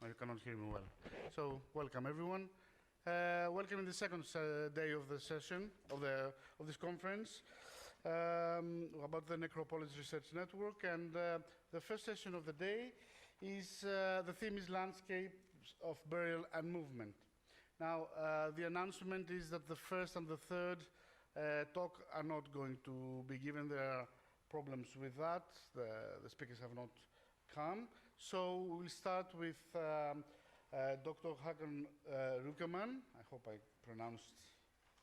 You cannot hear me well. So, welcome everyone. Welcome in the second day of the session of this conference about the Necropoleis Research Network. And the first session of the day is the theme is landscapes of burial and movement. Now, the announcement is that the first and the third talk are not going to be given. There are problems with that. The speakers have not come. So we'll start with Dr. Hakan Rukeman. I hope I pronounced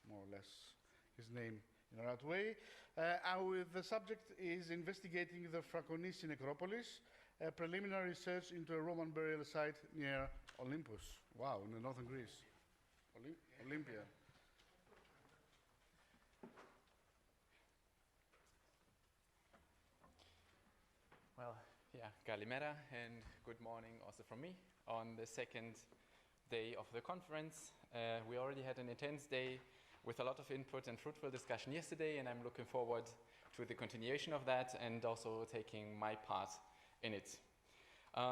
more or less his name in the right way. The subject is investigating the Frankonisi necropolis, a preliminary research into a Roman burial site near Olympus. Wow, in northern Greece. Olympia. Well, yeah, Kalimera, and good morning also from me on the second day of the conference. We already had an intense day with a lot of input and fruitful discussion yesterday, and I'm looking forward to the continuation of that and also taking my part in it.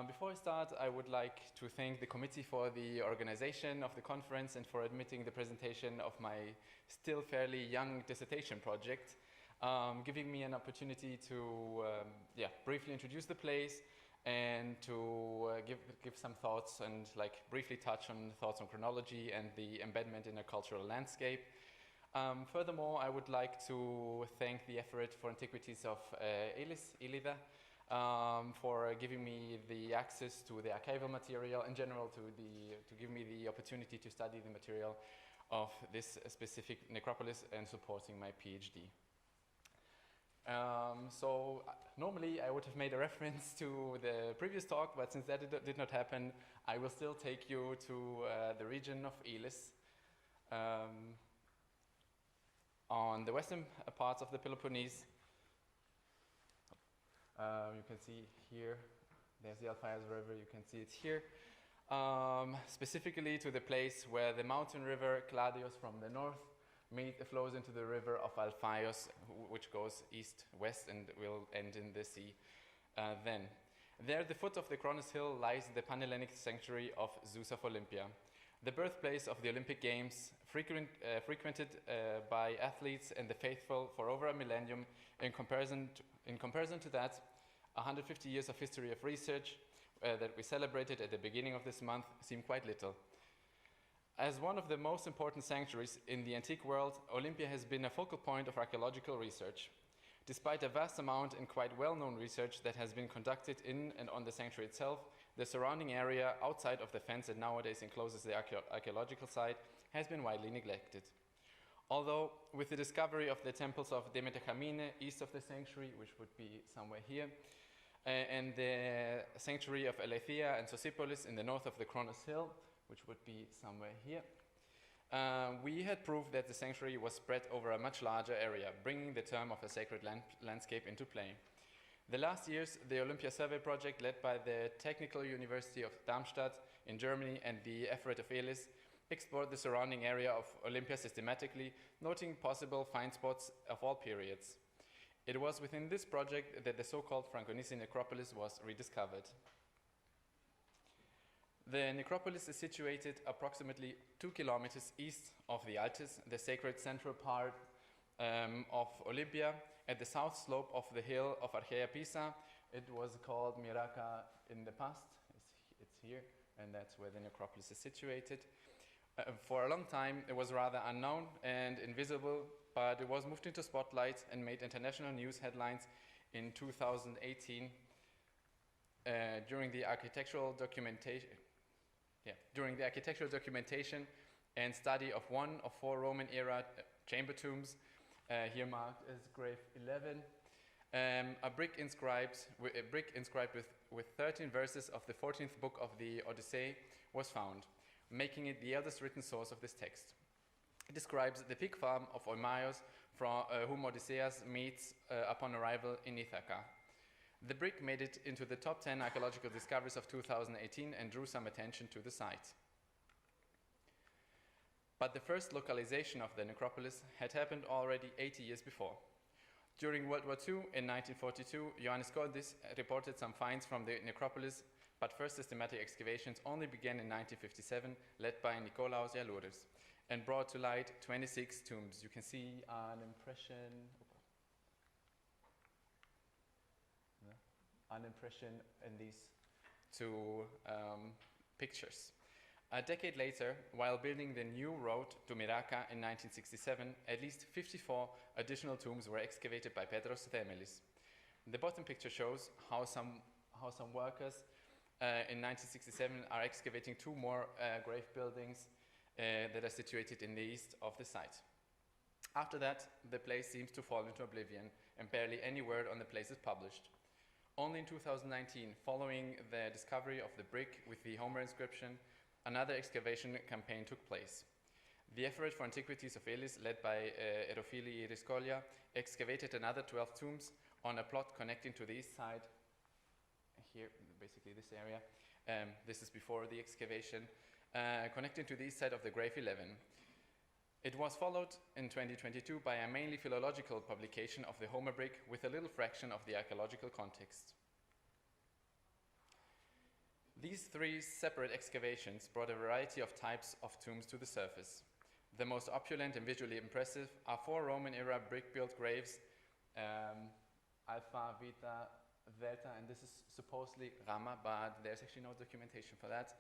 Before I start, I would like to thank the committee for the organization of the conference and for admitting the presentation of my still fairly young dissertation project, giving me an opportunity to briefly introduce the place and to give some thoughts and briefly touch on thoughts on chronology and the embedment in a cultural landscape. Furthermore, I would like to thank the Ephorate for Antiquities of Ilida for giving me the access to the archival material in general, to give me the opportunity to study the material of this specific necropolis and supporting my PhD. So normally I would have made a reference to the previous talk, but since that did not happen, I will still take you to the region of Elis, on the western parts of the Peloponnese. You can see here, there's the Alphios River, you can see it here. Specifically to the place where the mountain river Cladios from the north flows into the river of Alphios, which goes east-west and will end in the sea then. There at the foot of the Kronos Hill lies the Pan-Hellenic sanctuary of Zeus of Olympia, the birthplace of the Olympic Games, frequented by athletes and the faithful for over a millennium. In comparison to that, 150 years of history of research that we celebrated at the beginning of this month seem quite little. As one of the most important sanctuaries in the antique world, Olympia has been a focal point of archaeological research. Despite a vast amount and quite well-known research that has been conducted in and on the sanctuary itself, the surrounding area outside of the fence that nowadays encloses the archaeological site has been widely neglected. Although, with the discovery of the temples of Demeter Chamine east of the sanctuary, which would be somewhere here, and the sanctuary of Aletheia and Sosipolis in the north of the Kronos Hill, which would be somewhere here, we had proved that the sanctuary was spread over a much larger area, bringing the term of a sacred landscape into play. The last years, the Olympia Survey project, led by the Technical University of Darmstadt in Germany and the Ephorate of Elis, explored the surrounding area of Olympia systematically, noting possible find spots of all periods. It was within this project that the so-called Frankonisi necropolis was rediscovered. The necropolis is situated approximately 2 kilometers east of the Altis, the sacred central part of Olympia, at the south slope of the hill of Archaea Pisa. It was called Miraca in the past. It's here, and that's where the necropolis is situated. For a long time, it was rather unknown and invisible, but it was moved into spotlight and made international news headlines in 2018 during the architectural documentation and study of one of 4 Roman-era chamber tombs, here marked as grave 11. A brick inscribed with 13 verses of the 14th book of the Odyssey was found, making it the eldest written source of this text. It describes the pig farm of Eumaeus, whom Odysseus meets upon arrival in Ithaca. The brick made it into the top 10 archaeological discoveries of 2018 and drew some attention to the site. But the first localization of the necropolis had happened already 80 years before. During World War II in 1942, Ioannis Koldis reported some finds from the necropolis but first systematic excavations only began in 1957, led by Nikolaos Yalouris, and brought to light 26 tombs. You can see an impression in these two pictures. A decade later, while building the new road to Miraka in 1967, at least 54 additional tombs were excavated by Petros Themelis. The bottom picture shows how some workers in 1967 are excavating two more grave buildings that are situated in the east of the site. After that, the place seems to fall into oblivion, and barely any word on the place is published. Only in 2019, following the discovery of the brick with the Homer inscription, another excavation campaign took place. The Ephorate for Antiquities of Elis, led by Erofili Iriskolia, excavated another 12 tombs on a plot connecting to the east side, here, basically this area. This is before the excavation, connecting to the east side of the Grave 11. It was followed in 2022 by a mainly philological publication of the Homer brick with a little fraction of the archaeological context. These three separate excavations brought a variety of types of tombs to the surface. The most opulent and visually impressive are four Roman-era brick-built graves, Alpha, Beta, Delta, and this is supposedly Gamma, but there's actually no documentation for that.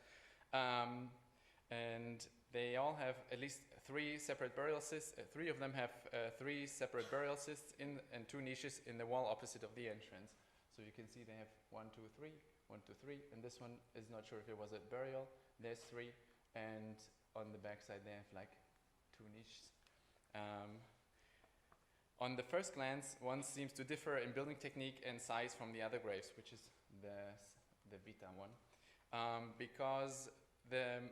And they all have at least three separate burial cysts. Three of them have three separate burial cysts and two niches in the wall opposite of the entrance. So you can see they have 1, 2, 3, 1, 2, 3, and this one is not sure if it was a burial. There's 3, and on the back side they have like 2 niches. On the first glance, one seems to differ in building technique and size from the other graves, which is the Beta one, because the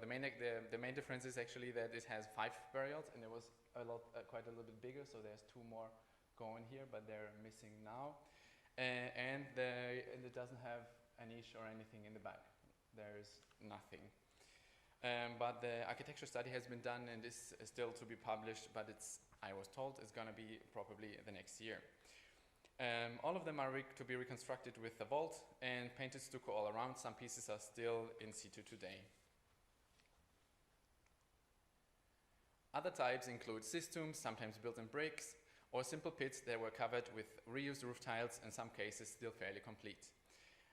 main difference is actually that it has 5 burials, and it was quite a little bit bigger, so there's 2 more going here, but they're missing now. And it doesn't have a niche or anything in the back. There's nothing. But the architecture study has been done and is still to be published, but I was told it's going to be probably the next year. All of them are to be reconstructed with the vault and painted stucco all around. Some pieces are still in situ today. Other types include cistombs, sometimes built in bricks, or simple pits that were covered with reused roof tiles, in some cases still fairly complete.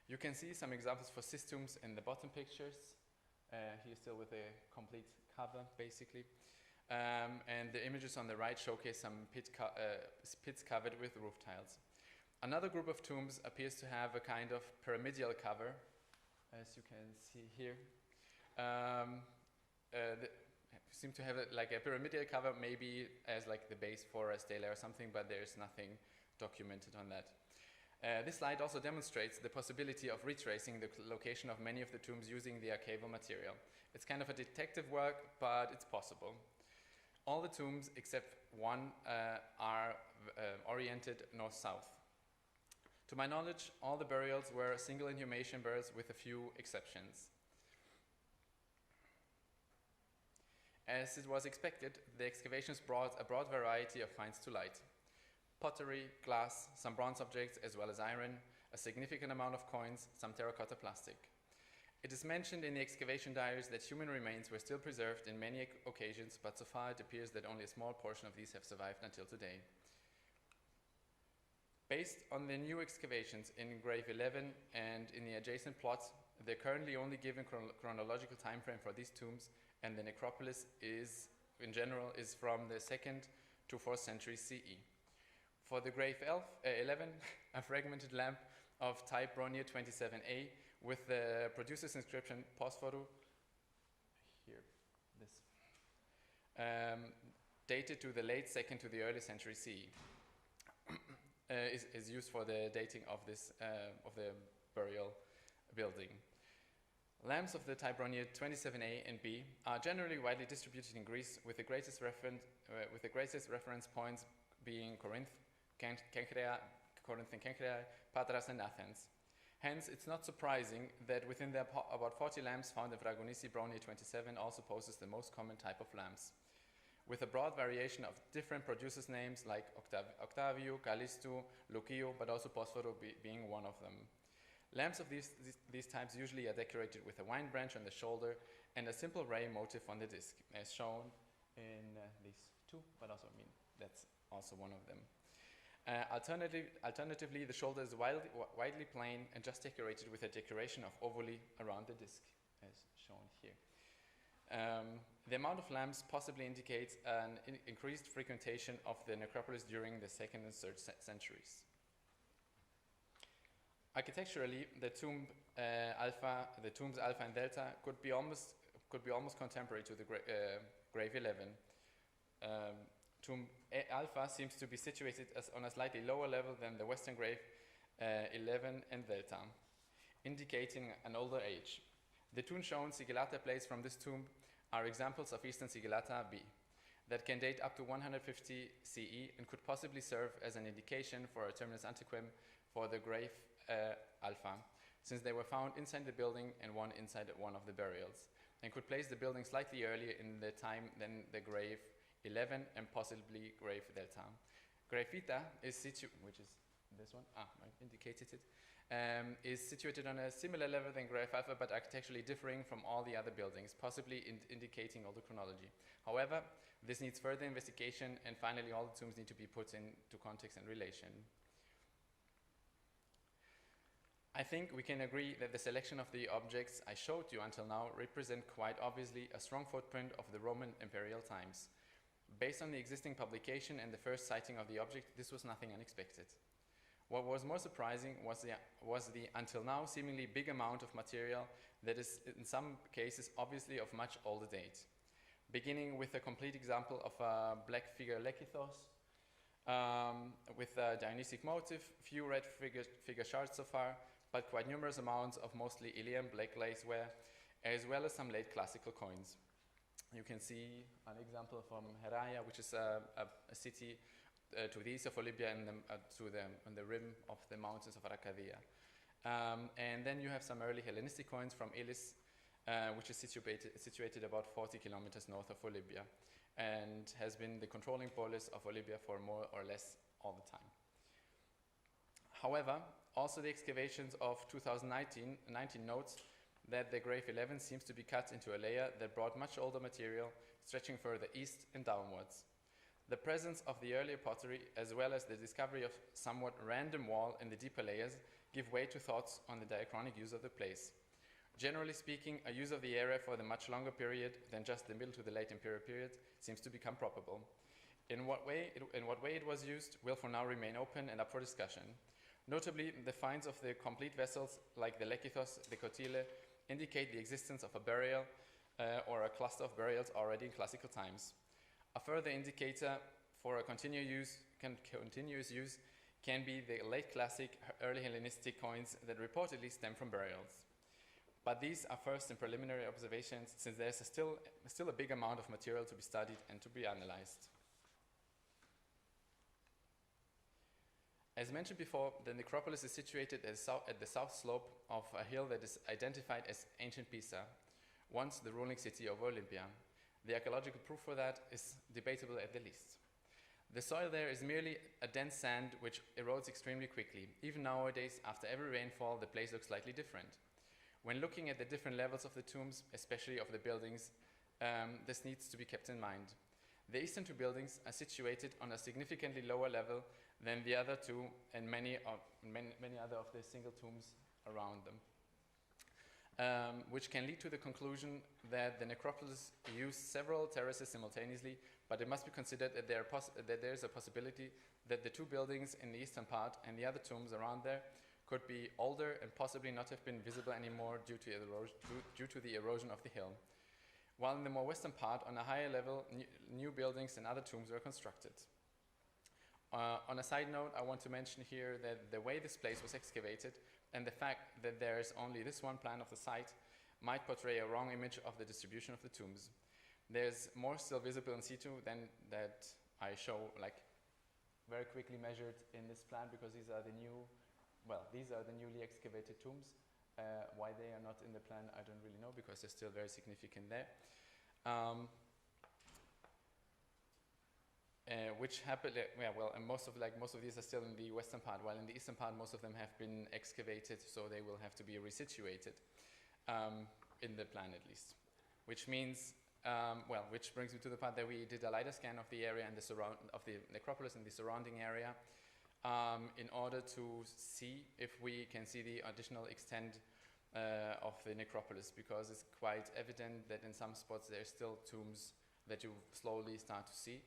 You can see some examples for cistombs in the bottom pictures. Here still with a complete cover, basically. And the images on the right showcase some pits covered with roof tiles. Another group of tombs appears to have a kind of pyramidal cover, as you can see here. Seem to have like a pyramidal cover, maybe as like the base for a stela or something, but there's nothing documented on that. This slide also demonstrates the possibility of retracing the location of many of the tombs using the archival material. It's kind of a detective work, but it's possible. All the tombs, except one, are oriented north-south. To my knowledge, all the burials were single inhumation burials with a few exceptions. As it was expected, the excavations brought a broad variety of finds to light. Pottery, glass, some bronze objects, as well as iron, a significant amount of coins, some terracotta plastic. It is mentioned in the excavation diaries that human remains were still preserved in many occasions, but so far it appears that only a small portion of these have survived until today. Based on the new excavations in Grave 11 and in the adjacent plots, the currently only given chronological time frame for these tombs and the necropolis is, in general, is from the 2nd to 4th century CE. For the Grave 11, a fragmented lamp of type Bronier 27A with the producer's inscription Posphoru, here, this, dated to the late 2nd to the early century CE, is used for the dating of this of the burial building. Lamps of the type Bronier 27A and B are generally widely distributed in Greece, with the greatest reference points being Corinth, Corinth and Kenkrea, Patras and Athens. Hence, it's not surprising that within the about 40 lamps found in Vragonisi, Bronier 27 also poses the most common type of lamps, with a broad variation of different producers' names like Octavio, Callisto, Lucio, but also Posphoru being one of them. Lamps of these types usually are decorated with a vine branch on the shoulder and a simple ray motif on the disc, as shown in these two, but also, that's also one of them. Alternatively, the shoulder is widely plain and just decorated with a decoration of ovally around the disc, as shown here. The amount of lamps possibly indicates an increased frequentation of the necropolis during the 2nd and 3rd centuries. Architecturally, the tombs Alpha and Delta could be almost contemporary to the grave 11. Tomb Alpha seems to be situated on a slightly lower level than the western grave 11 and Delta, indicating an older age. The two shown sigillata plates from this tomb are examples of Eastern sigillata B that can date up to 150 CE and could possibly serve as an indication for a terminus antiquem for the grave Alpha, since they were found inside the building and one inside one of the burials, and could place the building slightly earlier in the time than the grave 11 and possibly grave Delta. Grave Vita is which is this one, I indicated it, is situated on a similar level than grave Alpha, but architecturally differing from all the other buildings, possibly indicating older chronology. However, this needs further investigation, and finally all the tombs need to be put into context and relation. I think we can agree that the selection of the objects I showed you until now represent quite obviously a strong footprint of the Roman imperial times. Based on the existing publication and the first sighting of the object, this was nothing unexpected. What was more surprising was the until now seemingly big amount of material that is in some cases obviously of much older date. Beginning with a complete example of a black figure lekithos with a Dionysic motif, few red figure shards so far, but quite numerous amounts of mostly Ilian black glazeware, as well as some late classical coins. You can see an example from Heraya, which is a city to the east of Olympia and on the rim of the mountains of Arcadia. And then you have some early Hellenistic coins from Elis, which is situated about 40 kilometers north of Olympia, and has been the controlling polis of Olympia for more or less all the time. However, also the excavations of 2019 notes that the grave 11 seems to be cut into a layer that brought much older material stretching further east and downwards. The presence of the earlier pottery, as well as the discovery of somewhat random wall in the deeper layers, give way to thoughts on the diachronic use of the place. Generally speaking, a use of the area for the much longer period than just the middle to the late imperial period seems to become probable. In what way it was used will for now remain open and up for discussion. Notably, the finds of the complete vessels, like the lekithos, the kotyle, indicate the existence of a burial or a cluster of burials already in classical times. A further indicator for a continuous use can be the late classic, early Hellenistic coins that reportedly stem from burials. But these are first and preliminary observations, since there's still a big amount of material to be studied and to be analyzed. As mentioned before, the necropolis is situated at the south slope of a hill that is identified as Ancient Pisa, once the ruling city of Olympia. The archaeological proof for that is debatable at the least. The soil there is merely a dense sand which erodes extremely quickly. Even nowadays, after every rainfall, the place looks slightly different. When looking at the different levels of the tombs, especially of the buildings, this needs to be kept in mind. The eastern two buildings are situated on a significantly lower level than the other two and many other of the single tombs around them, which can lead to the conclusion that the necropolis used several terraces simultaneously, but it must be considered that there is a possibility that the two buildings in the eastern part and the other tombs around there could be older and possibly not have been visible anymore due to the erosion of the hill. While in the more western part, on a higher level, new buildings and other tombs were constructed. On a side note, I want to mention here that the way this place was excavated and the fact that there is only this one plan of the site might portray a wrong image of the distribution of the tombs. There's more still visible in situ than that I show, like, very quickly measured in this plan, because these are the newly excavated tombs. Why they are not in the plan, I don't really know, because they're still very significant there. which happened. And most of these are still in the western part, while in the eastern part, most of them have been excavated, so they will have to be resituated in the plan at least. Which means, which brings me to the part that we did a LiDAR scan of the area and of the necropolis and the surrounding area, in order to see if we can see the additional extent of the necropolis, because it's quite evident that in some spots there's still tombs that you slowly start to see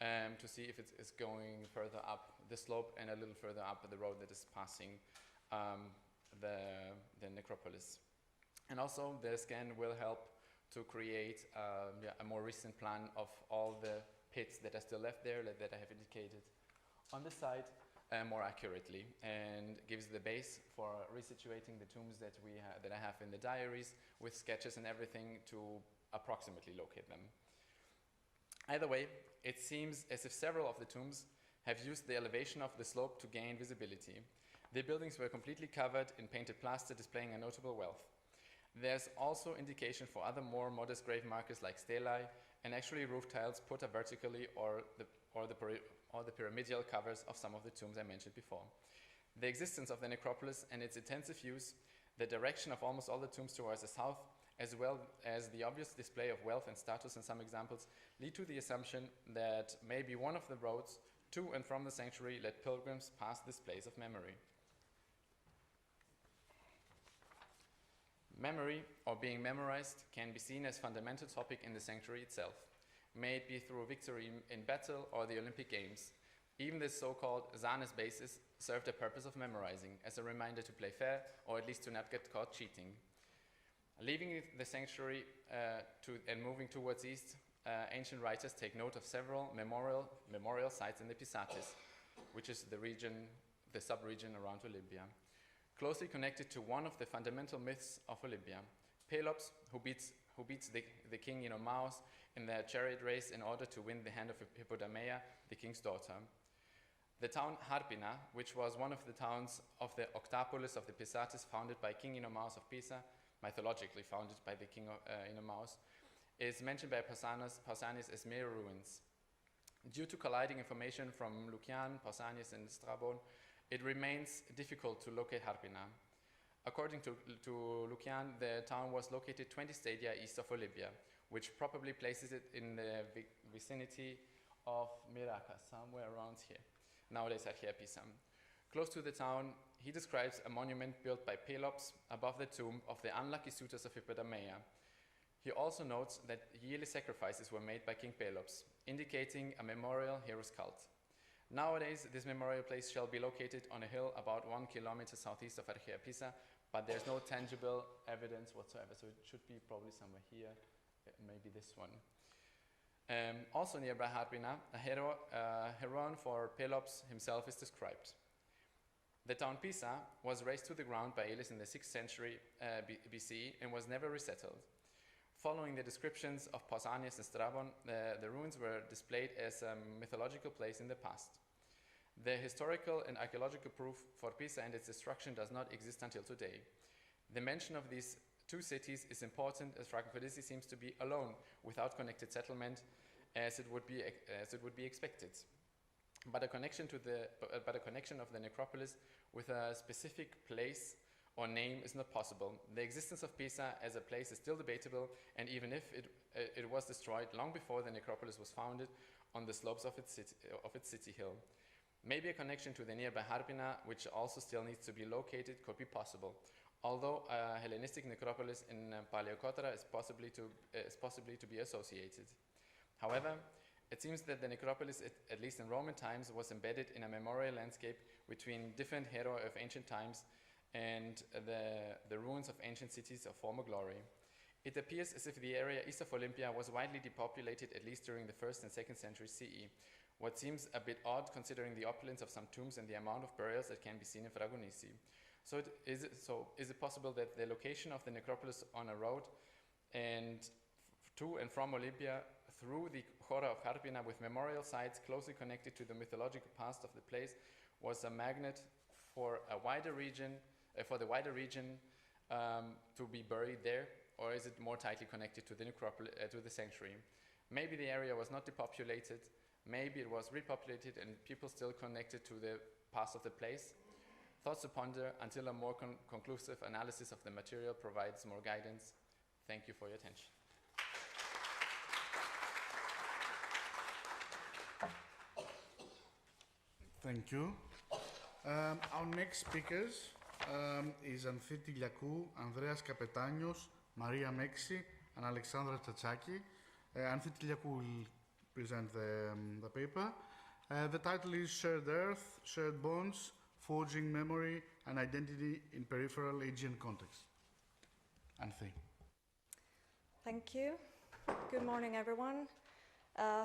if it's going further up the slope and a little further up the road that is passing the necropolis. And also the scan will help to create a more recent plan of all the pits that are still left there that I have indicated on the side more accurately, and gives the base for resituating the tombs that I have in the diaries with sketches and everything to approximately locate them. Either way, it seems as if several of the tombs have used the elevation of the slope to gain visibility. The buildings were completely covered in painted plaster, displaying a notable wealth. There's also indication for other more modest grave markers like stelae and actually roof tiles put vertically or the pyramidal covers of some of the tombs I mentioned before. The existence of the necropolis and its intensive use, the direction of almost all the tombs towards the south, as well as the obvious display of wealth and status in some examples, lead to the assumption that maybe one of the roads to and from the sanctuary led pilgrims past this place of memory. Memory, or being memorized, can be seen as a fundamental topic in the sanctuary itself, may it be through victory in battle or the Olympic Games. Even this so-called Zanes basis served the purpose of memorizing, as a reminder to play fair, or at least to not get caught cheating. Leaving the sanctuary and moving towards east, ancient writers take note of several memorial sites in the Pisatis, which is the sub-region around Olympia, closely connected to one of the fundamental myths of Olympia, Pelops, who beats the king Inomaus in their chariot race in order to win the hand of Hippodamia, the king's daughter. The town Harpina, which was one of the towns of the Octapolis of the Pisatis, founded by King Inomaus of Pisa, mythologically founded by the king Inomaus, is mentioned by Pausanias as mere ruins. Due to colliding information from Lucian, Pausanias, and Strabon, it remains difficult to locate Harpina. According to Lucian, the town was located 20 stadia east of Olympia, which probably places it in the vicinity of Miraca, somewhere around here, nowadays Archea Pisa. Close to the town, he describes a monument built by Pelops above the tomb of the unlucky suitors of Hippodamia. He also notes that yearly sacrifices were made by King Pelops, indicating a memorial hero's cult. Nowadays, this memorial place shall be located on a hill about 1 kilometer southeast of Archea Pisa, but there's no tangible evidence whatsoever, so it should be probably somewhere here, maybe this one. Also nearby Harpina, a heron for Pelops himself is described. The town Pisa was razed to the ground by Elis in the 6th century BCE and was never resettled. Following the descriptions of Pausanias and Strabon, the ruins were displayed as a mythological place in the past. The historical and archaeological proof for Pisa and its destruction does not exist until today. The mention of these two cities is important, as Fragophilisi seems to be alone without connected settlement, as it would be expected. But a connection of the necropolis with a specific place or name is not possible. The existence of Pisa as a place is still debatable, and even if it was destroyed long before the necropolis was founded on the slopes of its city hill. Maybe a connection to the nearby Harpina, which also still needs to be located, could be possible, although a Hellenistic necropolis in Paleocotra is possibly to be associated. However, it seems that the necropolis, at least in Roman times, was embedded in a memorial landscape between different heroi of ancient times and the ruins of ancient cities of former glory. It appears as if the area east of Olympia was widely depopulated, at least during the 1st and 2nd century CE, what seems a bit odd considering the opulence of some tombs and the amount of burials that can be seen in Fragonisi. So is it possible that the location of the necropolis on a road and to and from Olympia through the Chora of Harpina with memorial sites closely connected to the mythological past of the place was a magnet for the wider region to be buried there, or is it more tightly connected to the necropolis, to the sanctuary? Maybe the area was not depopulated, Maybe it was repopulated and people still connected to the past of the place. Thoughts to ponder until a more conclusive analysis of the material provides more guidance. Thank you for your attention. Thank you. Our next speakers is Anthiti Liakou, Andreas Kapetanios, Maria Meksi, and Alexandra Tsatsaki. Anthiti Liakou will present the paper. The title is Shared Earth, Shared Bonds, Forging Memory and Identity in Peripheral Aegean Context. Anthony. Thank you. Good morning, everyone.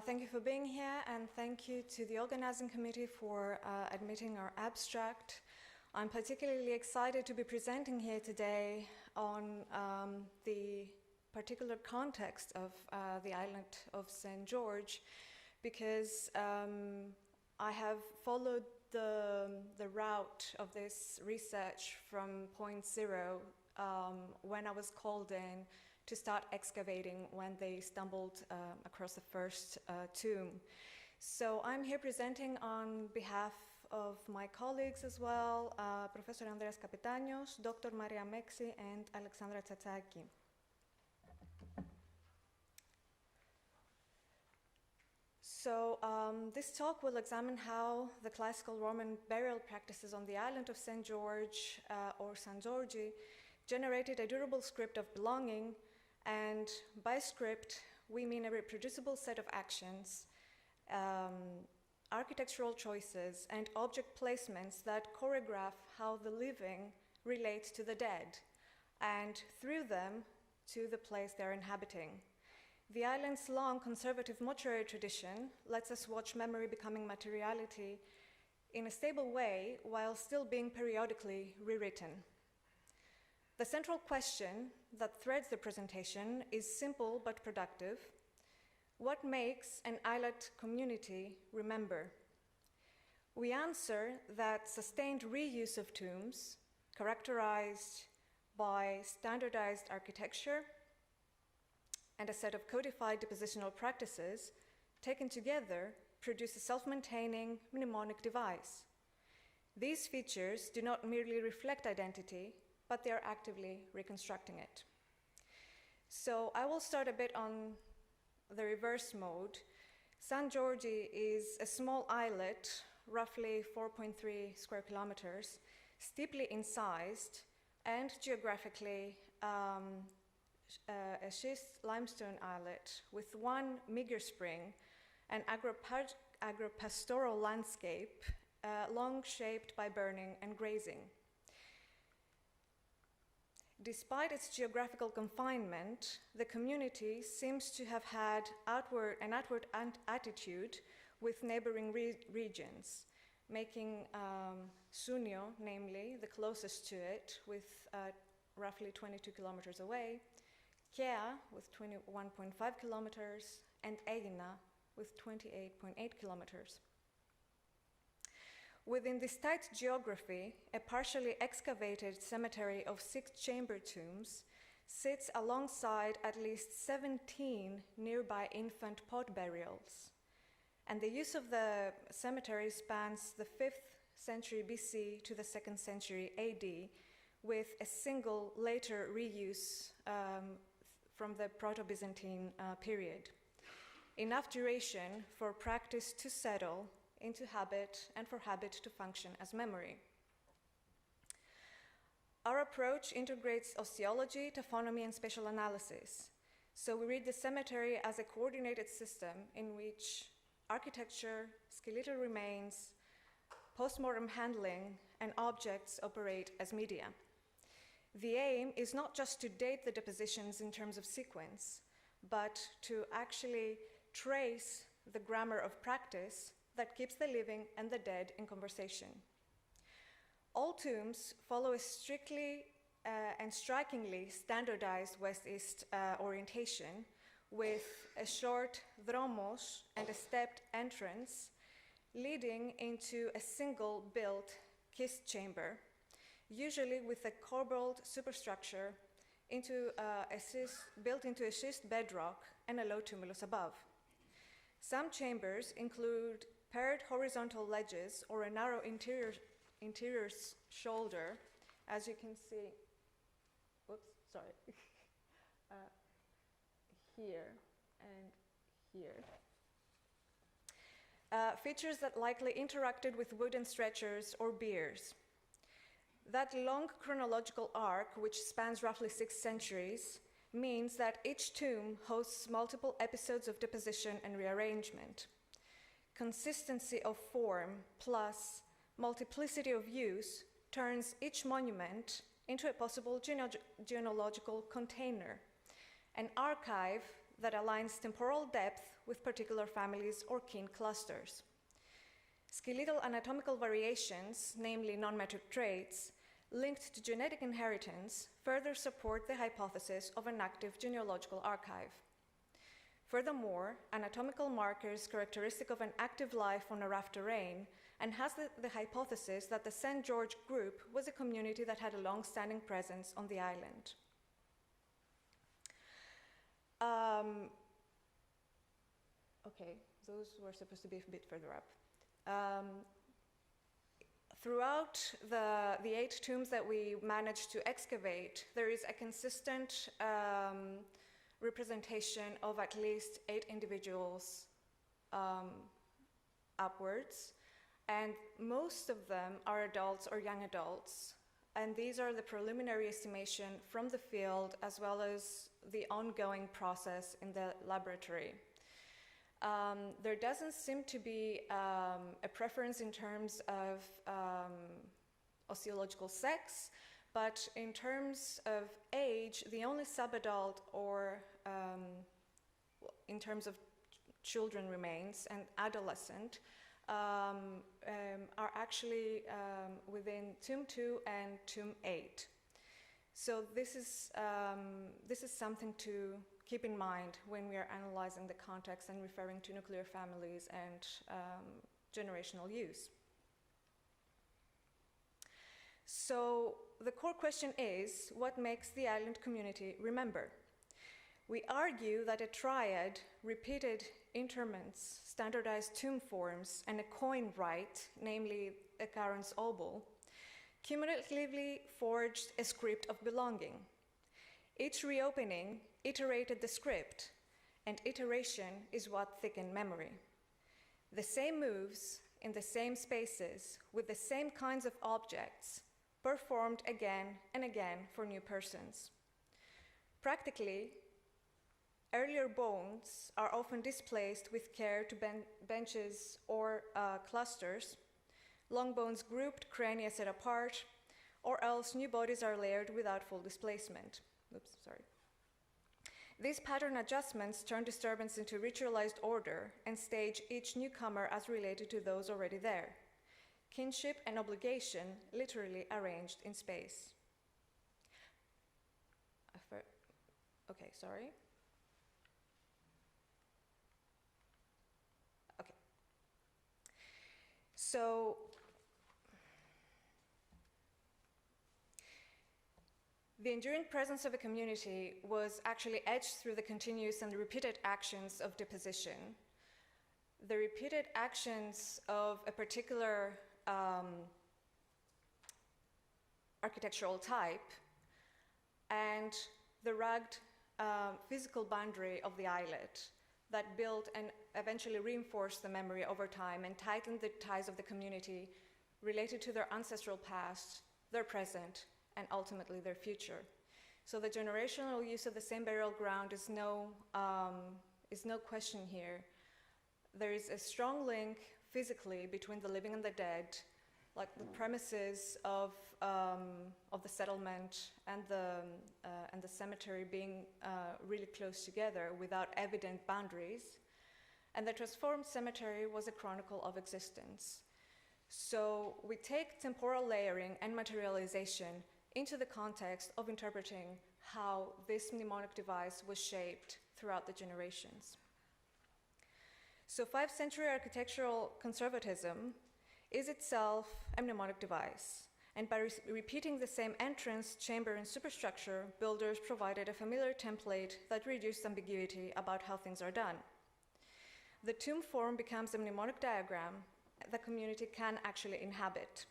Thank you for being here, and thank you to the organizing committee for admitting our abstract. I'm particularly excited to be presenting here today on the particular context of the island of St. George, because I have followed the route of this research from point zero when I was called in to start excavating when they stumbled across the first tomb. So I'm here presenting on behalf of my colleagues as well, Professor Andreas Kapetanios, Dr. Maria Meksi, and Alexandra Tsatsaki. So this talk will examine how the classical Roman burial practices on the island of St. George or San Giorgi generated a durable script of belonging, and by script we mean a reproducible set of actions, architectural choices, and object placements that choreograph how the living relates to the dead, and through them to the place they're inhabiting. The island's long conservative mortuary tradition lets us watch memory becoming materiality in a stable way while still being periodically rewritten. The central question that threads the presentation is simple but productive. What makes an islet community remember? We answer that sustained reuse of tombs, characterized by standardized architecture and a set of codified depositional practices, taken together, produce a self-maintaining mnemonic device. These features do not merely reflect identity, but they are actively reconstructing it. So I will start a bit on the reverse mode. San Giorgi is a small islet, roughly 4.3 square kilometers, steeply incised and geographically a schist limestone islet with one meager spring, an agropastoral landscape, long shaped by burning and grazing. Despite its geographical confinement, the community seems to have had an outward attitude with neighboring regions, making Sunio, namely, the closest to it, with roughly 22 kilometers away, Chania with 21.5 kilometers, and Aegina with 28.8 kilometers. Within this tight geography, a partially excavated cemetery of 6 chamber tombs sits alongside at least 17 nearby infant pot burials. And the use of the cemetery spans the 5th century BC to the 2nd century AD, with a single later reuse from the Proto-Byzantine period. Enough duration for practice to settle into habit and for habit to function as memory. Our approach integrates osteology, taphonomy, and spatial analysis. So we read the cemetery as a coordinated system in which architecture, skeletal remains, postmortem handling, and objects operate as media. The aim is not just to date the depositions in terms of sequence, but to actually trace the grammar of practice that keeps the living and the dead in conversation. All tombs follow a strictly and strikingly standardized west-east orientation, with a short dromos and a stepped entrance leading into a single built kist chamber, usually with a corbelled superstructure built into a schist bedrock and a low tumulus above. Some chambers include paired horizontal ledges or a narrow interior shoulder, as you can see. Whoops, sorry. Here and here. Features that likely interacted with wooden stretchers or biers. That long chronological arc, which spans roughly 6 centuries, means that each tomb hosts multiple episodes of deposition and rearrangement. Consistency of form plus multiplicity of use turns each monument into a possible genealogical container, an archive that aligns temporal depth with particular families or kin clusters. Skeletal anatomical variations, namely non-metric traits, linked to genetic inheritance, further support the hypothesis of an active genealogical archive. Furthermore, anatomical markers characteristic of an active life on a rough terrain enhance the hypothesis that the St. George group was a community that had a long-standing presence on the island. Okay, those were supposed to be a bit further up. Throughout the 8 tombs that we managed to excavate, there is a consistent representation of at least 8 individuals upwards, and most of them are adults or young adults. And these are the preliminary estimation from the field as well as the ongoing process in the laboratory. There doesn't seem to be a preference in terms of osteological sex, but in terms of age, the only subadult or in terms of children remains and adolescent are actually within Tomb 2 and Tomb 8. So this is something to keep in mind when we are analyzing the context and referring to nuclear families and generational use. So the core question is, what makes the island community remember? We argue that a triad, repeated interments, standardized tomb forms, and a coin rite, namely a Charon's obol, cumulatively forged a script of belonging. Each reopening iterated the script, and iteration is what thickened memory. The same moves in the same spaces with the same kinds of objects performed again and again for new persons. Practically, earlier bones are often displaced with care to benches or clusters, long bones grouped, crania set apart, or else new bodies are layered without full displacement. Oops, sorry. These pattern adjustments turn disturbance into ritualized order and stage each newcomer as related to those already there. Kinship and obligation literally arranged in space. Okay, sorry. Okay. So, the enduring presence of a community was actually etched through the continuous and repeated actions of deposition. The repeated actions of a particular architectural type and the rugged physical boundary of the islet that built and eventually reinforced the memory over time and tightened the ties of the community related to their ancestral past, their present, and ultimately their future. So the generational use of the same burial ground is no question here. There is a strong link physically between the living and the dead, like the premises of the settlement and the cemetery being really close together without evident boundaries. And the transformed cemetery was a chronicle of existence. So we take temporal layering and materialization into the context of interpreting how this mnemonic device was shaped throughout the generations. So 5th century architectural conservatism is itself a mnemonic device, and by repeating the same entrance, chamber, and superstructure, builders provided a familiar template that reduced ambiguity about how things are done. the tomb form becomes a mnemonic diagram the community can actually inhabit.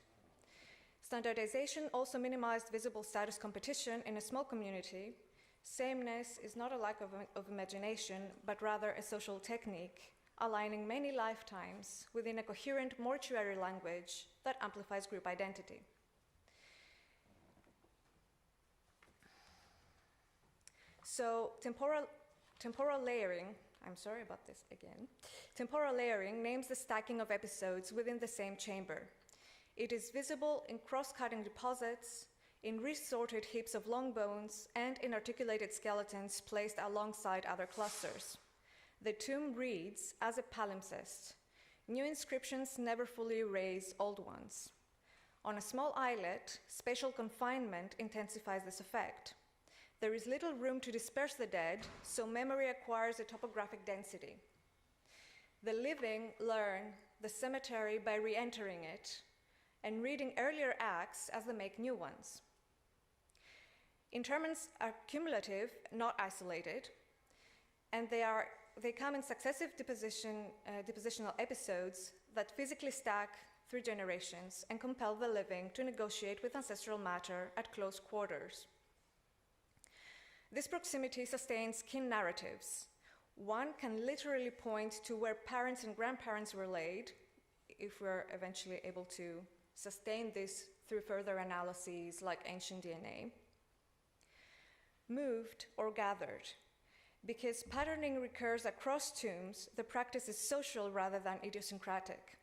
Standardization also minimized visible status competition in a small community. Sameness is not a lack of imagination, but rather a social technique, aligning many lifetimes within a coherent mortuary language that amplifies group identity. So temporal layering, I'm sorry about this again. Temporal layering names the stacking of episodes within the same chamber. It is visible in cross-cutting deposits, in resorted heaps of long bones, and in articulated skeletons placed alongside other clusters. The tomb reads as a palimpsest. New inscriptions never fully erase old ones. On a small islet, spatial confinement intensifies this effect. There is little room to disperse the dead, so memory acquires a topographic density. The living learn the cemetery by re-entering it and reading earlier acts as they make new ones. Interments are cumulative, not isolated, and they come in successive depositional episodes that physically stack through generations and compel the living to negotiate with ancestral matter at close quarters. This proximity sustains kin narratives. One can literally point to where parents and grandparents were laid, if we're eventually able to sustain this through further analyses like ancient DNA. Moved or gathered. Because patterning recurs across tombs, the practice is social rather than idiosyncratic.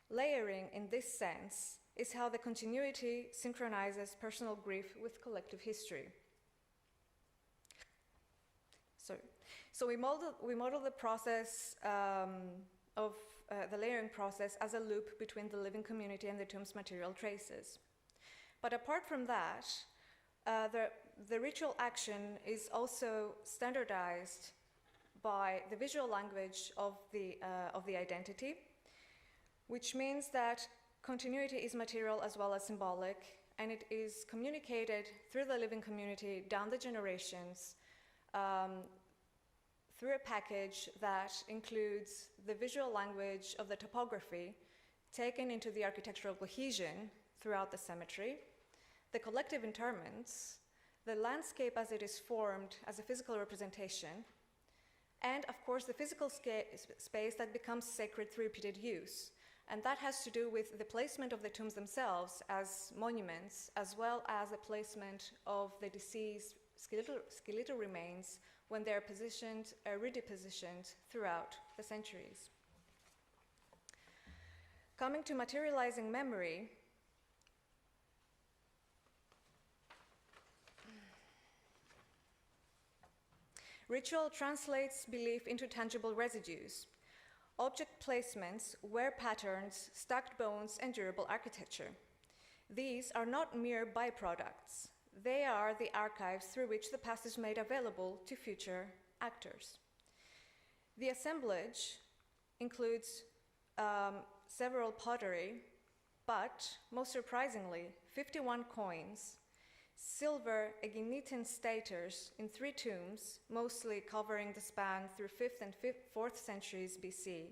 Layering, in this sense, is how the continuity synchronizes personal grief with collective history. So we model the process of the layering process as a loop between the living community and the tomb's material traces. But apart from that, the ritual action is also standardized by the visual language of the identity, which means that continuity is material as well as symbolic, and it is communicated through the living community down the generations through a package that includes the visual language of the topography taken into the architectural cohesion throughout the cemetery, the collective interments, the landscape as it is formed as a physical representation, and of course the physical space that becomes sacred through repeated use. And that has to do with the placement of the tombs themselves as monuments, as well as the placement of the deceased skeletal remains when they're positioned, redepositioned throughout the centuries. Coming to materializing memory, ritual translates belief into tangible residues. Object placements wear patterns, stacked bones, and durable architecture. These are not mere byproducts. They are the archives through which the past is made available to future actors. The assemblage includes several pottery, but most surprisingly, 51 coins, silver Aeginetan staters in 3 tombs, mostly covering the span through 5th and 4th centuries BC,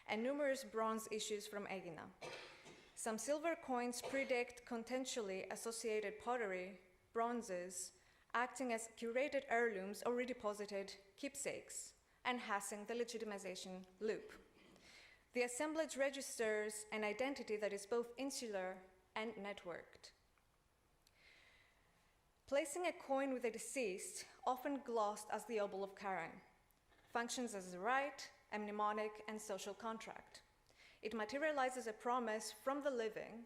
and numerous bronze issues from Aegina. Some silver coins predate contextually associated pottery, bronzes, acting as curated heirlooms or redeposited keepsakes, enhancing the legitimization loop. The assemblage registers an identity that is both insular and networked. Placing a coin with a deceased, often glossed as the obol of Charon, functions as a rite, a mnemonic, and social contract. It materializes a promise from the living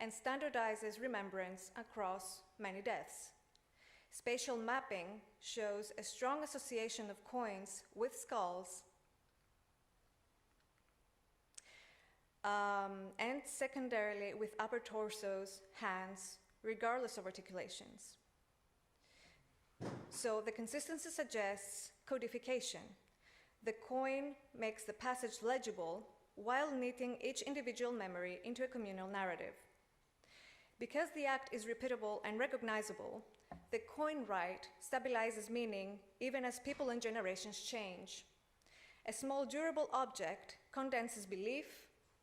and standardizes remembrance across many deaths. Spatial mapping shows a strong association of coins with skulls and secondarily with upper torsos, hands, regardless of articulations. So the consistency suggests codification. The coin makes the passage legible while knitting each individual memory into a communal narrative. Because the act is repeatable and recognizable, the coin rite stabilizes meaning even as people and generations change. A small durable object condenses belief,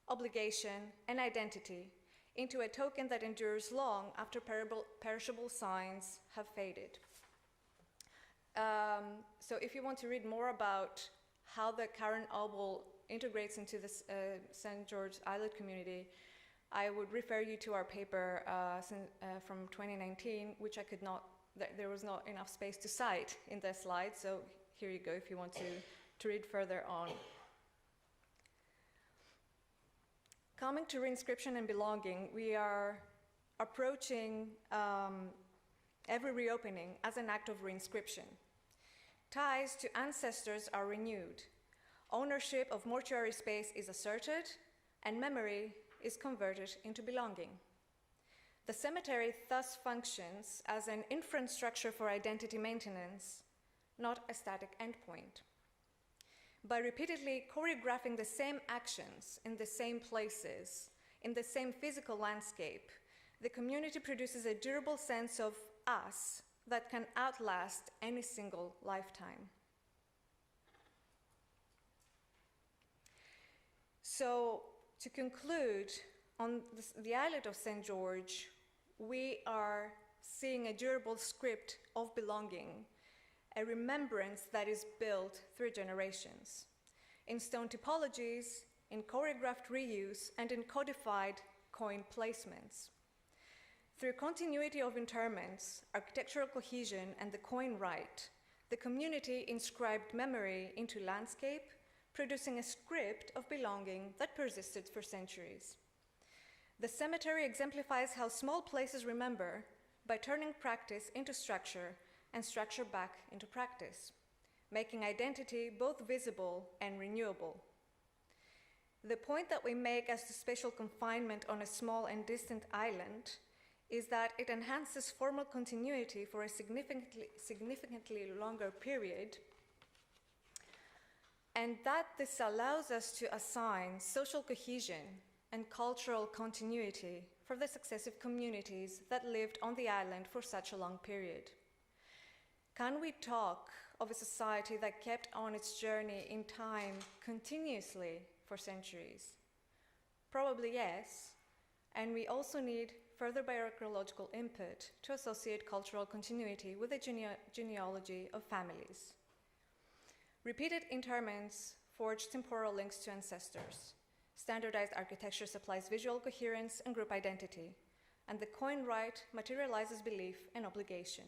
obligation, and identity into a token that endures long after perishable signs have faded. So if you want to read more about how the current obol integrates into the St. George Islet community, I would refer you to our paper from 2019, which I could not, there was not enough space to cite in the slides, so here you go if you want to read further on. Coming to reinscription and belonging, we are approaching every reopening as an act of reinscription. Ties to ancestors are renewed. Ownership of mortuary space is asserted, and memory is converted into belonging. The cemetery thus functions as an inference structure for identity maintenance, not a static endpoint. By repeatedly choreographing the same actions in the same places, in the same physical landscape, the community produces a durable sense of us that can outlast any single lifetime. So, to conclude, on the islet of St. George, we are seeing a durable script of belonging, a remembrance that is built through generations, in stone typologies, in choreographed reuse, and in codified coin placements. Through continuity of interments, architectural cohesion, and the coin rite, the community inscribed memory into landscape, producing a script of belonging that persisted for centuries. The cemetery exemplifies how small places remember by turning practice into structure and structure back into practice, making identity both visible and renewable. The point that we make as to spatial confinement on a small and distant island is that it enhances formal continuity for a significantly longer period, and that this allows us to assign social cohesion and cultural continuity for the successive communities that lived on the island for such a long period. Can we talk of a society that kept on its journey in time continuously for centuries? Probably yes, and we also need further bioarchaeological input to associate cultural continuity with the genealogy of families. Repeated interments forge temporal links to ancestors. Standardized architecture supplies visual coherence and group identity, and the coin rite materializes belief and obligation.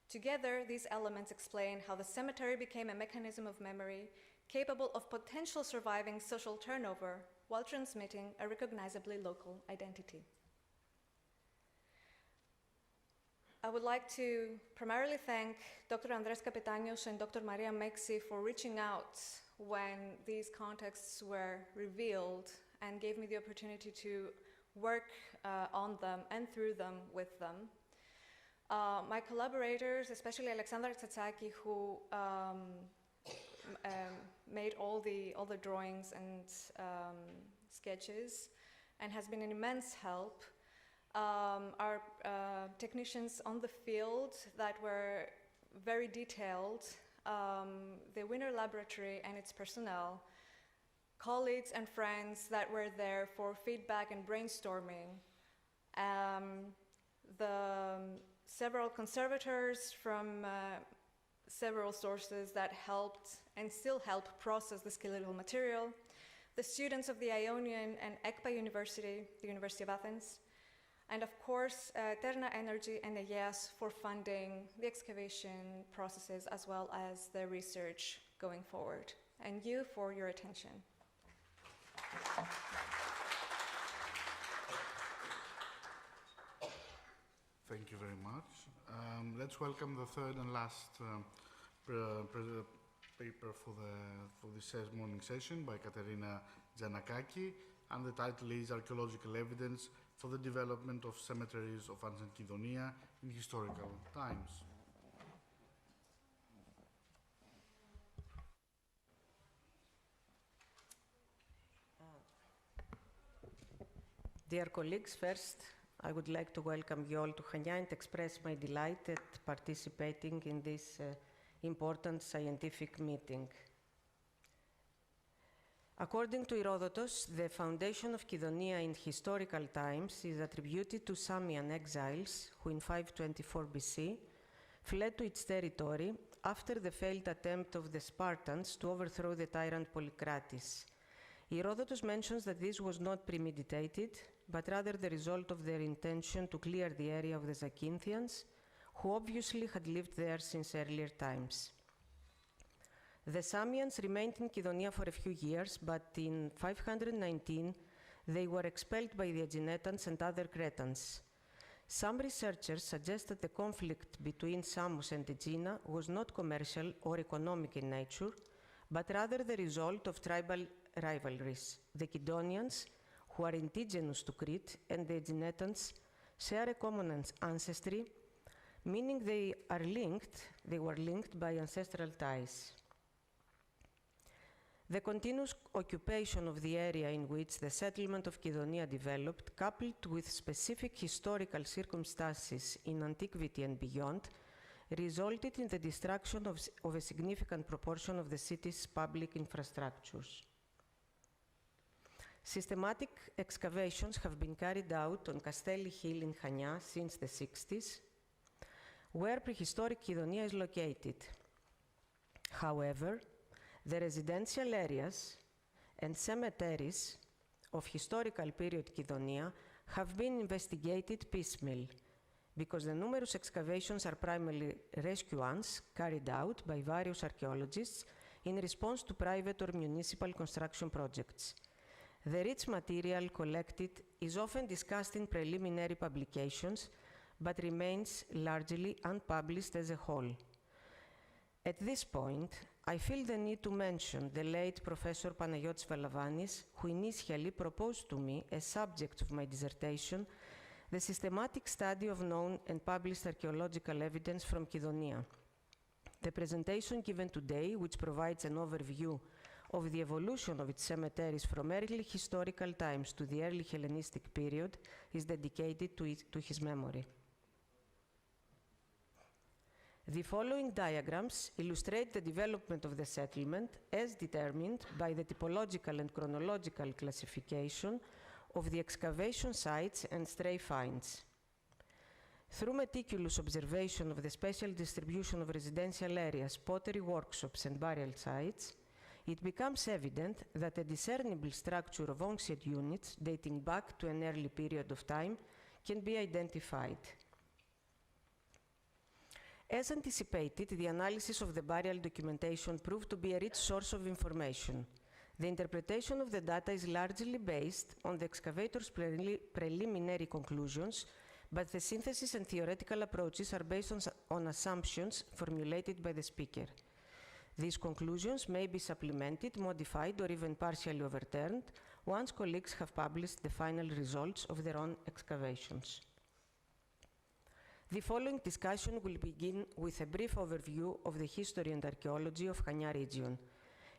Together, these elements explain how the cemetery became a mechanism of memory capable of potential surviving social turnover while transmitting a recognizably local identity. I would like to primarily thank Dr. Andres Capetanios and Dr. Maria Mexi for reaching out when these contexts were revealed and gave me the opportunity to work on them and through them with them. My collaborators, especially Alexandra Tsatsaki, who made all the drawings and sketches and has been an immense help. Our technicians on the field that were very detailed, the Winner Laboratory and its personnel, colleagues and friends that were there for feedback and brainstorming, the several conservators from several sources that helped and still help process the skeletal material, the students of the Ionian and ECPA University, the University of Athens, and of course, Terna Energy and EGEAS for funding the excavation processes as well as the research going forward. And you for your attention. Thank you very much. Let's welcome the third and last paper for this morning session by Katerina Giannakaki, and the title is Archaeological Evidence for the Development of Cemeteries of Ancient Kydonia in Historical Times. Dear colleagues, first, I would like to welcome you all to Chania and express my delight at participating in this important scientific meeting. According to Herodotus, the foundation of Kydonia in historical times is attributed to Samian exiles who in 524 BC fled to its territory after the failed attempt of the Spartans to overthrow the tyrant Polycrates. Herodotus mentions that this was not premeditated, but rather the result of their intention to clear the area of the Zacinthians, who obviously had lived there since earlier times. The Samians remained in Kydonia for a few years, but in 519 they were expelled by the Aeginetans and other Cretans. Some researchers suggest that the conflict between Samos and Aegina was not commercial or economic in nature, but rather the result of tribal rivalries. The Kydonians, who are indigenous to Crete, and the Aeginetans share a common ancestry, meaning they were linked by ancestral ties. The continuous occupation of the area in which the settlement of Kydonia developed, coupled with specific historical circumstances in antiquity and beyond, resulted in the destruction of a significant proportion of the city's public infrastructures. Systematic excavations have been carried out on Castelli Hill in Chania since the 60s, where prehistoric Kydonia is located. However, the residential areas and cemeteries of historical period Kydonia have been investigated piecemeal, because the numerous excavations are primarily rescue ones carried out by various archaeologists in response to private or municipal construction projects. The rich material collected is often discussed in preliminary publications, but remains largely unpublished as a whole. At this point, I feel the need to mention the late Professor Panagiotis Valavanis, who initially proposed to me as subject of my dissertation the systematic study of known and published archaeological evidence from Kydonia. The presentation given today, which provides an overview of the evolution of its cemeteries from early historical times to the early Hellenistic period, is dedicated to his memory. The following diagrams illustrate the development of the settlement as determined by the typological and chronological classification of the excavation sites and stray finds. Through meticulous observation of the spatial distribution of residential areas, pottery workshops, and burial sites, it becomes evident that a discernible structure of ancient units dating back to an early period of time can be identified. As anticipated, the analysis of the burial documentation proved to be a rich source of information. The interpretation of the data is largely based on the excavator's preliminary conclusions, but the synthesis and theoretical approaches are based on assumptions formulated by the speaker. These conclusions may be supplemented, modified, or even partially overturned once colleagues have published the final results of their own excavations. The following discussion will begin with a brief overview of the history and archaeology of Chania region.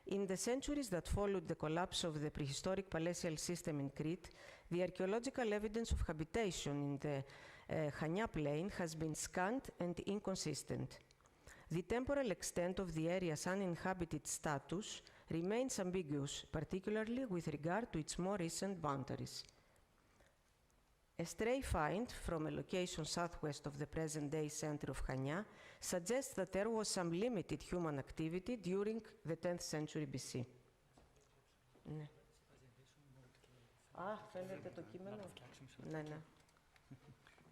In the centuries that followed the collapse of the prehistoric palatial system in Crete, the archaeological evidence of habitation in the Chania plain has been scant and inconsistent. The temporal extent of the area's uninhabited status remains ambiguous, particularly with regard to its more recent boundaries. A stray find from a location southwest of the present-day center of Chania suggests that there was some limited human activity during the 10th century BC. Ναι. Α, φαίνεται το κείμενο. Ναι, ναι.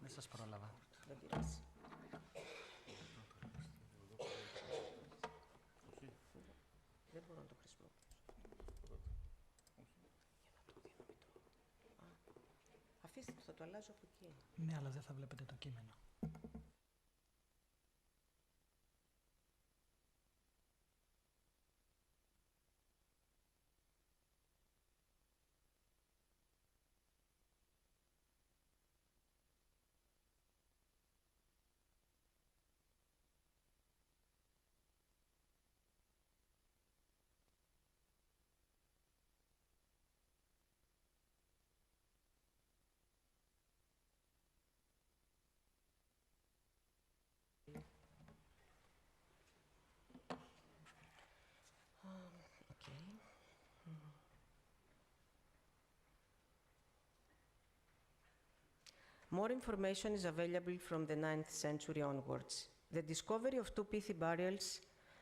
Δεν σας πρόλαβα. Δεν πειράζει. Δεν μπορώ να το χρησιμοποιήσω. Αφήστε το, θα το αλλάζω από εκεί. Ναι, αλλά δεν θα βλέπετε το κείμενο. more information is available from the 9th century onwards. The discovery of two pithy burials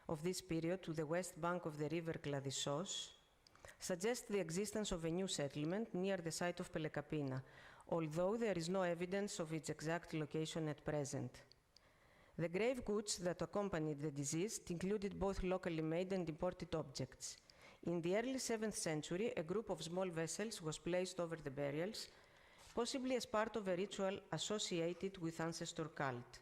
of this period to the west bank of the river Kladissos suggests the existence of a new settlement near the site of Pelekapina, although there is no evidence of its exact location at present. The grave goods that accompanied the deceased included both locally made and imported objects. In the early 7th century, a group of small vessels was placed over the burials, possibly as part of a ritual associated with ancestor cult.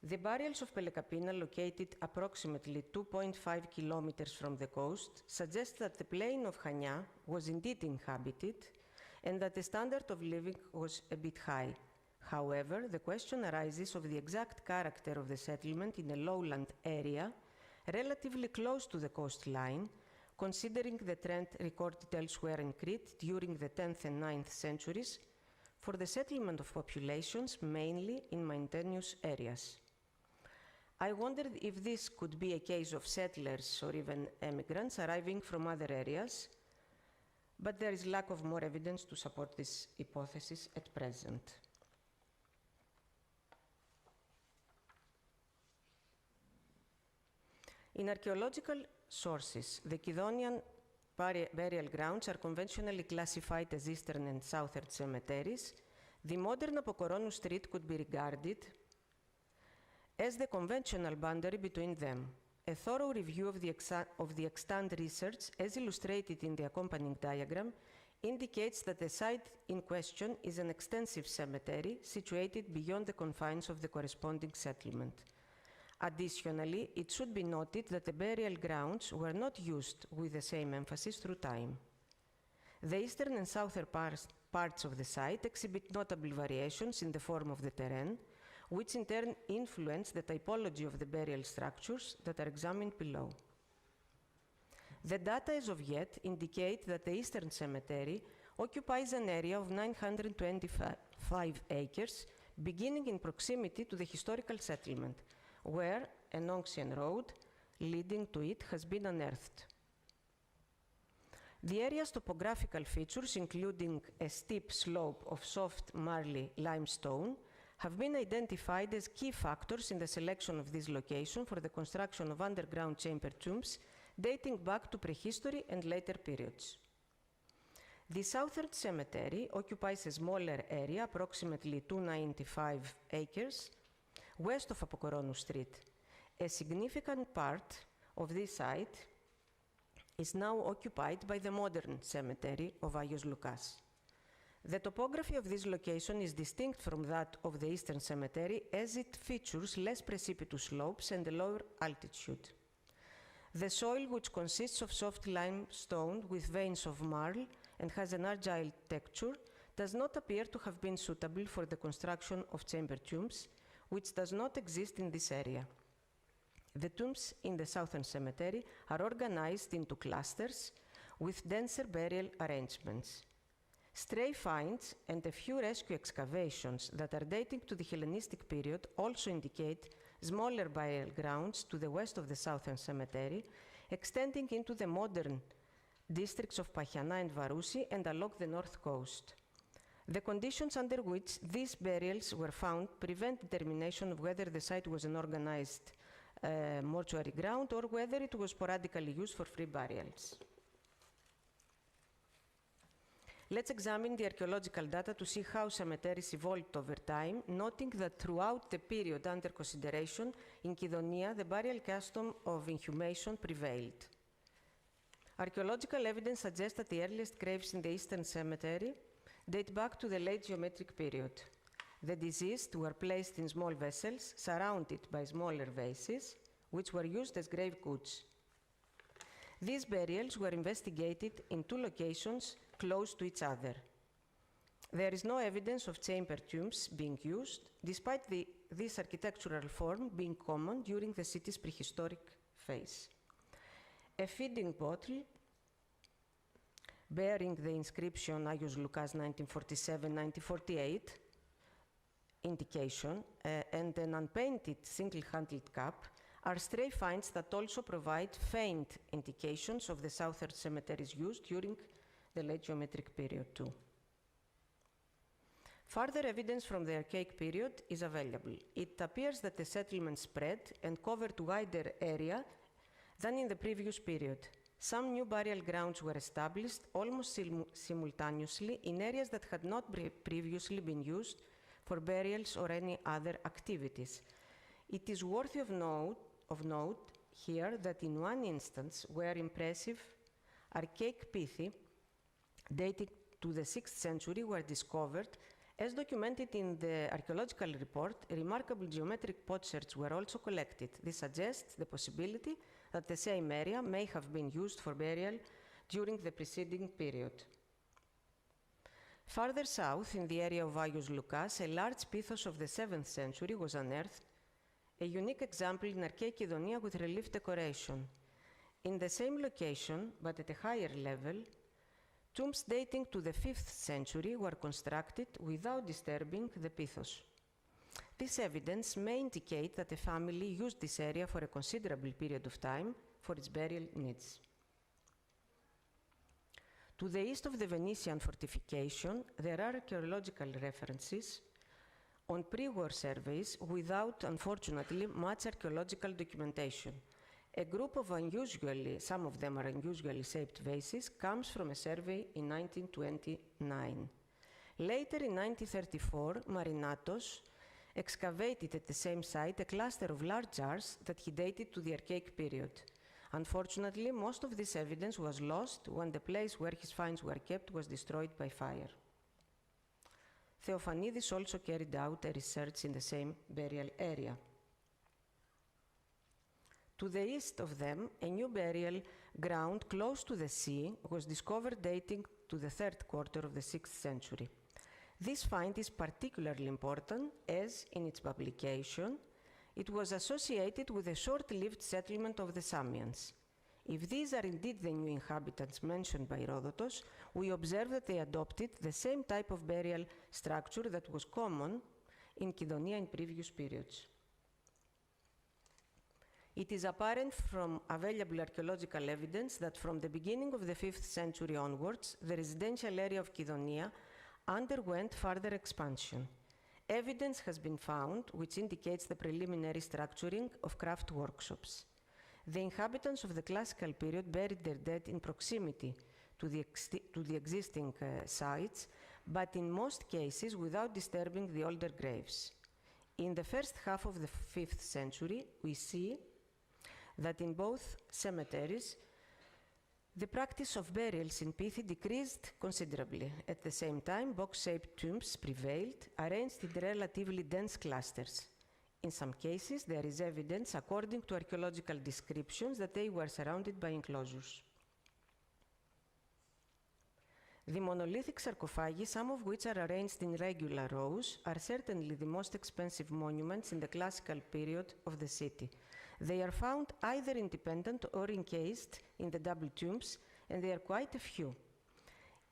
The burials of Pelekapina, located approximately 2.5 kilometers from the coast, suggest that the plain of Chania was indeed inhabited and that the standard of living was a bit high. However, the question arises of the exact character of the settlement in a lowland area relatively close to the coastline, considering the trend recorded elsewhere in Crete during the 10th and 9th centuries for the settlement of populations mainly in mountainous areas. I wondered if this could be a case of settlers or even emigrants arriving from other areas, but there is lack of more evidence to support this hypothesis at present. In archaeological sources, the Kidonian burial grounds are conventionally classified as Eastern and Southern cemeteries. The modern Apokoronu Street could be regarded as the conventional boundary between them. A thorough review of the extant research, as illustrated in the accompanying diagram, indicates that the site in question is an extensive cemetery situated beyond the confines of the corresponding settlement. Additionally, it should be noted that the burial grounds were not used with the same emphasis through time. The eastern and southern parts of the site exhibit notable variations in the form of the terrain, which in turn influence the typology of the burial structures that are examined below. The data as of yet indicate that the Eastern Cemetery occupies an area of 925 acres, beginning in proximity to the historical settlement, where an Oxian road leading to it has been unearthed. The area's topographical features, including a steep slope of soft marly limestone, have been identified as key factors in the selection of this location for the construction of underground chamber tombs dating back to prehistory and later periods. The Southern Cemetery occupies a smaller area, approximately 295 acres, west of Apokoronu Street. A significant part of this site is now occupied by the modern cemetery of Agios Lukas. The topography of this location is distinct from that of the Eastern Cemetery, as it features less precipitous slopes and a lower altitude. The soil, which consists of soft limestone with veins of marl and has an argile texture, does not appear to have been suitable for the construction of chamber tombs, which does not exist in this area. The tombs in the Southern Cemetery are organized into clusters with denser burial arrangements. Stray finds and a few rescue excavations that are dating to the Hellenistic period also indicate smaller burial grounds to the west of the Southern Cemetery, extending into the modern districts of Pachiana and Varousi and along the north coast. The conditions under which these burials were found prevent determination of whether the site was an organized mortuary ground or whether it was sporadically used for free burials. Let's examine the archaeological data to see how cemeteries evolved over time, noting that throughout the period under consideration, in Kydonia, the burial custom of inhumation prevailed. Archaeological evidence suggests that the earliest graves in the Eastern Cemetery date back to the late geometric period. The deceased were placed in small vessels surrounded by smaller vases, which were used as grave goods. These burials were investigated in two locations close to each other. There is no evidence of chamber tombs being used, despite this architectural form being common during the city's prehistoric phase. A feeding bottle bearing the inscription Agios Lukas 1947-1948 indication and an unpainted single-handled cup are stray finds that also provide faint indications of the Southern Cemeteries used during the late geometric period too. Further evidence from the Archaic period is available. It appears that the settlement spread and covered wider area than in the previous period. Some new burial grounds were established almost simultaneously in areas that had not previously been used for burials or any other activities. It is worthy of note here that in one instance where impressive archaic pithi dating to the 6th century were discovered, as documented in the archaeological report, remarkable geometric potsherds were also collected. This suggests the possibility that the same area may have been used for burial during the preceding period. Farther south, in the area of Agios Loukas, a large pithos of the 7th century was unearthed, a unique example in Archaic Kydonia with relief decoration. In the same location, but at a higher level, tombs dating to the 5th century were constructed without disturbing the pithos. This evidence may indicate that a family used this area for a considerable period of time for its burial needs. To the east of the Venetian fortification, there are archaeological references on pre-war surveys without, unfortunately, much archaeological documentation. A group of some of them are unusually shaped vases, comes from a survey in 1929. Later, in 1934, Marinatos excavated at the same site a cluster of large jars that he dated to the Archaic period. Unfortunately, most of this evidence was lost when the place where his finds were kept was destroyed by fire. Theophanidis also carried out a research in the same burial area. To the east of them, a new burial ground close to the sea was discovered dating to the 3rd quarter of the 6th century. This find is particularly important as, in its publication, it was associated with a short-lived settlement of the Samians. If these are indeed the new inhabitants mentioned by Herodotus, we observe that they adopted the same type of burial structure that was common in Kydonia in previous periods. It is apparent from available archaeological evidence that from the beginning of the 5th century onwards, the residential area of Kydonia underwent further expansion. Evidence has been found which indicates the preliminary structuring of craft workshops. The inhabitants of the classical period buried their dead in proximity to the existing sites, but in most cases without disturbing the older graves. In the first half of the 5th century, we see that in both cemeteries, the practice of burials in Pithi decreased considerably. At the same time, box-shaped tombs prevailed, arranged in relatively dense clusters. In some cases, there is evidence, according to archaeological descriptions, that they were surrounded by enclosures. The monolithic sarcophagi, some of which are arranged in regular rows, are certainly the most expensive monuments in the classical period of the city. They are found either independent or encased in the double tombs, and there are quite a few.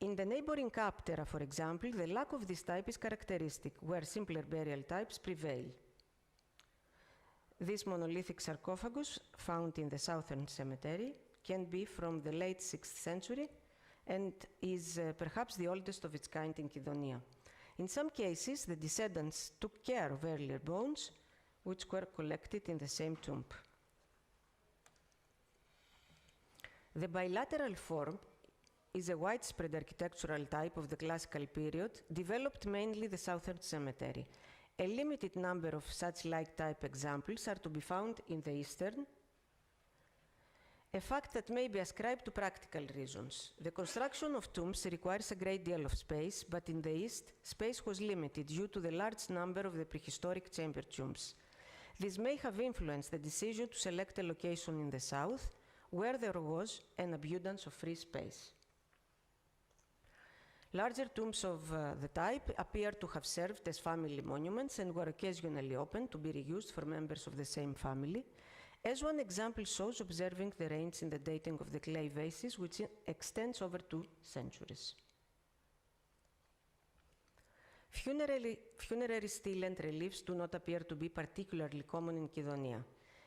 In the neighboring Aptera, for example, the lack of this type is characteristic, where simpler burial types prevail. This monolithic sarcophagus, found in the southern cemetery, can be from the late 6th century and is perhaps the oldest of its kind in Kydonia. In some cases, the descendants took care of earlier bones, which were collected in the same tomb. The bilateral form is a widespread architectural type of the classical period, developed mainly the southern cemetery. A limited number of such like-type examples are to be found in the eastern, a fact that may be ascribed to practical reasons. The construction of tombs requires a great deal of space, but in the east, space was limited due to the large number of the prehistoric chamber tombs. This may have influenced the decision to select a location in the south, where there was an abundance of free space. Larger tombs of the type appear to have served as family monuments and were occasionally opened to be reused for members of the same family, as one example shows observing the range in the dating of the clay vases, which extends over 2 centuries. Funerary stele and reliefs do not appear to be particularly common in Kydonia.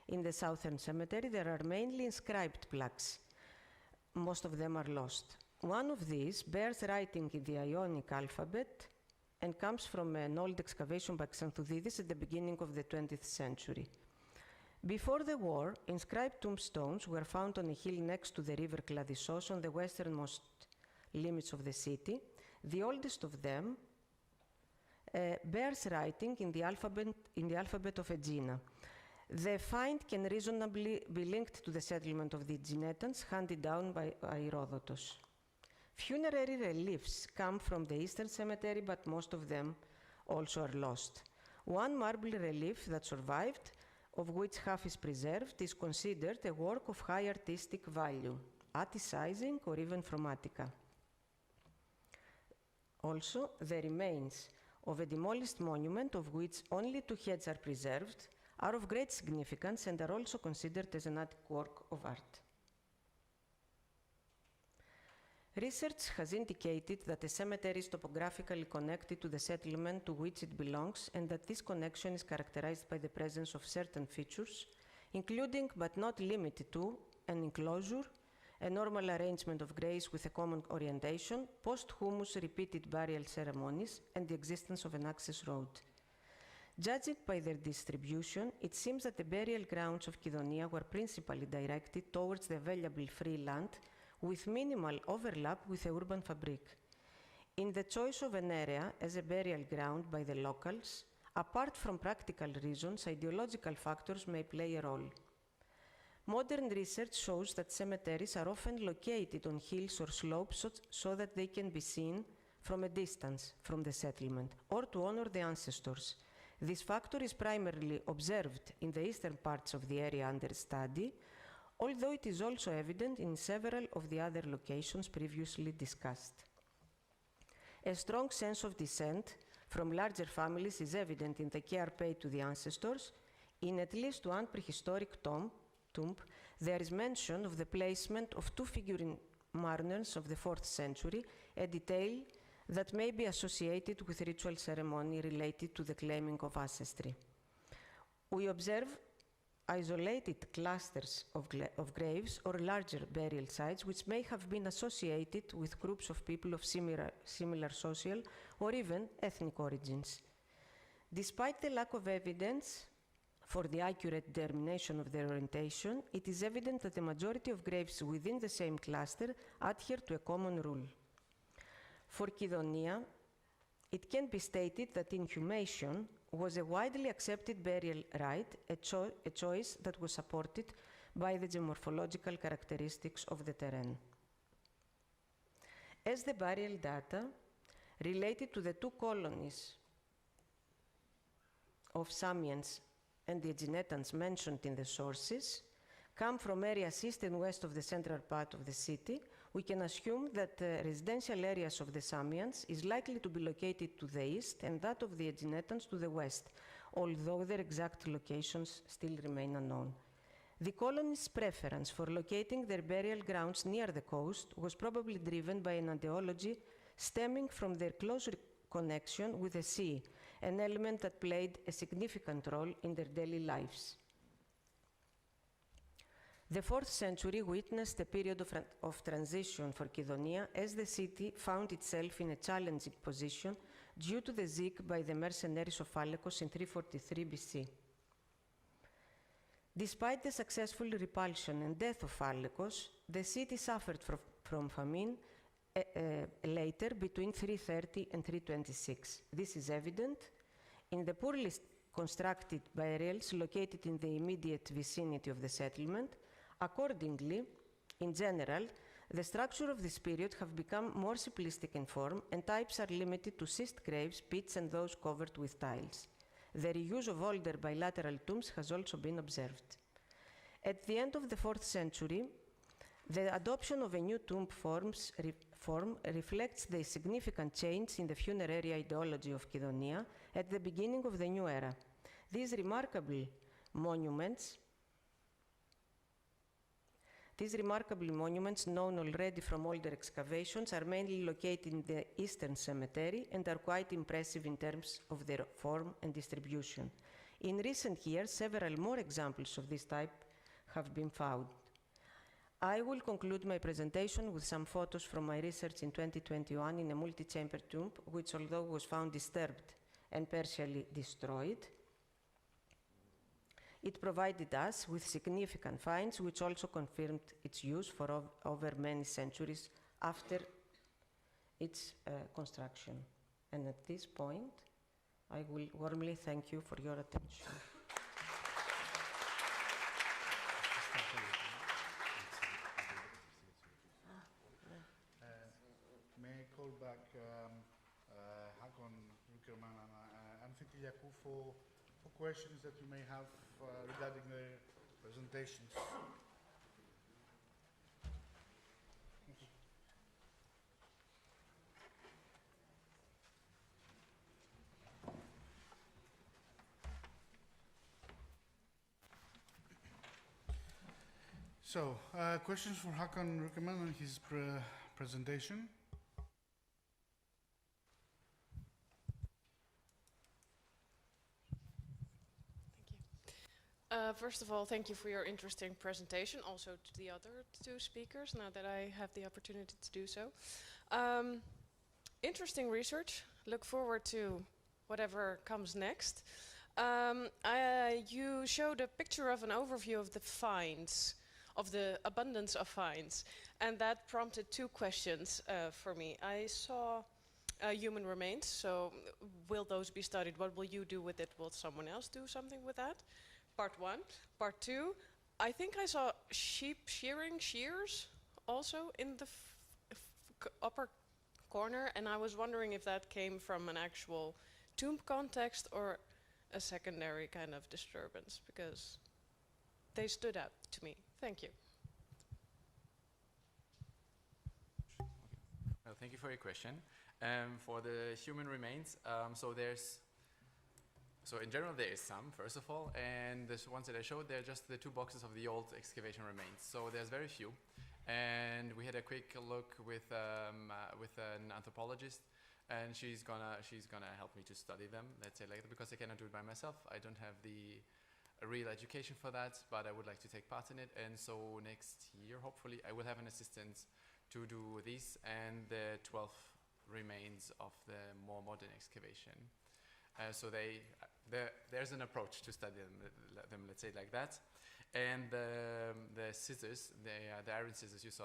In the southern cemetery, there are mainly inscribed plaques. Most of them are lost. One of these bears writing in the Ionic alphabet and comes from an old excavation by Xanthoudidis at the beginning of the 20th century. Before the war, inscribed tombstones were found on a hill next to the river Kladissos on the westernmost limits of the city. The oldest of them bears writing in the alphabet of Aegina. The find can reasonably be linked to the settlement of the Aeginetans handed down by Herodotus. Funerary reliefs come from the Eastern Cemetery, but most of them also are lost. One marble relief that survived, of which half is preserved, is considered a work of high artistic value, Atticizing or even from Attica. Also, the remains of a demolished monument, of which only 2 heads are preserved, are of great significance and are also considered as an Attic work of art. Research has indicated that a cemetery is topographically connected to the settlement to which it belongs, and that this connection is characterized by the presence of certain features, including but not limited to an enclosure, a normal arrangement of graves with a common orientation, posthumous repeated burial ceremonies, and the existence of an access road. Judging by their distribution, it seems that the burial grounds of Kydonia were principally directed towards the available free land, with minimal overlap with the urban fabric. In the choice of an area as a burial ground by the locals, apart from practical reasons, ideological factors may play a role. Modern research shows that cemeteries are often located on hills or slopes so that they can be seen from a distance from the settlement, or to honor the ancestors. This factor is primarily observed in the eastern parts of the area under study, although it is also evident in several of the other locations previously discussed. A strong sense of descent from larger families is evident in the care paid to the ancestors. In at least one prehistoric tomb, there is mention of the placement of 2 figurine mourners of the 4th century, a detail that may be associated with ritual ceremony related to the claiming of ancestry. We observe isolated clusters of graves or larger burial sites which may have been associated with groups of people of similar social or even ethnic origins. Despite the lack of evidence for the accurate determination of their orientation, it is evident that the majority of graves within the same cluster adhere to a common rule. For Kydonia, it can be stated that inhumation was a widely accepted burial rite, a choice that was supported by the geomorphological characteristics of the terrain. As the burial data related to the 2 colonies of Samians and the Aeginetans mentioned in the sources come from areas east and west of the central part of the city, we can assume that the residential areas of the Samians is likely to be located to the east and that of the Aeginetans to the west, although their exact locations still remain unknown. The colony's preference for locating their burial grounds near the coast was probably driven by an ideology stemming from their close connection with the sea, an element that played a significant role in their daily lives. The 4th century witnessed a period of transition for Kydonia as the city found itself in a challenging position due to the siege by the mercenaries of Phalekos in 343 BC. Despite the successful repulsion and death of Phalekos, the city suffered from famine later between 330 and 326. This is evident in the poorly constructed burials located in the immediate vicinity of the settlement. Accordingly, in general, the structure of this period have become more simplistic in form, and types are limited to schist graves, pits, and those covered with tiles. The reuse of older bilateral tombs has also been observed. At the end of the 4th century, the adoption of a new tomb form reflects the significant change in the funerary ideology of Kydonia at the beginning of the new era. These remarkable monuments, known already from older excavations, are mainly located in the Eastern Cemetery and are quite impressive in terms of their form and distribution. In recent years, several more examples of this type have been found. I will conclude my presentation with some photos from my research in 2021 in a multi-chamber tomb, which although was found disturbed and partially destroyed, it provided us with significant finds which also confirmed its use for over many centuries after its construction. And at this point, I will warmly thank you for your attention. May I call back Hakon Ruckerman and Anthony for questions that you may have regarding the presentations. So, questions for Hakon Ruckerman on his presentation? First of all, thank you for your interesting presentation, also to the other two speakers, now that I have the opportunity to do so. Interesting research. Look forward to whatever comes next. You showed a picture of an overview of the finds, of the abundance of finds, and that prompted two questions for me. I saw human remains, so will those be studied? What will you do with it? Will someone else do something with that? Part one. Part two, I think I saw sheep shears also in the upper corner, and I was wondering if that came from an actual tomb context or a secondary kind of disturbance, because they stood out to me. Thank you. Well, thank you for your question. For the human remains, so in general there is some, first of all, and the ones that I showed, they're just the two boxes of the old excavation remains. So there's very few, and we had a quick look with an anthropologist, and she's gonna help me to study them. Let's say like that, because I cannot do it by myself. I don't have the real education for that, but I would like to take part in it. And so next year, hopefully, I will have an assistant to do this and the 12 remains of the more modern excavation. So there's an approach to study them, let's say like that. And the scissors, the iron scissors you saw,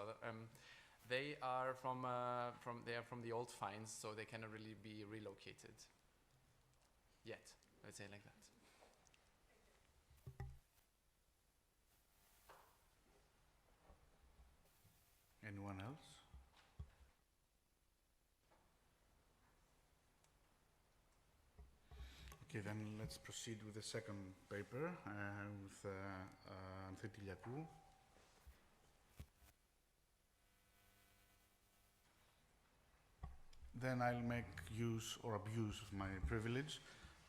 they are from the old finds, so they cannot really be relocated yet. Let's say like that. Anyone else? Okay, then let's proceed with the second paper with Anthropology. Then I'll make use or abuse of my privilege.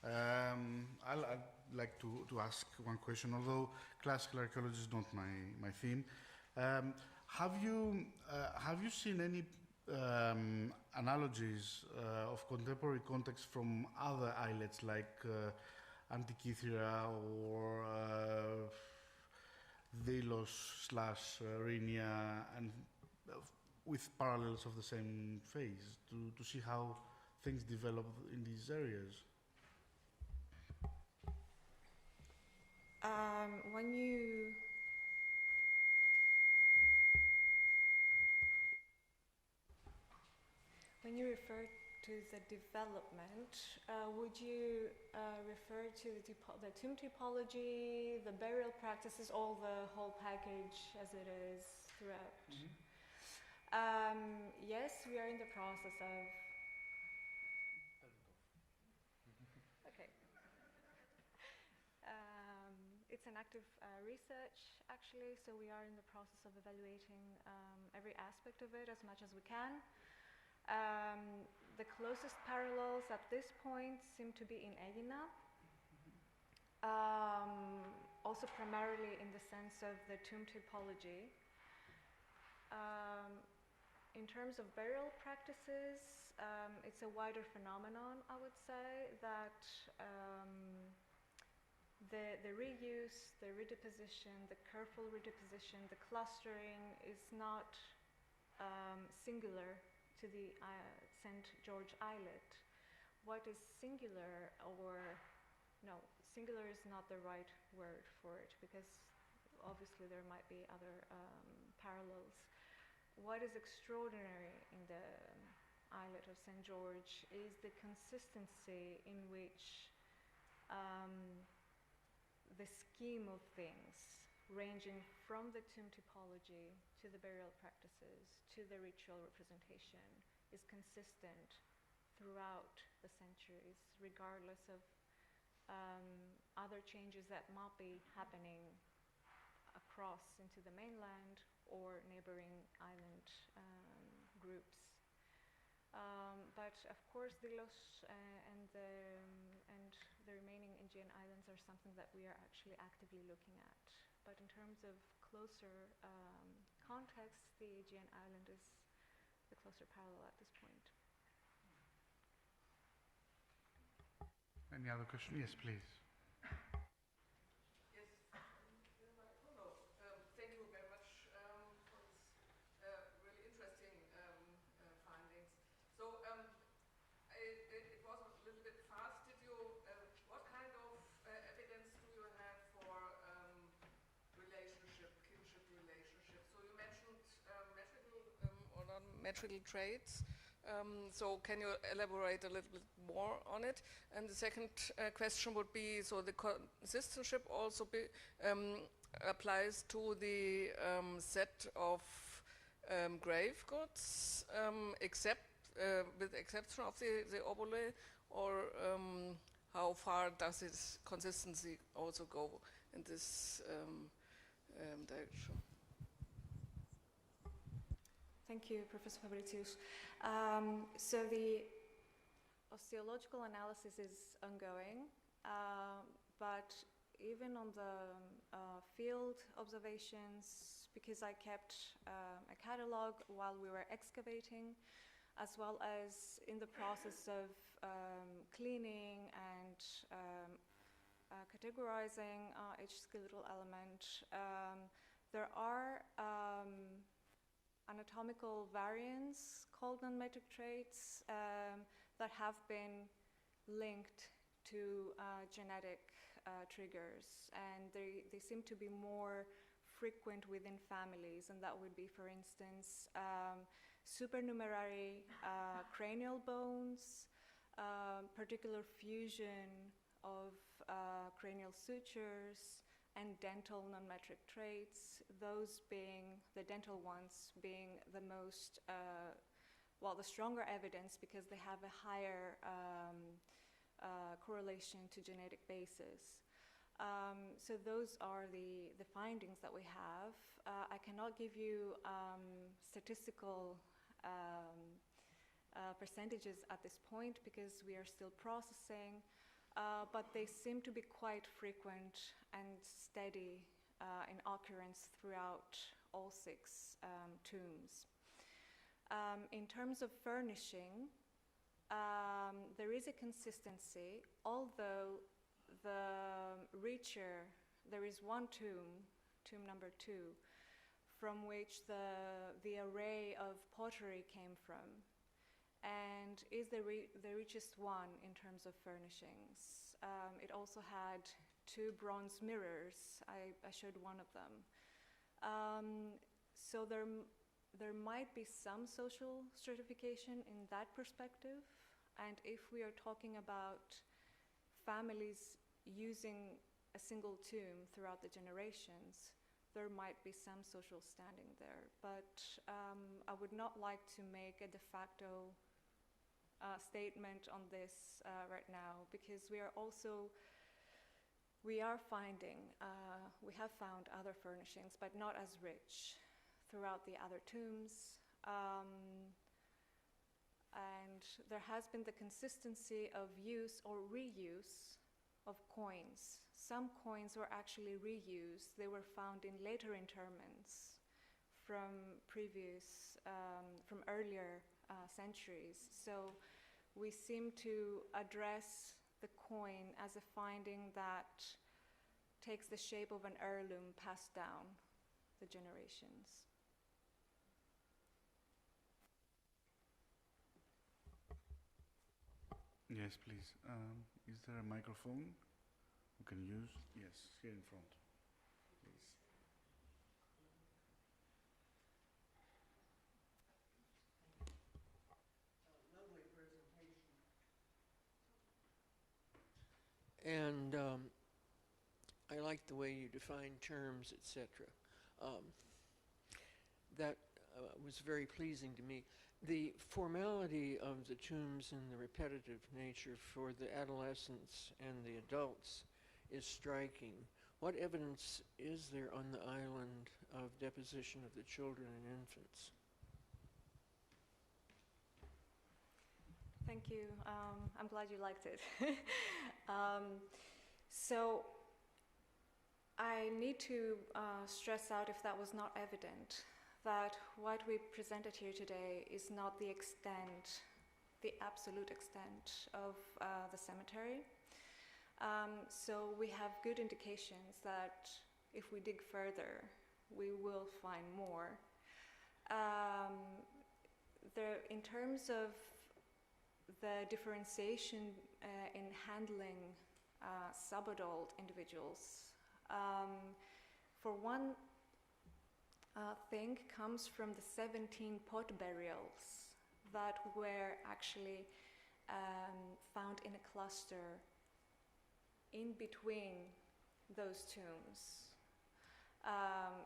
I'd like to ask one question, although classical archaeology is not my theme. Have you seen any analogies of contemporary context from other islets like Antiquities or Delos/Chania, and with parallels of the same phase to see how things develop in these areas? When you refer to the development, would you refer to the tomb typology, the burial practices, all the whole package as it is throughout? Mm-hmm. Yes, we are in the process of... Okay. It's an active research, actually, so we are in the process of evaluating every aspect of it as much as we can. The closest parallels at this point seem to be in Aegina, also primarily in the sense of the tomb typology. In terms of burial practices, it's a wider phenomenon, I would say, that The reuse, the redeposition, the careful redeposition, the clustering is not singular to the St. George Islet. What is singular, or no, singular is not the right word for it, because obviously there might be other parallels. What is extraordinary in the islet of St. George is the consistency in which the scheme of things, ranging from the tomb typology to the burial practices to the ritual representation, is consistent throughout the centuries, regardless of other changes that might be happening across into the mainland or neighboring island groups. But of course, Delos and the remaining Aegean islands are something that we are actually actively looking at. But in terms of closer context, the Aegean island is the closer parallel at this point. Any other question? Yes, please. Thank you very much for this really interesting findings. So it was a little bit fast. Did you? What kind of evidence do you have for kinship relationship? So you mentioned metrical or non-metrical traits. So can you elaborate a little bit more on it? And the second question would be, so the consistency also applies to the set of grave goods, with exception of the obole, or how far does its consistency also go in this direction? Thank you, Professor Fabricius. So the osteological analysis is ongoing, but even on the field observations, because I kept a catalog while we were excavating, as well as in the process of cleaning and categorizing each skeletal element, there are anatomical variants called non-metric traits that have been linked to genetic triggers, and they seem to be more frequent within families, and that would be, for instance, supernumerary cranial bones, particular fusion of cranial sutures, and dental non-metric traits, those being, the dental ones being the most, the stronger evidence, because they have a higher correlation to genetic basis. So those are the findings that we have. I cannot give you statistical percentages at this point because we are still processing, but they seem to be quite frequent and steady in occurrence throughout all 6 tombs. In terms of furnishing, there is a consistency, although the reacher, there is one tomb number 2, from which the array of pottery came from, and is the richest one in terms of furnishings. It also had 2 bronze mirrors. I showed one of them. So there might be some social stratification in that perspective, and if we are talking about families using a single tomb throughout the generations, there might be some social standing there. But I would not like to make a de facto statement on this right now, because we have found other furnishings, but not as rich throughout the other tombs. And there has been the consistency of use or reuse of coins. Some coins were actually reused. They were found in later interments from earlier centuries. So we seem to address the coin as a finding that takes the shape of an heirloom passed down the generations. Yes, please. Is there a microphone we can use? Yes, here in front, please. Lovely presentation. And I like the way you define terms, etc. That was very pleasing to me. The formality of the tombs and the repetitive nature for the adolescents and the adults is striking. What evidence is there on the island of deposition of the children and infants? Thank you. I'm glad you liked it. So I need to stress out, if that was not evident, that what we presented here today is not the extent, the absolute extent of the cemetery. So we have good indications that if we dig further, we will find more. In terms of the differentiation in handling subadult individuals, for one thing comes from the 17 pot burials that were actually found in a cluster in between those tombs.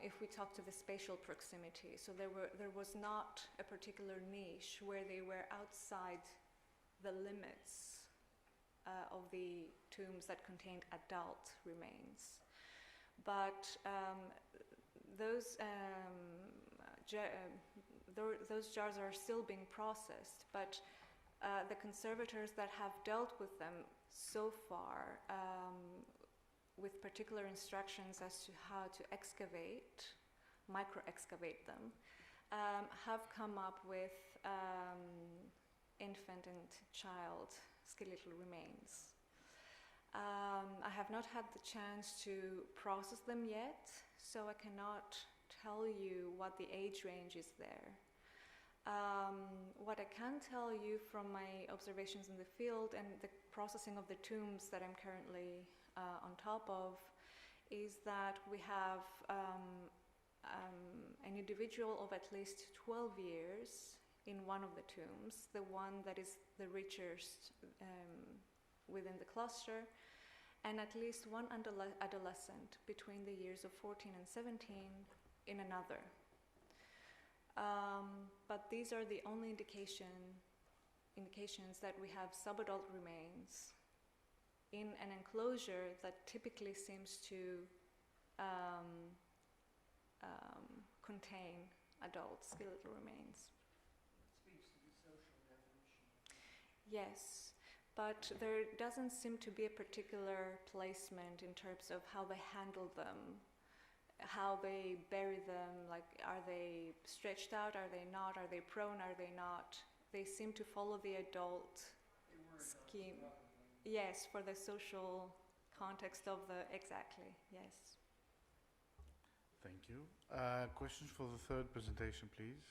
If we talk to the spatial proximity, so there was not a particular niche where they were outside the limits of the tombs that contained adult remains. But those jars are still being processed, but the conservators that have dealt with them so far, with particular instructions as to how to excavate, micro-excavate them, have come up with infant and child skeletal remains. I have not had the chance to process them yet, so I cannot tell you what the age range is there. What I can tell you from my observations in the field and the processing of the tombs that I'm currently on top of is that we have an individual of at least 12 years in one of the tombs, the one that is the richest within the cluster, and at least one adolescent between the years of 14 and 17 in another. But these are the only indications that we have subadult remains in an enclosure that typically seems to contain adult skeletal remains. Speaks to the social definition. Yes, but there doesn't seem to be a particular placement in terms of how they handle them, how they bury them, like are they stretched out, are they not, are they prone, are they not? They seem to follow the adult scheme. Yes, for the social context of the, exactly, yes. Thank you. Questions for the third presentation, please.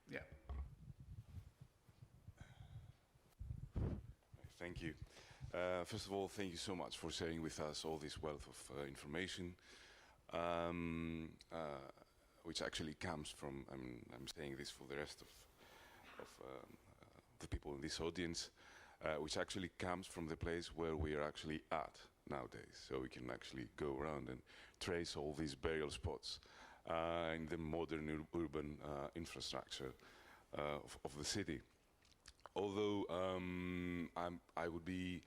Yeah. Thank you. First of all, thank you so much for sharing with us all this wealth of information, which actually comes from, I'm saying this for the rest of the people in this audience, which actually comes from the place where we are actually at nowadays. So we can actually go around and trace all these burial spots in the modern urban infrastructure of the city. Although I would be,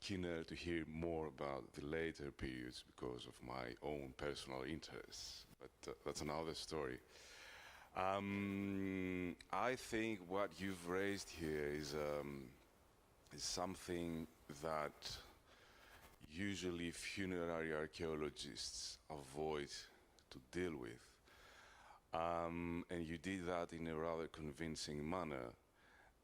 keener to hear more about the later periods because of my own personal interests, but that's another story. I think what you've raised here is is something that usually funerary archaeologists avoid to deal with. And you did that in a rather convincing manner.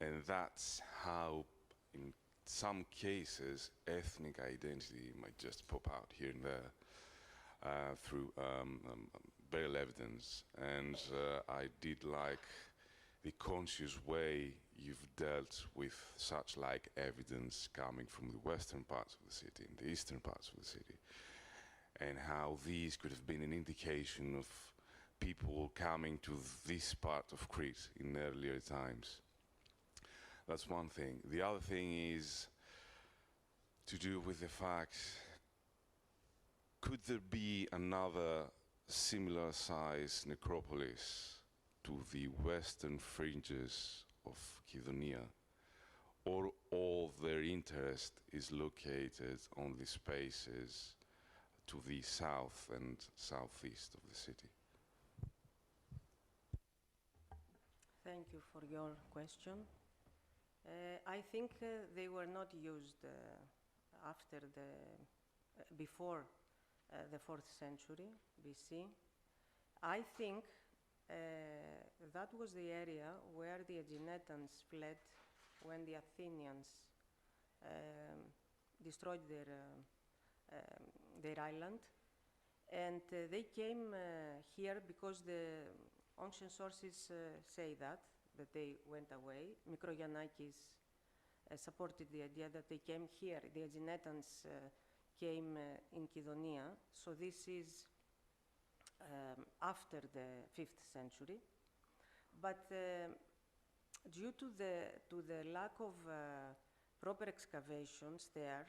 And that's how, in some cases, ethnic identity might just pop out here and there through burial evidence. And I did like the conscious way you've dealt with such like evidence coming from the western parts of the city and the eastern parts of the city, and how these could have been an indication of people coming to this part of Crete in earlier times. That's one thing. The other thing is to do with the fact, could there be another similar size necropolis to the western fringes of Kydonia, or all their interest is located on the spaces to the south and southeast of the city? Thank you for your question. I think they were not used before the 4th century BC. I think that was the area where the Aeginetans fled when the Athenians destroyed their island. And they came here because the ancient sources say that they went away. Microgiannakis supported the idea that they came here. The Aeginetans came in Kydonia, so this is after the 5th century. But due to the lack of proper excavations there,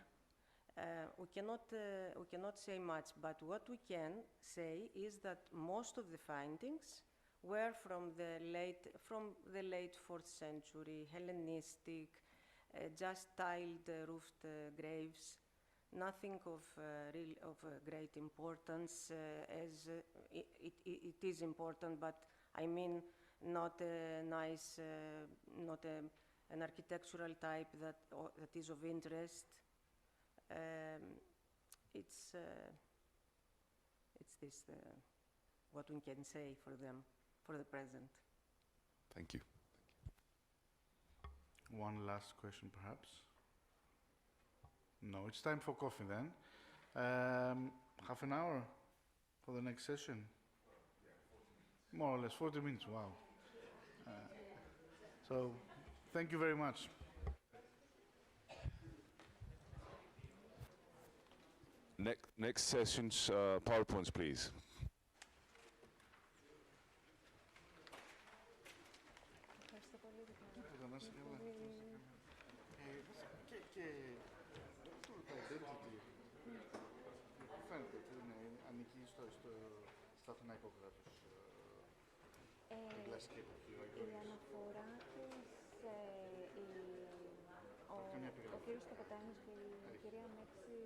we cannot say much, but what we can say is that most of the findings were from the late 4th century, Hellenistic, just tiled roofed graves, nothing of great importance, as it is important, but I mean not a nice, not an architectural type that is of interest. It's this what we can say for them for the present. Thank you. One last question, perhaps. No, it's time for coffee then. Half an hour for the next session. More or less, 40 minutes, wow. So, thank you very much. Next session's PowerPoints, please. Φαίνεται ότι ανήκει στα αθηναϊκό κράτος. Η κλασική εποχή. Η αναφορά της, ο κύριος Καπετάνης και η κυρία Μέξη,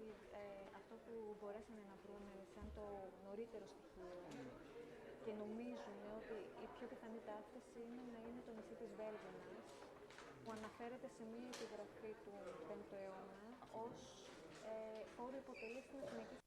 αυτό που μπορέσανε να βρουν σαν το νωρίτερο στοιχείο και νομίζουν ότι η πιο πιθανή ταύτιση είναι να είναι το νησί της Βέλγινας, που αναφέρεται σε μία επιγραφή του 5ου αιώνα ως χώρο υποτελής στην εθνική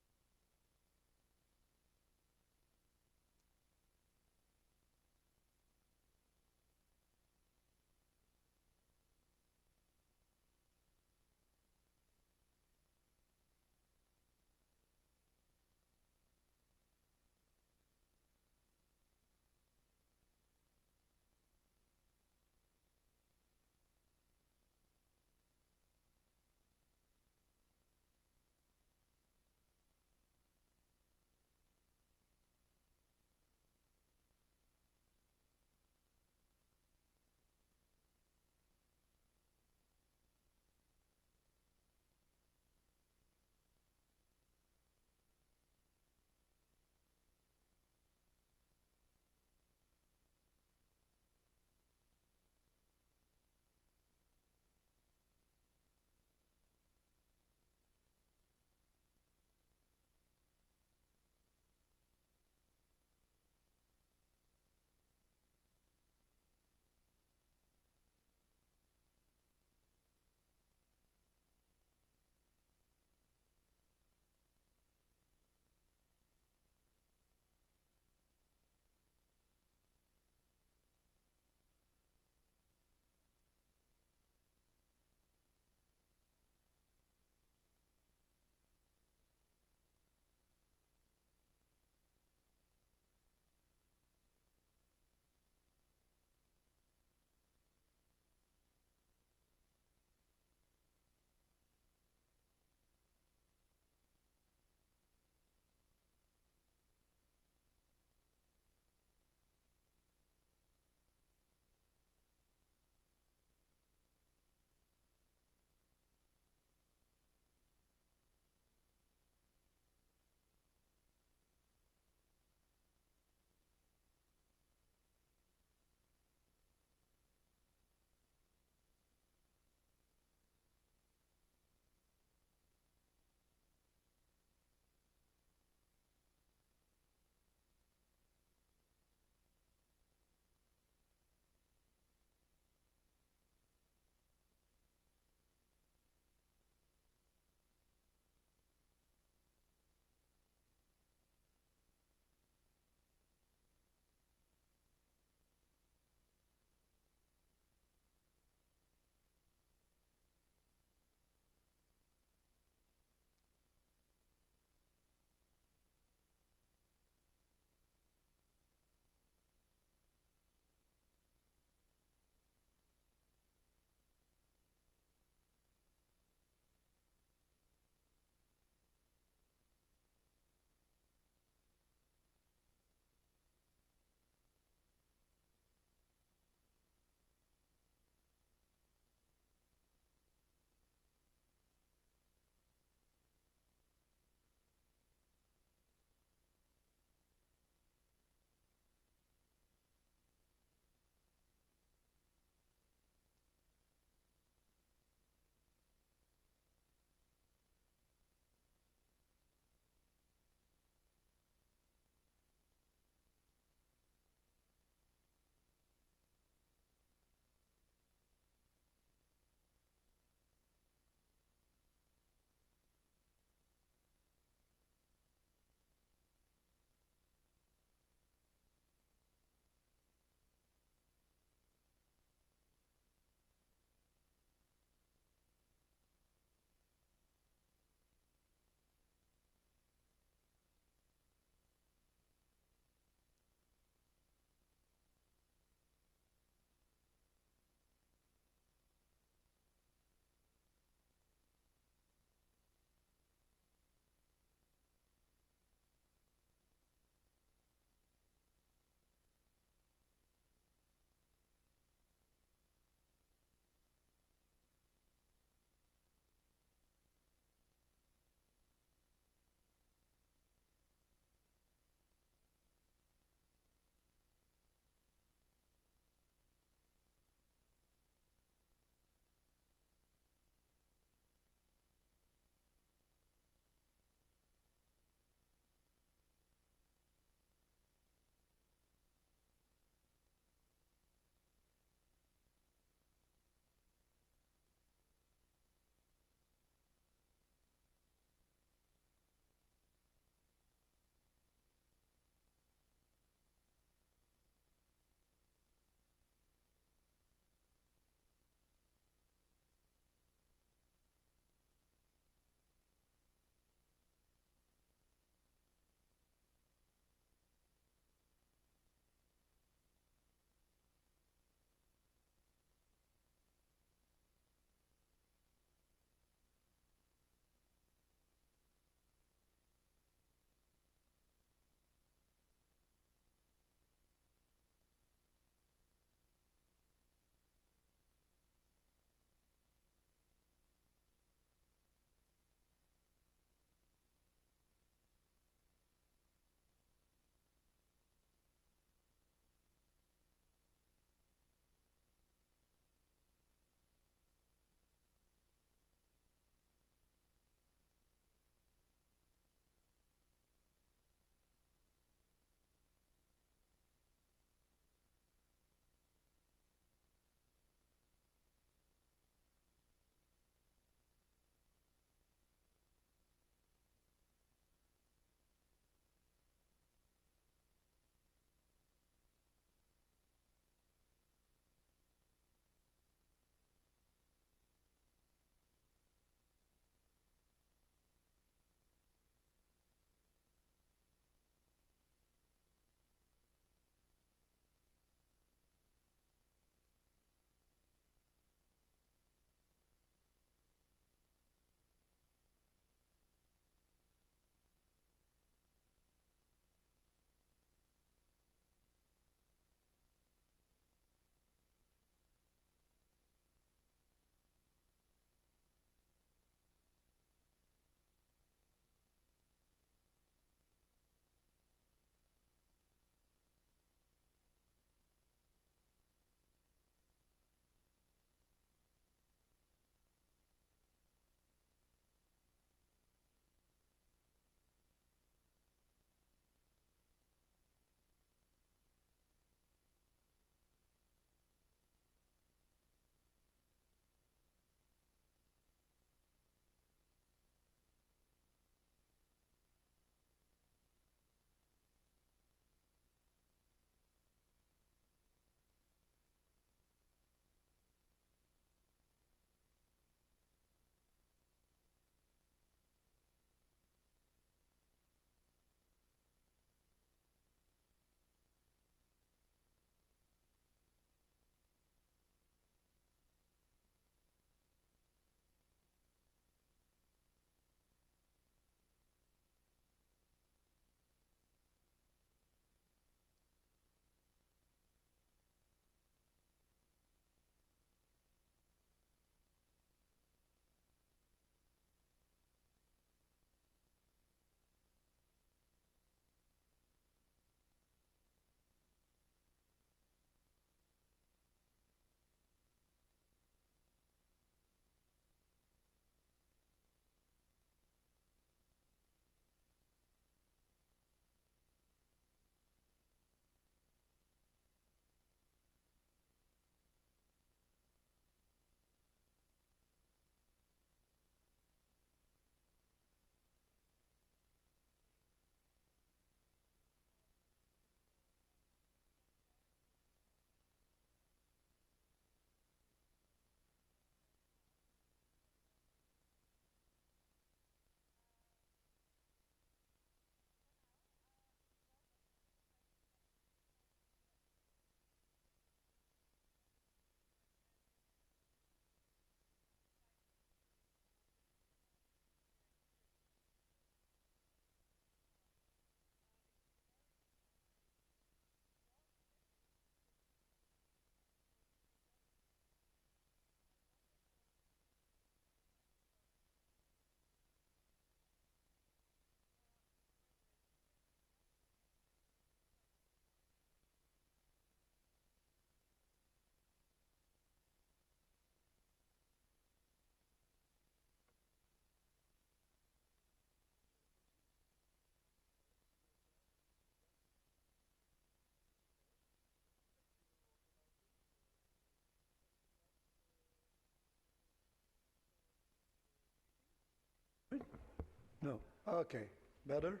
No. Okay. Better?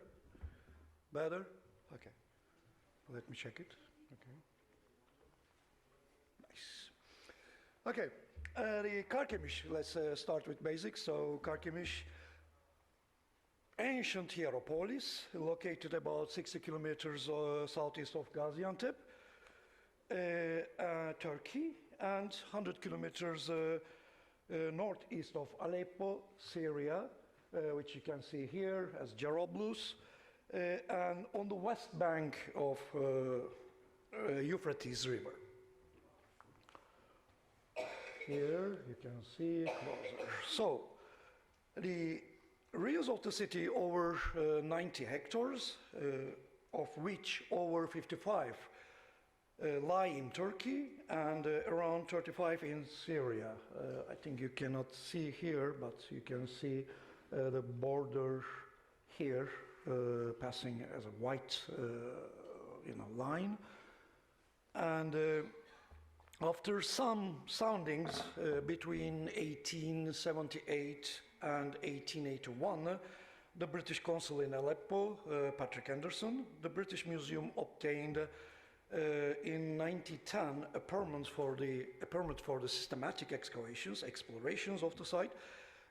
Better? Okay. Let me check it. Okay. Nice. Okay. The Carchemish. Let's start with basics. So Carchemish, ancient Hieropolis, located about 60 kilometers southeast of Gaziantep, Turkey, and 100 kilometers northeast of Aleppo, Syria, which you can see here as Jarablus, and on the west bank of Euphrates River. Here you can see closer. So the areas of the city over 90 hectares, of which over 55 lie in Turkey and around 35 in Syria. I think you cannot see here, but you can see the border here passing as a white line. And after some soundings between 1878 and 1881, the British consul in Aleppo, Patrick Anderson, the British Museum obtained in 1910 a permit for the systematic explorations of the site,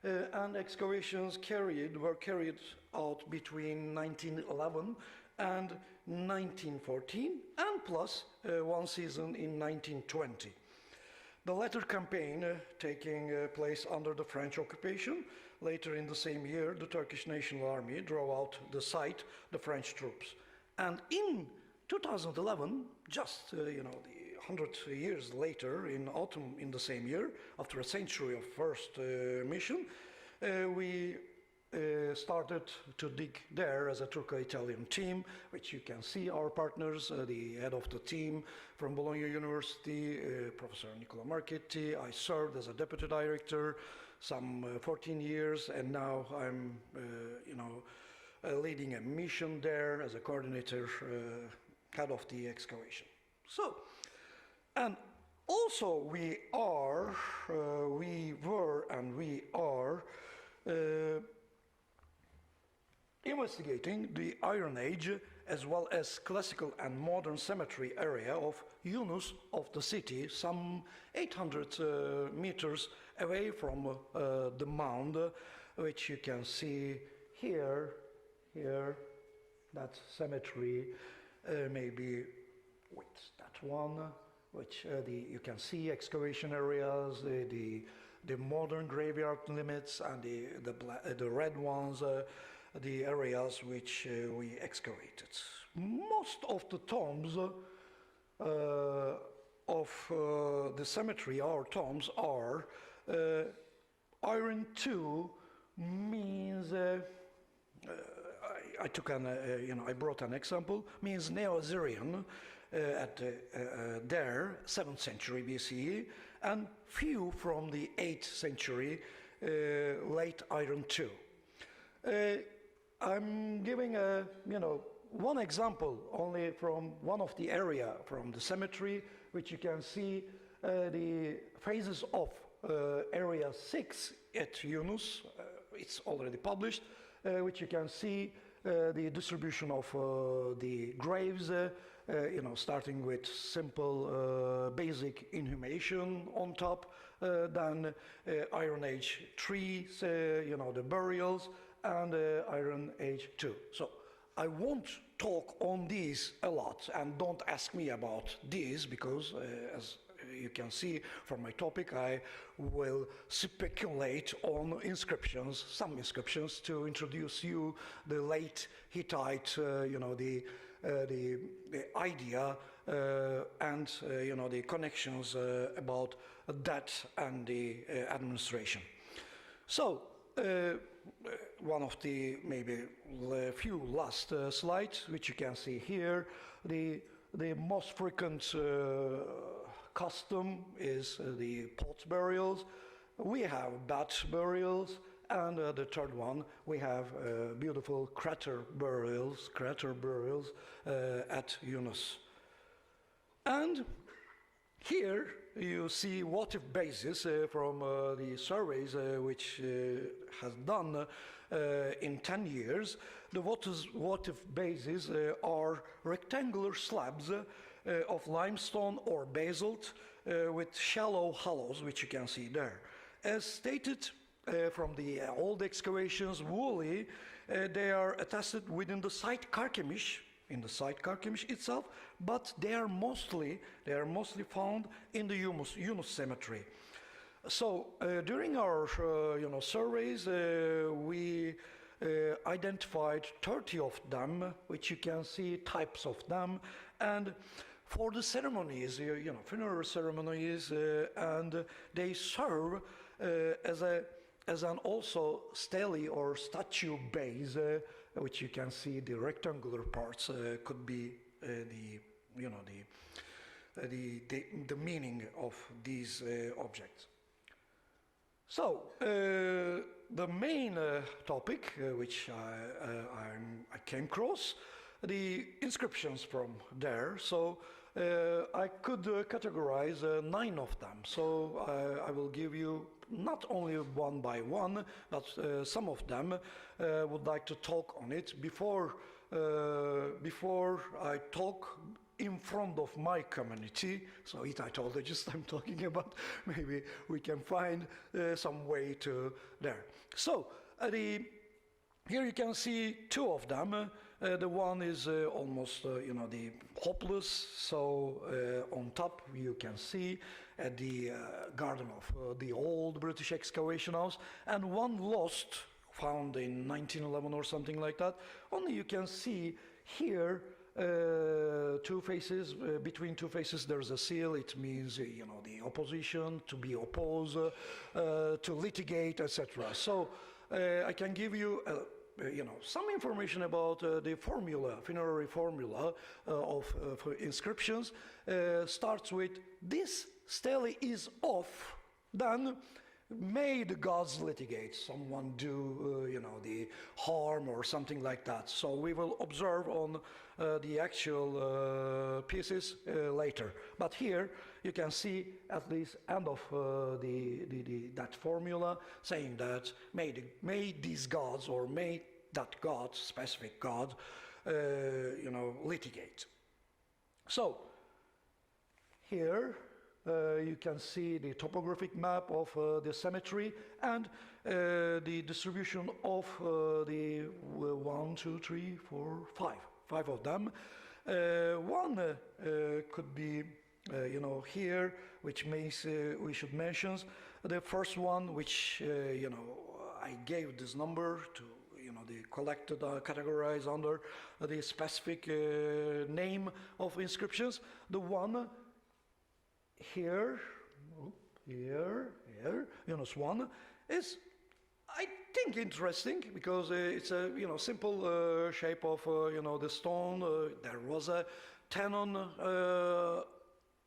and excavations were carried out between 1911 and 1914, and plus one season in 1920. The latter campaign taking place under the French occupation. Later in the same year, the Turkish National Army drove out the French troops. And in 2011, just the 100 years later, in autumn in the same year, after a century of first mission, we started to dig there as a Turco-Italian team, which you can see our partners, the head of the team from Bologna University, Professor Nicola Marchetti. I served as a deputy director some 14 years, and now I'm, leading a mission there as a coordinator, head of the excavation. So, and also we were investigating the Iron Age as well as classical and modern cemetery area of Yunus of the city, some 800 meters away from the mound, which you can see here, that cemetery, maybe with that one, which you can see excavation areas, the modern graveyard limits, and the red ones, the areas which we excavated. Most of the tombs of the cemetery, our tombs, are Iron II means, I brought an example, means Neo-Assyrian at there, 7th century BCE, and few from the 8th century, late Iron II. I'm giving one example only from one of the area from the cemetery, which you can see the phases of area 6 at Yunus. It's already published, which you can see the distribution of the graves, starting with simple basic inhumation on top, then Iron Age 3, the burials, and Iron Age 2. So I won't talk on these a lot, and don't ask me about these, because as you can see from my topic, I will speculate on inscriptions, some inscriptions, to introduce you the late Hittite, the idea and the connections about that and the administration. So one of the maybe few last slides, which you can see here, the most frequent custom is the pot burials. We have bat burials, and the third one, we have beautiful crater burials at Yunus. And Here you see what-if bases from the surveys which has done in 10 years. The what-if bases are rectangular slabs of limestone or basalt with shallow hollows, which you can see there. As stated from the old excavations, woolly, they are attested within the site Karkemish, in the site Karkemish itself, but they are mostly found in the Yunus cemetery. So during our surveys, we identified 30 of them, which you can see types of them, and for the ceremonies, funeral ceremonies, and they serve as an also stele or statue base, which you can see the rectangular parts could be the meaning of these objects. So the main topic which I came across, the inscriptions from there. So I could categorize 9 of them. So I will give you not only one by one, but some of them would like to talk on it before I talk in front of my community. So Itaitologist I'm talking about. Maybe we can find some way to there. So here you can see 2 of them. The one is almost, the hopeless. So on top you can see the garden of the old British excavation house, and one lost, found in 1911 or something like that. Only you can see here 2 faces. Between 2 faces there's a seal. It means the opposition, to be opposed, to litigate, etc. So I can give you some information about the formula, funerary formula for inscriptions. Starts with this stele is off, then may the gods litigate, someone do the harm or something like that. So we will observe on the actual pieces later. But here you can see at least end of that formula saying that may these gods, or may that god, specific god, litigate. So here you can see the topographic map of the cemetery and the distribution of the 1, 2, 3, 4, 5 of them. One could be, here, which means we should mention the first one, which I gave this number to. They collected, categorized under the specific name of inscriptions. The one here, Yunus 1, is, I think, interesting because it's a simple shape of the stone. There was a tenon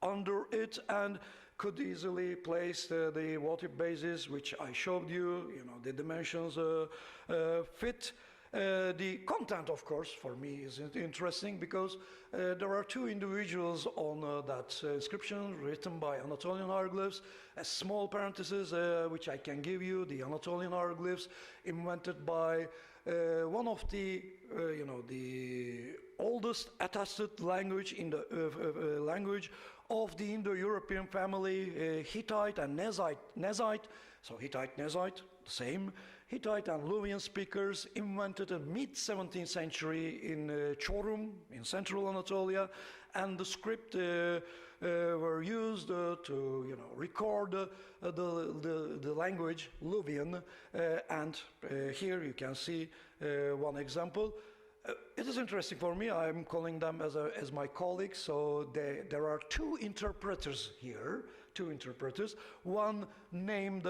under it, and could easily place the what-if bases, which I showed you. The dimensions fit. The content, of course, for me is interesting because there are 2 individuals on that inscription written by Anatolian hieroglyphs. A small parenthesis which I can give you: the Anatolian hieroglyphs invented by one of the the oldest attested language in the language of the Indo-European family, Hittite and Nezite. So Hittite, Nezite, same. Hittite and Luwian speakers invented in mid-17th century in Çorum, in central Anatolia, and the script were used to record the language Luwian, and here you can see one example. It is interesting for me. I'm calling them as my colleagues. So there are 2 interpreters here, 2 interpreters. One named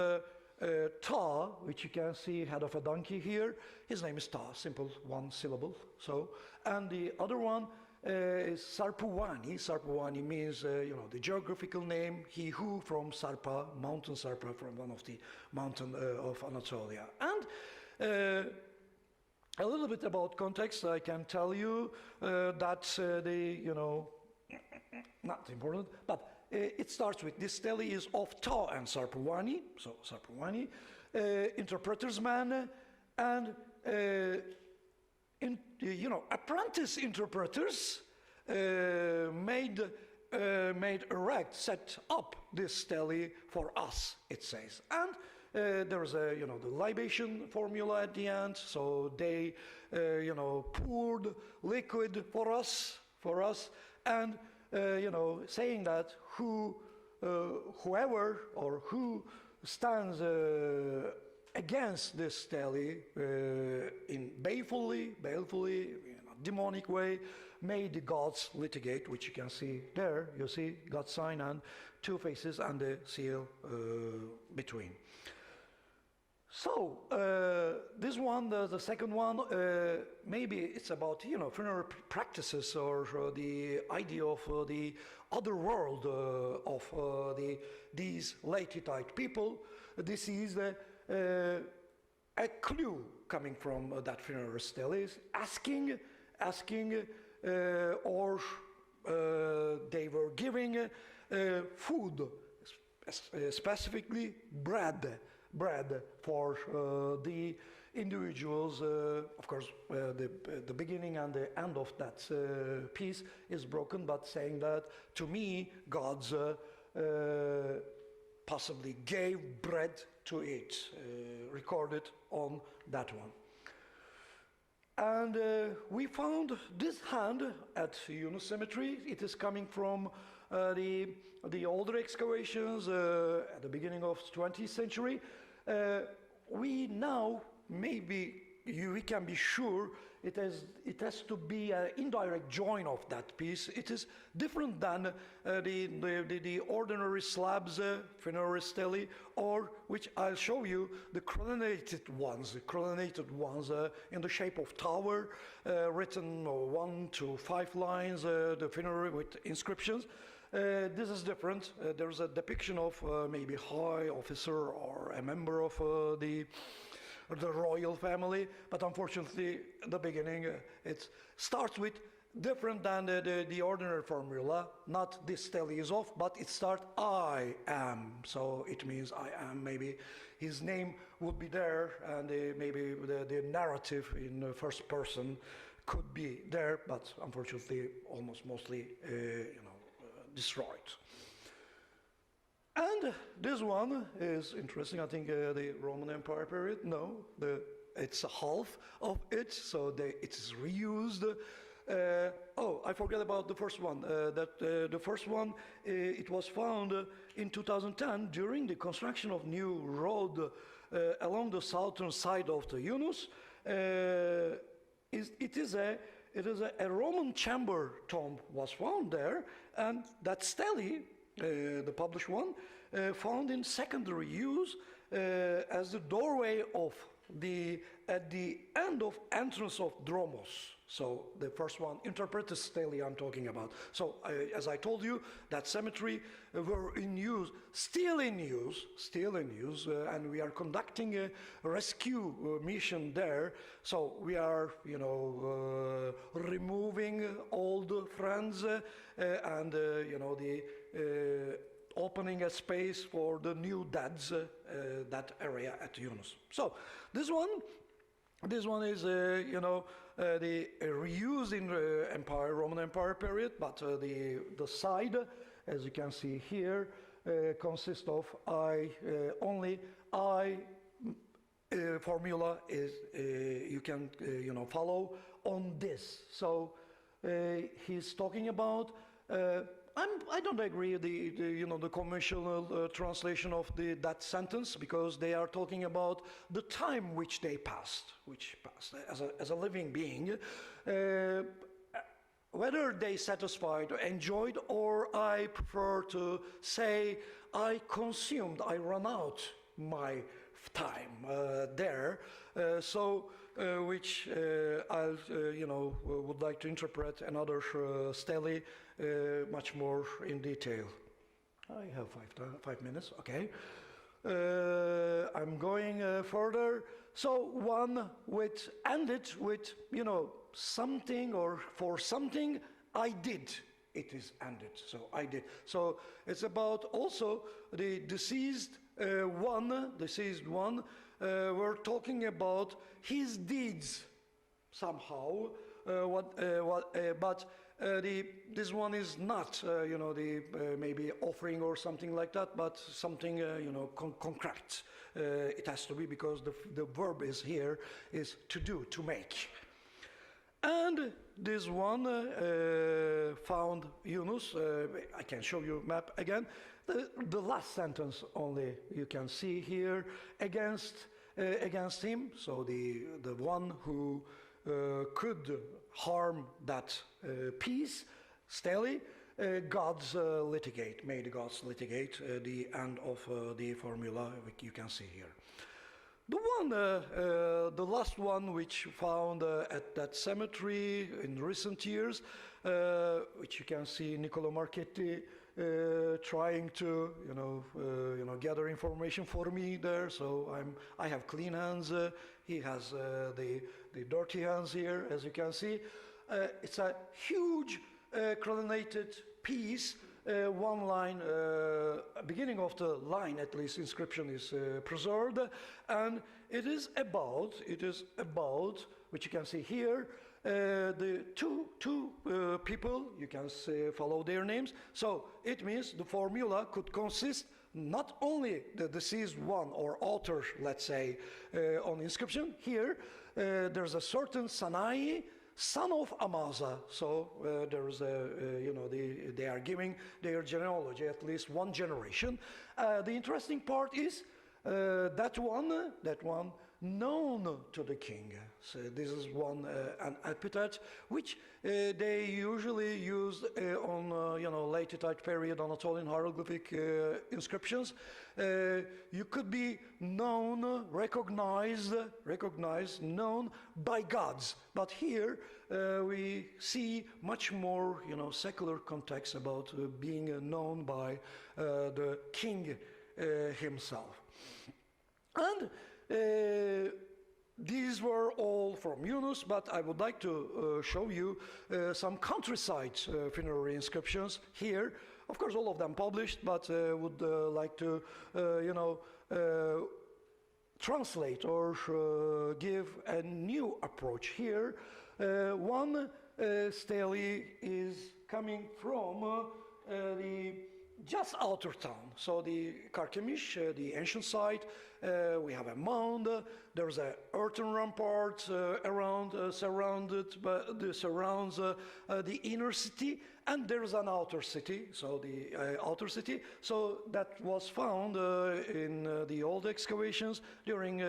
Ta, which you can see head of a donkey here. His name is Ta, simple 1 syllable. So, and the other one is Sarpuwani. Sarpuwani means the geographical name. He who, from Sarpa, mountain Sarpa, from one of the mountain of Anatolia. And a little bit about context. I can tell you that not important, but it starts with this stele is of Ta and Sarpurwani, so Sarpurwani, interpreter's man, and apprentice interpreters made erect, set up this stele for us, it says. And there's a, the libation formula at the end, so they, poured liquid for us, and, saying that whoever or who stands against this stele in balefully, demonic way, may the gods litigate, which you can see there. You see God's sign and two faces and the seal between. So this one, the second one, maybe it's about funeral practices or the idea of the other world of these late Hittite people. This is a clue coming from that funeral stele, is asking, or they were giving food, specifically bread for the individuals. Of course, the beginning and the end of that piece is broken, but saying that to me, gods possibly gave bread to eat, recorded on that one. And we found this hand at Yunus Cemetery. It is coming from the older excavations at the beginning of the 20th century. We now, maybe we can be sure, it has to be an indirect join of that piece. It is different than the ordinary slabs, funerary stele, or which I'll show you, the coronated ones in the shape of tower, written 1 to 5 lines, the funerary with inscriptions. This is different. There's a depiction of maybe high officer or a member of the royal family, but unfortunately, the beginning it starts with different than the ordinary formula. Not this stele is off, but it starts I am. So it means I am. Maybe his name would be there, and maybe the narrative in first person could be there, but unfortunately, almost mostly, destroyed. And this one is interesting. I think the Roman Empire period. No, it's a half of it, so it is reused. I forgot about the first one. The first one, it was found in 2010 during the construction of new road along the southern side of the Yunus. It is a Roman chamber tomb was found there, and that stele, the published one, found in secondary use as the doorway at the end of entrance of Dromos. So the first one, interpreted stele I'm talking about. So as I told you, that cemetery were in use, still in use, and we are conducting a rescue mission there. So we are, removing old friends and, opening a space for the new dads, that area at Yunus. So this one is, the reused in Roman Empire period, but the side, as you can see here, consists of only I formula is you can follow on this. So he's talking about. I don't agree the conventional translation of that sentence, because they are talking about the time which passed as a living being, whether they satisfied or enjoyed, or I prefer to say I consumed, I run out my time there. Which I would like to interpret another stele much more in detail. I have 5 minutes, okay. I'm going further. So one ended with, something, or for something I did it is ended. So I did. So it's about also the deceased one. We're talking about his deeds somehow. But this one is not, maybe offering or something like that, but something, concrete. It has to be because the verb is here is to do, to make. And this one found Yunus. I can show you map again. The last sentence only you can see here against him. So the one who could harm that peace, stele, gods litigate, made gods litigate, the end of the formula you can see here. The last one which found at that cemetery in recent years, which you can see Niccolo Marchetti trying to, gather information for me there. So I have clean hands. He has the dirty hands here, as you can see. It's a huge coronated piece. One line, beginning of the line at least, inscription is preserved, and it is about, which you can see here, the two people, you can follow their names. So it means the formula could consist not only the deceased one or author, let's say, on inscription. Here, there's a certain Sanai, son of Amaza. So there's they are giving their genealogy, at least one generation. The interesting part is that one known to the king. So this is one an epithet which they usually used on late Hittite period Anatolian hieroglyphic inscriptions. You could be known, recognized, known by gods. But here we see much more secular context about being known by the king himself. And these were all from Yunus, but I would like to show you some countryside funerary inscriptions here. Of course, all of them published, but would like to, translate or give a new approach here. One stele is coming from the just outer town. So the Carchemish, the ancient site, we have a mound. There's an earthen rampart surrounds the inner city, and there's an outer city. So the outer city. So that was found in the old excavations during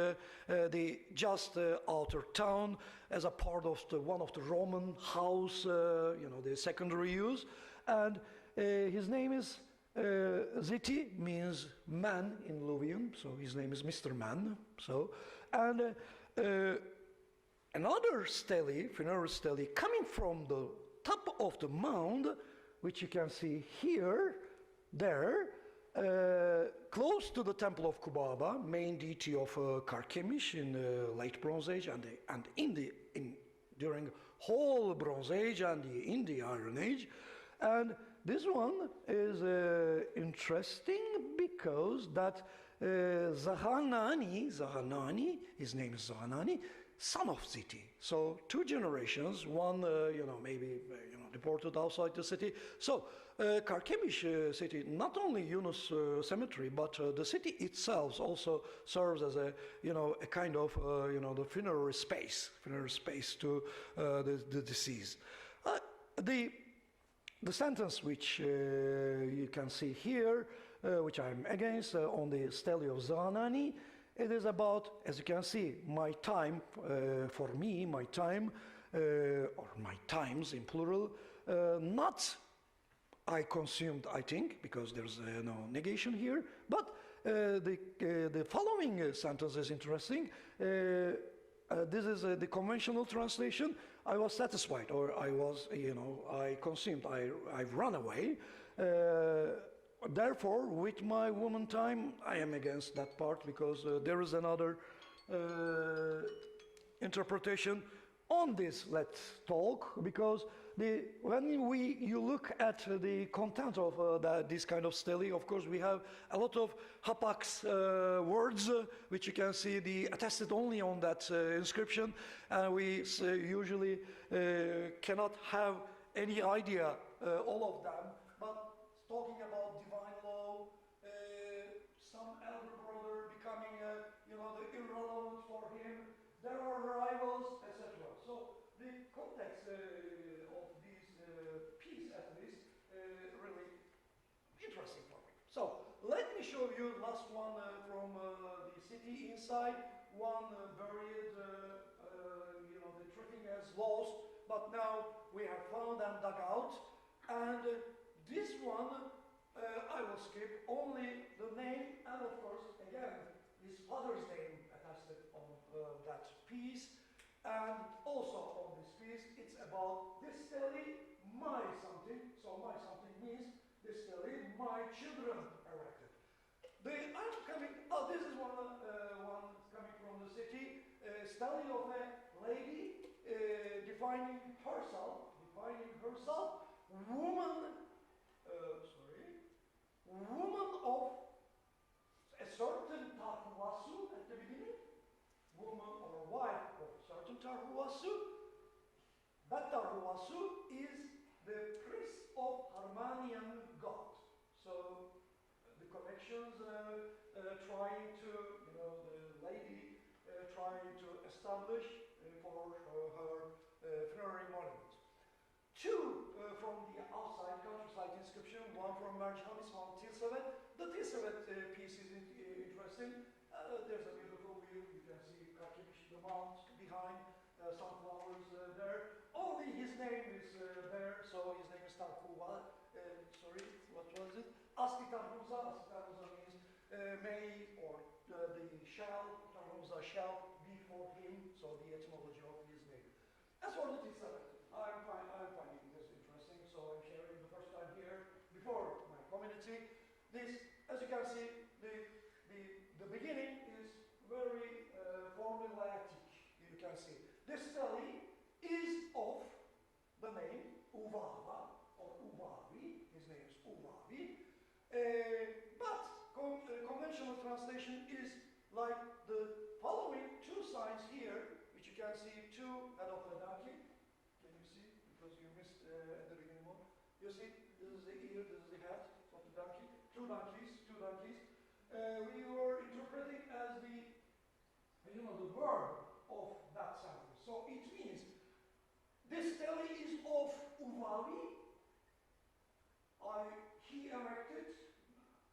the just outer town as a part of one of the Roman house, the secondary use, and his name is. Ziti means man in Luwian, so his name is Mr. Man. So, and another stele, funerary stele, coming from the top of the mound, which you can see here, there, close to the temple of Kubaba, main deity of Carchemish in the late Bronze Age, and during whole Bronze Age and in the Iron Age, and this one is interesting because that Zahanani, his name is Zahanani, son of Ziti. So two generations, one maybe deported outside the city. So Carchemish city, not only Yunus cemetery, but the city itself also serves as a a kind of the funerary space to the deceased. The sentence which you can see here, which I'm against, on the stele of Zahanani, it is about, as you can see, my time, for me, my time, or my times in plural, not I consumed, I think, because there's no negation here, but the following sentence is interesting. This is the conventional translation. I was satisfied, or I was, I consumed, I've run away. Therefore, with my woman time, I am against that part because there is another interpretation on this let's talk, because when you look at the content of this kind of stele, of course we have a lot of hapax words, which you can see attested only on that inscription, and we usually cannot have any idea all of them, but talking about divine law, some elder brother becoming the irrelevant for him, there are rivals, etc. So the context of this piece, at least, really interesting for me. So let me show you last one from the city inside. One buried, the tracking has lost, but now we have found and dug out. And this one, I will skip only the name, and of course, again, his father's name attested on that piece. And also on this piece, it's about this stele, my something. So my something means this stele, my children erected. I'm coming, this is one coming from the city, stele of a lady defining herself, woman of a certain Tarhuasu at the beginning, woman or wife of a certain Tarhuasu. That Tarhuasu is the priest of Harmanian god. So the connections trying to, the lady trying to establish for her funerary monument. Two from the outside countryside inscription, one from Merjanis, one Tilsevet. The Tilsevet piece is interesting. There's a beautiful view. You can see Kakish, the mount behind, some flowers there. Only his name is there, so his name is Tarhuva. What was it? Astitarhuza. Astitarhuza means may, or the shall, Tarhuza shall be for him, so the etymology of his name. As for the Tilsevet, I'm finding this interesting, so I'm sharing the first time here before my community. This, as you can see, the beginning is very formulaic. You can see this stele is of the name Uvava or Uvavi. His name is Uvavi, but conventional translation is like the following two signs here, which you can see two head of the donkey. Because you missed at the beginning one. You see, this is the ear, this is the head of the donkey. Two donkeys. We were interpreting as the verb of that sentence. So it means this stele is of Uvavi. He erected.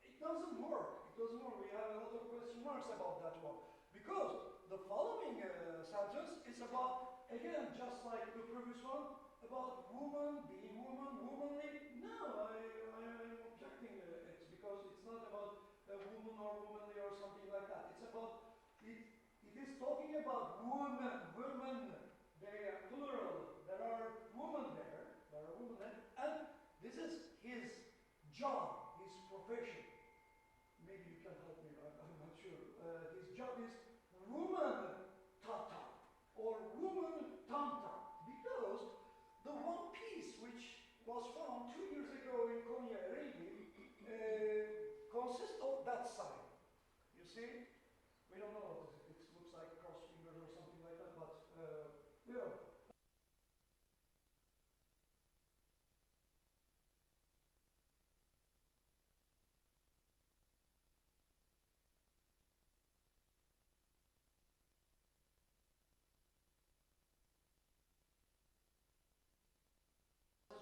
It doesn't work. We have a lot of question marks about that one. Because the following sentence is about, again, just like the previous one, about woman, being womanly. No, I'm objecting it, because it's not about a woman or womanly or something like that. It's about, it is talking about women. They are plural. There are women there, and this is his job, his profession. Maybe you can help me, I'm not sure. His job is woman tata, or woman tanta, because the one piece which was found 2 years ago in Konya, consists of that sign. You see? We don't know what it is. It looks like cross fingers or something like that, but we don't know.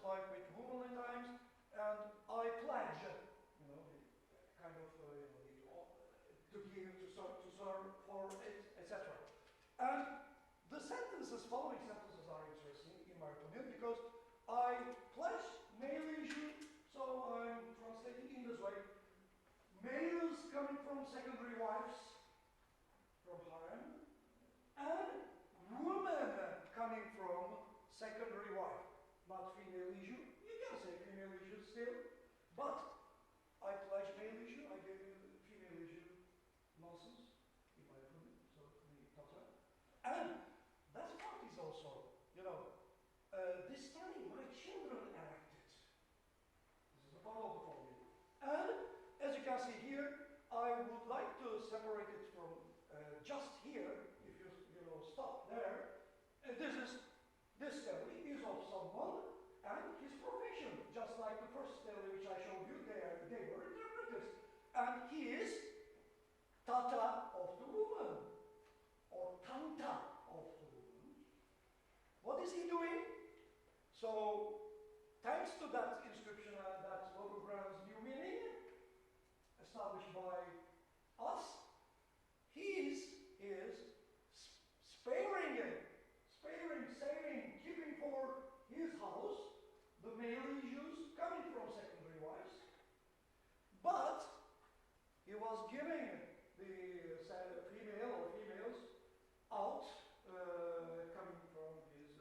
With womanly times, and I pledge, kind of, to give, to serve for it, etc. And the following sentences are interesting, in my opinion, because I pledge male-issue, so I'm translating in this way. Males coming from secondary wives, from harem, and women coming from secondary wife. Not female issue. You can say female issue still, but I pledge male issue. I gave you female issue nonsense, in my opinion. So we thought that. And that part is also So, thanks to that inscription and that logogram's new meaning, established by us, he is sparing, saving, keeping for his house the male issues coming from secondary wives, but he was giving the female or females out coming from his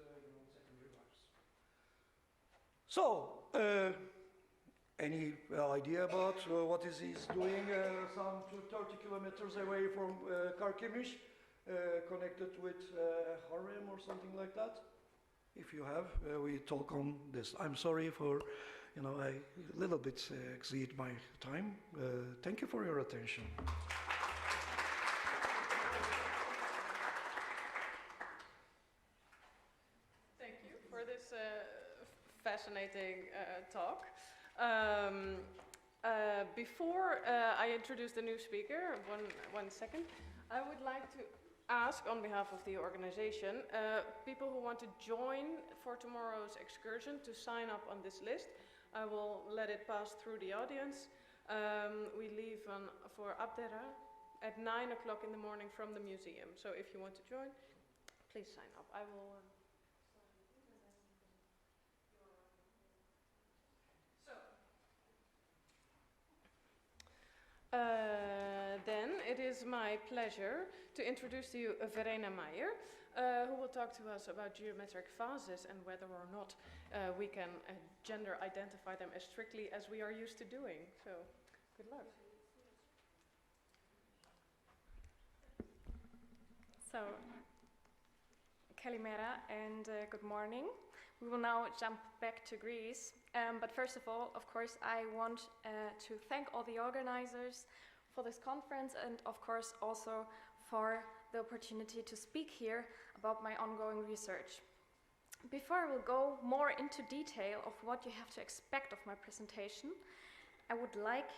secondary wives. So, any idea about what is he's doing some 30 kilometers away from Karkemish, connected with harem or something like that? If you have, we talk on this. I'm sorry for, I a little bit exceed my time. Thank you for your attention. Thank you for this fascinating talk. Before I introduce the new speaker, one second, I would like to ask on behalf of the organization, people who want to join for tomorrow's excursion to sign up on this list. I will let it pass through the audience. We leave for Abdera at 9 o'clock in the morning from the museum. So if you want to join, please sign up. I will... Then it is my pleasure to introduce to you Verena Meijer, who will talk to us about geometric phases and whether or not we can gender identify them as strictly as we are used to doing. So, good luck. So, Kalimera and good morning. We will now jump back to Greece. But first of all, of course, I want to thank all the organizers for this conference and, of course, also for the opportunity to speak here about my ongoing research. Before I will go more into detail of what you have to expect of my presentation, I would like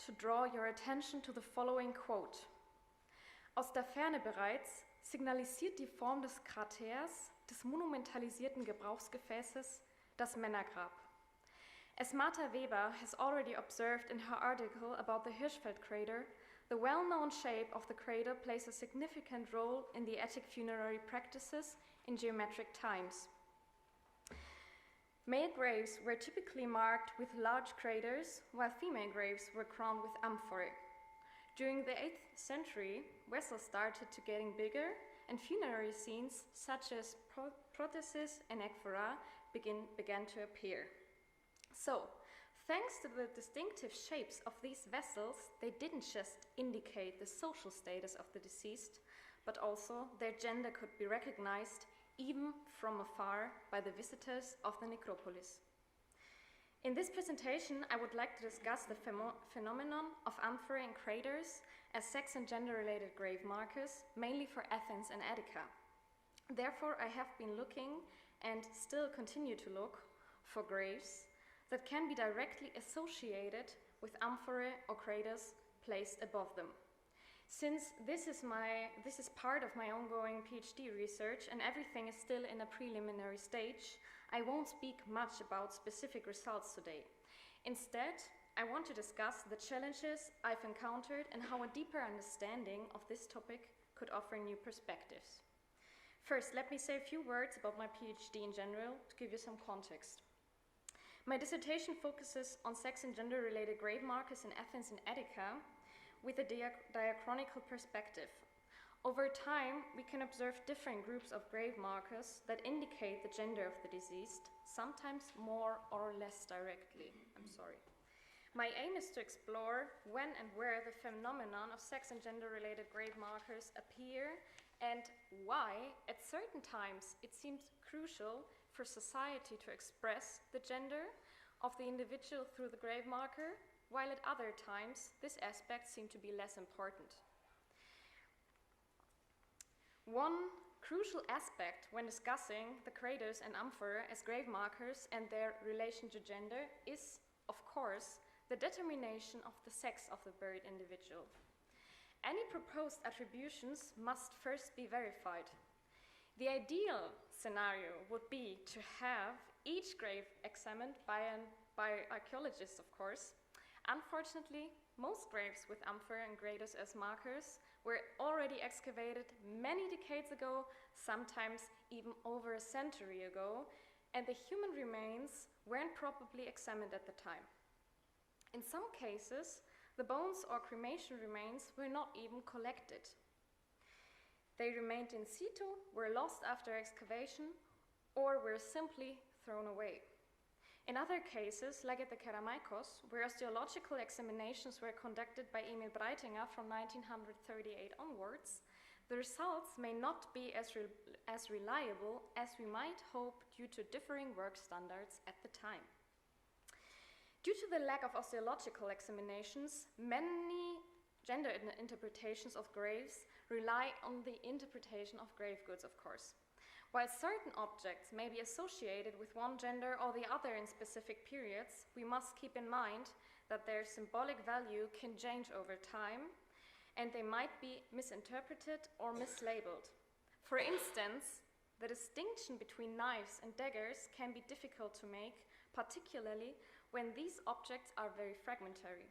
to draw your attention to the following quote. Aus der Ferne bereits signalisiert die Form des Kraters, des monumentalisierten Gebrauchsgefäßes, das Männergrab. As Martha Weber has already observed in her article about the Hirschfeld crater, the well-known shape of the crater plays a significant role in the Attic funerary practices in geometric times. Male graves were typically marked with large craters, while female graves were crowned with amphorae. During the 8th century, vessels started to getting bigger, and funerary scenes such as protheses and ephora began to appear. So, thanks to the distinctive shapes of these vessels, they didn't just indicate the social status of the deceased, but also their gender could be recognized even from afar by the visitors of the necropolis. In this presentation, I would like to discuss the phenomenon of amphorae and craters as sex and gender-related grave markers, mainly for Athens and Attica. Therefore, I have been looking, and still continue to look, for graves that can be directly associated with amphorae or craters placed above them. Since this is part of my ongoing PhD research and everything is still in a preliminary stage, I won't speak much about specific results today. Instead, I want to discuss the challenges I've encountered and how a deeper understanding of this topic could offer new perspectives. First, let me say a few words about my PhD in general to give you some context. My dissertation focuses on sex and gender-related grave markers in Athens and Attica with a diachronical perspective. Over time, we can observe different groups of grave markers that indicate the gender of the deceased, sometimes more or less directly. My aim is to explore when and where the phenomenon of sex and gender-related grave markers appear and why, at certain times, it seems crucial for society to express the gender of the individual through the grave marker, while at other times this aspect seemed to be less important. One crucial aspect when discussing the craters and amphorae as grave markers and their relation to gender is, of course, the determination of the sex of the buried individual. Any proposed attributions must first be verified. The ideal scenario would be to have each grave examined by archaeologists, of course. Unfortunately, most graves with amphora and gradus as markers were already excavated many decades ago, sometimes even over a century ago, and the human remains weren't properly examined at the time. In some cases, the bones or cremation remains were not even collected. They remained in situ, were lost after excavation, or were simply thrown away. In other cases, like at the Keramaikos, where osteological examinations were conducted by Emil Breitinger from 1938 onwards, the results may not be as reliable as we might hope due to differing work standards at the time. Due to the lack of osteological examinations, many gender interpretations of graves rely on the interpretation of grave goods, of course. While certain objects may be associated with one gender or the other in specific periods, we must keep in mind that their symbolic value can change over time, and they might be misinterpreted or mislabeled. For instance, the distinction between knives and daggers can be difficult to make, particularly when these objects are very fragmentary.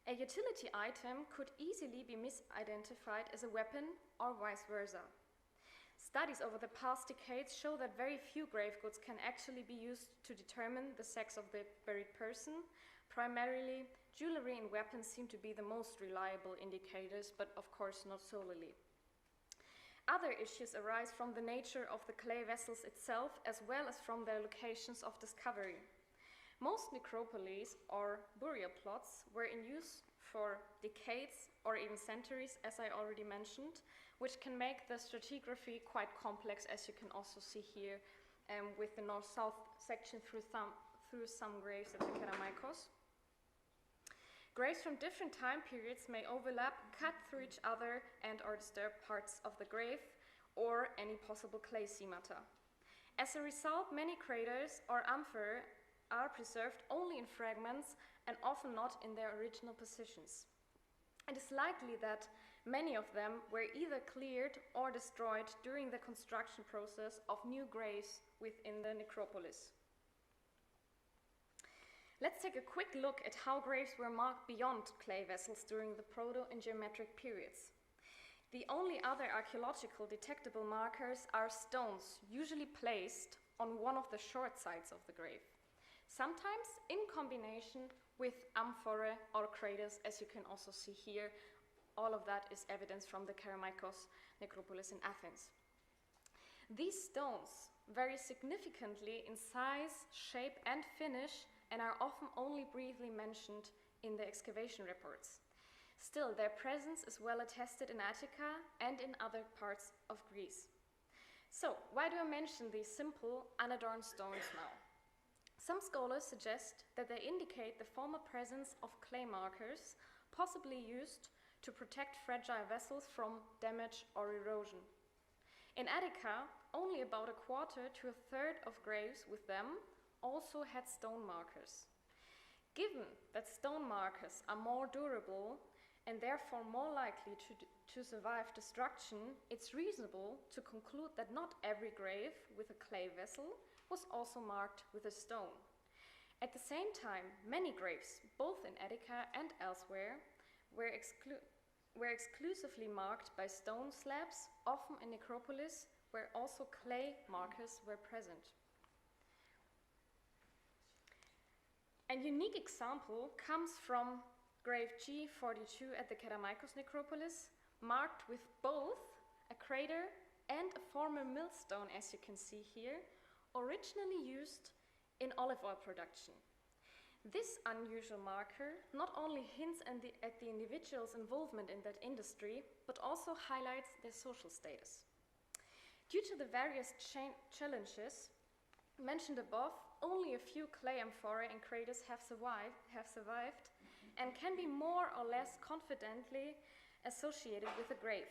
A utility item could easily be misidentified as a weapon or vice versa. Studies over the past decades show that very few grave goods can actually be used to determine the sex of the buried person. Primarily, jewelry and weapons seem to be the most reliable indicators, but of course not solely. Other issues arise from the nature of the clay vessels itself, as well as from their locations of discovery. Most necropoles or burial plots were in use for decades or even centuries, as I already mentioned, which can make the stratigraphy quite complex, as you can also see here with the north-south section through some graves at the Keramaikos. Graves from different time periods may overlap, cut through each other, and or disturb parts of the grave or any possible clay schemata. As a result, many craters or amphora are preserved only in fragments and often not in their original positions. It is likely that many of them were either cleared or destroyed during the construction process of new graves within the necropolis. Let's take a quick look at how graves were marked beyond clay vessels during the Proto and Geometric periods. The only other archaeological detectable markers are stones, usually placed on one of the short sides of the grave, sometimes in combination with amphora or craters, as you can also see here. All of that is evidence from the Keramaikos necropolis in Athens. These stones vary significantly in size, shape, and finish, and are often only briefly mentioned in the excavation reports. Still, their presence is well attested in Attica and in other parts of Greece. So, why do I mention these simple, unadorned stones now? Some scholars suggest that they indicate the former presence of clay markers, possibly used to protect fragile vessels from damage or erosion. In Attica, only about a quarter to a third of graves with them also had stone markers. Given that stone markers are more durable and therefore more likely to survive destruction, it's reasonable to conclude that not every grave with a clay vessel was also marked with a stone. At the same time, many graves, both in Attica and elsewhere, were exclusively marked by stone slabs, often in necropolis, where also clay markers were present. A unique example comes from grave G42 at the Keramaikos necropolis, marked with both a crater and a former millstone, as you can see here, originally used in olive oil production. This unusual marker not only hints at the individual's involvement in that industry, but also highlights their social status. Due to the various challenges mentioned above, only a few clay amphora and craters have survived and can be more or less confidently associated with a grave.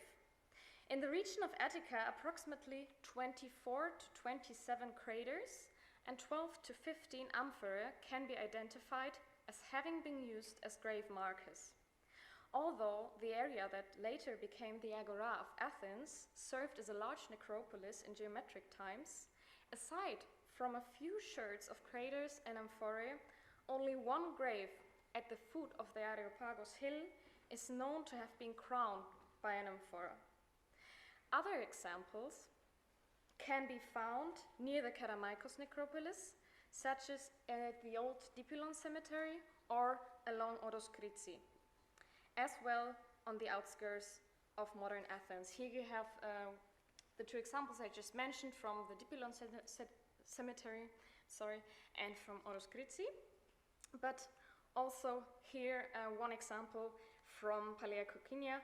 In the region of Attica, approximately 24 to 27 craters and 12 to 15 amphora can be identified as having been used as grave markers. Although the area that later became the Agora of Athens served as a large necropolis in geometric times, Aside from a few sherds of craters and amphorae, only one grave at the foot of the Areopagos hill is known to have been crowned by an amphora. Other examples can be found near the Keramaikos necropolis, such as at the old Dipylon cemetery or along Oros Kritsi, as well on the outskirts of modern Athens. Here you have the two examples I just mentioned from the Dipylon cemetery, and from Oros Kritsi, but also here one example from Palea Kokinia,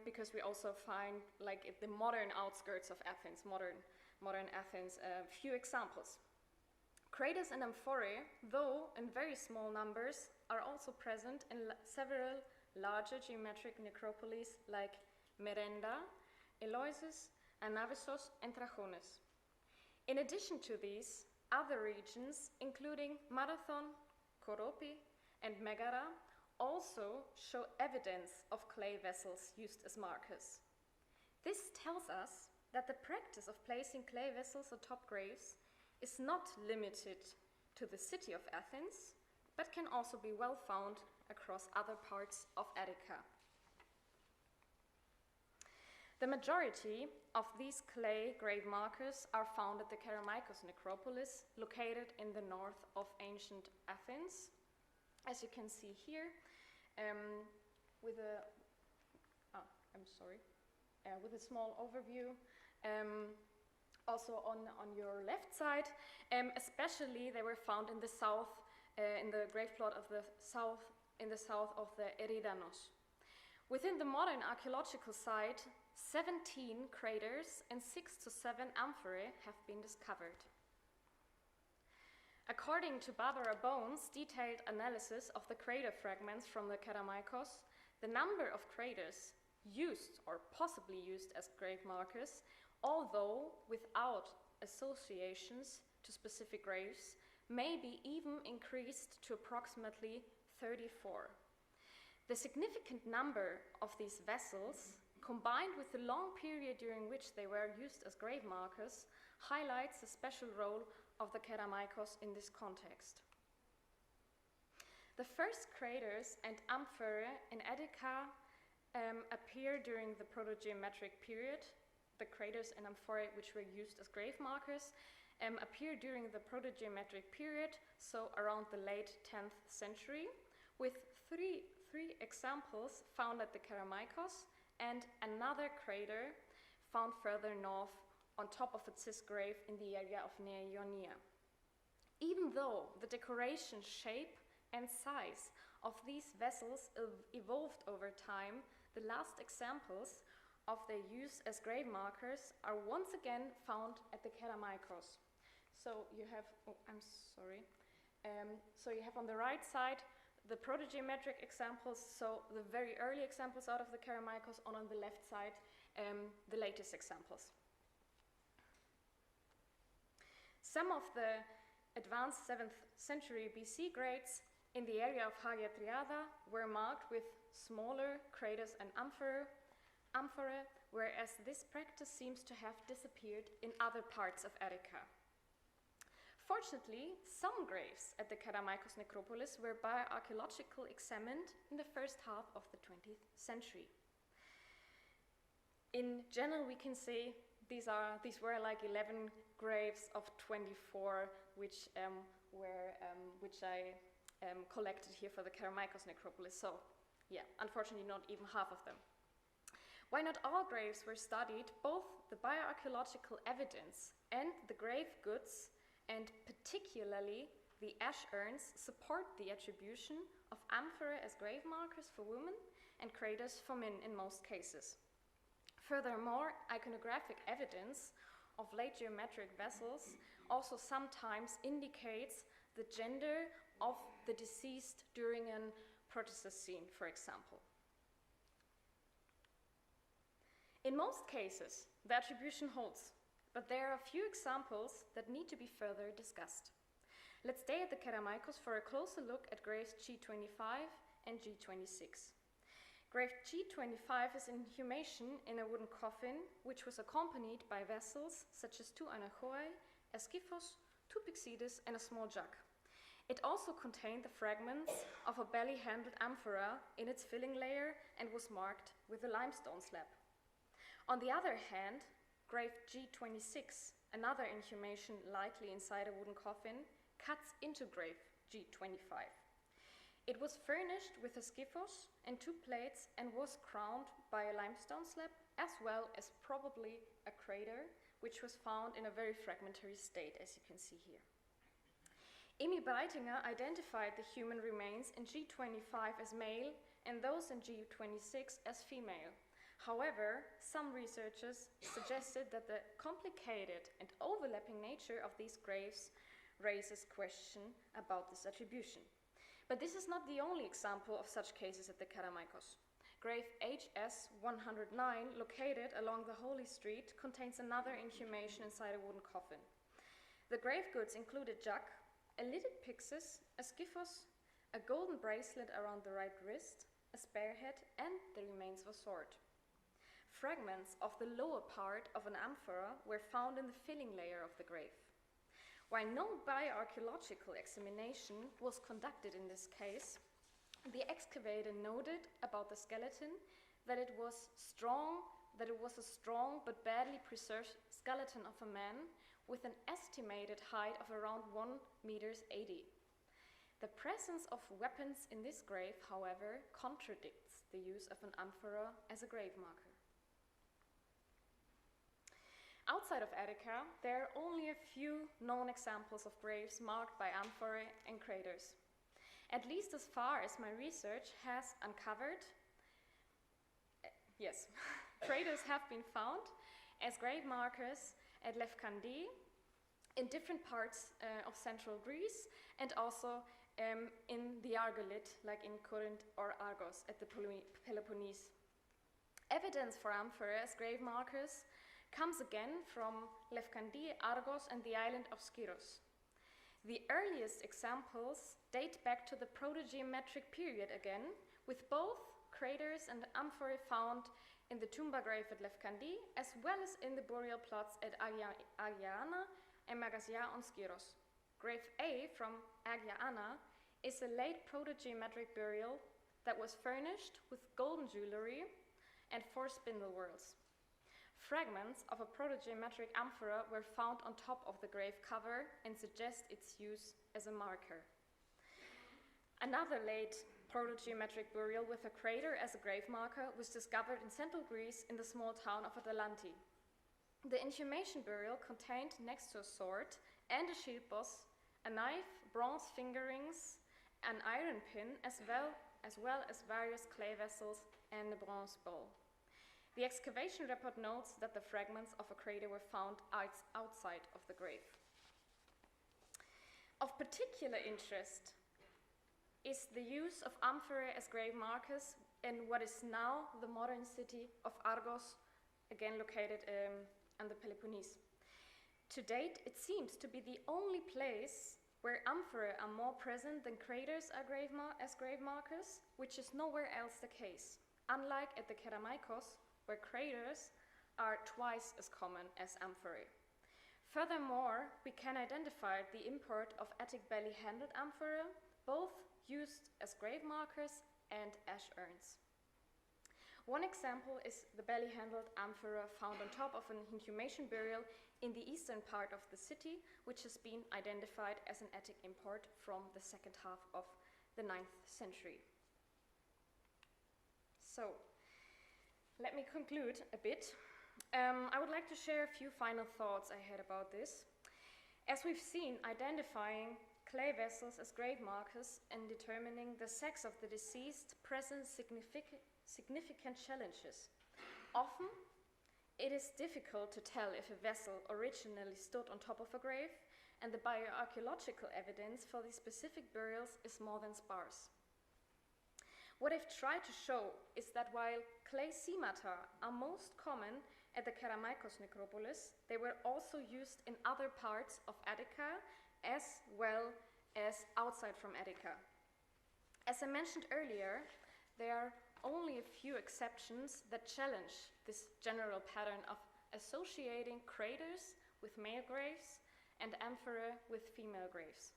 because we also find, like at the modern outskirts of Athens, modern Athens, a few examples. Craters and amphorae, though in very small numbers, are also present in several larger geometric necropolis like Merenda, Eleusis, Anavissos, and Trachones. In addition to these, other regions, including Marathon, Koropi, and Megara, also show evidence of clay vessels used as markers. This tells us that the practice of placing clay vessels atop graves is not limited to the city of Athens, but can also be well found across other parts of Attica. The majority of these clay grave markers are found at the Keramaikos necropolis, located in the north of ancient Athens, as you can see here, with a small overview. Also on your left side, especially they were found in the south, in the grave plot of the south, in the south of the Eridanos. Within the modern archaeological site, 17 craters and 6 to 7 amphorae have been discovered. According to Barbara Bones' detailed analysis of the crater fragments from the Keramaikos, the number of craters used or possibly used as grave markers, although without associations to specific graves, may be even increased to approximately 34. The significant number of these vessels, combined with the long period during which they were used as grave markers, highlights the special role of the Keramaikos in this context. The first craters and amphorae in Attica appear during the protogeometric period. The craters and amphorae which were used as grave markers appear during the protogeometric period, so around the late 10th century, with three examples found at the Keramaikos and another crater found further north on top of a cis grave in the area of Nea Ionia. Even though the decoration, shape, and size of these vessels evolved over time, the last examples of their use as grave markers are once again found at the Keramaikos. So you have, so you have on the right side the protogeometric examples, so the very early examples out of the Keramaikos, and on the left side, the latest examples. Some of the advanced 7th century BC graves in the area of Hagia Triada were marked with smaller craters and amphorae, whereas this practice seems to have disappeared in other parts of Attica. Fortunately, some graves at the Keramaikos necropolis were bioarchaeologically examined in the first half of the 20th century. In general, we can say these were like 11 graves of 24, which I collected here for the Keramaikos necropolis. So, yeah, unfortunately, not even half of them. While not all graves were studied, both the bioarchaeological evidence and the grave goods, and particularly the ash urns, support the attribution of amphorae as grave markers for women and craters for men in most cases. Furthermore, iconographic evidence of late geometric vessels also sometimes indicates the gender of the deceased during an Protossene, for example. In most cases, the attribution holds, but there are a few examples that need to be further discussed. Let's stay at the Keramaikos for a closer look at graves G25 and G26. Grave G25 is an inhumation in a wooden coffin, which was accompanied by vessels such as two anachoae a scyphos, 2 pyxides, and a small jug. It also contained the fragments of a belly-handled amphora in its filling layer and was marked with a limestone slab. On the other hand, grave G26, another inhumation likely inside a wooden coffin, cuts into grave G25. It was furnished with a scyphos and 2 plates and was crowned by a limestone slab, as well as probably a crater, which was found in a very fragmentary state, as you can see here. Emmy Breitinger identified the human remains in G25 as male and those in G26 as female. However, some researchers suggested that the complicated and overlapping nature of these graves raises question about this attribution. But this is not the only example of such cases at the Kerameikos. Grave HS 109, located along the Holy Street, contains another inhumation inside a wooden coffin. The grave goods include a jug, a lidded pyxis, a scyphos, a golden bracelet around the right wrist, a spearhead, and the remains of a sword. Fragments of the lower part of an amphora were found in the filling layer of the grave. While no bioarchaeological examination was conducted in this case, the excavator noted about the skeleton that it was a strong but badly preserved skeleton of a man with an estimated height of around 1 meters 80. The presence of weapons in this grave, however, contradicts the use of an amphora as a grave marker. Outside of Attica, there are only a few known examples of graves marked by amphorae and craters. At least as far as my research has uncovered, yes, craters have been found as grave markers at Lefkandi, in different parts of central Greece, and also in the Argolith, like in Corinth or Argos at the Peloponnese. Evidence for amphorae as grave markers comes again from Lefkandi, Argos, and the island of Skyros. The earliest examples date back to the protogeometric period again, with both craters and amphorae found in the Tumba grave at Lefkandi, as well as in the burial plots at Agiana and Magasia on Skyros. Grave A from Agiana is a late protogeometric burial that was furnished with golden jewelry and 4 spindle whorls. Fragments of a protogeometric amphora were found on top of the grave cover and suggest its use as a marker. Another late protogeometric burial with a crater as a grave marker was discovered in central Greece in the small town of Atalanti. The inhumation burial contained, next to a sword and a shield boss, a knife, bronze fingerings, an iron pin, as well as various clay vessels and a bronze bowl. The excavation report notes that the fragments of a crater were found outside of the grave. Of particular interest is the use of amphorae as grave markers in what is now the modern city of Argos, again located on the Peloponnese. To date, it seems to be the only place where amphorae are more present than craters are as grave markers, which is nowhere else the case, unlike at the Kerameikos, where craters are twice as common as amphorae. Furthermore, we can identify the import of Attic belly-handled amphorae, both used as grave markers and ash urns. One example is the belly-handled amphora found on top of an inhumation burial in the eastern part of the city, which has been identified as an Attic import from the second half of the 9th century. So, let me conclude a bit. I would like to share a few final thoughts I had about this. As we've seen, identifying clay vessels as grave markers and determining the sex of the deceased presents significant challenges. Often, it is difficult to tell if a vessel originally stood on top of a grave, and the bioarchaeological evidence for these specific burials is more than sparse. What I've tried to show is that while clay cemata are most common at the Kerameikos necropolis, they were also used in other parts of Attica as well as outside from Attica. As I mentioned earlier, there are only a few exceptions that challenge this general pattern of associating craters with male graves and amphorae with female graves.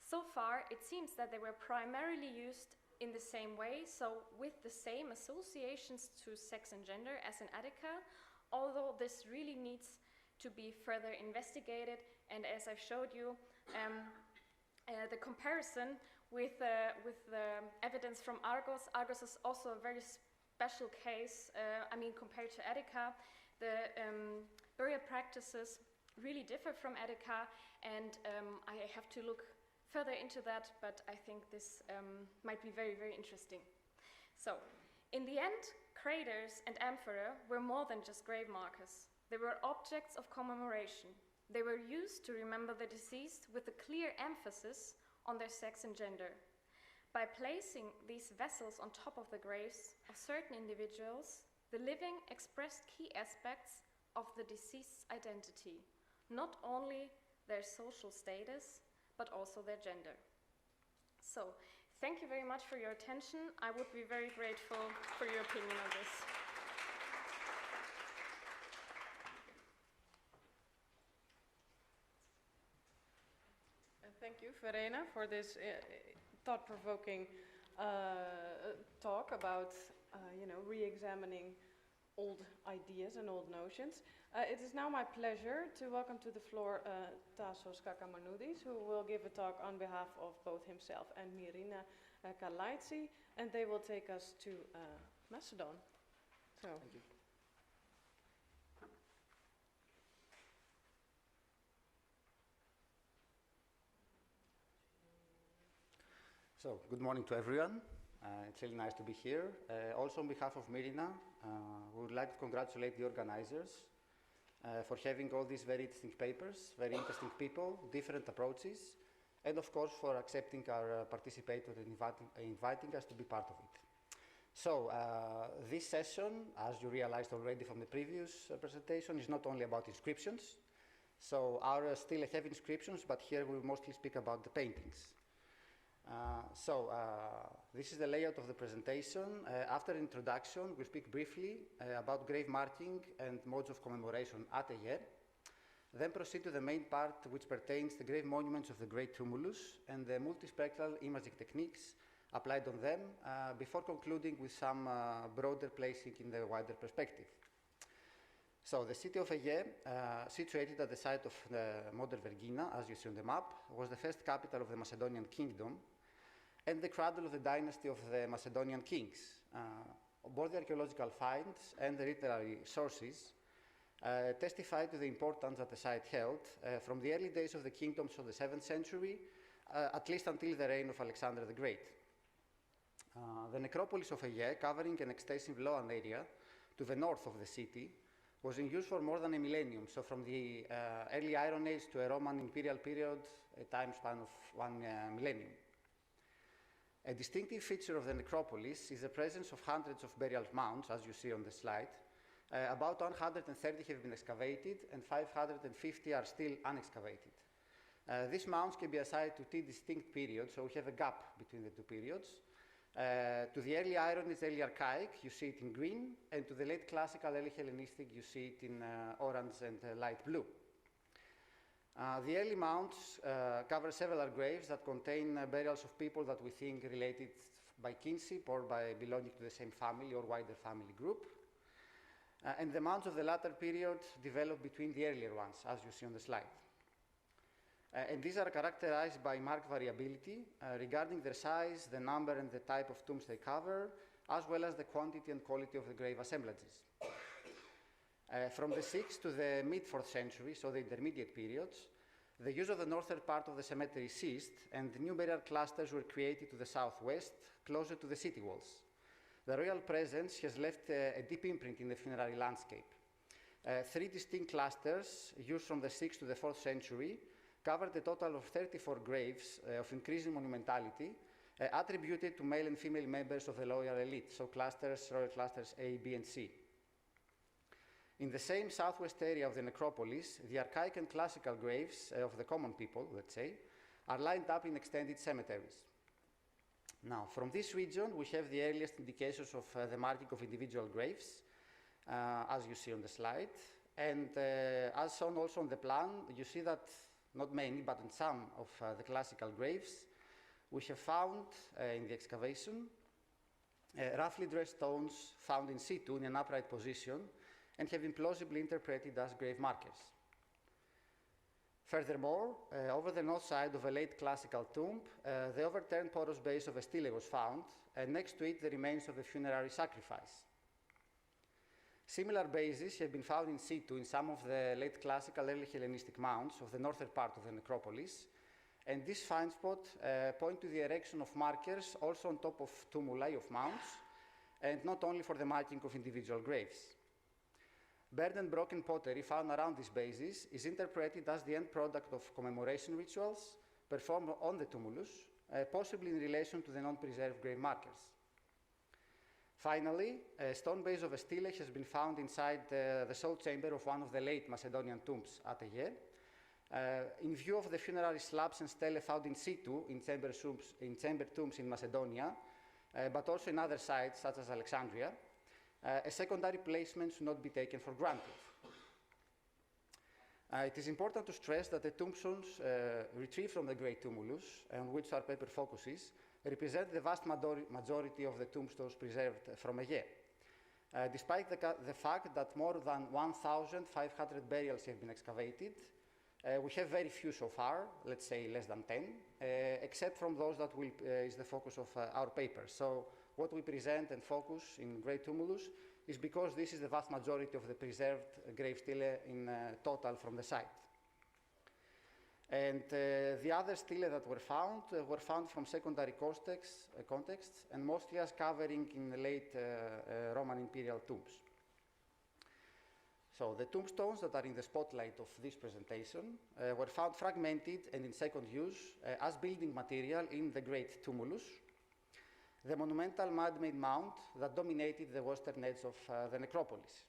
So far, it seems that they were primarily used in the same way, so with the same associations to sex and gender as in Attica, although this really needs to be further investigated, and as I've showed you, the comparison with the evidence from Argos. Argos is also a very special case. I mean, compared to Attica, the burial practices really differ from Attica, and I have to look further into that, but I think this might be very, very interesting. So, in the end, craters and amphorae were more than just grave markers. They were objects of commemoration. They were used to remember the deceased with a clear emphasis on their sex and gender. By placing these vessels on top of the graves of certain individuals, the living expressed key aspects of the deceased's identity, not only their social status, but also their gender. So, thank you very much for your attention. I would be very grateful for your opinion on this. Thank you, Verena, for this thought-provoking talk about, re-examining old ideas and old notions. It is now my pleasure to welcome to the floor Tasos Kakamanoudis, who will give a talk on behalf of both himself and Mirina Kalaitsi, and they will take us to Macedon. So. Thank you. So, good morning to everyone. It's really nice to be here. Also, on behalf of Mirina, we would like to congratulate the organizers for having all these very interesting papers, very interesting people, different approaches, and of course for accepting our participation and inviting us to be part of it. So, this session, as you realized already from the previous presentation, is not only about inscriptions. So, ours still have inscriptions, but here we will mostly speak about the paintings. This is the layout of the presentation. After introduction, we'll speak briefly about grave marking and modes of commemoration at a year. Then proceed to the main part, which pertains to the grave monuments of the Great Tumulus and the multispectral imaging techniques applied on them, before concluding with some broader placing in the wider perspective. So the city of Aegae, situated at the site of the modern Vergina, as you see on the map, was the first capital of the Macedonian kingdom and the cradle of the dynasty of the Macedonian kings. Both the archaeological finds and the literary sources testify to the importance that the site held from the early days of the kingdoms of the 7th century, at least until the reign of Alexander the Great. The necropolis of Aegae, covering an extensive lower area to the north of the city, was in use for more than a millennium, so from the early Iron Age to a Roman imperial period, a time span of 1 millennium. A distinctive feature of the necropolis is the presence of hundreds of burial mounds, as you see on the slide. About 130 have been excavated, and 550 are still unexcavated. These mounds can be assigned to two distinct periods, so we have a gap between the two periods. To the early Iron Age, early Archaic, you see it in green, and to the late Classical, early Hellenistic, you see it in orange and light blue. The early mounds cover several graves that contain burials of people that we think related by kinship or by belonging to the same family or wider family group. And the mounds of the latter period developed between the earlier ones, as you see on the slide. And these are characterized by marked variability regarding their size, the number and the type of tombs they cover, as well as the quantity and quality of the grave assemblages. From the 6th to the mid-4th century, so the intermediate periods, the use of the northern part of the cemetery ceased, and new burial clusters were created to the southwest, closer to the city walls. The royal presence has left a deep imprint in the funerary landscape. 3 distinct clusters, used from the 6th to the 4th century, covered a total of 34 graves of increasing monumentality, attributed to male and female members of the royal elite, so clusters, royal clusters A, B, and C. In the same southwest area of the necropolis, the archaic and classical graves of the common people, let's say, are lined up in extended cemeteries. Now, from this region, we have the earliest indications of the marking of individual graves, as you see on the slide. And as shown also on the plan, you see that not many, but in some of the classical graves, we have found in the excavation roughly dressed stones found in situ in an upright position and have been plausibly interpreted as grave markers. Furthermore, over the north side of a late classical tomb, the overturned porous base of a stele was found, and next to it the remains of a funerary sacrifice. Similar bases have been found in situ in some of the late classical early Hellenistic mounds of the northern part of the necropolis, and this find spot point to the erection of markers also on top of tumuli of mounds, and not only for the marking of individual graves. Burned and broken pottery found around these bases is interpreted as the end product of commemoration rituals performed on the tumulus, possibly in relation to the non-preserved grave markers. Finally, a stone base of a stele has been found inside the soul chamber of one of the late Macedonian tombs at Ayer. In view of the funerary slabs and stele found in situ in chamber tombs in Macedonia, but also in other sites such as Alexandria, a secondary placement should not be taken for granted. It is important to stress that the tombstones retrieved from the Great Tumulus, on which our paper focuses, represent the vast majority of the tombstones preserved from Ayer. Despite the fact that more than 1,500 burials have been excavated, we have very few so far, let's say less than 10, except from those that is the focus of our paper. So what we present and focus in Great Tumulus is because this is the vast majority of the preserved grave stele in total from the site. And the other stele that were found from secondary contexts and mostly as covering in the late Roman imperial tombs. So the tombstones that are in the spotlight of this presentation were found fragmented and in second use as building material in the Great Tumulus, the monumental man-made mound that dominated the western edge of the necropolis.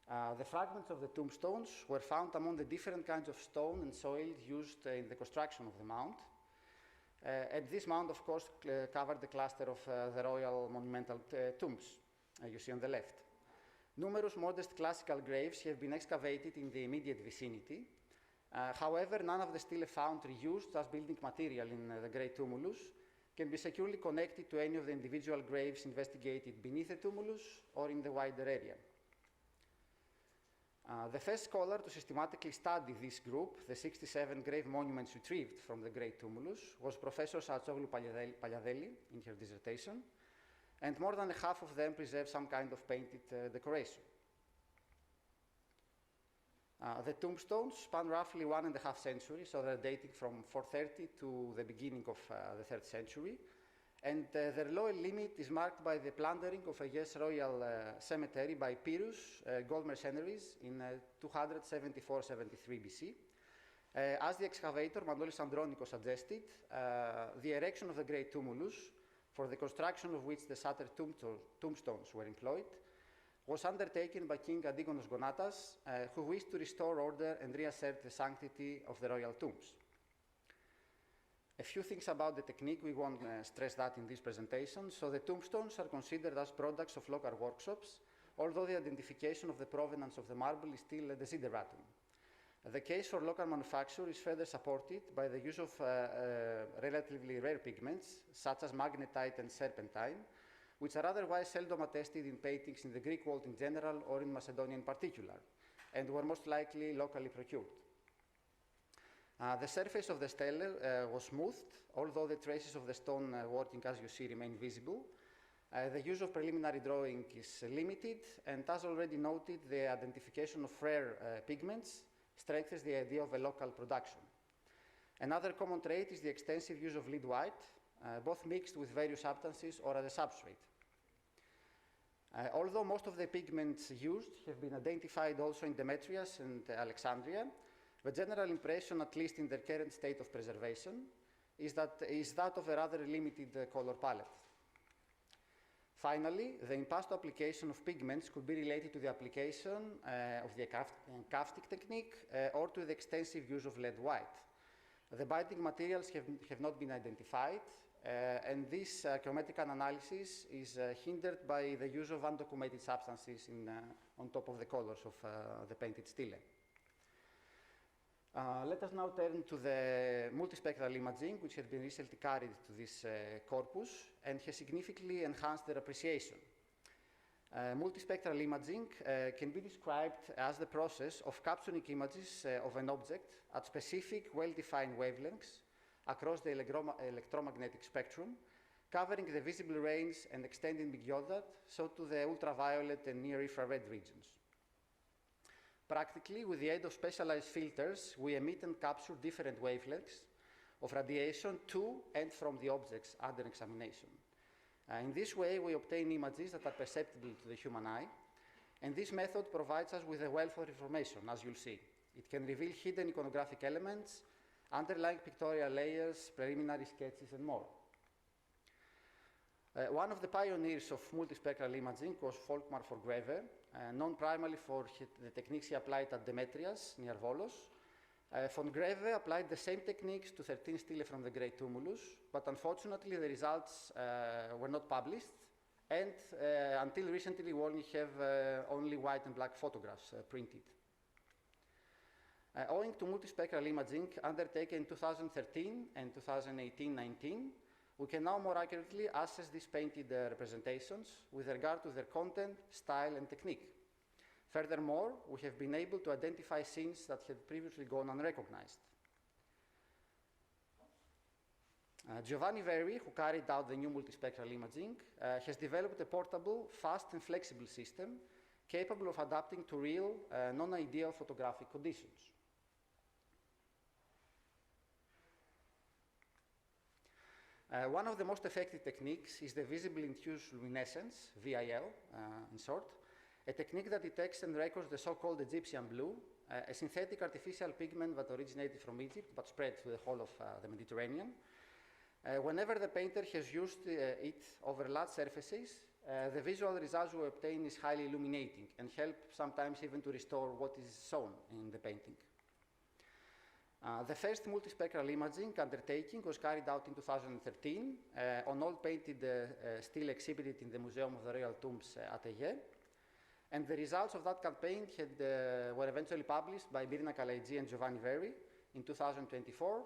The fragments of the tombstones were found among the different kinds of stone and soil used in the construction of the mound. And this mound, of course, covered the cluster of the royal monumental tombs you see on the left. Numerous modest classical graves have been excavated in the immediate vicinity. However, none of the stele found reused as building material in the Great Tumulus can be securely connected to any of the individual graves investigated beneath the tumulus or in the wider area. The first scholar to systematically study this group, the 67 grave monuments retrieved from the Great Tumulus, was Professor Sartsoglu Paliadeli in her dissertation, and more than half of them preserve some kind of painted decoration. The tombstones span roughly 1.5 centuries, so they're dating from 430 to the beginning of the 3rd century, and their lower limit is marked by the plundering of Ayer's royal cemetery by Pyrrhus gold mercenaries in 274-73 BC. As the excavator Manolis Andronikos suggested, the erection of the Great Tumulus, for the construction of which the shattered tombstones were employed, was undertaken by King Antigonos Gonatas, who wished to restore order and reassert the sanctity of the royal tombs. A few things about the technique, we won't stress that in this presentation. So the tombstones are considered as products of local workshops, although the identification of the provenance of the marble is still a desideratum. The case for local manufacture is further supported by the use of relatively rare pigments, such as magnetite and serpentine, which are otherwise seldom attested in paintings in the Greek world in general or in Macedonia in particular, and were most likely locally procured. The surface of the stele was smoothed, although the traces of the stone working, as you see, remain visible. The use of preliminary drawing is limited, and as already noted, the identification of rare pigments strengthens the idea of a local production. Another common trait is the extensive use of lead white, both mixed with various substances or as a substrate. Although most of the pigments used have been identified also in Demetrius and Alexandria, the general impression, at least in their current state of preservation, is that of a rather limited color palette. Finally, the impasto application of pigments could be related to the application of the encaustic technique or to the extensive use of lead white. The binding materials have not been identified, and this chromatic analysis is hindered by the use of undocumented substances on top of the colors of the painted stele. Let us now turn to the multispectral imaging, which has been recently carried to this corpus and has significantly enhanced their appreciation. Multispectral imaging can be described as the process of capturing images of an object at specific, well-defined wavelengths across the electromagnetic spectrum, covering the visible range and extending beyond that, so to the ultraviolet and near-infrared regions. Practically, with the aid of specialized filters, we emit and capture different wavelengths of radiation to and from the objects under examination. In this way, we obtain images that are perceptible to the human eye, and this method provides us with a wealth of information, as you'll see. It can reveal hidden iconographic elements, underlying pictorial layers, preliminary sketches, and more. One of the pioneers of multispectral imaging was Volkmar von Greve, known primarily for the techniques he applied at Demetrias, near Volos. Von Greve applied the same techniques to 13 stele from the Great Tumulus, but unfortunately the results were not published, and until recently we only have only white and black photographs printed. Owing to multispectral imaging undertaken in 2013 and 2018-19, we can now more accurately assess these painted representations with regard to their content, style, and technique. Furthermore, we have been able to identify scenes that had previously gone unrecognized. Giovanni Verri, who carried out the new multispectral imaging, has developed a portable, fast and flexible system capable of adapting to real, non-ideal photographic conditions. One of the most effective techniques is the visible induced luminescence, VIL in short, a technique that detects and records the so-called Egyptian blue, a synthetic artificial pigment that originated from Egypt but spread to the whole of the Mediterranean. Whenever the painter has used it over large surfaces, the visual results we obtain is highly illuminating and help sometimes even to restore what is shown in the painting. The first multispectral imaging undertaking was carried out in 2013 on all painted stele exhibited in the Museum of the Royal Tombs at Aie. And the results of that campaign were eventually published by Mirna Kalaidji and Giovanni Verri in 2024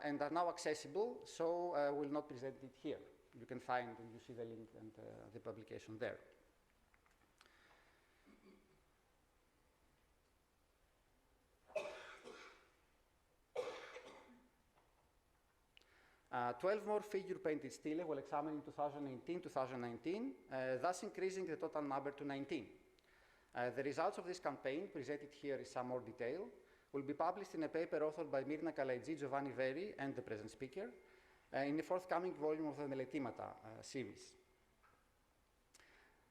and are now accessible, so we'll not present it here. You can find, and you see the link and the publication there. 12 more figure painted stele were examined in 2018-2019, thus increasing the total number to 19. The results of this campaign, presented here in some more detail, will be published in a paper authored by Mirna Kalaidji, Giovanni Verri, and the present speaker, in the forthcoming volume of the Meletimata series.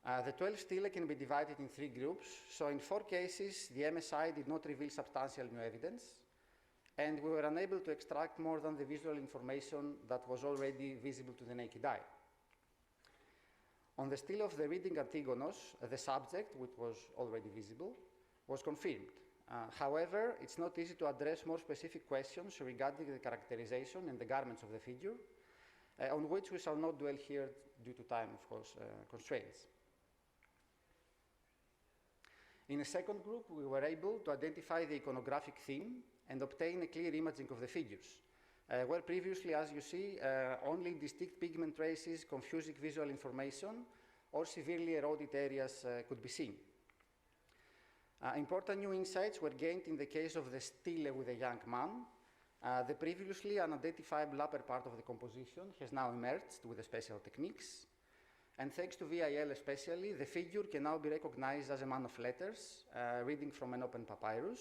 The 12 stele can be divided in 3 groups, so in 4 cases the MSI did not reveal substantial new evidence, and we were unable to extract more than the visual information that was already visible to the naked eye. On the stele of the reading Antigonos, the subject, which was already visible, was confirmed. However, it's not easy to address more specific questions regarding the characterization and the garments of the figure, on which we shall not dwell here due to time, of course, constraints. In a second group, we were able to identify the iconographic theme and obtain a clear imaging of the figures, where previously, as you see, only distinct pigment traces, confusing visual information, or severely eroded areas could be seen. Important new insights were gained in the case of the stele with a young man. The previously unidentifiable upper part of the composition has now emerged with the special techniques. And thanks to VIL especially, the figure can now be recognized as a man of letters, reading from an open papyrus.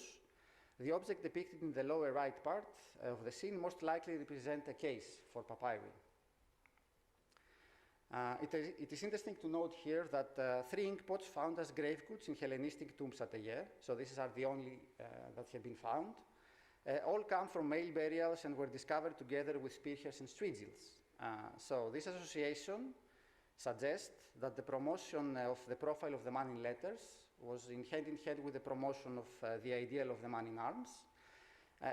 The object depicted in the lower right part of the scene most likely represents a case for papyri. It is interesting to note here that 3 inkpots found as grave goods in Hellenistic tombs at Aie, so these are the only that have been found, all come from male burials and were discovered together with spearheads and strigils. So this association suggests that the promotion of the profile of the man in letters was in hand with the promotion of the ideal of the man in arms,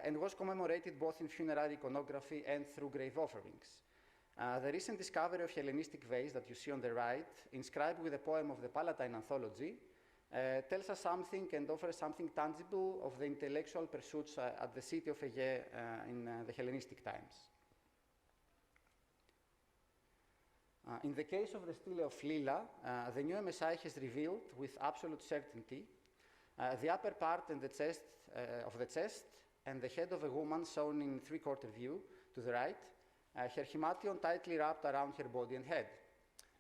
and was commemorated both in funerary iconography and through grave offerings. The recent discovery of Hellenistic vase that you see on the right, inscribed with a poem of the Palatine Anthology, tells us something and offers something tangible of the intellectual pursuits at the city of Aegae in the Hellenistic times. In the case of the stele of Lila, the new MSI has revealed with absolute certainty the upper part and the chest of the chest and the head of a woman shown in three-quarter view to the right, her himation tightly wrapped around her body and head.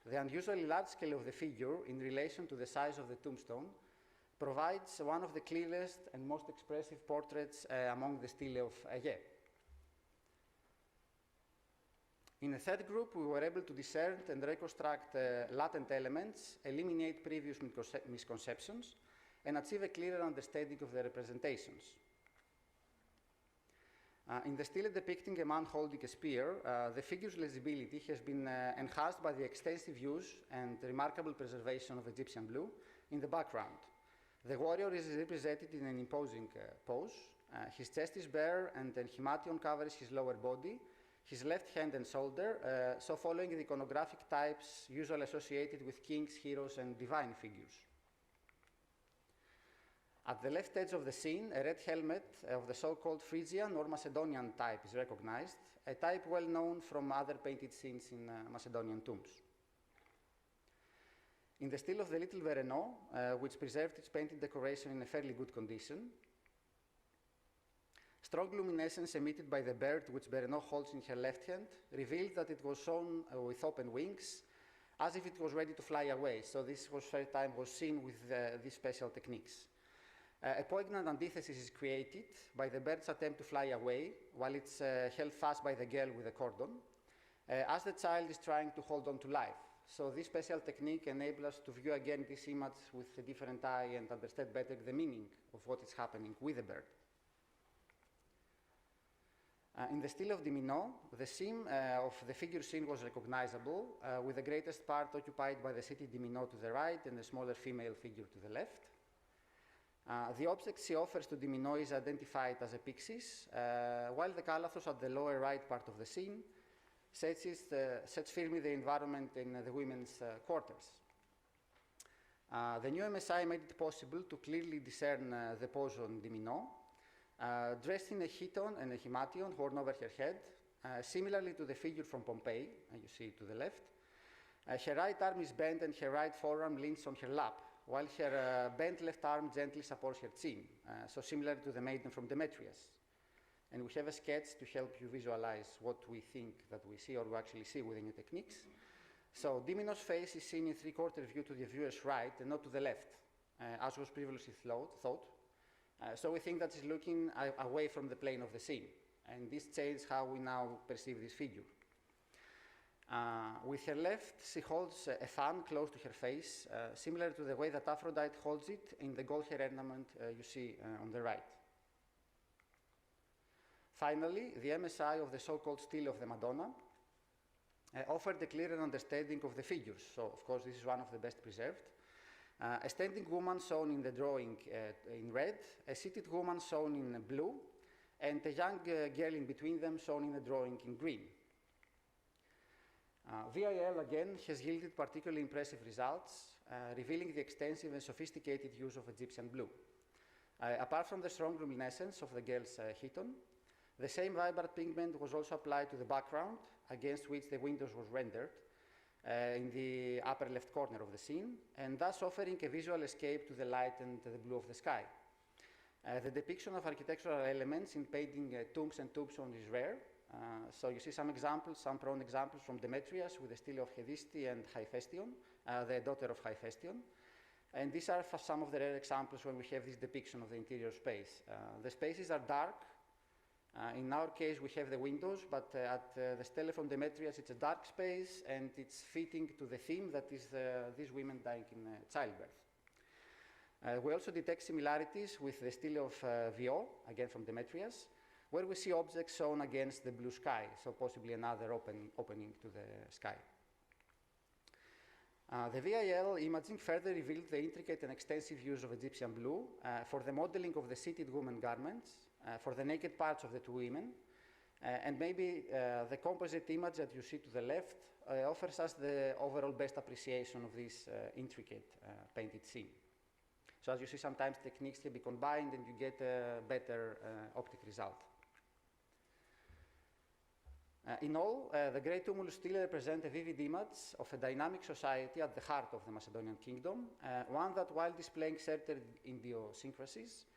The unusually large scale of the figure in relation to the size of the tombstone provides one of the clearest and most expressive portraits among the stele of Aegae. In the third group, we were able to discern and reconstruct latent elements, eliminate previous misconceptions, and achieve a clearer understanding of the representations. In the stele depicting a man holding a spear, the figure's legibility has been enhanced by the extensive use and remarkable preservation of Egyptian blue in the background. The warrior is represented in an imposing pose. His chest is bare and an himation covers his lower body, his left hand and shoulder, so following the iconographic types usually associated with kings, heroes, and divine figures. At the left edge of the scene, a red helmet of the so-called Phrygian or Macedonian type is recognized, a type well known from other painted scenes in Macedonian tombs. In the stele of the Little Verrenault, which preserved its painted decoration in a fairly good condition, strong luminescence emitted by the bird which Verrenault holds in her left hand revealed that it was shown with open wings, as if it was ready to fly away. So this first time was seen with these special techniques. A poignant antithesis is created by the bird's attempt to fly away while it's held fast by the girl with a cordon, as the child is trying to hold on to life. So this special technique enables us to view again this image with a different eye and understand better the meaning of what is happening with the bird. In the stele of Dimino, the seam of the figure scene was recognizable, with the greatest part occupied by the city Dimino to the right and the smaller female figure to the left. The object she offers to Dimino is identified as a pyxis, while the calathos at the lower right part of the scene sets firmly the environment in the women's quarters. The new MSI made it possible to clearly discern the pose on Dimino, dressed in a chiton and a himation worn over her head, similarly to the figure from Pompeii, you see to the left. Her right arm is bent and her right forearm leans on her lap, while her bent left arm gently supports her chin, so similar to the maiden from Demetrius. And we have a sketch to help you visualize what we think that we see or we actually see with the new techniques. So Dimino's face is seen in three-quarter view to the viewer's right and not to the left, as was previously thought. So we think that she's looking away from the plane of the scene, and this changes how we now perceive this figure. With her left, she holds a fan close to her face, similar to the way that Aphrodite holds it in the gold hair ornament you see on the right. Finally, the MSI of the so-called stele of the Madonna offered a clearer understanding of the figures. So, of course, this is one of the best preserved. A standing woman shown in the drawing in red, a seated woman shown in blue, and a young girl in between them shown in the drawing in green. VIII again has yielded particularly impressive results, revealing the extensive and sophisticated use of Egyptian blue. Apart from the strong luminescence of the girl's chiton, the same vibrant pigment was also applied to the background, against which the windows was rendered, in the upper left corner of the scene, and thus offering a visual escape to the light and the blue of the sky. The depiction of architectural elements in painting tombs and tombstones is rare. So you see some examples, some prone examples from Demetrius with the stele of Hedisti and Hephaestion, the daughter of Hephaestion. And these are some of the rare examples when we have this depiction of the interior space. The spaces are dark. In our case, we have the windows, but at the stele from Demetrius, it's a dark space, and it's fitting to the theme that is these women dying in childbirth. We also detect similarities with the stele of VIII, again from Demetrius, where we see objects shown against the blue sky, so possibly another opening to the sky. The VIII imaging further revealed the intricate and extensive use of Egyptian blue for the modeling of the seated woman garments, for the naked parts of the two women, and maybe the composite image that you see to the left offers us the overall best appreciation of this intricate painted scene. So as you see, sometimes techniques can be combined and you get a better optic result. In all, the Great Tumulus still represent a vivid image of a dynamic society at the heart of the Macedonian kingdom, one that, while displaying certain idiosyncrasies,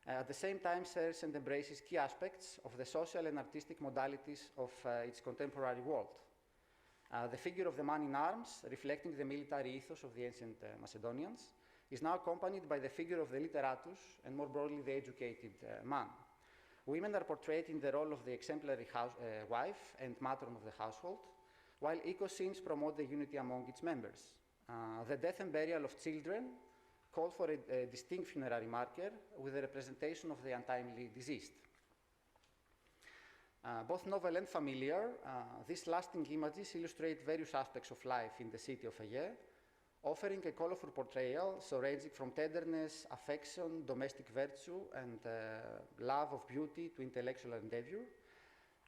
at the same time shares and embraces key aspects of the social and artistic modalities of its contemporary world. The figure of the man in arms, reflecting the military ethos of the ancient Macedonians, is now accompanied by the figure of the literatus and more broadly the educated man. Women are portrayed in the role of the exemplary wife and matron of the household, while eco-scenes promote the unity among its members. The death and burial of children call for a distinct funerary marker with a representation of the untimely deceased. Both novel and familiar, these lasting images illustrate various aspects of life in the city of Aegae, offering a colorful portrayal, so ranging from tenderness, affection, domestic virtue, and love of beauty to intellectual endeavor,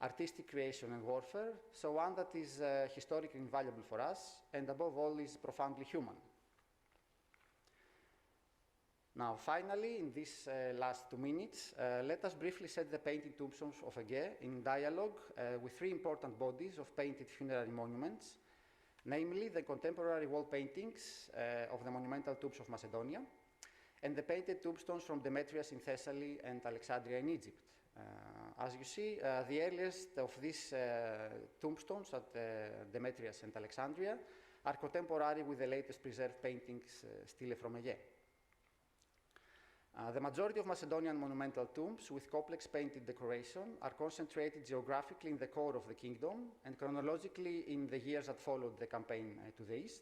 artistic creation and warfare, so one that is historically invaluable for us, and above all is profoundly human. Now, finally, in these last 2 minutes, let us briefly set the painted tombstones of Aegae in dialogue with 3 important bodies of painted funerary monuments, namely the contemporary wall paintings of the monumental tombs of Macedonia and the painted tombstones from Demetrius in Thessaly and Alexandria in Egypt. As you see, the earliest of these tombstones at Demetrius and Alexandria are contemporary with the latest preserved paintings still from Aegae. The majority of Macedonian monumental tombs with complex painted decoration are concentrated geographically in the core of the kingdom and chronologically in the years that followed the campaign to the east.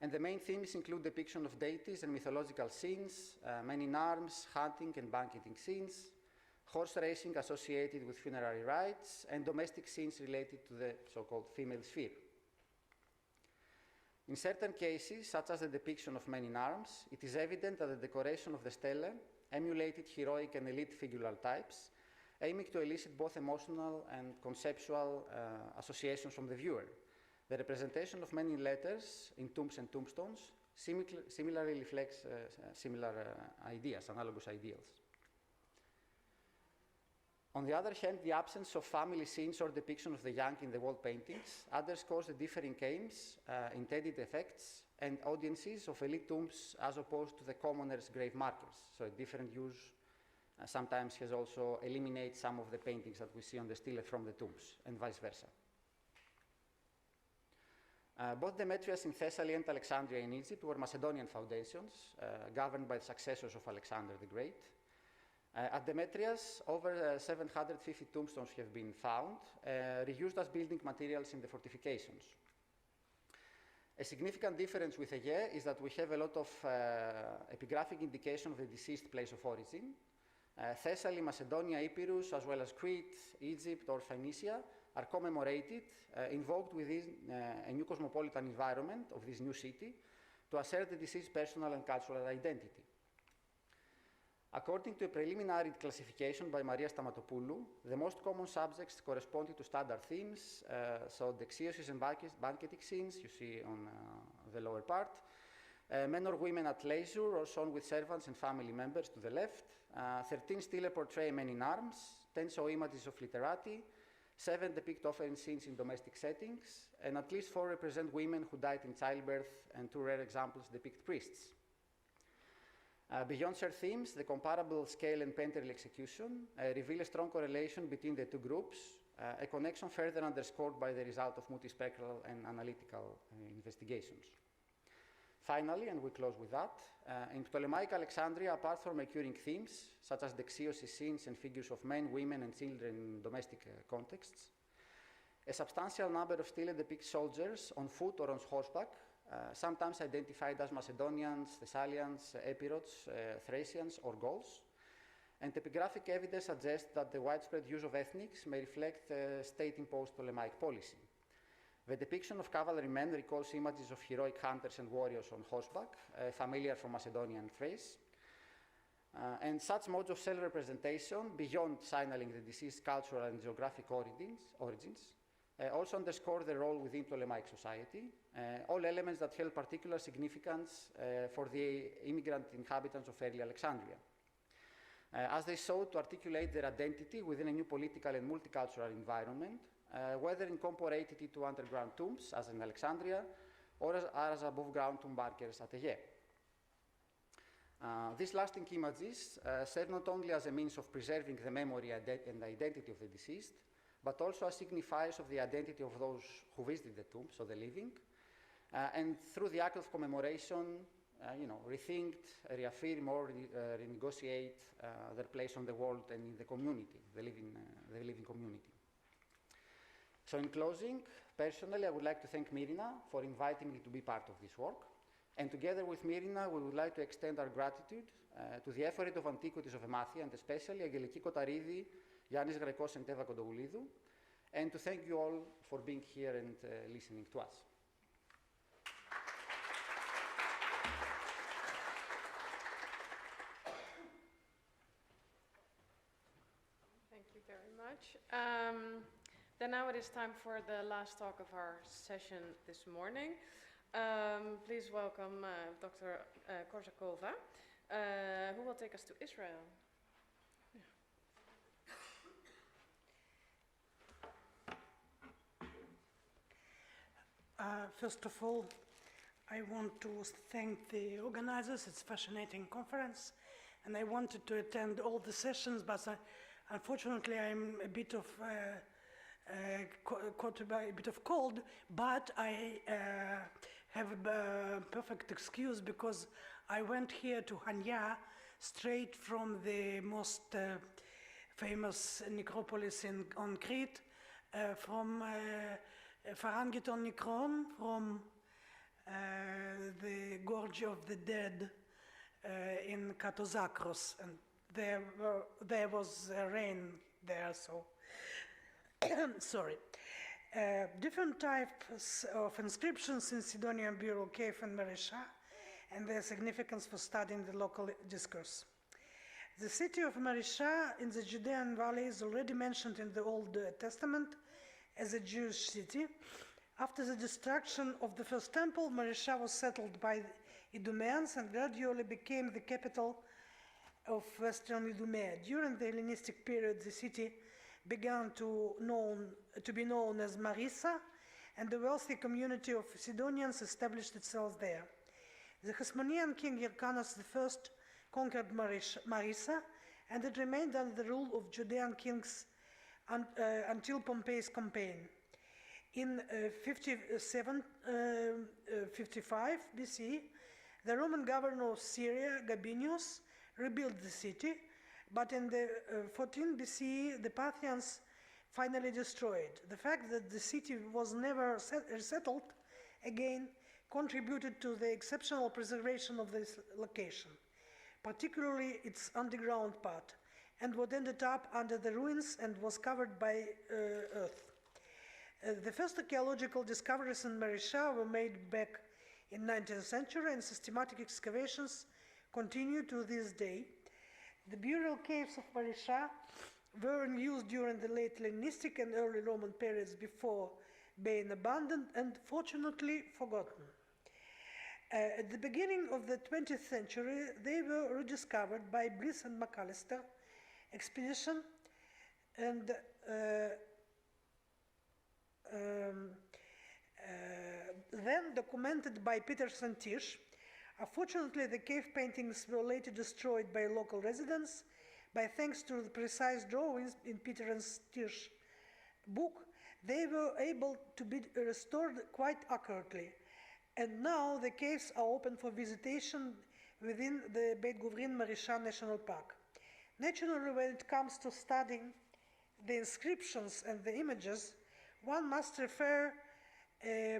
And the main themes include depiction of deities and mythological scenes, men in arms, hunting and banqueting scenes, horse racing associated with funerary rites, and domestic scenes related to the so-called female sphere. In certain cases, such as the depiction of men in arms, it is evident that the decoration of the stele emulated heroic and elite figural types, aiming to elicit both emotional and conceptual associations from the viewer. The representation of men in letters, in tombs and tombstones, similarly reflects similar ideas, analogous ideals. On the other hand, the absence of family scenes or depiction of the young in the wall paintings underscores the differing aims, intended effects, and audiences of elite tombs as opposed to the commoner's grave markers. So a different use sometimes has also eliminated some of the paintings that we see on the stele from the tombs, and vice versa. Both Demetrius in Thessaly and Alexandria in Egypt were Macedonian foundations, governed by the successors of Alexander the Great. At Demetrius, over 750 tombstones have been found, reused as building materials in the fortifications. A significant difference with Aegae is that we have a lot of epigraphic indication of the deceased place of origin. Thessaly, Macedonia, Epirus, as well as Crete, Egypt, or Phoenicia are commemorated, invoked within a new cosmopolitan environment of this new city to assert the deceased's personal and cultural identity. According to a preliminary classification by Maria Stamatopoulou, the most common subjects corresponding to standard themes, so dexiosis and banqueting scenes, you see on the lower part, men or women at leisure or shown with servants and family members to the left, 13 stele portray men in arms, 10 show images of literati, 7 depict offering scenes in domestic settings, and at least 4 represent women who died in childbirth, and 2 rare examples depict priests. Beyond shared themes, the comparable scale and painterly execution reveal a strong correlation between the 2 groups, a connection further underscored by the result of multispectral and analytical investigations. Finally, and we close with that, in Ptolemaic Alexandria, apart from recurring themes, such as dexiosis scenes and figures of men, women, and children in domestic contexts, a substantial number of stele depict soldiers on foot or on horseback, sometimes identified as Macedonians, Thessalians, Epirots, Thracians, or Gauls. And epigraphic evidence suggests that the widespread use of ethnics may reflect state-imposed Ptolemaic policy. The depiction of cavalrymen recalls images of heroic hunters and warriors on horseback, familiar from Macedonia and Thrace. And such modes of self-representation, beyond signaling the deceased's cultural and geographic origins, also underscore the role within Ptolemaic society, all elements that held particular significance for the immigrant inhabitants of early Alexandria, as they sought to articulate their identity within a new political and multicultural environment, whether incorporated into underground tombs, as in Alexandria, or as above-ground tomb markers at Aie. These lasting images serve not only as a means of preserving the memory and identity of the deceased, but also as signifiers of the identity of those who visited the tombs, so the living, and through the act of commemoration, rethink, reaffirm, or renegotiate their place on the world and in the community, the living community. So in closing, personally, I would like to thank Mirina for inviting me to be part of this work. And together with Mirina, we would like to extend our gratitude to the Ephorate of Antiquities of Emathia, and especially Aggeliki Kotaridhi, Yannis Grekos, and Eva Kontogoulidou, and to thank you all for being here and listening to us. Thank you very much. Then now it is time for the last talk of our session this morning. Please welcome Dr. Korsakova, who will take us to Israel. First of all, I want to thank the organizers. It's a fascinating conference, and I wanted to attend all the sessions, but unfortunately I'm a bit of caught by a bit of cold, but I have a perfect excuse because I went here to Chania straight from the most famous necropolis on Crete, from Pharangiton Nikron, from the Gorge of the Dead in Katozakros, and there was rain there, so sorry. Different types of inscriptions in Sidonian Bureau Cave and Marisha, and their significance for studying the local discourse. The city of Marisha in the Judean Valley is already mentioned in the Old Testament as a Jewish city. After the destruction of the first temple, Marisha was settled by Idumeans and gradually became the capital of Western Idumea. During the Hellenistic period, the city began to be known as Marissa, and the wealthy community of Sidonians established itself there. The Hasmonean king Hyrcanus I conquered Marissa, and it remained under the rule of Judean kings until Pompey's campaign. In 55 BC, the Roman governor of Syria, Gabinius, rebuilt the city, but in the 14 BC, the Parthians finally destroyed. The fact that the city was never resettled again contributed to the exceptional preservation of this location, particularly its underground part, and what ended up under the ruins and was covered by earth. The first archaeological discoveries in Marisha were made back in 19th century, and systematic excavations continue to this day. The burial caves of Marisha were in use during the late Hellenistic and early Roman periods before being abandoned and fortunately forgotten. At the beginning of the 20th century, they were rediscovered by Bliss and McAllister expedition, and then documented by Peters and Tisch. Unfortunately, the cave paintings were later destroyed by local residents, but thanks to the precise drawings in Peter and Tisch's book, they were able to be restored quite accurately. And now the caves are open for visitation within the Beit Guvrin Marisha National Park. Naturally, when it comes to studying the inscriptions and the images, one must refer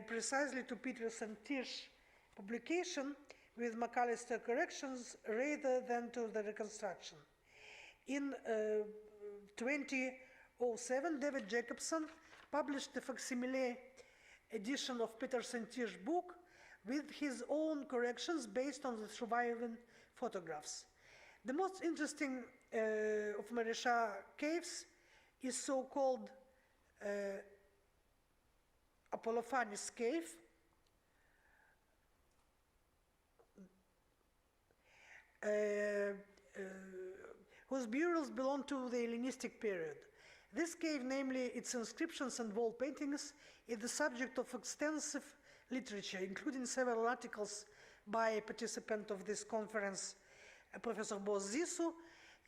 precisely to Peters and Tisch's publication with McAllister corrections rather than to the reconstruction. In 2007, David Jacobson published the facsimile edition of Peters and Tisch's book with his own corrections based on the surviving photographs. The most interesting of Marisha caves is so-called Apollophanes cave, whose burials belong to the Hellenistic period. This cave, namely its inscriptions and wall paintings, is the subject of extensive literature, including several articles by a participant of this conference, Professor Boz Zissou,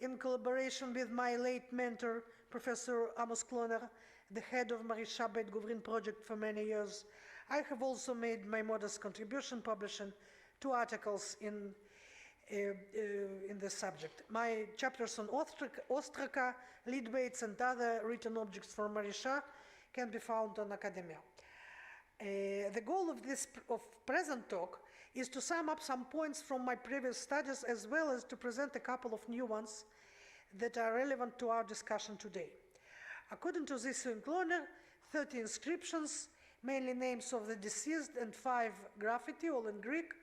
in collaboration with my late mentor, Professor Amos Kloner, the head of Marie Chabet Gouvrin project for many years. I have also made my modest contribution, publishing 2 articles in the subject. My chapters on ostraka, lead weights, and other written objects from Marisha can be found on Academia. The goal of this present talk is to sum up some points from my previous studies, as well as to present a couple of new ones that are relevant to our discussion today. According to Zissou and Kloner, 30 inscriptions, mainly names of the deceased, and 5 graffiti, all in Greek,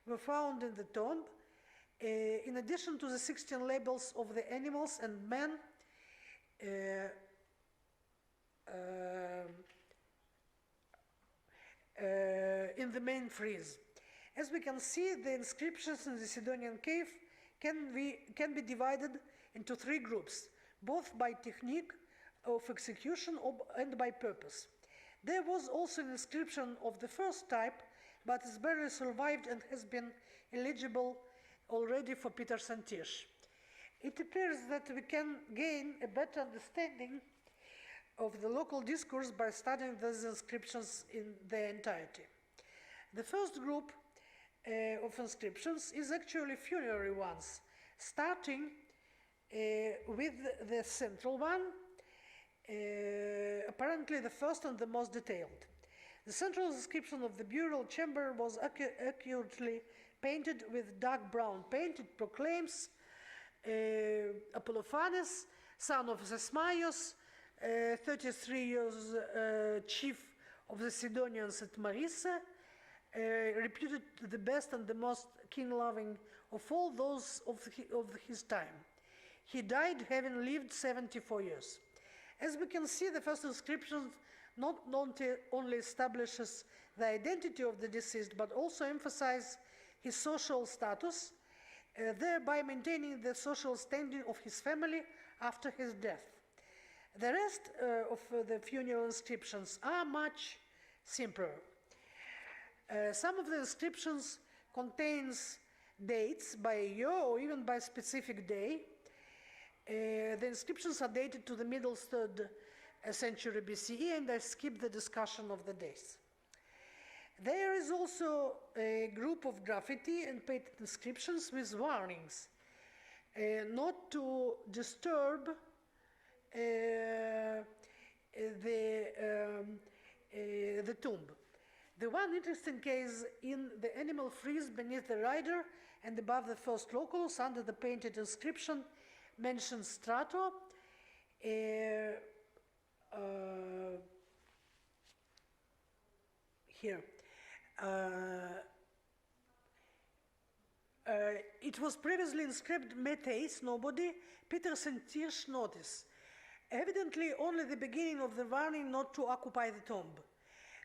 were found in the tomb. In addition to the 16 labels of the animals and men, in the main frieze. As we can see, the inscriptions in the Sidonian cave can be divided into 3 groups, both by technique of execution and by purpose. There was also an inscription of the first type, but is barely survived and has been eligible already for Peter Santish. It appears that we can gain a better understanding of the local discourse by studying those inscriptions in their entirety. The first group of inscriptions is actually funerary ones, starting with the central one, apparently the first and the most detailed. The central inscription of the burial chamber was accurately painted with dark brown paint. It proclaims Apollophanes, son of Zesmaios, 33 years chief of the Sidonians at Marissa, reputed the best and the most king-loving of all those of his time. He died having lived 74 years. As we can see, the first inscription not only establishes the identity of the deceased, but also emphasizes his social status, thereby maintaining the social standing of his family after his death. The rest of the funeral inscriptions are much simpler. Some of the inscriptions contains dates by year or even by specific day. The inscriptions are dated to the middle 3rd century BCE, and I skip the discussion of the days. There is also a group of graffiti and painted inscriptions with warnings not to disturb the tomb. The one interesting case in the animal frieze beneath the rider and above the first loculus under the painted inscription mentions Strato. Here. It was previously inscribed Meteis, nobody, Peter Santish, notice. Evidently only the beginning of the warning not to occupy the tomb.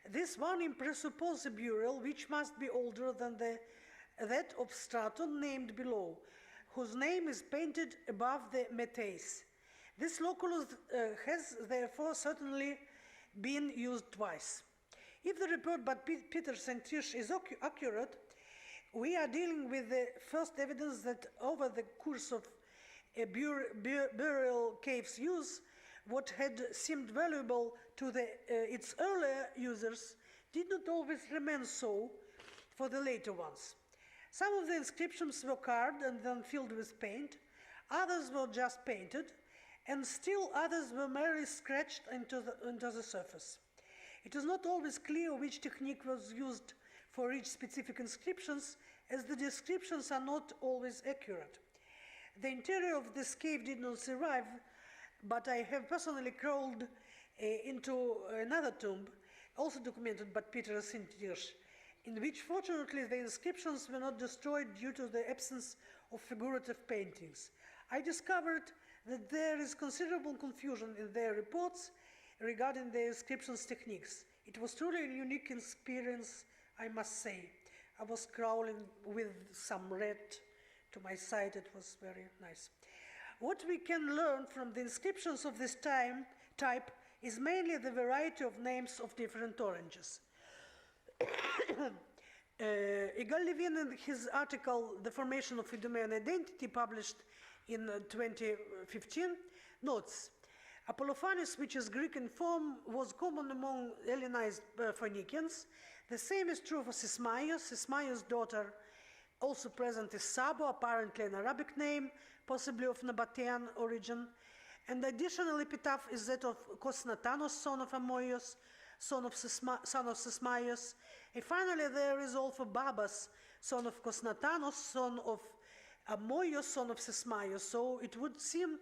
This warning presupposes a burial which must be older than that of Straton named below, whose name is painted above the Meteis. This loculus has therefore certainly been used twice. If the report by Peter Santish is accurate, we are dealing with the first evidence that over the course of a burial cave's use, what had seemed valuable to its earlier users did not always remain so for the later ones. Some of the inscriptions were carved and then filled with paint, others were just painted, and still others were merely scratched into the surface. It is not always clear which technique was used for each specific inscriptions, as the descriptions are not always accurate. The interior of this cave did not survive, but I have personally crawled into another tomb, also documented by Peter Santish, in which fortunately the inscriptions were not destroyed due to the absence of figurative paintings. I discovered that there is considerable confusion in their reports regarding the inscriptions techniques. It was truly a unique experience, I must say. I was crawling with some red to my side. It was very nice. What we can learn from the inscriptions of this type is mainly the variety of names of different oranges. Igal Levin, in his article, The Formation of Idumean Identity, published in 2015, notes, Apollophanes, which is Greek in form, was common among Hellenized Phoenicians. The same is true for Sismaios. Sismaios' daughter, also present, is Sabo, apparently an Arabic name, possibly of Nabatean origin. And the additional epitaph is that of Kosnatanos, son of Amoios, son of Sismaios. And finally, there is also Babas, son of Kosnatanos, son of Amoios, son of Sismaios. So it would seem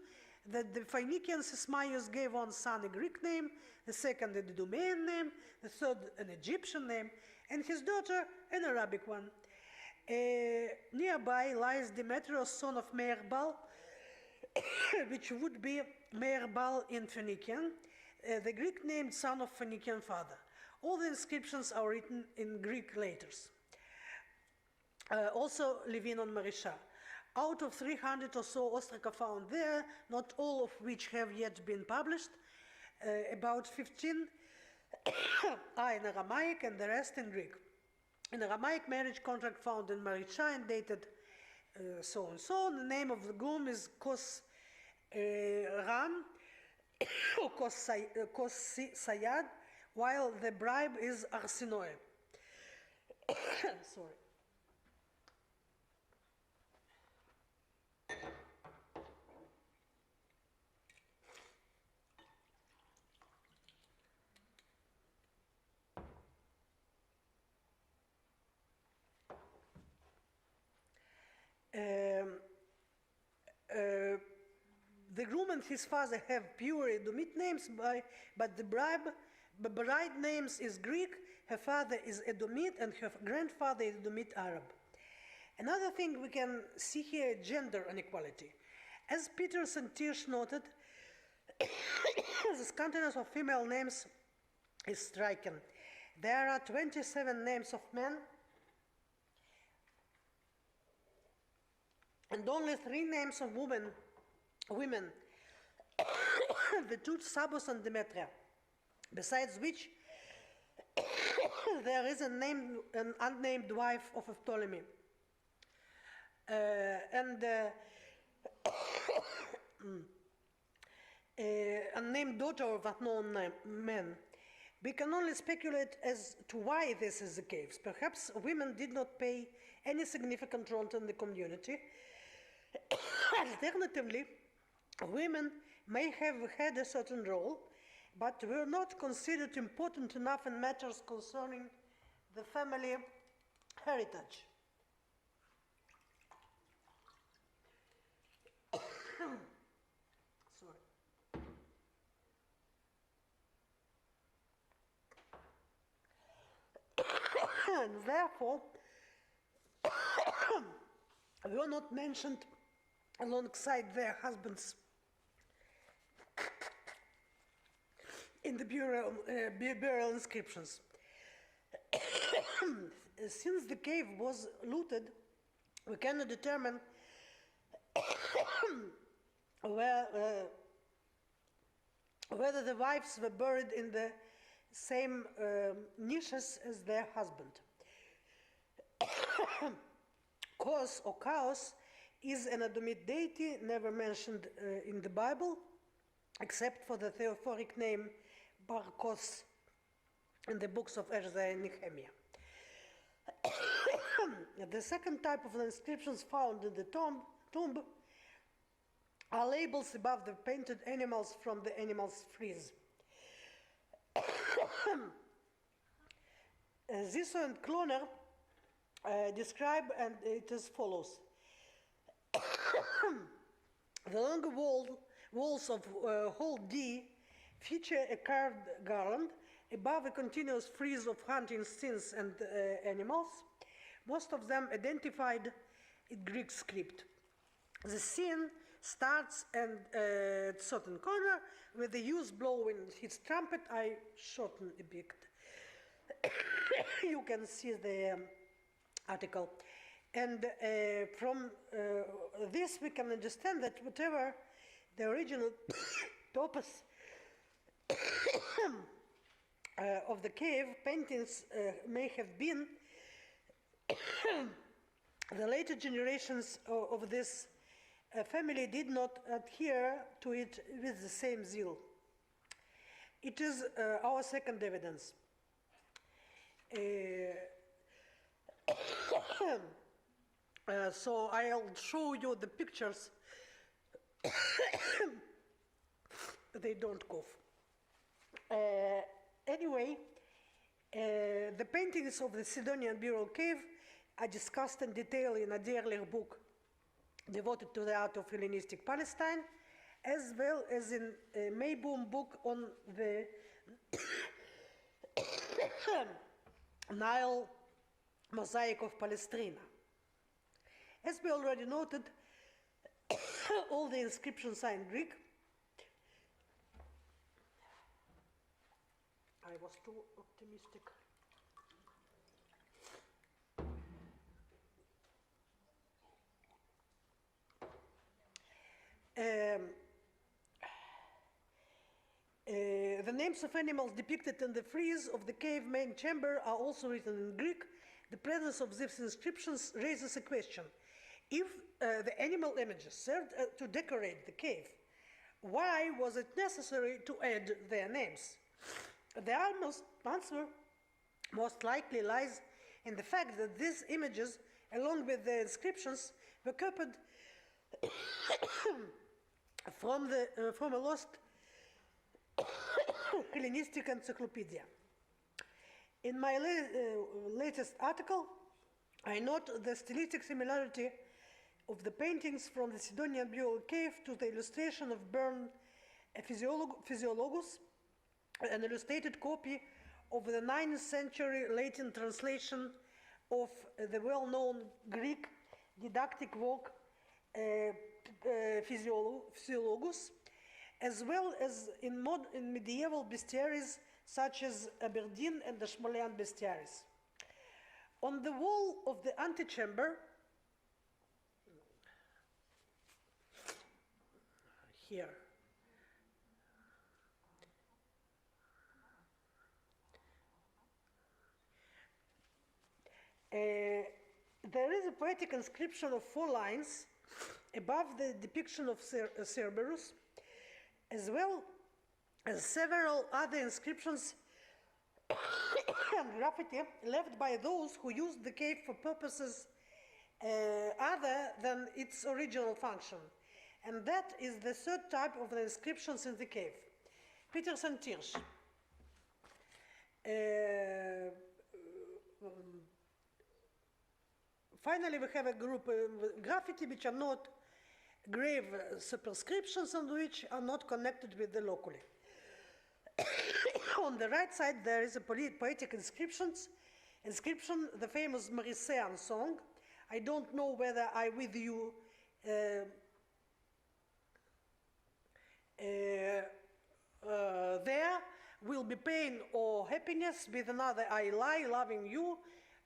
that the Phoenician Sismaios gave one son a Greek name, the second an Idumean name, the third an Egyptian name, and his daughter an Arabic one. Nearby lies Demetrios, son of Meherbal, which would be Meherbal in Phoenician, the Greek named son of Phoenician father. All the inscriptions are written in Greek letters. Also Levin on Marisha. Out of 300 or so ostraca found there, not all of which have yet been published, about 15 are in Aramaic and the rest in Greek. An Aramaic marriage contract found in Marisha and dated so and so. The name of the groom is Kos Ram or Kos Sayad, while the bribe is Arsinoe. Sorry. The groom and his father have pure Edomite names, but the bride names is Greek, her father is Edomite, and her grandfather is Edomite Arab. Another thing we can see here is gender inequality. As Peters and Tiersch noted, the scantiness of female names is striking. There are 27 names of men and only 3 names of women, the two Sabos and Demetria, besides which there is an unnamed wife of Ptolemy. And unnamed daughter of unknown man. We can only speculate as to why this is the case. Perhaps women did not play any significant role in the community. Alternatively, women may have had a certain role, but were not considered important enough in matters concerning the family heritage. And therefore, were not mentioned alongside their husbands in the burial inscriptions. Since the cave was looted, we cannot determine whether the wives were buried in the same niches as their husband. Kos or Chaos is an Edomite deity never mentioned in the Bible, except for the theophoric name Bar Kos in the books of Ezra and Nehemiah. The second type of inscriptions found in the tomb are labels above the painted animals from the animal's frieze. Ziso and Kloner describe, and it as follows. The longer walls of Hall D feature a carved garland above a continuous frieze of hunting scenes and animals, most of them identified in Greek script. The scene starts at a certain corner with the youth blowing his trumpet. I shorten a bit. you can see the article. And from this we can understand that whatever the original purpose of the cave paintings may have been, the later generations of this family did not adhere to it with the same zeal. It is our second evidence. So I'll show you the pictures. They don't cough. Anyway, the paintings of the Sidonian burial cave are discussed in detail in a earlier book devoted to the art of Hellenistic Palestine, as well as in a Mayboom book on the Nile mosaic of Palestrina. As we already noted, all the inscriptions are in Greek. I was too optimistic. The names of animals depicted in the frieze of the cave main chamber are also written in Greek. The presence of these inscriptions raises a question. If the animal images served to decorate the cave, why was it necessary to add their names? The answer most likely lies in the fact that these images, along with the inscriptions, were copied from a lost Hellenistic encyclopedia. In my latest article, I note the stylistic similarity of the paintings from the Sidonian burial cave to the illustration of burned Physiologus, an illustrated copy of the 9th century Latin translation of the well-known Greek didactic work Physiologus, as well as in medieval bestiaries such as Aberdeen and the Ashmolean bestiaries. On the wall of the antechamber, here, there is a poetic inscription of 4 lines above the depiction of Cerberus, as well as several other inscriptions and graffiti left by those who used the cave for purposes other than its original function. And that is the third type of the inscriptions in the cave. Peters and Tirsch. Finally, we have a group of graffiti which are not grave superscriptions and which are not connected with the locally. On the right side, there is a poetic inscription, the famous Marisean song. I don't know whether I with you there will be pain or happiness, with another I lie, loving you.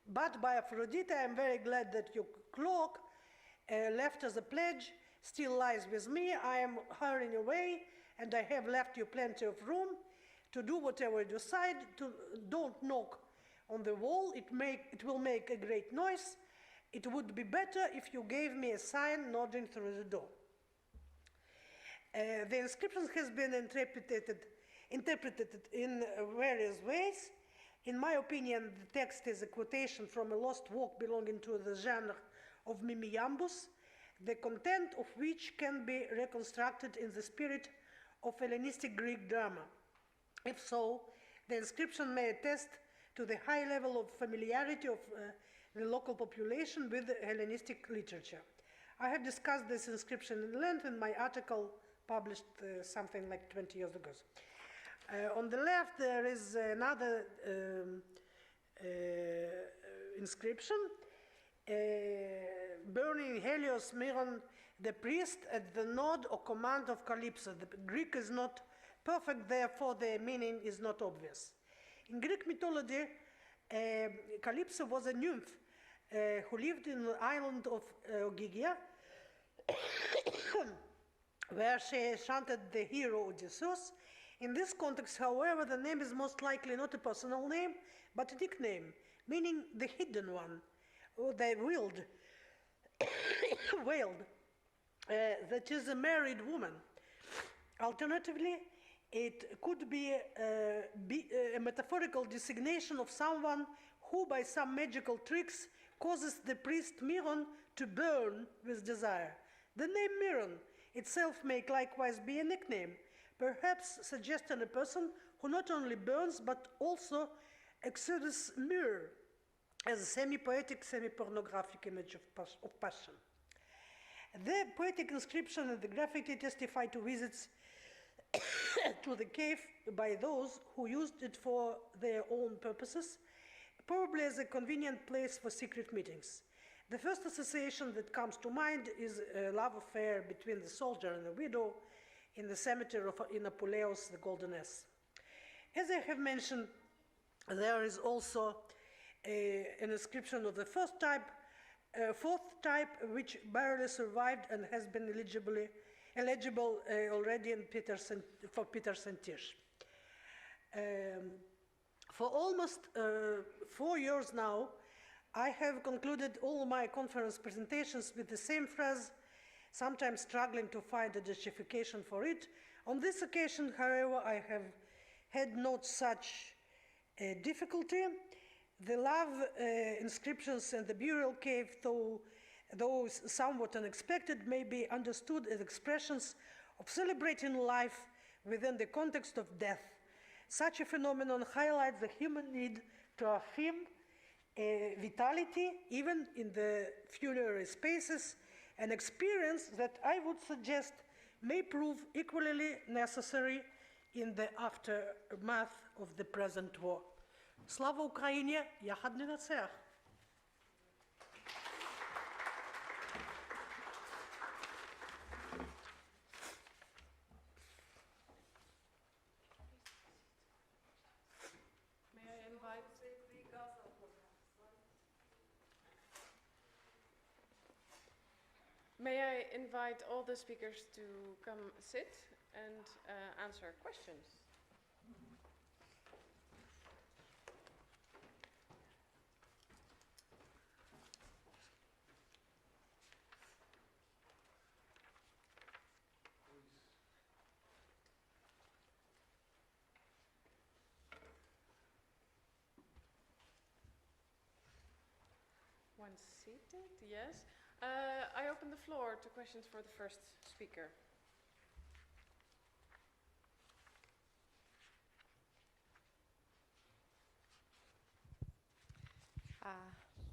But by Aphrodite, I am very glad that your cloak, left as a pledge, still lies with me. I am hurrying away, and I have left you plenty of room to do whatever you decide. Don't knock on the wall. It will make a great noise. It would be better if you gave me a sign nodding through the door. The inscription has been interpreted in various ways. In my opinion, the text is a quotation from a lost work belonging to the genre of Mimiambus, the content of which can be reconstructed in the spirit of Hellenistic Greek drama. If so, the inscription may attest to the high level of familiarity of the local population with Hellenistic literature. I have discussed this inscription in length in my article published something like 20 years ago. On the left, there is another inscription, burning Helios Myron, the priest, at the nod or command of Calypso. The Greek is not perfect, therefore the meaning is not obvious. In Greek mythology, Calypso was a nymph who lived in the island of Ogygia, where she chanted the hero Odysseus. In this context, however, the name is most likely not a personal name, but a nickname, meaning the hidden one, or the veiled, that is a married woman. Alternatively, it could be a metaphorical designation of someone who, by some magical tricks, causes the priest Miron to burn with desire. The name Miron itself may likewise be a nickname, perhaps suggesting a person who not only burns but also exudes myrrh as a semi-poetic, semi-pornographic image of passion. The poetic inscription and the graffiti testify to visits to the cave by those who used it for their own purposes, probably as a convenient place for secret meetings. The first association that comes to mind is a love affair between the soldier and the widow in the cemetery of Apuleius, the Golden S. As I have mentioned, there is also an inscription of the fourth type, which barely survived and has been eligible already for Peter Sentish. For almost 4 years now, I have concluded all my conference presentations with the same phrase, sometimes struggling to find a justification for it. On this occasion, however, I have had not such a difficulty. The love inscriptions and the burial cave, though somewhat unexpected, may be understood as expressions of celebrating life within the context of death. Such a phenomenon highlights the human need to affirm vitality, even in the funerary spaces, an experience that I would suggest may prove equally necessary in the aftermath of the present war. Slava Ukraini, יחד ננצח. May I invite all the speakers to come sit and answer questions? One seated, yes. I open the floor to questions for the first speaker.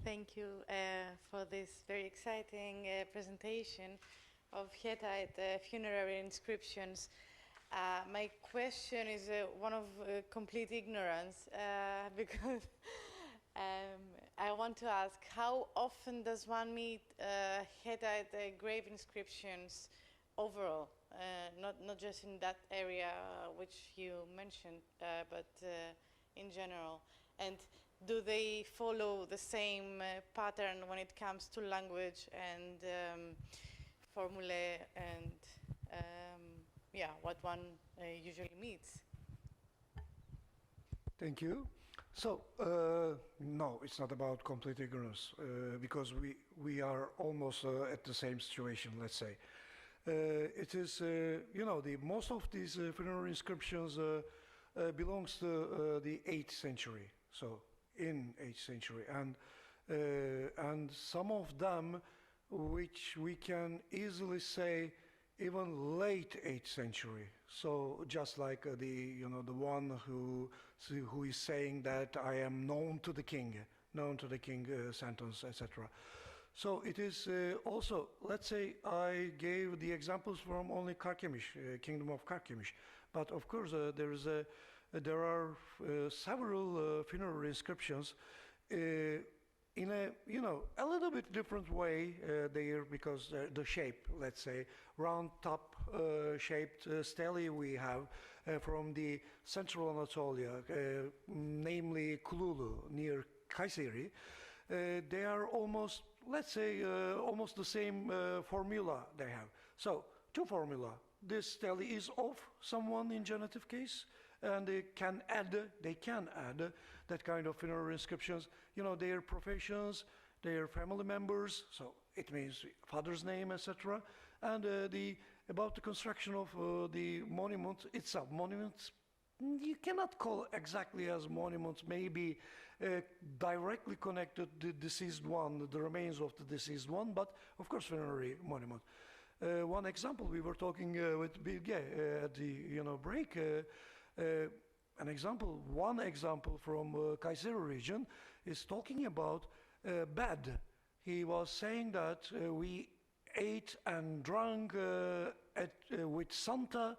Thank you for this very exciting presentation of Hittite funerary inscriptions. My question is one of complete ignorance because I want to ask, how often does one meet Hittite grave inscriptions overall, not just in that area which you mentioned, but in general? And do they follow the same pattern when it comes to language and formulae and what one usually meets? Thank you. So, no, it's not about complete ignorance, because we are almost at the same situation, let's say. It is, most of these funerary inscriptions belongs to the 8th century, so in 8th century, and some of them, which we can easily say even late 8th century. So just like the one who is saying that I am known to the king sentence, etc. So it is also, let's say I gave the examples from only Karkemish, Kingdom of Karkemish, but of course there are several funerary inscriptions in a, a little bit different way there, because the shape, let's say, round top shaped stelae we have from the central Anatolia, namely Kululu near Kayseri. They are almost, let's say, almost the same formula they have. So, two formula. This stele is of someone in genitive case, and they can add that kind of funerary inscriptions, their professions, their family members, so it means father's name, etc. And about the construction of the monument itself. Monuments, you cannot call exactly as monuments, maybe directly connected to the deceased one, the remains of the deceased one, but of course funerary monument. One example, we were talking with Bilge at the break. One example from Kayseri region is talking about bed. He was saying that we ate and drank with Santa,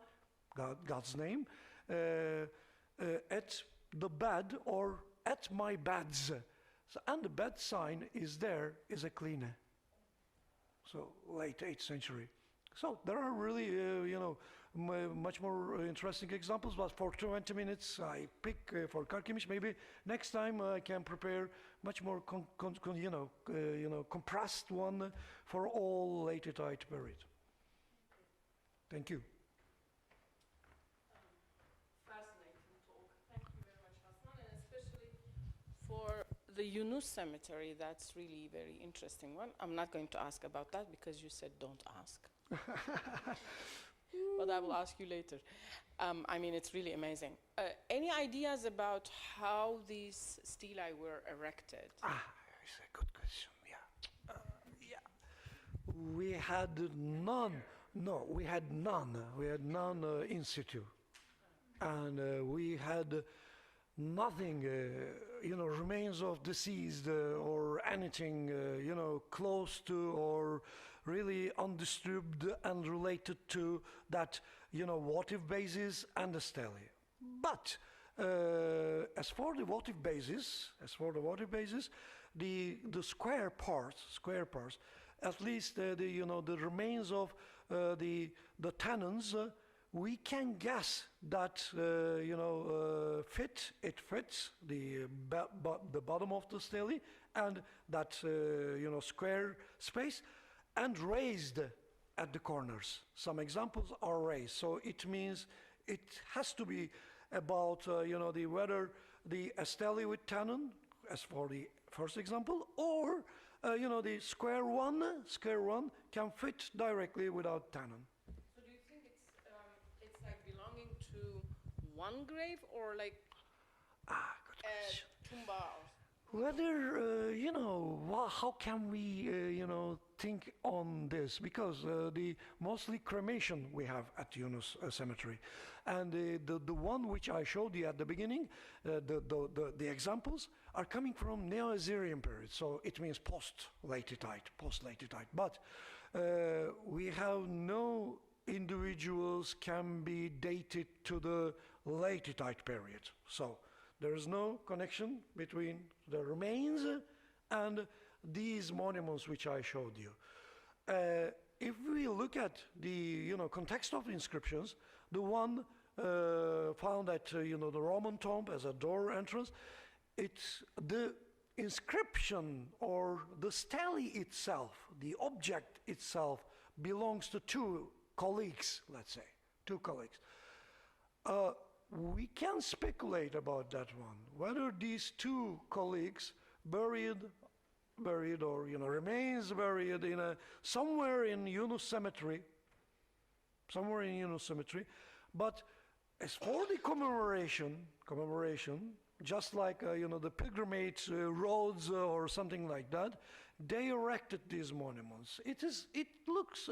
God's name, at the bed or at my beds. So, and the bed sign is there, is a cleaner. So late 8th century. So there are really, much more interesting examples, but for 20 minutes I pick for Karkemish. Maybe next time I can prepare much more compressed one for all late Hittite period. Thank you. Fascinating talk. Thank you very much, Hasan, and especially for the Yunus cemetery. That's really very interesting one. I'm not going to ask about that because you said don't ask. But I will ask you later. It's really amazing. Any ideas about how these stelae were erected? It's a good question, We had none. No, we had none. We had none in situ. And we had nothing, remains of deceased or anything, close to or really undisturbed and related to that, votive basis and the stele. But as for the votive basis, the square parts, at least the remains of the tenons, we can guess that it fits the bottom of the stele and that square space, and raised at the corners. Some examples are raised, so it means it has to be about whether the stele with tenon, as for the first example, or the square one can fit directly without tenon. So do you think it's like belonging to one grave or like good question. Tumba? Whether, how can we, think on this? Because the mostly cremation we have at Yunus Cemetery. And the one which I showed you at the beginning, the examples are coming from Neo-Assyrian period. So it means post-late Hittite. But we have no individuals can be dated to the late Hittite period. So there is no connection between the remains and these monuments which I showed you. If we look at the context of the inscriptions, the one found at the Roman tomb as a door entrance, it's the inscription or the stele itself, the object itself, belongs to two colleagues, let's say, two colleagues. We can speculate about that one, whether these two colleagues buried or remains buried in somewhere in Yunus Cemetery, But as for the commemoration, just like the pilgrimage roads or something like that, they erected these monuments. It looks,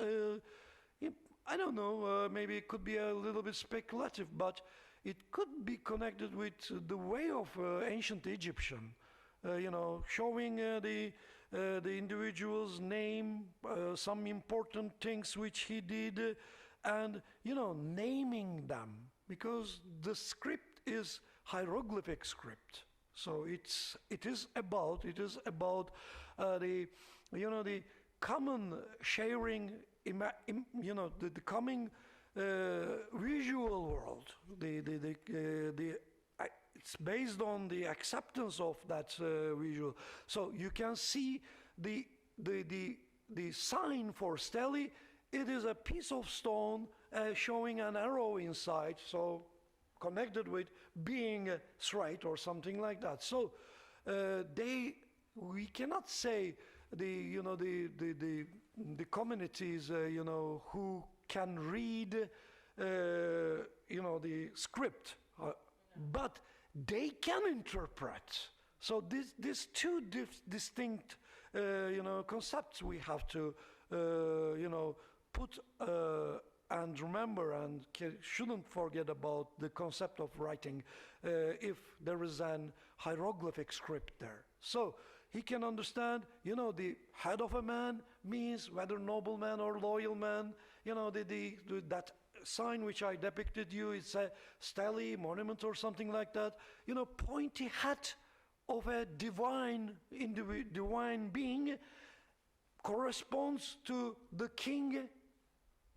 I don't know, maybe it could be a little bit speculative, but it could be connected with the way of ancient Egyptian, showing the individual's name, some important things which he did, and naming them, because the script is hieroglyphic script. So it is about the the common sharing, the common visual world. It's based on the acceptance of that visual. So you can see the sign for stele. It is a piece of stone showing an arrow inside. So connected with being straight or something like that. So we cannot say the communities who can read the script, but they can interpret. So these two distinct concepts we have to put and remember, and shouldn't forget about the concept of writing if there is an hieroglyphic script there. So he can understand, the head of a man means whether nobleman or loyal man. That sign which I depicted you, it's a stele, monument or something like that. Pointy hat of a divine being corresponds to the king.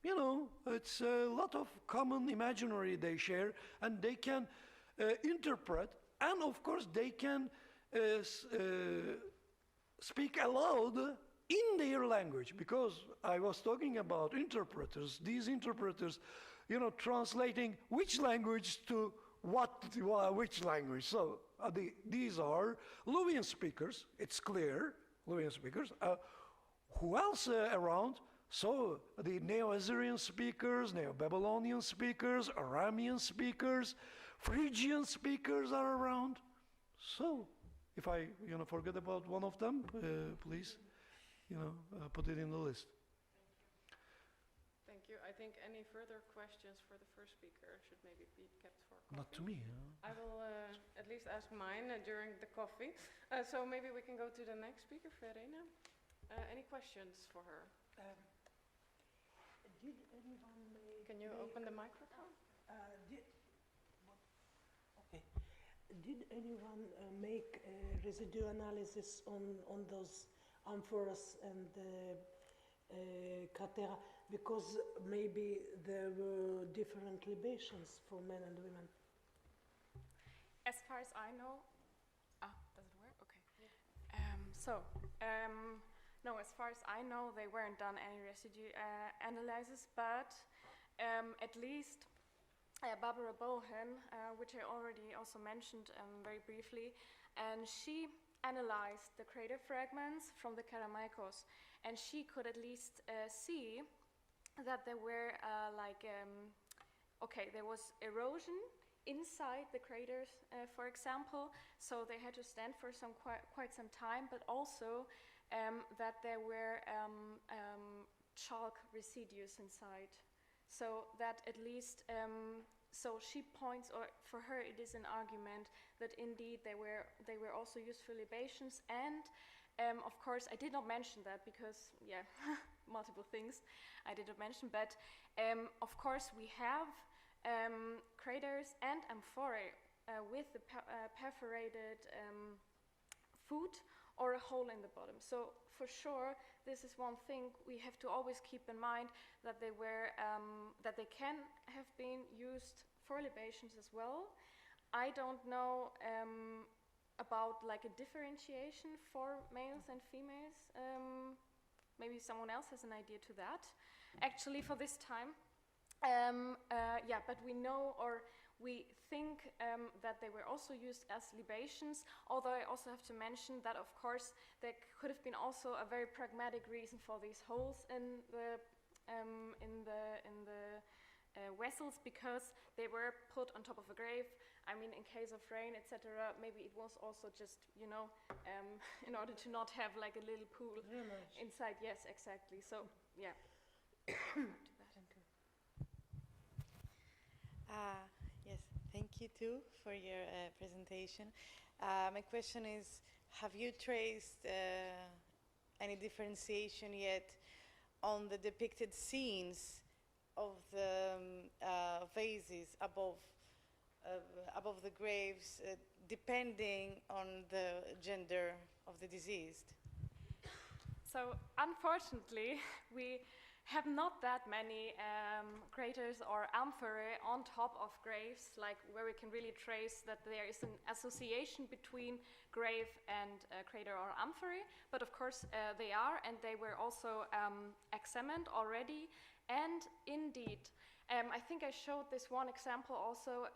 It's a lot of common imaginary they share, and they can interpret, and of course they can speak aloud in their language, because I was talking about interpreters. These interpreters, translating which language to which language. So these are Luwian speakers, it's clear, Luwian speakers. Who else around? So the Neo-Assyrian speakers, Neo-Babylonian speakers, Aramean speakers, Phrygian speakers are around. So if I forget about one of them, please put it in the list. Thank you. I think any further questions for the first speaker should maybe be kept for coffee. Not to me. I will at least ask mine during the coffee. So maybe we can go to the next speaker, Verena. Any questions for her? Did anyone Can you open the microphone? Did anyone make residue analysis on those amphoras and cratera? Because maybe there were different libations for men and women. As far as I know, does it work? Okay. No, as far as I know, they weren't done any residue analysis, but at least Barbara Bohan, which I already also mentioned very briefly, and she analyzed the crater fragments from the Kerameikos, and she could at least see that there were there was erosion inside the craters, for example, so they had to stand for quite some time, but also that there were chalk residues inside. So that at least, so she points, or for her it is an argument that indeed they were also used for libations, and of course I did not mention that because multiple things I did not mention, but of course we have craters and amphorae with the perforated foot or a hole in the bottom. So for sure, this is one thing we have to always keep in mind, that they were that they can have been used for libations as well. I don't know about like a differentiation for males and females. Maybe someone else has an idea to that. Actually, for this time, but we know, or we think that they were also used as libations, although I also have to mention that of course there could have been also a very pragmatic reason for these holes in the vessels, because they were put on top of a grave. I mean, in case of rain, etc., maybe it was also just, in order to not have like a little pool inside. Yes, exactly. So, yeah. Yes, thank you too for your presentation. My question is, have you traced any differentiation yet on the depicted scenes of the vases above above the graves, depending on the gender of the deceased? So unfortunately, we have not that many craters or amphorae on top of graves, like where we can really trace that there is an association between grave and crater or amphorae. But of course they are, and they were also examined already. And indeed, I think I showed this one example also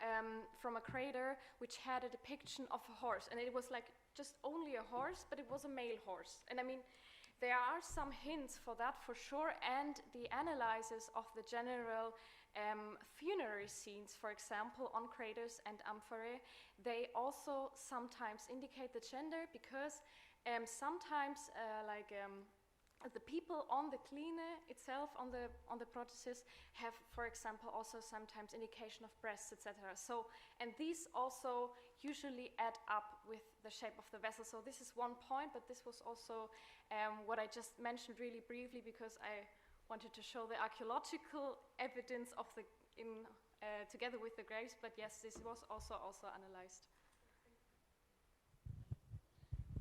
from a crater which had a depiction of a horse, and it was like just only a horse, but it was a male horse. And I mean, there are some hints for that for sure, and the analysis of the general funerary scenes, for example, on craters and amphorae, they also sometimes indicate the gender, because sometimes the people on the kline itself, on the prosthesis, have, for example, also sometimes indication of breasts, etc. So, and these also usually add up with the shape of the vessel. So this is one point, but this was also what I just mentioned really briefly, because I wanted to show the archaeological evidence of the together with the graves. But yes, this was also analyzed.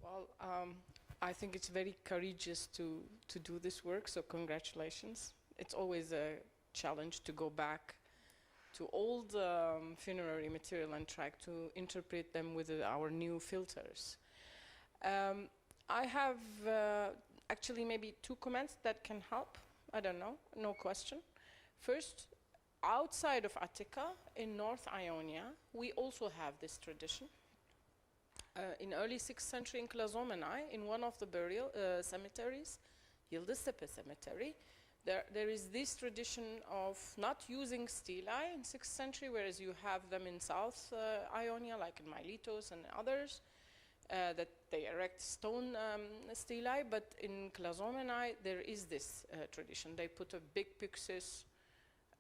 Well, I think it's very courageous to do this work, so congratulations. It's always a challenge to go back to old funerary material and try to interpret them with our new filters. I have actually maybe two comments that can help. I don't know, no question. First, outside of Attica, in North Ionia, we also have this tradition. In early 6th century in Clazomenae, in one of the burial cemeteries, Yildistepe Cemetery, there is this tradition of not using stelae in 6th century, whereas you have them in South Ionia, like in Miletos and others, that they erect stone stelae, but in Clazomenae there is this tradition. They put a big pyxis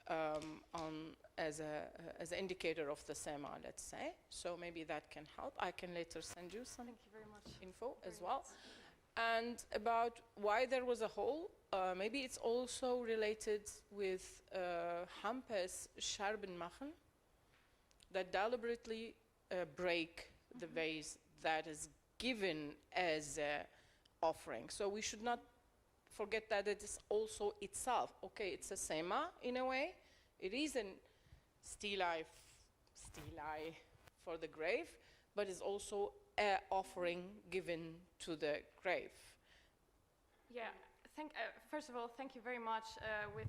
on as an indicator of the sema, let's say. So maybe that can help. I can later send you some info as well. And about why there was a hole, maybe it's also related with Hampes Scherbenmachen, that deliberately break the vase that is given as an offering. So we should not forget that it is also itself. Okay, it's a sema in a way. It is an stelae for the grave, but it's also an offering given to the grave. Yeah. First of all, thank you very much with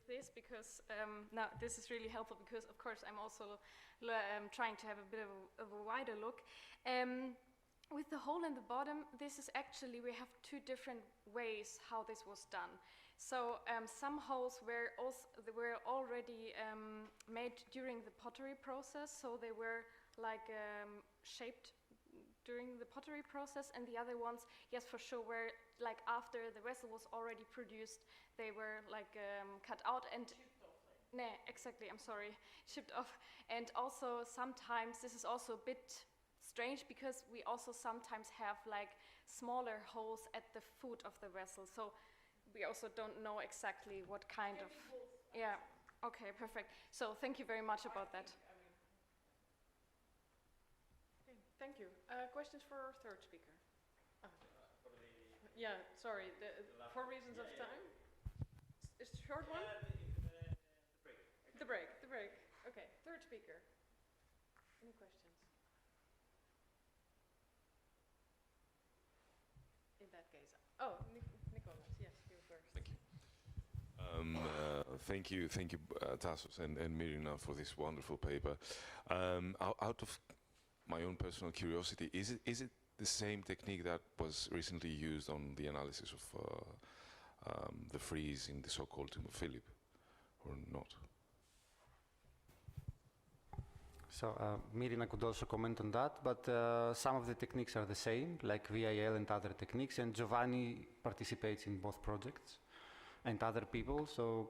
this, because now this is really helpful, because of course I'm also trying to have a bit of a wider look. With the hole in the bottom, this is actually, we have two different ways how this was done. So some holes were already made during the pottery process, so they were like shaped during the pottery process, and the other ones, yes, for sure, were like after the vessel was already produced, they were like cut out and shipped off. Nah, exactly. I'm sorry, shipped off. And also sometimes this is also a bit strange, because we also sometimes have like smaller holes at the foot of the vessel. So we also don't know exactly what kind of. Yeah. Okay. Perfect. So thank you very much about that. Thank you. Questions for our third speaker? Yeah, sorry. For reasons of time? Is it a short one? The break. Okay, third speaker. Any questions? In that case. Oh, Nicholas, yes, you first. Thank you. Thank you, Tassos and Mirina, for this wonderful paper. Out of my own personal curiosity, is it the same technique that was recently used on the analysis of the frieze in the so-called Tomb of Philip, or not? So Mirina could also comment on that, but some of the techniques are the same, like VIII and other techniques, and Giovanni participates in both projects, and other people. So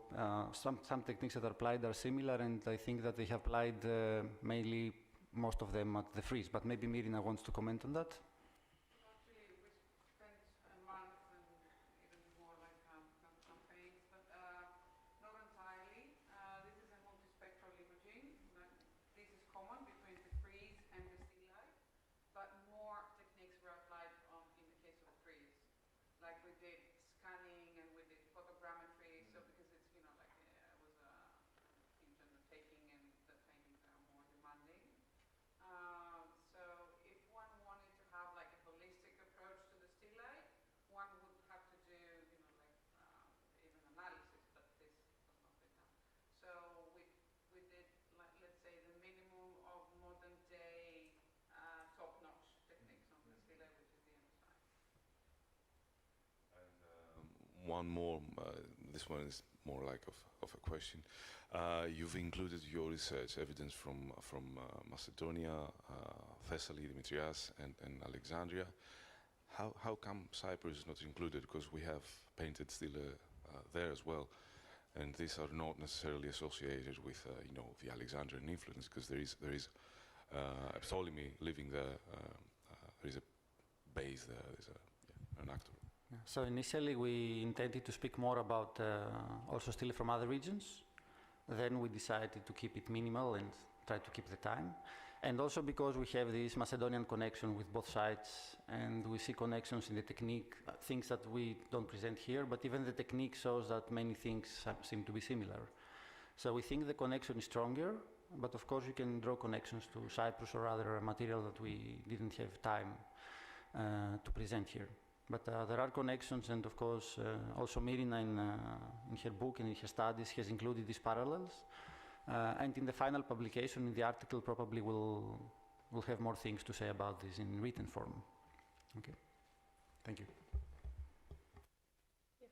some techniques that are applied are similar, and I think that they have applied mainly most of them at the frieze, but maybe Mirina wants to comment on that. Actually, we spent a month and even more like campaigns, but not entirely. This is a multispectral imaging. This is common one more. This one is more like of a question. You've included your research evidence from Macedonia, Thessaly, Demetrias, and Alexandria. How come Cyprus is not included? Because we have painted stele there as well, and these are not necessarily associated with the Alexandrian influence, because there is Ptolemy living there. There is a base there. There's an actor. Yeah. So initially we intended to speak more about also stele from other regions. Then we decided to keep it minimal and try to keep the time. And also because we have this Macedonian connection with both sides, and we see connections in the technique, things that we don't present here, but even the technique shows that many things seem to be similar. So we think the connection is stronger, but of course you can draw connections to Cyprus or other material that we didn't have time to present here. But there are connections, and of course also Mirina in her book and in her studies has included these parallels. And in the final publication, in the article, probably we'll have more things to say about this in written form. Okay, thank you. Yes.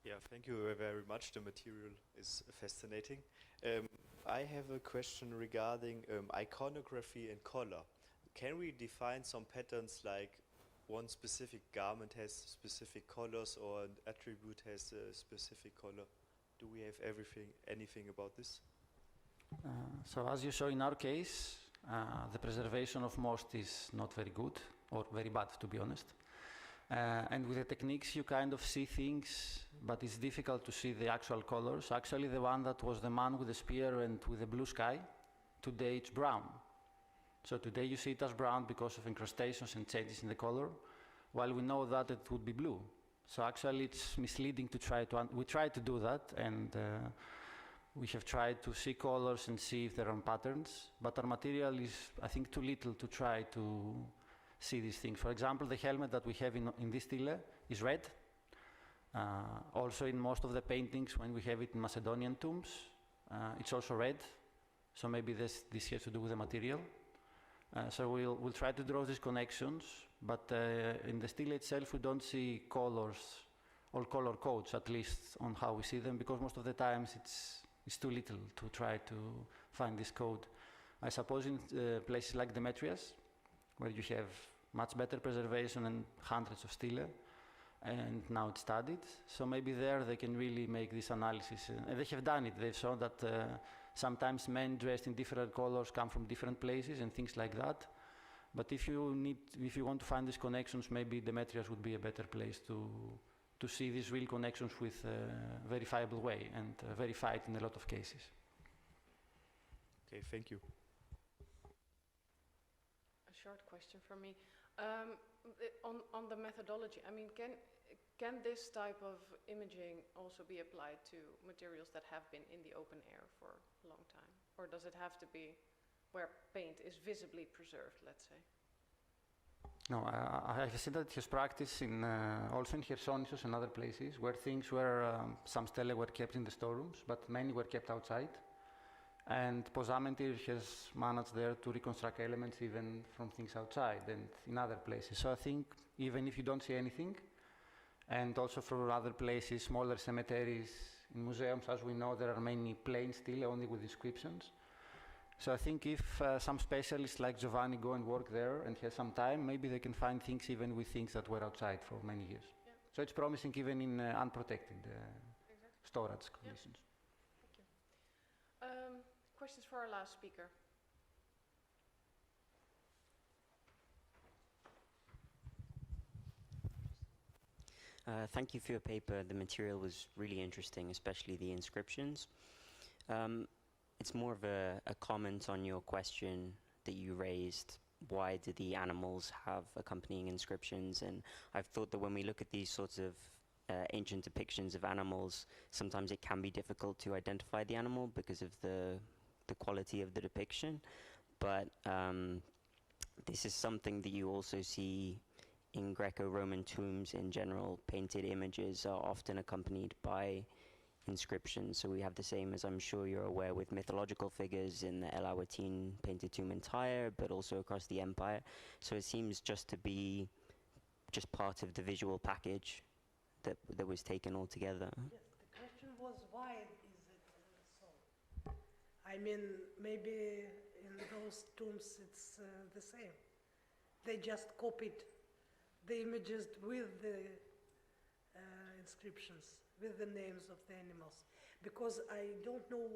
Yeah, thank you very much. The material is fascinating. I have a question regarding iconography and color. Can we define some patterns, like one specific garment has specific colors or an attribute has a specific color? Do we have anything about this? So as you saw in our case, the preservation of most is not very good, or very bad, to be honest. And with the techniques you kind of see things, but it's difficult to see the actual colors. Actually, the one that was the man with the spear and with the blue sky, today it's brown. So today you see it as brown because of incrustations and changes in the color, while we know that it would be blue. So actually it's misleading to try to, we tried to do that, and we have tried to see colors and see if there are patterns, but our material is, I think, too little to try to see these things. For example, the helmet that we have in this stele is red. Also in most of the paintings, when we have it in Macedonian tombs, it's also red. So maybe this has to do with the material. So we'll try to draw these connections, but in the stele itself we don't see colors or color codes, at least on how we see them, because most of the times it's too little to try to find this code. I suppose in places like Demetrias, where you have much better preservation and hundreds of stele, and now it's studied, so maybe there they can really make this analysis. And they have done it. They've shown that sometimes men dressed in different colors come from different places and things like that. But if you want to find these connections, maybe Demetrias would be a better place to see these real connections with a verifiable way, and verified in a lot of cases. Okay, thank you. A short question from me. On the methodology, I mean, can this type of imaging also be applied to materials that have been in the open air for a long time? Or does it have to be where paint is visibly preserved, let's say? No, I have seen that his practice also in Chersonissos and other places, where things were, some stele were kept in the storerooms, but many were kept outside. And Pozamentir has managed there to reconstruct elements even from things outside and in other places. So I think even if you don't see anything, and also for other places, smaller cemeteries, in museums, as we know, there are many plain stele only with inscriptions. So I think if some specialists like Giovanni go and work there and have some time, maybe they can find things even with things that were outside for many years. Yeah. So it's promising even in unprotected storage conditions. Thank you. Questions for our last speaker? Thank you for your paper. The material was really interesting, especially the inscriptions. It's more of a comment on your question that you raised. Why do the animals have accompanying inscriptions? And I've thought that when we look at these sorts of ancient depictions of animals, sometimes it can be difficult to identify the animal because of the quality of the depiction. But this is something that you also see in Greco-Roman tombs in general. Painted images are often accompanied by inscriptions. So we have the same, as I'm sure you're aware, with mythological figures in the El Awatine painted tomb in Tyre, but also across the empire. So it seems just to be just part of the visual package that was taken all together? Yes, the question was why is it so? I mean, maybe in those tombs it's the same. They just copied the images with the inscriptions, with the names of the animals. Because I don't know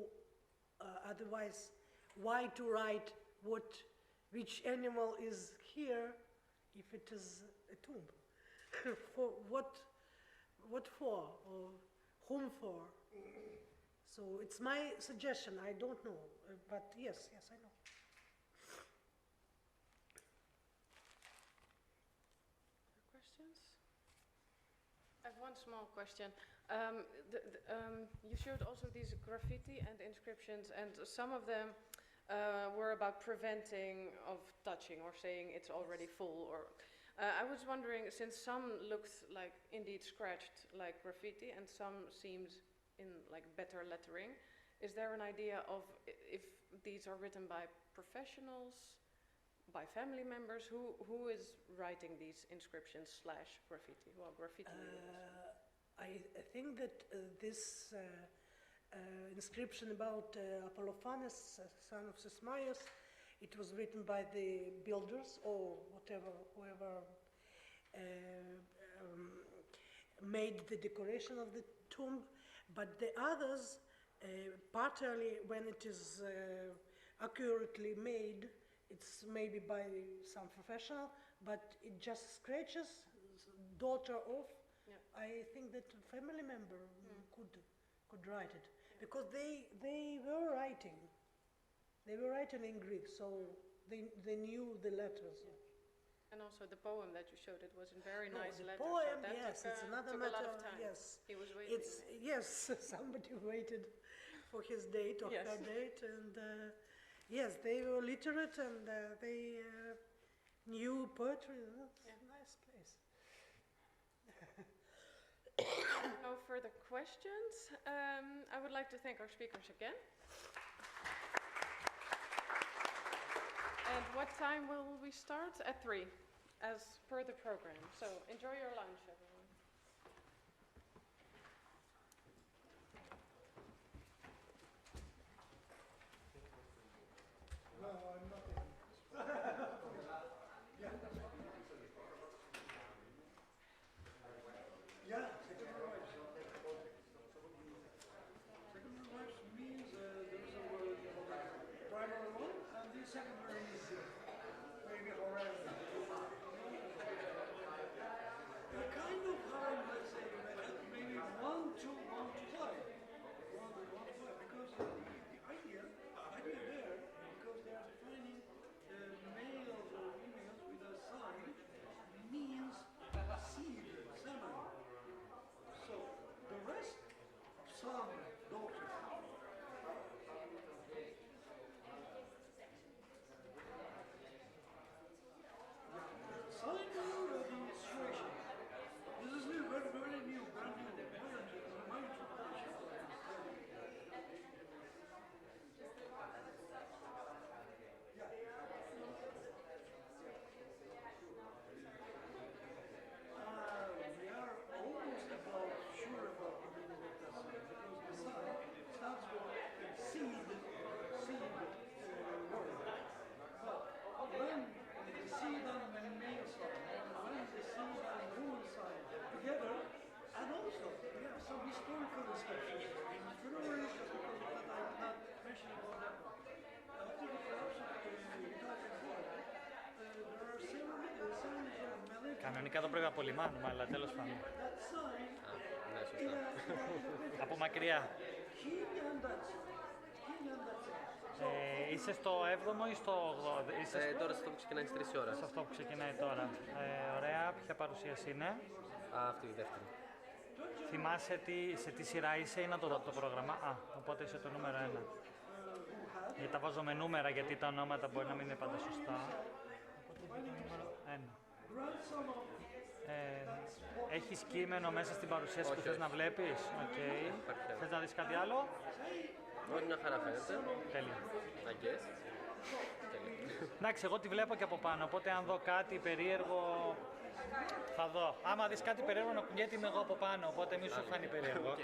otherwise why to write which animal is here if it is a tomb. For what for, or whom for? So it's my suggestion, I don't know, but yes, I know. Questions? I have one small question. You showed also these graffiti and inscriptions, and some of them were about preventing of touching or saying it's already full. Or I was wondering, since some looked like indeed scratched like graffiti and some seemed in like better lettering, is there an idea of if these are written by professionals, by family members? Who is writing these inscriptions / graffiti? Well, graffiti. I think that this inscription about Apollophanes, son of Sismaios, it was written by the builders or whoever made the decoration of the tomb, but the others, partly when it is accurately made, it's maybe by some professional, but it just scratches daughter off. Yeah. I think that a family member could write it, because they were writing. They were writing in Greek, so they knew the letters. Yeah. And also the poem that you showed, it was in very nice the letters. poem, so that yes, took, it's another took matter. a lot of time. Yes, He was waiting. yes, somebody waited for his date or Yes. her date, and yes, they were literate and they knew poetry. That's a nice place. No further questions. I would like to thank our speakers again. And what time will we start? At 3, as per the program. So enjoy your lunch, everyone. No, I'm not. Yeah, secondary wives. Secondary wives means there is a primary one, and the secondary is maybe around. Kind of how let's say maybe 1 to 1 to 5. 1 to 1 to 5, because the idea there, because they are defining males or females with a sign, means seed, semen. So the rest, son, daughter. Sign or the illustration. This is new, very new, brand new. My interpretation. We are almost sure about the meaning of that sign, because the sign starts with seed word. But when the seed and the male sign, and when the seed and the woman sign together, and also we have some historical descriptions. Funerary, just because of that I'm not mentioning about that one. After the collapse of the Italian Empire, there are ceremonies of Melita. Κανονικά εδώ πρέπει να απολυμάνουμε, αλλά τέλος πάντων. That sign, Ναι, σωστά. Από μακριά. king and that sign. Είσαι στο 7ο ή στο 8ο? Τώρα σε αυτό που ξεκινάει στις 3 ώρα. Σε αυτό που ξεκινάει τώρα. Ωραία, ποια παρουσίαση είναι? Αυτή η δεύτερη. Θυμάσαι σε τι σειρά είσαι ή να το δω το πρόγραμμα? Οπότε είσαι το νούμερο 1. Γιατί τα βάζω με νούμερα, γιατί τα ονόματα μπορεί να μην είναι πάντα σωστά. Οπότε είναι το νούμερο 1. Έχεις κείμενο μέσα στην παρουσίαση που θες να βλέπεις? Okay. Θες να δεις κάτι άλλο? Όχι, μια χαρά φαίνεται. Τέλεια. Τέλεια. Εντάξει, εγώ τη βλέπω και από πάνω, οπότε αν δω κάτι περίεργο Θα δω. Άμα δεις κάτι περίεργο να κουνιέται είμαι εγώ από πάνω, οπότε μη σου φανεί περίεργο.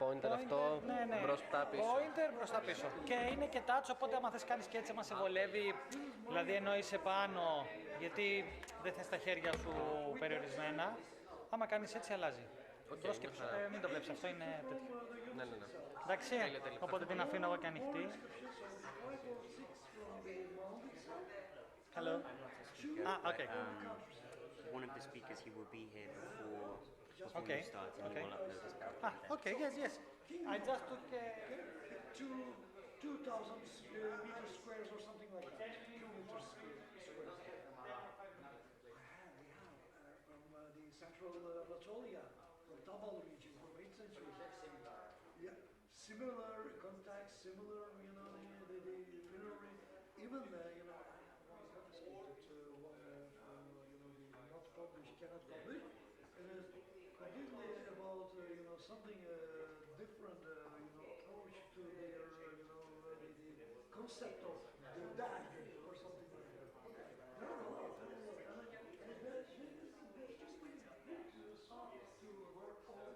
Pointer αυτό, ναι. μπροστά πίσω. Pointer μπροστά πίσω. Και είναι και touch, οπότε άμα θες κάνεις και έτσι, άμα σε βολεύει, δηλαδή ενώ είσαι πάνω, γιατί δεν θες τα χέρια σου περιορισμένα, άμα κάνεις έτσι αλλάζει. Μπρος και πίσω. Μην το βλέπεις, αυτό είναι τέτοιο. Ναι. Εντάξει, οπότε την αφήνω εγώ και ανοιχτή. Hello. Okay. One of the speakers, he will be here before Okay. you start, and he will upload his PowerPoint. Okay, yes. I just took 2,000 meters squares or something like that. 2 meters squares. From the central Anatolia, from Tabal region, from 8th century. Yeah, similar contacts, similar, the funerary, even, I was confiscated one, the not published, cannot publish, and it's completely about, something different, approach to their, the concept of the dead or something like that. There are a lot, and there's just been good to work on.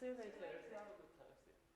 See you later. Have a good time. See you.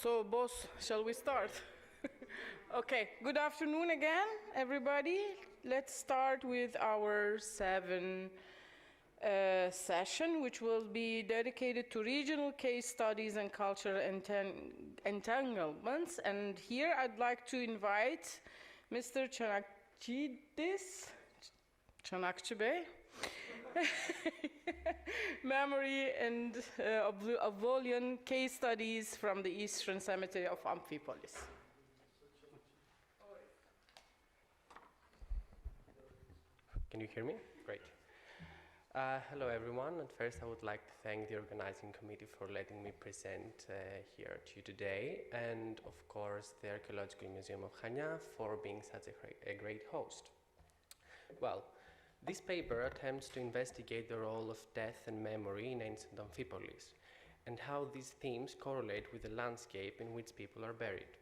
So, boss, shall we start? Okay, good afternoon again, everybody. Let's start with our 7 session, which will be dedicated to regional case studies and cultural entanglements. And here I'd like to invite Mr. Chanakchibe, Memory and Oblivion Case Studies from the Eastern Cemetery of Amphipolis. Can you hear me? Great. Hello everyone. At first I would like to thank the organizing committee for letting me present here to you today, and of course the Archaeological Museum of Chania for being such a great host. Well, this paper attempts to investigate the role of death and memory in ancient Amphipolis, and how these themes correlate with the landscape in which people are buried.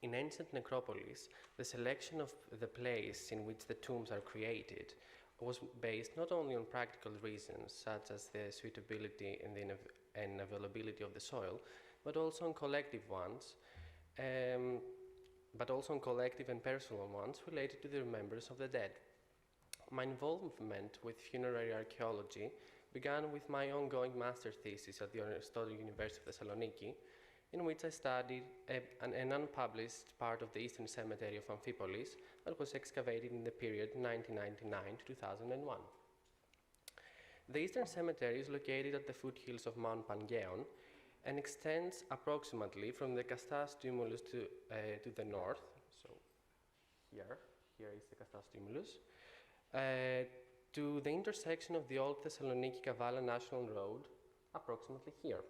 In ancient necropolis, the selection of the place in which the tombs are created was based not only on practical reasons, such as the suitability and availability of the soil, but also on collective ones, but also on collective and personal ones related to the remembrance of the dead. My involvement with funerary archaeology began with my ongoing master's thesis at the Aristotle University of Thessaloniki, in which I studied an unpublished part of the Eastern Cemetery of Amphipolis that was excavated in the period 1999 to 2001. The Eastern Cemetery is located at the foothills of Mount Pangaeon and extends approximately from the Kastas tumulus to the north, so here is the Kastas tumulus, to the intersection of the old Thessaloniki-Kavala National Road, approximately here.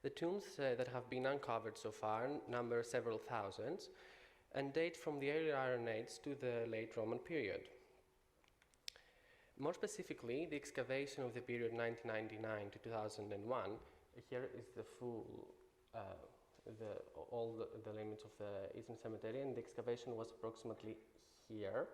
The tombs that have been uncovered so far number several thousands and date from the early Iron Age to the late Roman period. More specifically, the excavation of the period 1999 to 2001, here is the full, all the limits of the Eastern Cemetery, and the excavation was approximately here.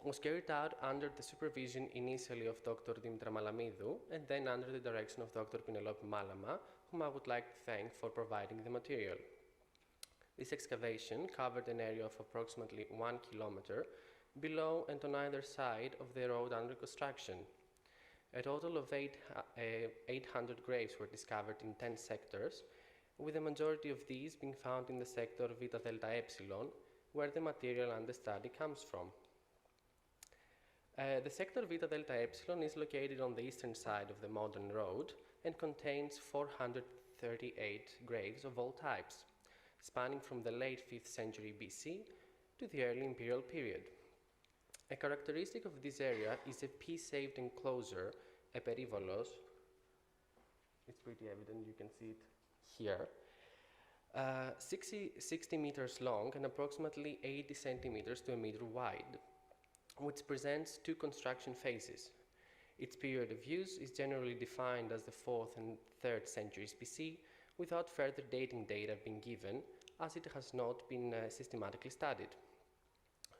Was carried out under the supervision initially of Dr. Dimitra Malamidou and then under the direction of Dr. Penelope Malama, whom I would like to thank for providing the material. This excavation covered an area of approximately 1 kilometer below and on either side of the road under construction. A total of 800 graves were discovered in 10 sectors, with the majority of these being found in the sector Vita Delta Epsilon, where the material under study comes from. The sector Vita Delta Epsilon is located on the eastern side of the modern road and contains 438 graves of all types, spanning from the late 5th century BC to the early imperial period. A characteristic of this area is a pea-shaped enclosure, a perivolos. It's pretty evident, you can see it here. 60 meters long and approximately 80 centimeters to a meter wide, which presents 2 construction phases. Its period of use is generally defined as the 4th and 3rd centuries BC, without further dating data being given, as it has not been systematically studied.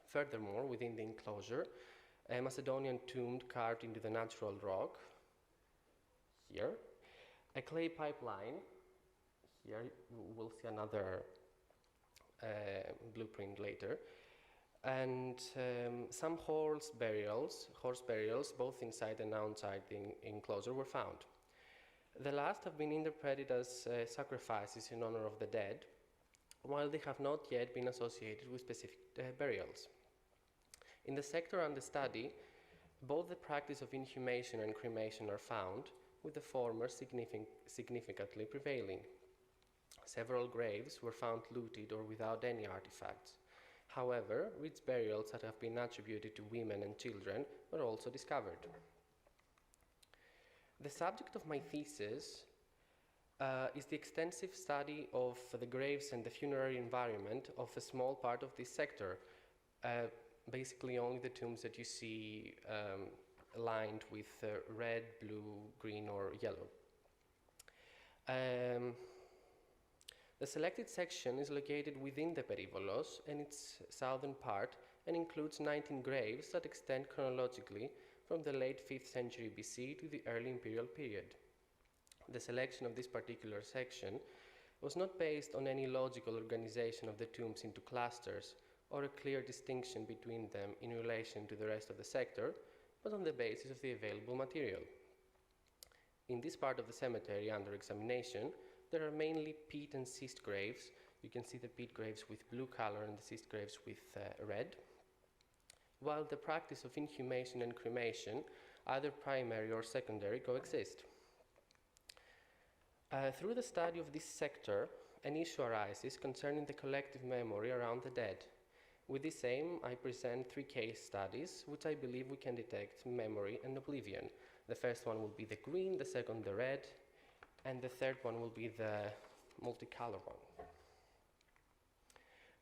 Furthermore, within the enclosure, a Macedonian tomb carved into the natural rock, here, a clay pipeline, here we'll see another blueprint later, and some horse burials, both inside and outside the enclosure, were found. The last have been interpreted as sacrifices in honor of the dead, while they have not yet been associated with specific burials. In the sector under study, both the practice of inhumation and cremation are found, with the former significantly prevailing. Several graves were found looted or without any artifacts. However, rich burials that have been attributed to women and children were also discovered. The subject of my thesis is the extensive study of the graves and the funerary environment of a small part of this sector, basically only the tombs that you see lined with red, blue, green, or yellow. The selected section is located within the perivolos and its southern part and includes 19 graves that extend chronologically from the late 5th century BC to the early imperial period. the selection of this particular section was not based on any logical organization of the tombs into clusters or a clear distinction between them in relation to the rest of the sector, but on the basis of the available material. In this part of the cemetery under examination, there are mainly peat and schist graves. You can see the peat graves with blue color and the schist graves with red, while the practice of inhumation and cremation, either primary or secondary, coexist. Through the study of this sector, an issue arises concerning the collective memory around the dead. With this aim, I present 3 case studies, which I believe we can detect memory and oblivion. The first one will be the green, the second the red, and the third one will be the multicolor one.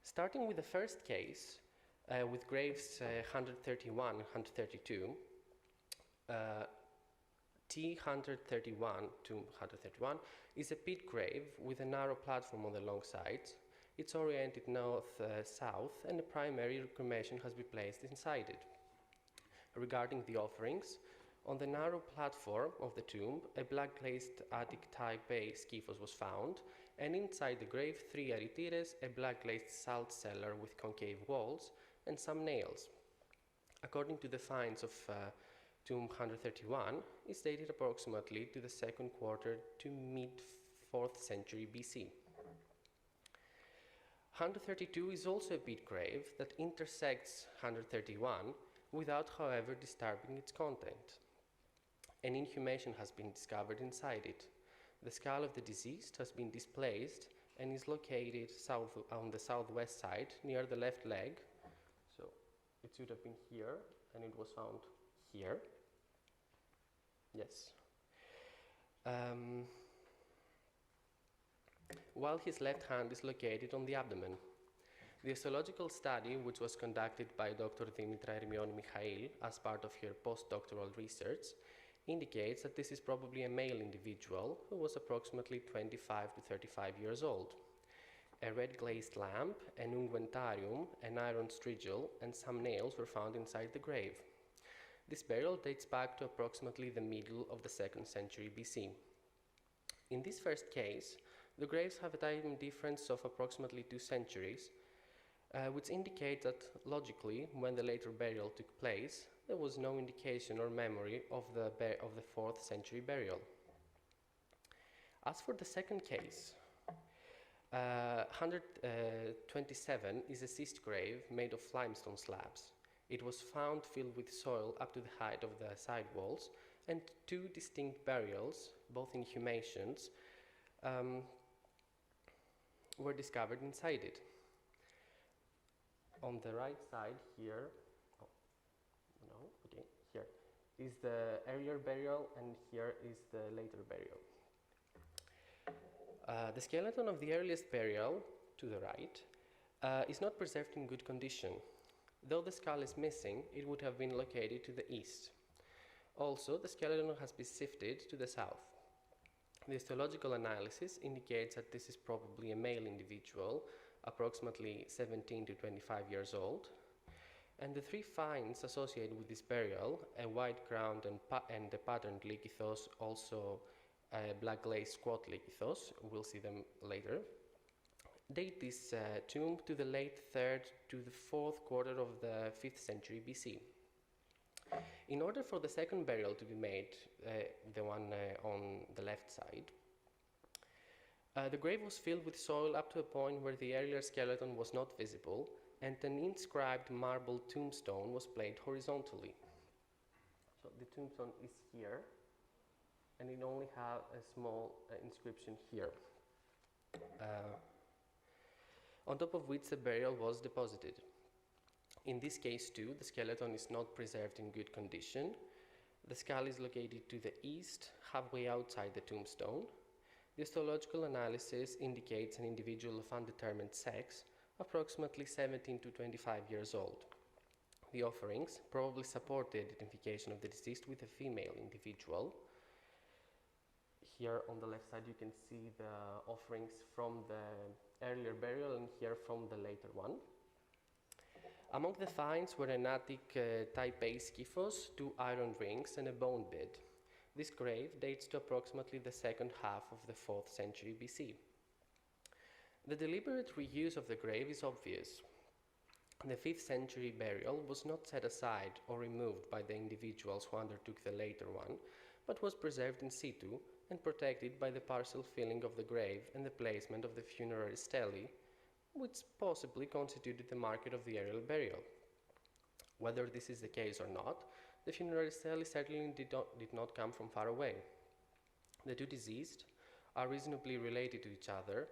Starting with the first case, with graves 131 and 132, T131 to 131 is a pit grave with a narrow platform on the long sides. It's oriented north-south, and a primary cremation has been placed inside it. Regarding the offerings, on the narrow platform of the tomb, a black glazed attic type A skyphos was found, and inside the grave 3 aritires, a black glazed salt cellar with concave walls, and some nails. According to the finds of tomb 131, is dated approximately to the second quarter to mid-4th century BC. 132 is also a pit grave that intersects 131 without, however, disturbing its content. An inhumation has been discovered inside it. The skull of the deceased has been displaced and is located on the southwest side near the left leg. So it should have been here, and it was found here. Yes. While his left hand is located on the abdomen. The histological study, which was conducted by Dr. Dimitra Ermioni Michail as part of her postdoctoral research, indicates that this is probably a male individual who was approximately 25 to 35 years old. A red glazed lamp, an unguentarium, an iron strigil, and some nails were found inside the grave. This burial dates back to approximately the middle of the 2nd century BC. In this first case, the graves have a time difference of approximately 2 centuries, which indicate that, logically, when the later burial took place, there was no indication or memory of the 4th century burial. As for the second case, 127 is a schist grave made of limestone slabs. It was found filled with soil up to the height of the side walls, and 2 distinct burials, both inhumations, were discovered inside it. On the right side here, here is the earlier burial, and here is the later burial. The skeleton of the earliest burial, to the right, is not preserved in good condition. Though the skull is missing, it would have been located to the east. Also, the skeleton has been shifted to the south. The histological analysis indicates that this is probably a male individual, approximately 17 to 25 years old, and the 3 finds associated with this burial, a white ground and a patterned lykithos, also a black glazed squat lykithos, we'll see them later, date this tomb to the late 3rd to the 4th quarter of the 5th century BC. In order for the second burial to be made, the one on the left side, the grave was filled with soil up to a point where the earlier skeleton was not visible, and an inscribed marble tombstone was placed horizontally. So the tombstone is here, and it only has a small inscription here, on top of which the burial was deposited. In this case too, the skeleton is not preserved in good condition. The skull is located to the east, halfway outside the tombstone. The histological analysis indicates an individual of undetermined sex, approximately 17 to 25 years old. The offerings probably support the identification of the deceased with a female individual. Here on the left side you can see the offerings from the earlier burial, and here from the later one. Among the finds were an attic type A skyphos, 2 iron rings, and a bone bed. This grave dates to approximately the second half of the 4th century BC. The deliberate reuse of the grave is obvious. The 5th century burial was not set aside or removed by the individuals who undertook the later one, but was preserved in situ and protected by the partial filling of the grave and the placement of the funerary stelae, which possibly constituted the marker of the aerial burial. Whether this is the case or not, the funerary stelae certainly did not come from far away. The two deceased are reasonably related to each other.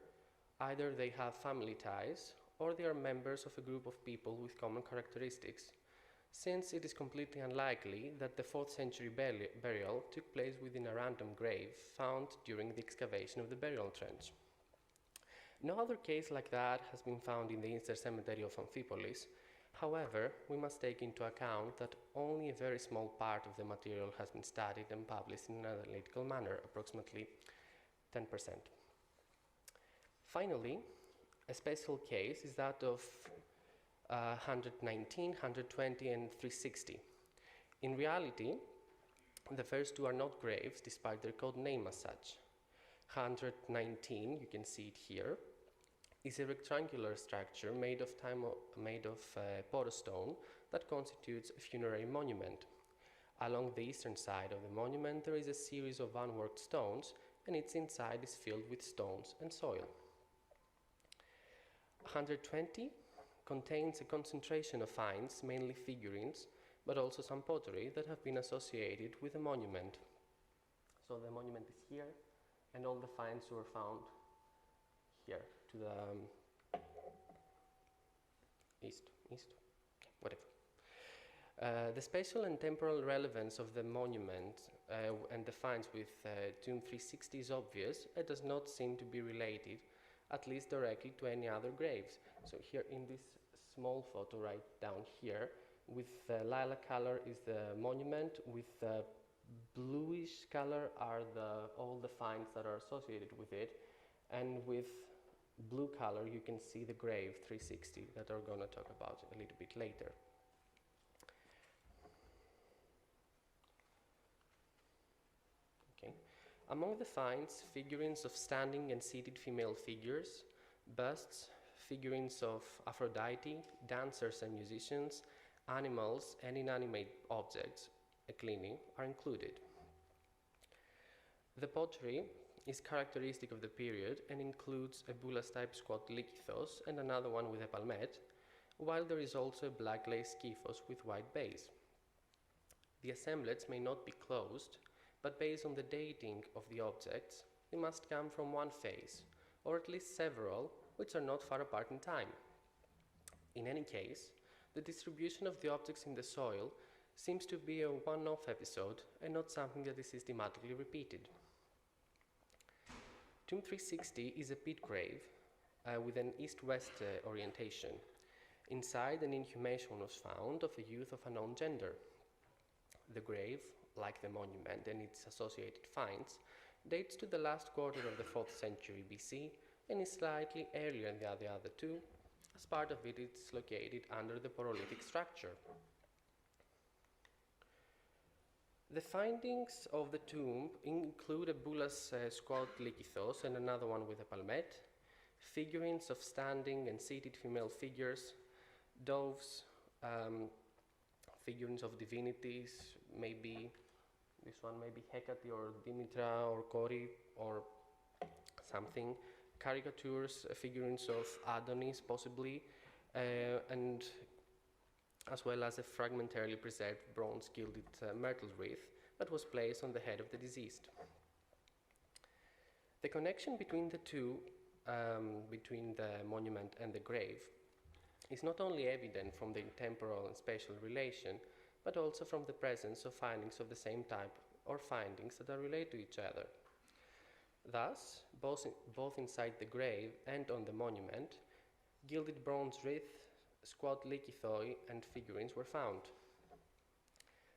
Either they have family ties or they are members of a group of people with common characteristics, since it is completely unlikely that the 4th century burial took place within a random grave found during the excavation of the burial trench. No other case like that has been found in the Ancient Cemetery of Amphipolis. However, we must take into account that only a very small part of the material has been studied and published in an analytical manner, approximately 10%. Finally, a special case is that of 119, 120, and 360. In reality, the first two are not graves, despite their code name as such. 119, you can see it here, is a rectangular structure made of porous stone that constitutes a funerary monument. Along the eastern side of the monument, there is a series of unworked stones, and its inside is filled with stones and soil. 120 contains a concentration of finds, mainly figurines, but also some pottery that have been associated with the monument. So the monument is here, and all the finds were found here to the east, whatever. The spatial and temporal relevance of the monument and the finds with tomb 360 is obvious. It does not seem to be related, at least directly, to any other graves. So here in this small photo right down here, with lilac color is the monument, with bluish color are all the finds that are associated with it, and with blue color you can see the grave 360 that we're going to talk about a little bit later. Okay. Among the finds, figurines of standing and seated female figures, busts, figurines of Aphrodite, dancers and musicians, animals, and inanimate objects, eclini, are included. The pottery is characteristic of the period and includes a bulas-type squat likithos and another one with a palmette, while there is also a black lace kyphos with white base. The assemblages may not be closed, but based on the dating of the objects, they must come from one phase, or at least several, which are not far apart in time. In any case, the distribution of the objects in the soil seems to be a one-off episode and not something that is systematically repeated. Tomb 360 is a pit grave with an east-west orientation. Inside, an inhumation was found of a youth of unknown gender. The grave, like the monument and its associated finds, dates to the last quarter of the 4th century BC and is slightly earlier than the other two, as part of it is located under the porolithic structure. The findings of the tomb include a bulas squat likithos and another one with a palmette, figurines of standing and seated female figures, doves, figurines of divinities, maybe this one may be Hecate or Dimitra or Kori or something, caricatures, figurines of Adonis possibly, and as well as a fragmentarily preserved bronze gilded myrtle wreath that was placed on the head of the deceased. The connection between the two, between the monument and the grave, is not only evident from the temporal and spatial relation, but also from the presence of findings of the same type or findings that are related to each other. Thus, both inside the grave and on the monument, gilded bronze wreath, squat likithoi, and figurines were found.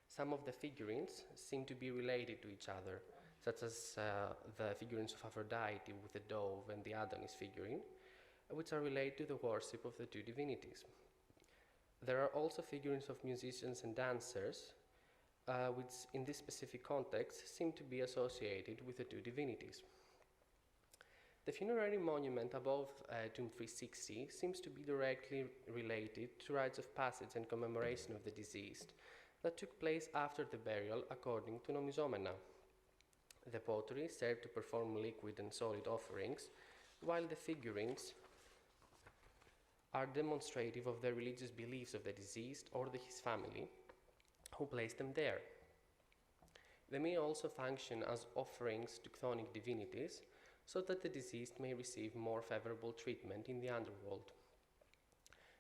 Some of the figurines seem to be related to each other, such as the figurines of Aphrodite with the dove and the Adonis figurine, which are related to the worship of the two divinities. There are also figurines of musicians and dancers, which in this specific context seem to be associated with the two divinities. The funerary monument above tomb 360 seems to be directly related to rites of passage and commemoration of the deceased that took place after the burial according to nomisomena. The pottery served to perform liquid and solid offerings, while the figurines are demonstrative of the religious beliefs of the deceased or his family, who placed them there. They may also function as offerings to chthonic divinities, so that the deceased may receive more favorable treatment in the underworld.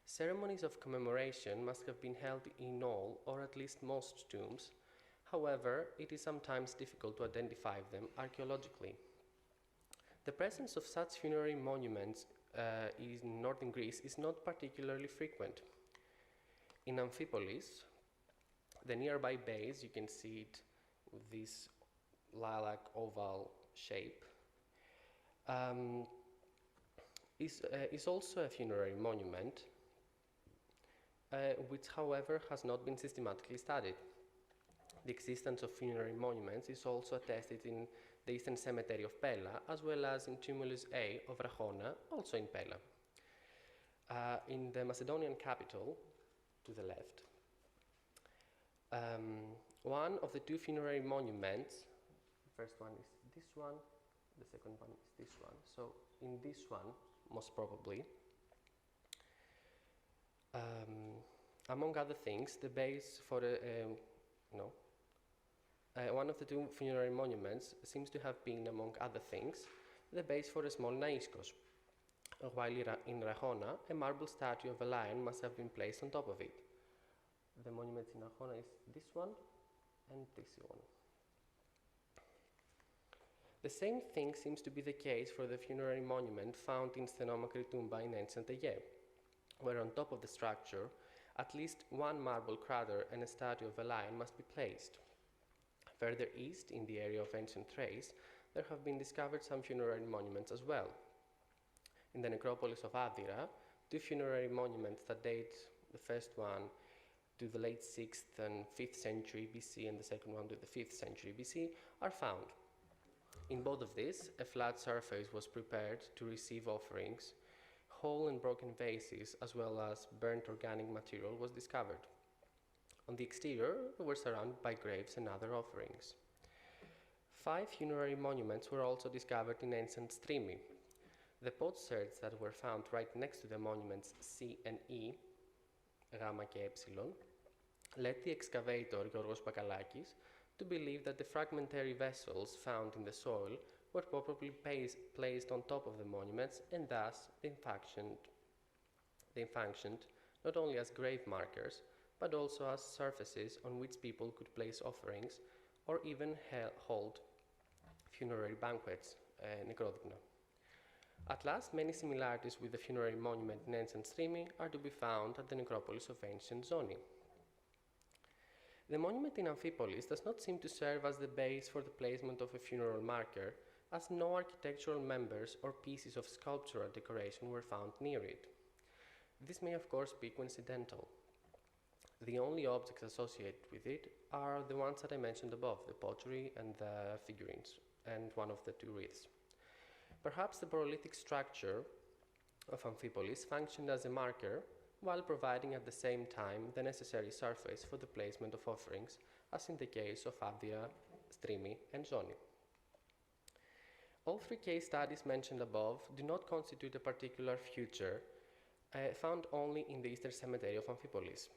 Ceremonies of commemoration must have been held in all, or at least most, tombs. However, it is sometimes difficult to identify them archaeologically. The presence of such funerary monuments in northern Greece is not particularly frequent. In Amphipolis, the nearby base, you can see it with this lilac oval shape, is also a funerary monument, which, however, has not been systematically studied. The existence of funerary monuments is also attested in the Eastern Cemetery of Pella, as well as in Tumulus A of Rachona, also in Pella. In the Macedonian capital, to the left, one of the two funerary monuments, the first one is this one, the second one is this one. So in this one, most probably, among other things, the base for one of the two funerary monuments seems to have been, among other things, the base for a small naiskos, while in Rachona, a marble statue of a lion must have been placed on top of it. The monument in Rachona is this one and this one. The same thing seems to be the case for the funerary monument found in Stenomakri Tumba in ancient Aegean, where on top of the structure, at least one marble crater and a statue of a lion must be placed. Further east, in the area of ancient Thrace, there have been discovered some funerary monuments as well. In the necropolis of Avira, two funerary monuments that date, the first one to the late 6th and 5th century BC and the second one to the 5th century BC, are found. In both of these, a flat surface was prepared to receive offerings. Whole and broken vases, as well as burnt organic material, was discovered. On the exterior, they were surrounded by graves and other offerings. 5 funerary monuments were also discovered in ancient Strimi. The potsherds that were found right next to the monuments C and E, Gamma και Epsilon, led the excavator Georgos Bakalakis to believe that the fragmentary vessels found in the soil were probably placed on top of the monuments, and thus they functioned not only as grave markers, but also as surfaces on which people could place offerings or even hold funerary banquets, necrodigna. At last, many similarities with the funerary monument in ancient Strimi are to be found at the necropolis of ancient Zoni. The monument in Amphipolis does not seem to serve as the base for the placement of a funeral marker, as no architectural members or pieces of sculptural decoration were found near it. This may of course be coincidental. The only objects associated with it are the ones that I mentioned above, the pottery and the figurines, and one of the 2 wreaths. Perhaps the porolithic structure of Amphipolis functioned as a marker, while providing at the same time the necessary surface for the placement of offerings, as in the case of Avira, Strimi, and Zoni. All 3 case studies mentioned above do not constitute a particular feature found only in the Eastern Cemetery of Amphipolis,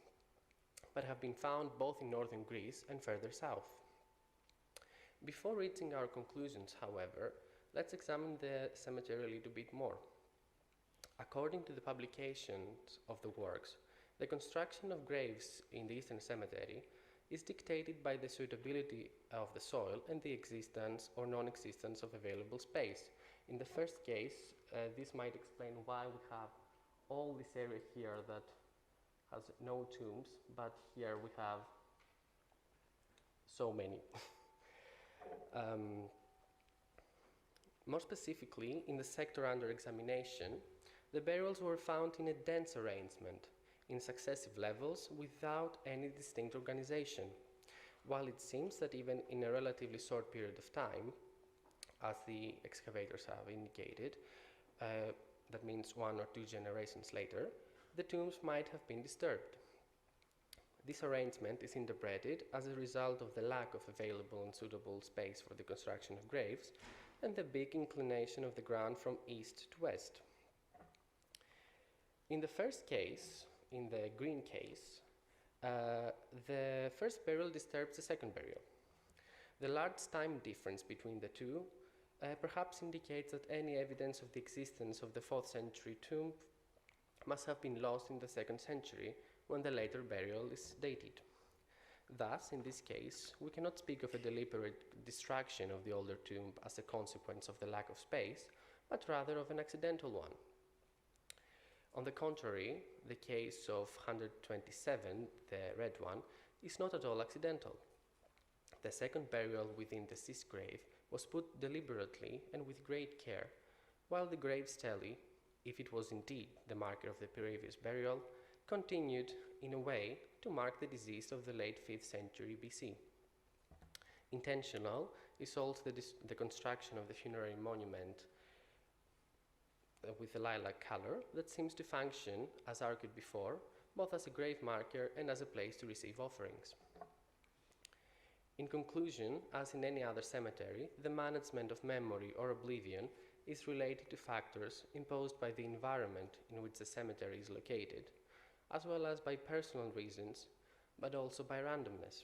but have been found both in northern Greece and further south. Before reaching our conclusions, however, let's examine the cemetery a little bit more. According to the publications of the works, the construction of graves in the Eastern Cemetery is dictated by the suitability of the soil and the existence or non-existence of available space. In the first case, this might explain why we have all this area here that has no tombs, but here we have so many. More specifically, in the sector under examination, the burials were found in a dense arrangement, in successive levels, without any distinct organization. while it seems that even in a relatively short period of time, as the excavators have indicated, that means 1 or 2 generations later, the tombs might have been disturbed. This arrangement is interpreted as a result of the lack of available and suitable space for the construction of graves and the big inclination of the ground from east to west. In the first case, in the green case, the first burial disturbs the second burial. The large time difference between the two perhaps indicates that any evidence of the existence of the 4th century tomb must have been lost in the 2nd century when the later burial is dated. Thus, in this case, we cannot speak of a deliberate destruction of the older tomb as a consequence of the lack of space, but rather of an accidental one. On the contrary, the case of 127, the red one, is not at all accidental. The second burial within the deceased grave was put deliberately and with great care, while the grave stele, if it was indeed the marker of the previous burial, continued, in a way, to mark the deceased of the late 5th century BC. Intentional is also the construction of the funerary monument with the lilac color that seems to function, as argued before, both as a grave marker and as a place to receive offerings. In conclusion, as in any other cemetery, the management of memory or oblivion is related to factors imposed by the environment in which the cemetery is located, as well as by personal reasons, but also by randomness.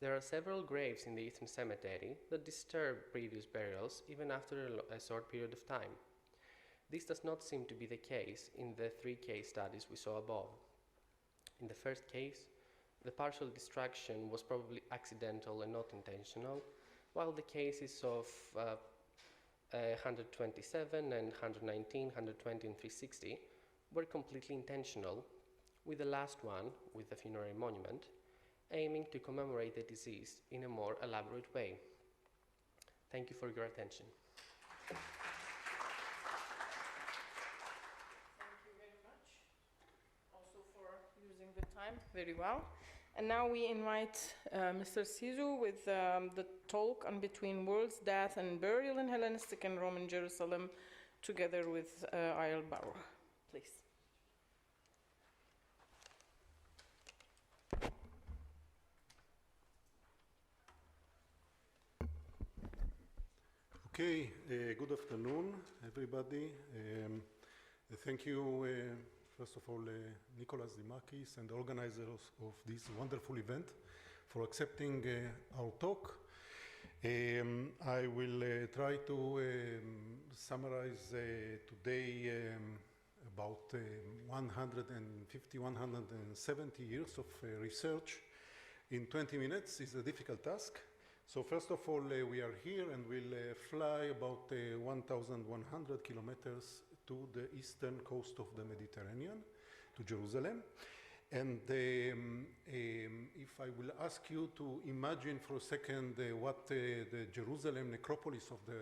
There are several graves in the Eastern Cemetery that disturb previous burials even after a short period of time. This does not seem to be the case in the 3 case studies we saw above. In the first case, the partial destruction was probably accidental and not intentional, while the cases of 127 and 119, 120 and 360 were completely intentional, with the last one, with the funerary monument, aiming to commemorate the deceased in a more elaborate way. Thank you for your attention. The time very well. And now we invite Mr. Sisu with the talk on Between Worlds, Death and Burial in Hellenistic and Roman Jerusalem, together with Ayel Bauer. Please. Okay, good afternoon, everybody. Thank you. First of all, Nicholas Dimakis and the organizers of this wonderful event for accepting our talk. I will try to summarize today about 150, 170 years of research in 20 minutes. Is a difficult task. So first of all, we are here and we'll fly about 1,100 kilometers to the eastern coast of the Mediterranean, to Jerusalem. And if I will ask you to imagine for a second what the Jerusalem necropolis of the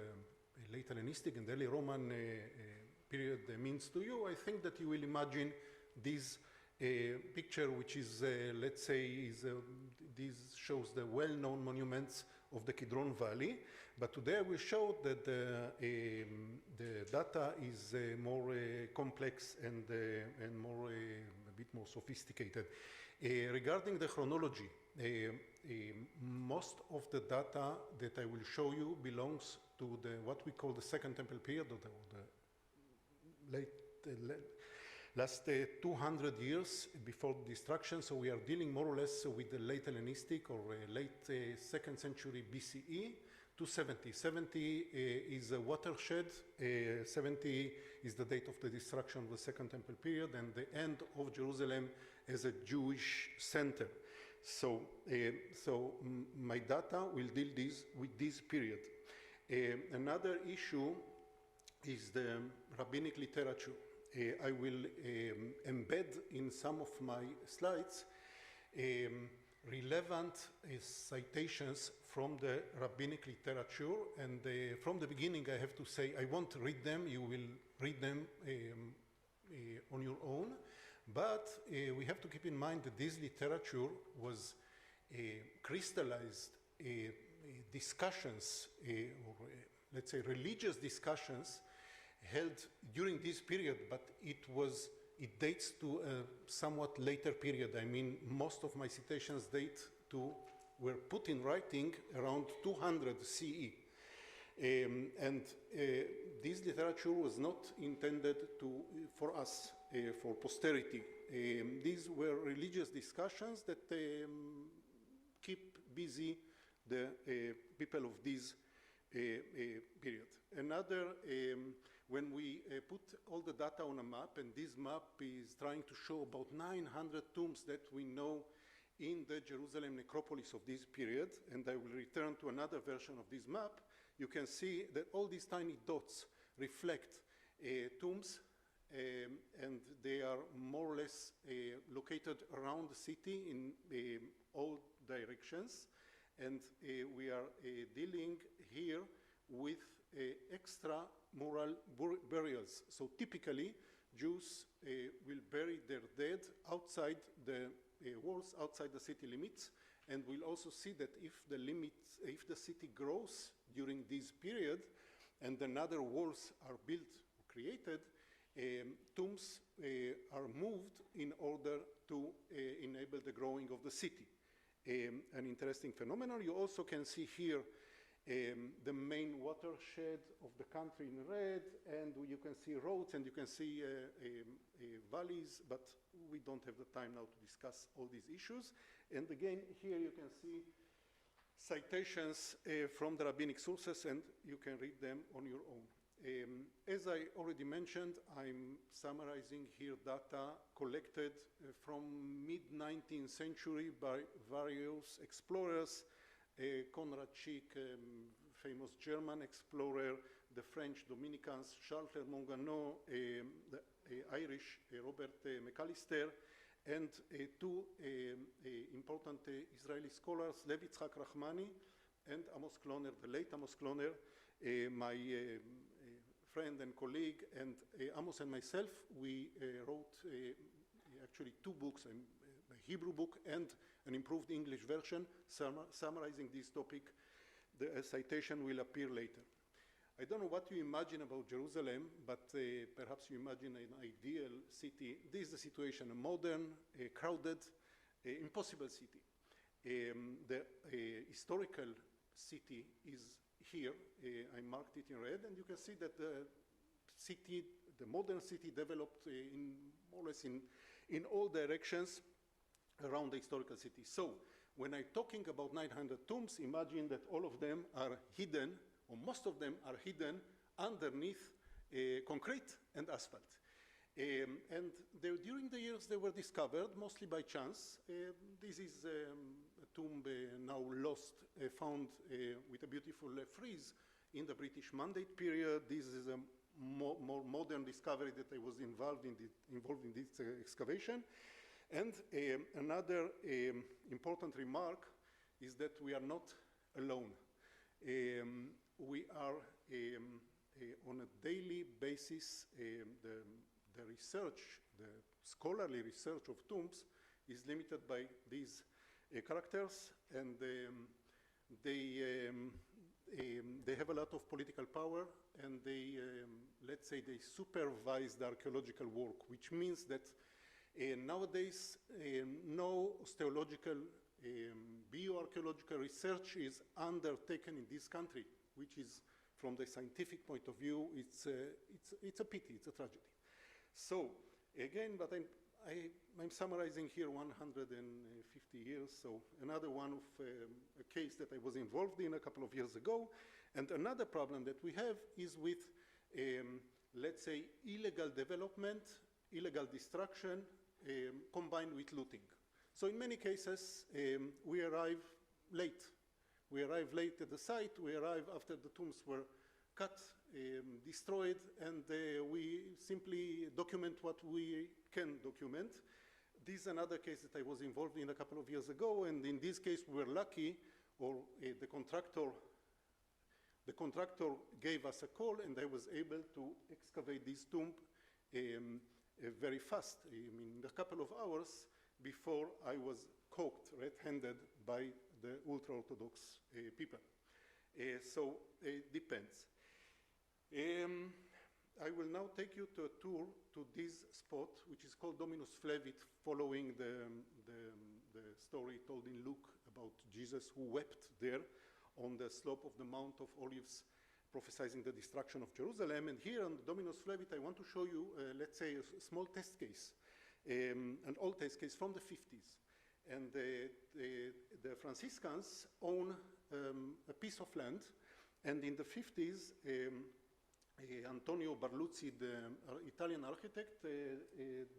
late Hellenistic and early Roman period means to you, I think that you will imagine this picture, which is, let's say, this shows the well-known monuments of the Kidron Valley. But today I will show that the data is more complex and more a bit more sophisticated. Regarding the chronology, most of the data that I will show you belongs to what we call the Second Temple period, or the last 200 years before the destruction. So we are dealing more or less with the late Hellenistic or late 2nd century BCE. 270. 70 is a watershed. 70 is the date of the destruction of the Second Temple period and the end of Jerusalem as a Jewish center. So, my data will deal with this period. Another issue is the rabbinic literature. I will embed in some of my slides relevant citations from the rabbinic literature, and from the beginning I have to say I won't read them. You will read them on your own, but we have to keep in mind that this literature was crystallized discussions, or let's say religious discussions held during this period, but it dates to a somewhat later period. I mean, most of my citations were put in writing around 200 CE. And this literature was not intended for us, for posterity. These were religious discussions that keep busy the people of this period. Another, when we put all the data on a map, and this map is trying to show about 900 tombs that we know in the Jerusalem necropolis of this period, and I will return to another version of this map, you can see that all these tiny dots reflect tombs, and they are more or less located around the city in all directions. And we are dealing here with extramural burials. So typically, Jews will bury their dead outside the walls, outside the city limits, and we'll also see that if the city grows during this period, and another walls are built or created, tombs are moved in order to enable the growing of the city. An interesting phenomenon. You also can see here the main watershed of the country in red, and you can see roads, and you can see valleys, but we don't have the time now to discuss all these issues. And again, here you can see citations from the rabbinic sources, and you can read them on your own. As I already mentioned, I'm summarizing here data collected from mid-19th century by various explorers, Conrad Schick, famous German explorer, the French Dominicans, Charles Monganot, the Irish Robert McAllister, and two important Israeli scholars, Lev Yitzhak Rahmani and Amos Kloner, the late Amos Kloner, my friend and colleague, and Amos and myself, we wrote actually two books, a Hebrew book and an improved English version summarizing this topic. The citation will appear later. I don't know what you imagine about Jerusalem, but perhaps you imagine an ideal city. This is the situation, a modern, crowded, impossible city. The historical city is here. I marked it in red, and you can see that the modern city developed more or less in all directions around the historical city. So when I'm talking about 900 tombs, imagine that all of them are hidden, or most of them are hidden underneath concrete and asphalt. And during the years, they were discovered mostly by chance. This is a tomb now lost, found with a beautiful frieze in the British Mandate period. This is a more modern discovery that I was involved in this excavation. And another important remark is that we are not alone. We are on a daily basis, the research, the scholarly research of tombs is limited by these characters, and they have a lot of political power, and let's say they supervise the archaeological work, which means that nowadays no osteological bioarchaeological research is undertaken in this country, which is, from the scientific point of view, it's a pity, it's a tragedy. So again, but I'm summarizing here 150 years. So another one of a case that I was involved in a couple of years ago. And another problem that we have is with, let's say, illegal development, illegal destruction, combined with looting. So in many cases, we arrive late. We arrive late at the site. We arrive after the tombs were cut, destroyed, and we simply document what we can document. This is another case that I was involved in a couple of years ago, and in this case we were lucky, or the contractor gave us a call, and I was able to excavate this tomb very fast. I mean, in a couple of hours before I was caught red-handed by the ultra-Orthodox people. So it depends. I will now take you to a tour to this spot, which is called Dominus Flevit, following the story told in Luke about Jesus who wept there on the slope of the Mount of Olives, prophesizing the destruction of Jerusalem. And here on the Dominus Flevit, I want to show you, let's say, a small test case, an old test case from the 50s. And the Franciscans own a piece of land, and in the 50s, Antonio Barluzzi, the Italian architect,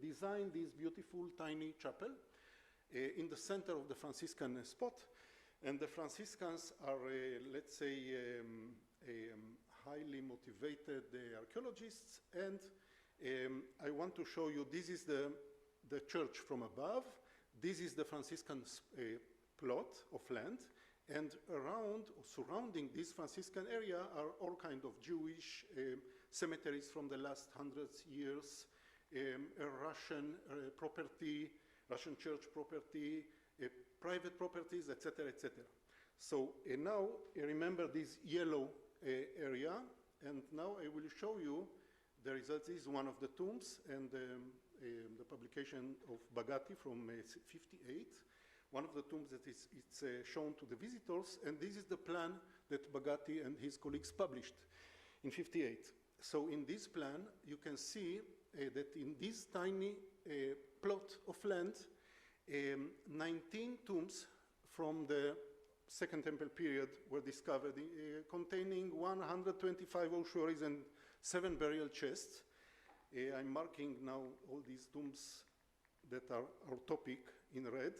designed this beautiful tiny chapel in the center of the Franciscan spot. And the Franciscans are, let's say, highly motivated archaeologists. And I want to show you, this is the church from above. This is the Franciscan plot of land. And around, or surrounding this Franciscan area are all kinds of Jewish cemeteries from the last hundreds years, Russian property, Russian church property, private properties, etc., etc. So now remember this yellow area, and now I will show you the results. This is one of the tombs, and the publication of Bagatti from 58. One of the tombs that it's shown to the visitors, and this is the plan that Bagatti and his colleagues published in 58. So in this plan, you can see that in this tiny plot of land, 19 tombs from the Second Temple period were discovered, containing 125 ossuaries and 7 burial chests. I'm marking now all these tombs that are our topic in red.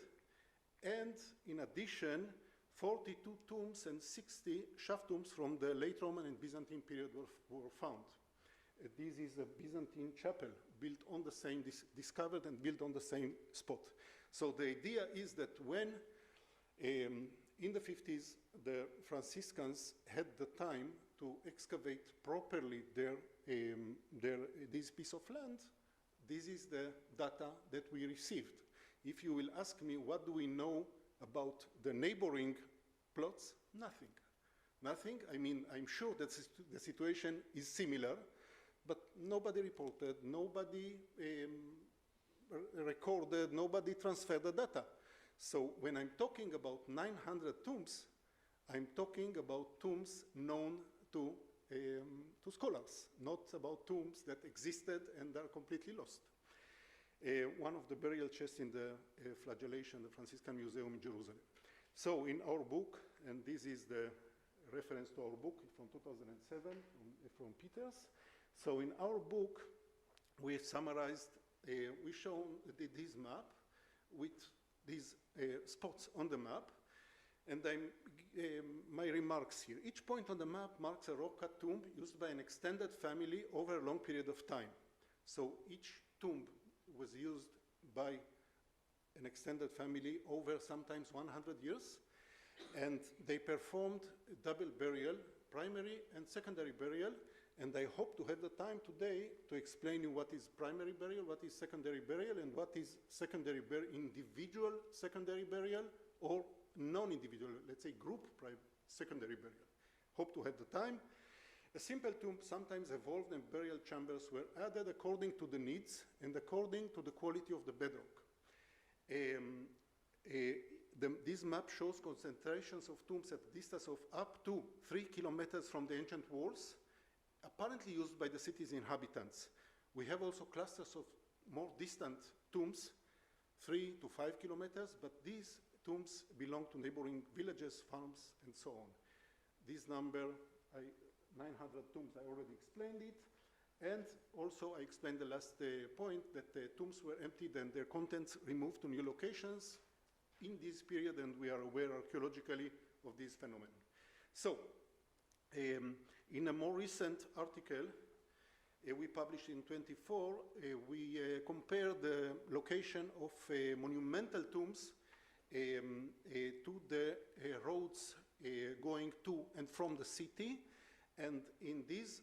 And in addition, 42 tombs and 60 shaft tombs from the late Roman and Byzantine period were found. This is a Byzantine chapel built on the same, discovered and built on the same spot. So the idea is that when in the 50s, the Franciscans had the time to excavate properly this piece of land, this is the data that we received. If you will ask me, what do we know about the neighboring plots? Nothing. Nothing. I mean, I'm sure that the situation is similar, but nobody reported, nobody recorded, nobody transferred the data. So when I'm talking about 900 tombs, I'm talking about tombs known to scholars, not about tombs that existed and are completely lost. One of the burial chests in the flagellation, the Franciscan Museum in Jerusalem. So in our book, and this is the reference to our book from 2007 from Peters. So in our book, we summarized, we shown this map with these spots on the map, and my remarks here. Each point on the map marks a rock-cut tomb used by an extended family over a long period of time. So each tomb was used by an extended family over sometimes 100 years, and they performed double burial, primary and secondary burial, and I hope to have the time today to explain you what is primary burial, what is secondary burial, and what is secondary individual secondary burial or non-individual, let's say group secondary burial. Hope to have the time. A simple tomb sometimes evolved and burial chambers were added according to the needs and according to the quality of the bedrock. This map shows concentrations of tombs at a distance of up to 3 kilometers from the ancient walls, apparently used by the city's inhabitants. We have also clusters of more distant tombs, 3 to 5 kilometers, but these tombs belong to neighboring villages, farms, and so on. This number, 900 tombs, I already explained it. And also I explained the last point that the tombs were emptied and their contents removed to new locations in this period, and we are aware archaeologically of this phenomenon. So, in a more recent article we published in 24, we compared the location of monumental tombs to the roads going to and from the city. And in this,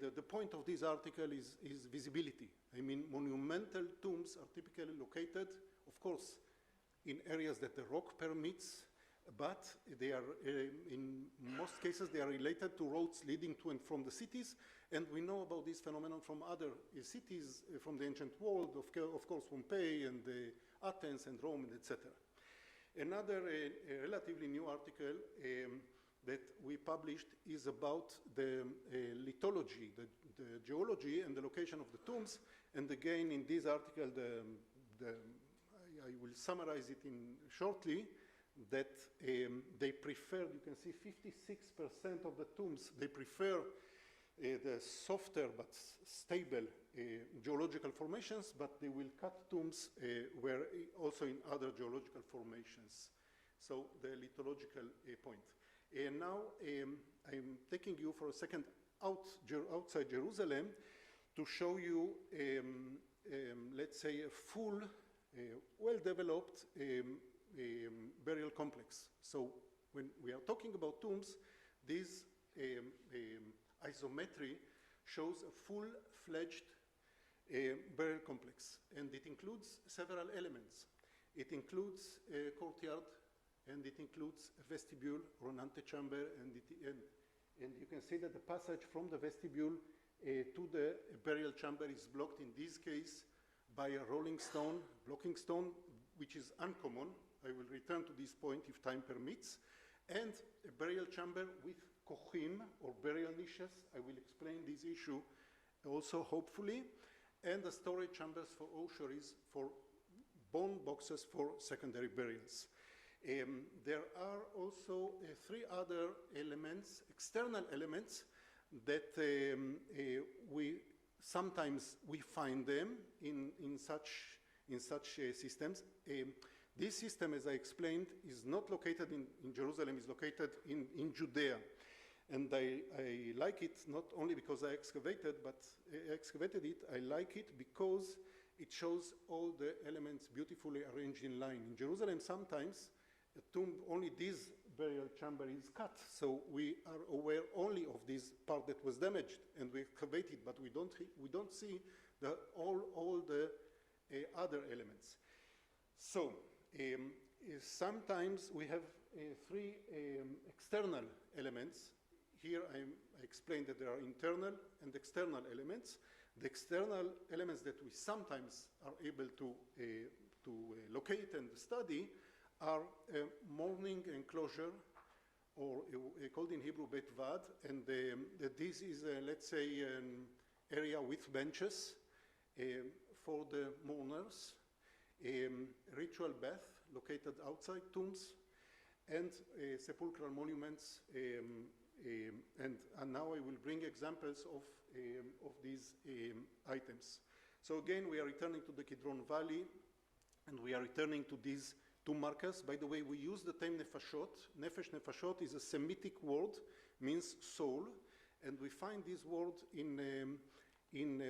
the point of this article is visibility. I mean, monumental tombs are typically located, of course, in areas that the rock permits, but they are, in most cases, they are related to roads leading to and from the cities, and we know about this phenomenon from other cities from the ancient world, of course Pompeii and Athens and Rome, etc. Another relatively new article that we published is about the lithology, the geology and the location of the tombs, and again in this article I will summarize it in shortly, that they prefer, you can see 56% of the tombs, they prefer the softer but stable geological formations, but they will cut tombs where also in other geological formations. So the lithological point. And now I'm taking you for a second outside Jerusalem to show you, let's say, a full, well-developed burial complex. So when we are talking about tombs, this isometry shows a full-fledged burial complex, and it includes several elements. It includes a courtyard, and it includes a vestibule or an antechamber, and you can see that the passage from the vestibule to the burial chamber is blocked, in this case, by a rolling stone, blocking stone, which is uncommon. I will return to this point if time permits, and a burial chamber with kochim, or burial niches. I will explain this issue also, hopefully, and the storage chambers for ossuaries, for bone boxes for secondary burials. There are also three other elements, external elements, that we sometimes find them in such systems. This system, as I explained, is not located in Jerusalem, is located in Judea. And I like it not only because I excavated it, I like it because it shows all the elements beautifully arranged in line. In Jerusalem, sometimes a tomb, only this burial chamber is cut, so we are aware only of this part that was damaged, and we excavate it, but we don't see all the other elements. So sometimes we have three external elements. Here I explained that there are internal and external elements. The external elements that we sometimes are able to locate and study are mourning enclosure, or called in Hebrew Bet Vad, and this is, let's say, an area with benches for the mourners, ritual bath located outside tombs, and sepulchral monuments. And now I will bring examples of these items. So again, we are returning to the Kidron Valley, and we are returning to these two markers. By the way, we use the term nefashot. Nefashot is a Semitic word, means soul, and we find this word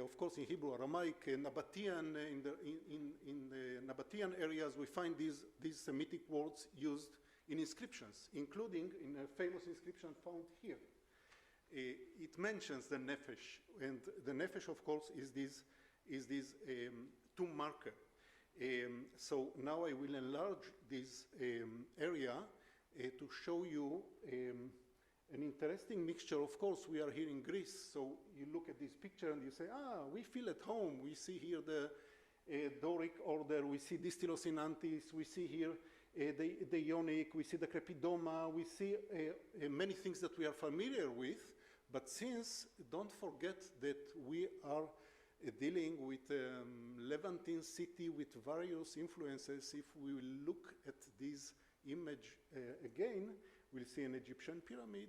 of course, in Hebrew, Aramaic, Nabatean. In the Nabatean areas, we find these Semitic words used in inscriptions, including in a famous inscription found here. It mentions the nefesh, and the nefesh, of course, is this tomb marker. So now I will enlarge this area to show you an interesting mixture. Of course, we are here in Greece, so you look at this picture and you say, we feel at home. We see here the Doric order, we see Distylos in Antis, we see here the Ionic, we see the Crepidoma, we see many things that we are familiar with, but since, don't forget that we are dealing with Levantine city with various influences. If we will look at this image again, we'll see an Egyptian pyramid,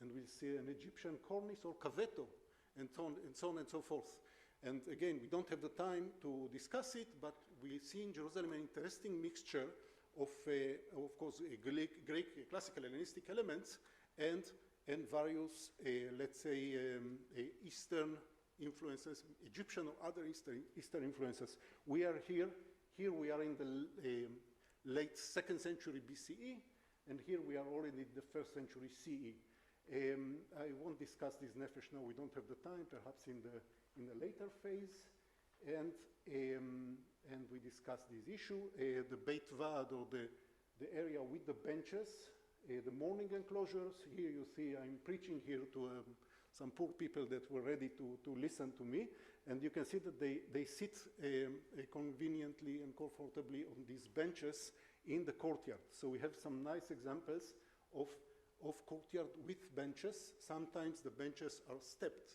and we'll see an Egyptian cornice or cavetto, and so on and so forth. And again, we don't have the time to discuss it, but we see in Jerusalem an interesting mixture of course, Greek classical Hellenistic elements and various, let's say, Eastern influences, Egyptian or other Eastern influences. We are here we are in the late 2nd century BCE, and here we are already in the 1st century CE. I won't discuss this nefesh now, we don't have the time, perhaps in the later phase. and we discussed this issue. The Beit Vad, or the area with the benches, the morning enclosures. Here you see I'm preaching here to some poor people that were ready to listen to me. And you can see that they sit conveniently and comfortably on these benches in the courtyard. So we have some nice examples of courtyard with benches. Sometimes the benches are stepped.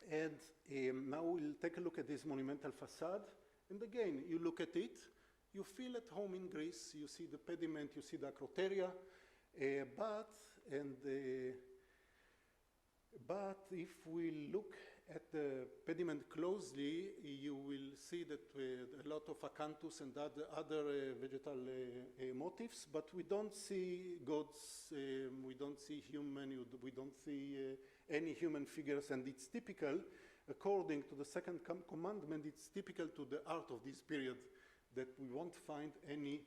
Now we'll take a look at this monumental facade. And again, you look at it, you feel at home in Greece. You see the pediment, you see the acroteria. But if we look at the pediment closely, you will see that a lot of acanthus and other vegetal motifs, but we don't see gods, we don't see human, we don't see any human figures, and it's typical, according to the second commandment, it's typical to the art of this period that we won't find any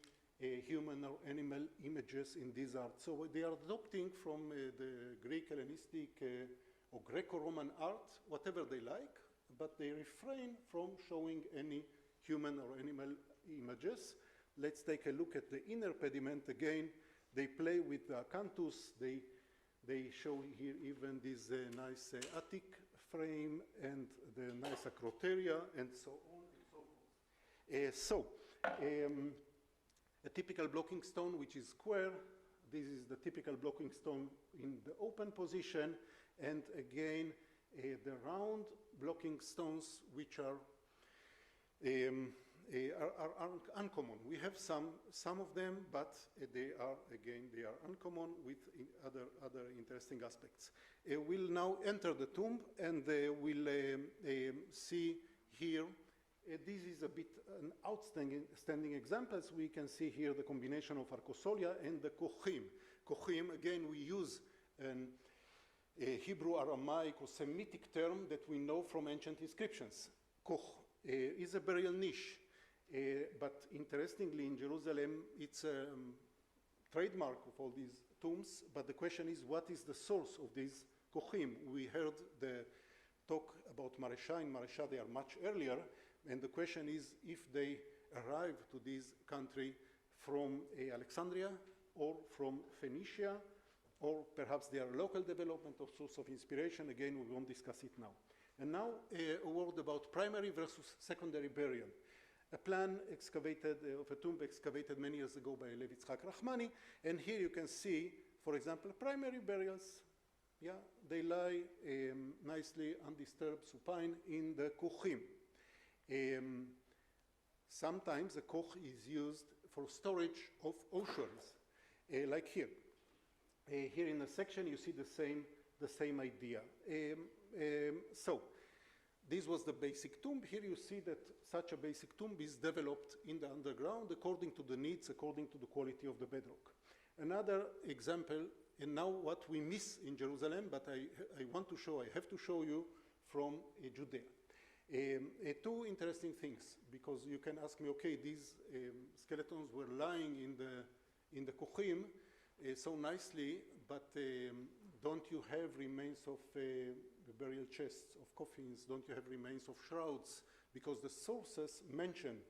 human or animal images in this art. So they are adopting from the Greek, Hellenistic, or Greco-Roman art, whatever they like, but they refrain from showing any human or animal images. Let's take a look at the inner pediment again. They play with the acanthus. They show here even this nice attic frame and the nice acroteria and so on and so forth. A typical blocking stone, which is square. This is the typical blocking stone in the open position. And again, the round blocking stones, which are uncommon. We have some of them, but they are uncommon with other interesting aspects. We'll now enter the tomb, and we'll see here. This is a bit an outstanding example. As we can see here, the combination of arcosolia and the kochim. Kochim, again, we use a Hebrew, Aramaic, or Semitic term that we know from ancient inscriptions. Koch is a burial niche, but interestingly, in Jerusalem, it's a trademark of all these tombs, but the question is, what is the source of these kochim? We heard the talk about Maresha. In Maresha, they are much earlier, and the question is if they arrived to this country from Alexandria or from Phoenicia, or perhaps they are local development or source of inspiration. Again, we won't discuss it now. And now a word about primary versus secondary burial. A plan excavated, of a tomb excavated many years ago by Lev Yitzhak Rahmani, and here you can see, for example, primary burials. Yeah, they lie nicely undisturbed, supine in the kochim. Sometimes the koch is used for storage of ossuaries, like here. Here in the section, you see the same idea. So this was the basic tomb. Here you see that such a basic tomb is developed in the underground according to the needs, according to the quality of the bedrock. Another example, and now what we miss in Jerusalem, but I have to show you from Judea. Two interesting things, because you can ask me, okay, these skeletons were lying in the kochim, so nicely, but don't you have remains of burial chests, of coffins? Don't you have remains of shrouds? Because the sources mention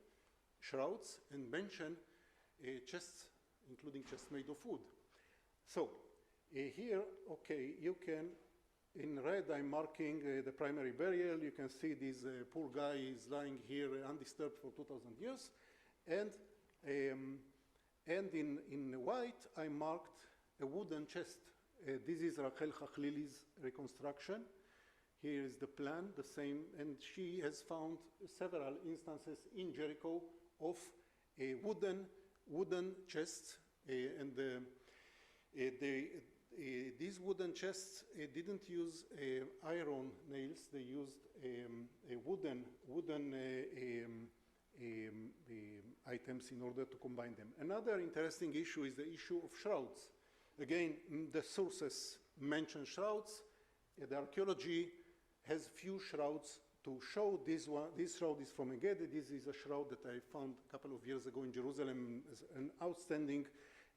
shrouds and mention chests, including chests made of wood. So here, okay, you can, in red I'm marking the primary burial. You can see this poor guy is lying here undisturbed for 2,000 years. And in white, I marked a wooden chest. This is Rachel Chachlili's reconstruction. Here is the plan, the same, and she has found several instances in Jericho of a wooden chests, and these wooden chests didn't use iron nails. They used a wooden items in order to combine them. Another interesting issue is the issue of shrouds. Again, the sources mention shrouds. The archaeology has few shrouds to show. This shroud is from Egede. This is a shroud that I found a couple of years ago in Jerusalem as an outstanding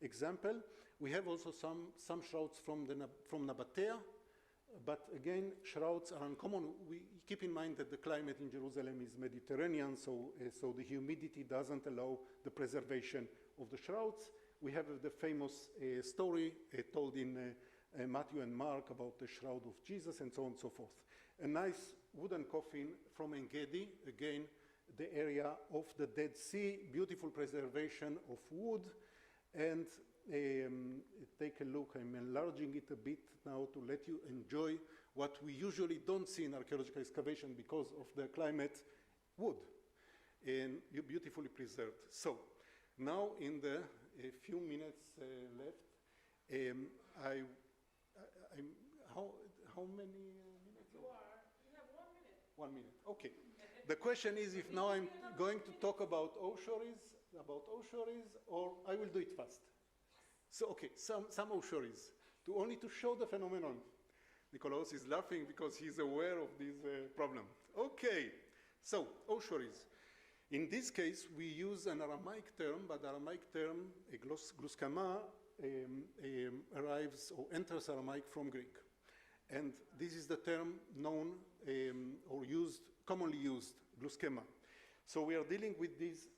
example. We have also some shrouds from Nabatea, But again, shrouds are uncommon. We keep in mind that the climate in Jerusalem is Mediterranean, so the humidity doesn't allow the preservation of the shrouds. We have the famous story told in Matthew and Mark about the shroud of Jesus and so on and so forth. A nice wooden coffin from En-Gedi, again, the area of the Dead Sea, beautiful preservation of wood, and take a look. I'm enlarging it a bit now to let you enjoy what we usually don't see in archaeological excavation because of the climate, wood, and beautifully preserved. So now in the few minutes left, how many minutes? You have 1 minute. 1 minute, okay. The question is if now I'm going to talk about ossuaries, or I will do it fast. So, okay, some ossuaries, only to show the phenomenon. Nikolaos is laughing because he's aware of this problem. Okay, so ossuaries. In this case, we use an Aramaic term, but the Aramaic term, gluskama, arrives or enters Aramaic from Greek. And this is the term known or used, commonly used, gluskema. So we are dealing with these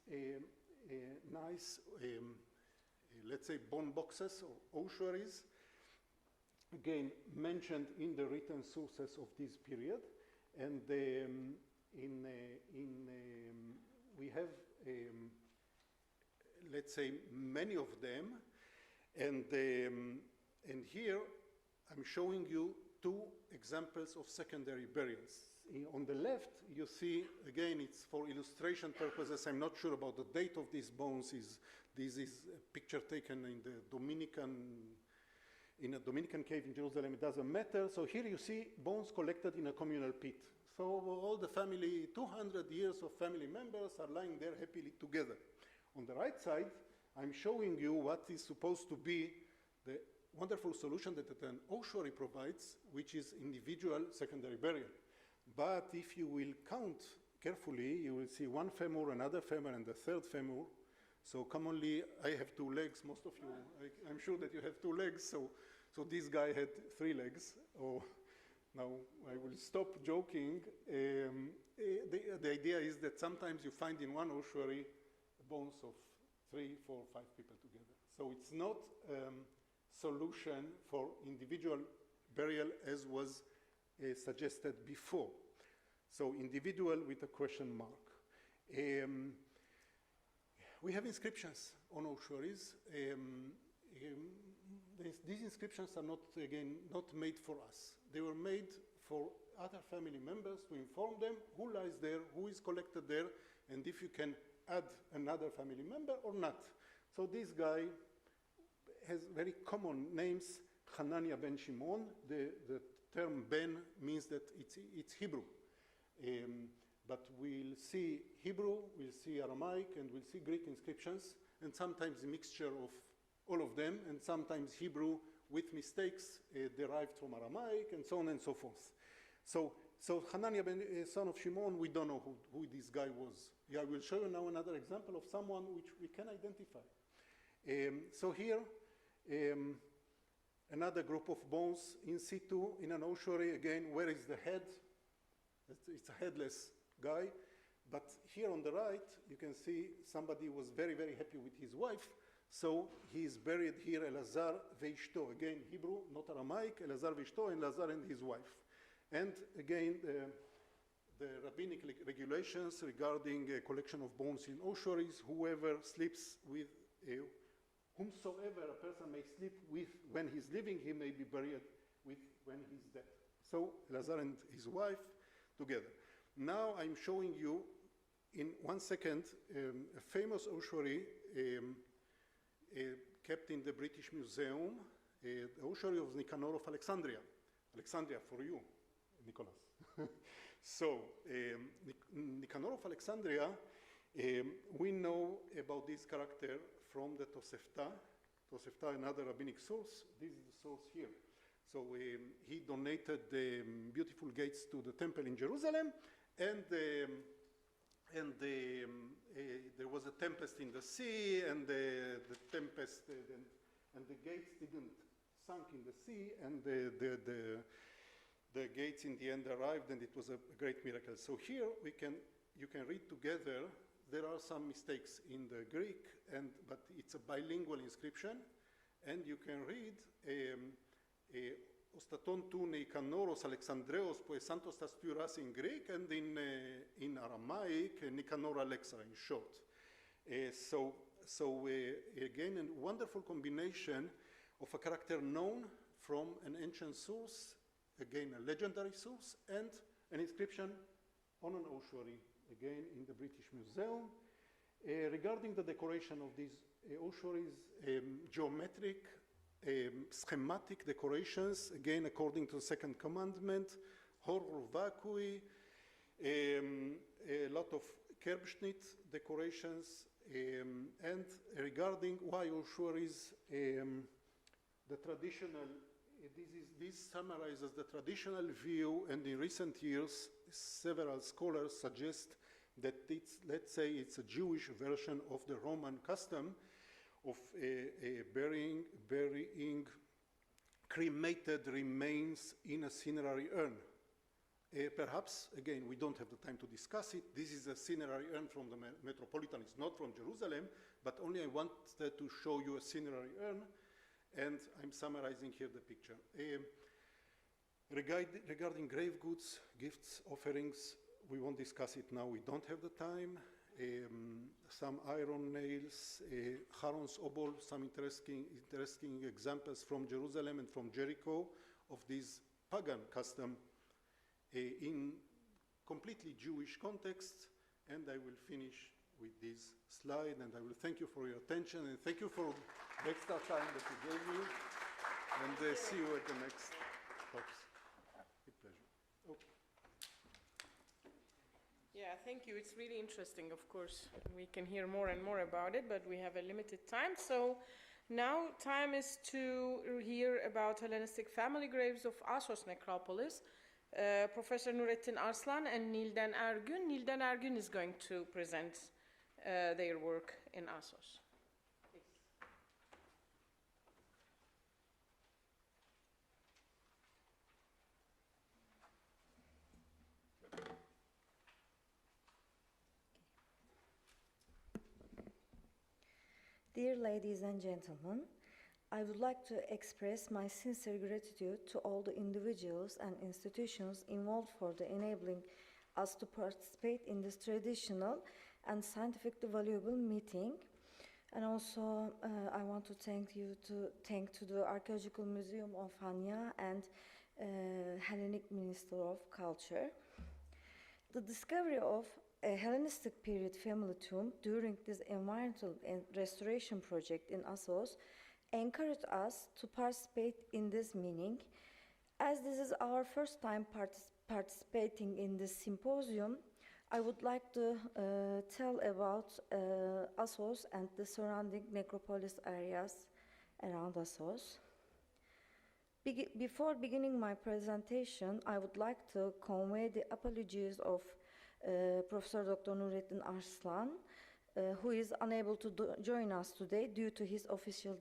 nice, let's say, bone boxes or ossuaries, again mentioned in the written sources of this period. And we have, let's say, many of them. And here I'm showing you two examples of secondary burials. On the left, you see, again, it's for illustration purposes. I'm not sure about the date of these bones. This is a picture taken in a Dominican cave in Jerusalem. It doesn't matter. So here you see bones collected in a communal pit. So all the family, 200 years of family members are lying there happily together. On the right side, I'm showing you what is supposed to be the wonderful solution that an ossuary provides, which is individual secondary burial. But if you will count carefully, you will see one femur, another femur, and the third femur. So commonly, I have 2 legs. Most of you, I'm sure that you have 2 legs. So this guy had 3 legs. Oh, now I will stop joking. The idea is that sometimes you find in one ossuary bones of 3, 4, 5 people together. So it's not solution for individual burial as was suggested before. So individual with a question mark. We have inscriptions on ossuaries. These inscriptions are not, again, not made for us. They were made for other family members to inform them who lies there, who is collected there, and if you can add another family member or not. So this guy has very common names, Chania ben Shimon. The term ben means that it's Hebrew. But we'll see Hebrew, we'll see Aramaic, and we'll see Greek inscriptions, and sometimes a mixture of all of them, and sometimes Hebrew with mistakes derived from Aramaic, and so on and so forth. So Hanania ben son of Shimon, we don't know who this guy was. Yeah, I will show you now another example of someone which we can identify. So here, another group of bones in situ in an ossuary. Again, where is the head? It's a headless guy. But here on the right, you can see somebody was very, very happy with his wife. So he is buried here, Elazar veishto. Again, Hebrew, not Aramaic. Elazar veishto, and Elazar and his wife. And again, the rabbinic regulations regarding collection of bones in ossuaries. Whoever sleeps with, whomsoever a person may sleep with when he's living, he may be buried with when he's dead. So Elazar and his wife together. Now I'm showing you in 1 second a famous ossuary kept in the British Museum, the ossuary of Nicanor of Alexandria. Alexandria for you, Nicholas. So Nicanor of Alexandria, we know about this character from the Tosefta. Tosefta, another rabbinic source. This is the source here. So he donated the beautiful gates to the temple in Jerusalem, and there was a tempest in the sea, and the tempest and the gates didn't sunk in the sea, and the gates in the end arrived, and it was a great miracle. So here you can read together. There are some mistakes in the Greek, but it's a bilingual inscription, and you can read Ostaton tu Nikanoros Alexandreos poesantos tas pyras in Greek, and in Aramaic Nicanor Alexa in short. So again, a wonderful combination of a character known from an ancient source, again a legendary source, and an inscription on an ossuary, again in the British Museum. Regarding the decoration of these ossuaries, geometric, schematic decorations, again according to the second commandment, horror vacui, a lot of Kerbschnitt decorations, and regarding why ossuaries, the traditional, this summarizes the traditional view, and in recent years, several scholars suggest that let's say it's a Jewish version of the Roman custom of burying cremated remains in a cinerary urn. Perhaps, again, we don't have the time to discuss it. This is a cinerary urn from the Metropolitan. It's not from Jerusalem, but only I wanted to show you a cinerary urn, and I'm summarizing here the picture. Regarding grave goods, gifts, offerings, we won't discuss it now. We don't have the time. Some iron nails, Haron's obol, some interesting examples from Jerusalem and from Jericho of this pagan custom in completely Jewish context. And I will finish with this slide, and I will thank you for your attention, and thank you for the extra time that you gave me, and see you at the next talks. With pleasure. Okay. Yeah, thank you. It's really interesting, of course. We can hear more and more about it, but we have a limited time. So now time is to hear about Hellenistic family graves of Assos necropolis. Professor Nurettin Arslan and Nilden Ergün. Nilden Ergün is going to present their work in Assos. Dear ladies and gentlemen, I would like to express my sincere gratitude to all the individuals and institutions involved for the enabling us to participate in this traditional and scientifically valuable meeting. And also, I want to thank to the Archaeological Museum of Chania and Hellenic Minister of Culture. The discovery of a Hellenistic period family tomb during this environmental and restoration project in Assos encouraged us to participate in this meeting. As this is our first time participating in this symposium, I would like to tell about Assos and the surrounding necropolis areas around Assos. Before beginning my presentation, I would like to convey the apologies of Professor Dr. Nurettin Arslan, who is unable to join us today due to his official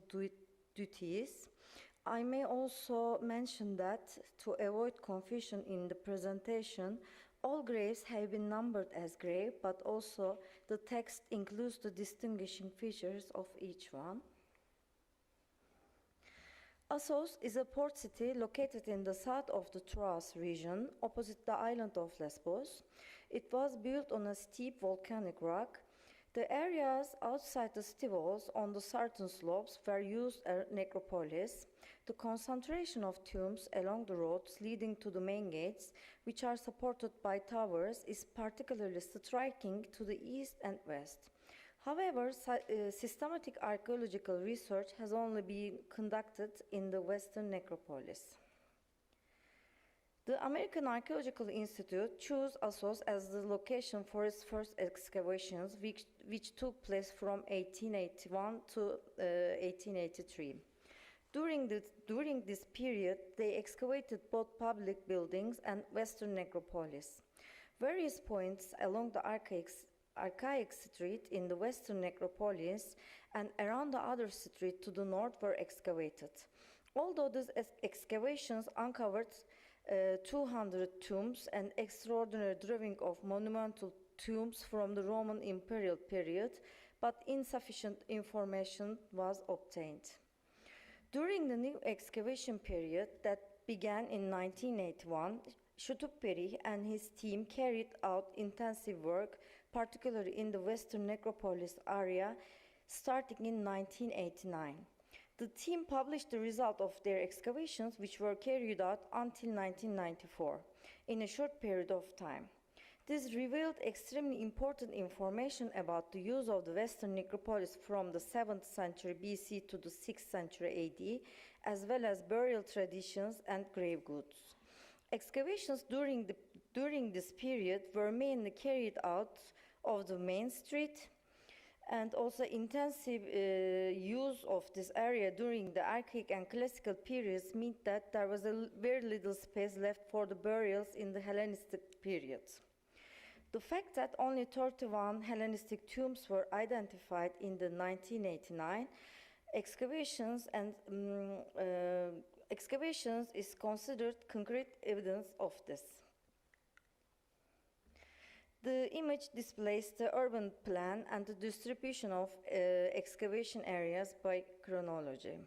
duties. I may also mention that to avoid confusion in the presentation, all graves have been numbered as grave, but also the text includes the distinguishing features of each one. Assos is a port city located in the south of the Troas region, opposite the island of Lesbos. It was built on a steep volcanic rock. The areas outside the city walls on the southern slopes were used as necropolis. The concentration of tombs along the roads leading to the main gates, which are supported by towers, is particularly striking to the east and west. However, systematic archaeological research has only been conducted in the western necropolis. The American Archaeological Institute chose Assos as the location for its first excavations, which took place from 1881 to 1883. During this period, they excavated both public buildings and western necropolis. Various points along the archaic street in the western necropolis and around the other street to the north were excavated. Although these excavations uncovered 200 tombs, and extraordinary drawing of monumental tombs from the Roman imperial period, but insufficient information was obtained. During the new excavation period that began in 1981, Şutuperi and his team carried out intensive work, particularly in the Western Necropolis area, starting in 1989. The team published the result of their excavations, which were carried out until 1994, in a short period of time. This revealed extremely important information about the use of the Western Necropolis from the 7th century BC to the 6th century AD, as well as burial traditions and grave goods. Excavations during this period were mainly carried out of the main street, and also intensive use of this area during the archaic and classical periods meant that there was very little space left for the burials in the Hellenistic period. The fact that only 31 Hellenistic tombs were identified in the 1989 excavations is considered concrete evidence of this. The image displays the urban plan and the distribution of excavation areas by chronology.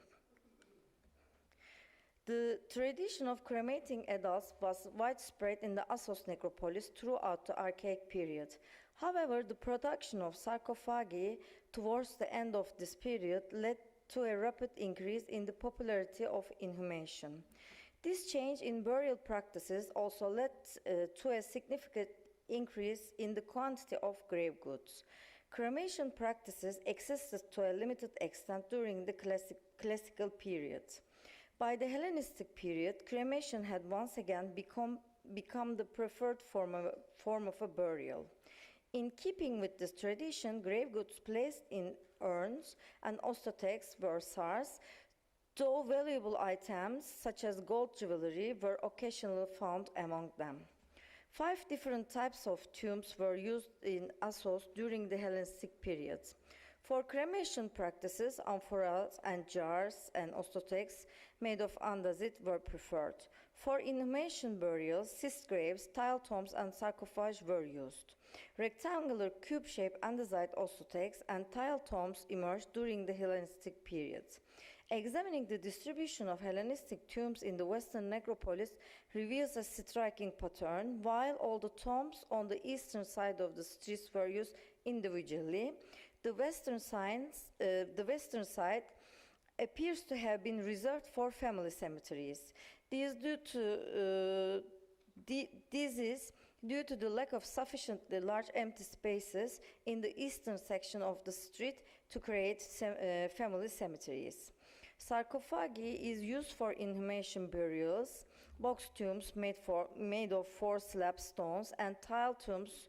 The tradition of cremating adults was widespread in the Assos necropolis throughout the Archaic period. However, the production of sarcophagi towards the end of this period led to a rapid increase in the popularity of inhumation. This change in burial practices also led to a significant increase in the quantity of grave goods. Cremation practices existed to a limited extent during the classical period. By the Hellenistic period, cremation had once again become the preferred form of a burial. In keeping with this tradition, grave goods placed in urns and ostotex were scarce, though valuable items such as gold jewelry were occasionally found among them. 5 different types of tombs were used in Assos during the Hellenistic period. For cremation practices, amphoras and jars and ostotex made of andesite were preferred. For inhumation burials, cist graves, tile tombs, and sarcophages were used. Rectangular cube-shaped andesite ostotex and tile tombs emerged during the Hellenistic period. Examining the distribution of Hellenistic tombs in the Western Necropolis reveals a striking pattern. While all the tombs on the eastern side of the streets were used individually, the western side appears to have been reserved for family cemeteries. This is due to the lack of sufficiently large empty spaces in the eastern section of the street to create family cemeteries. Sarcophagi is used for inhumation burials, box tombs made of 4 slab stones, and tile tombs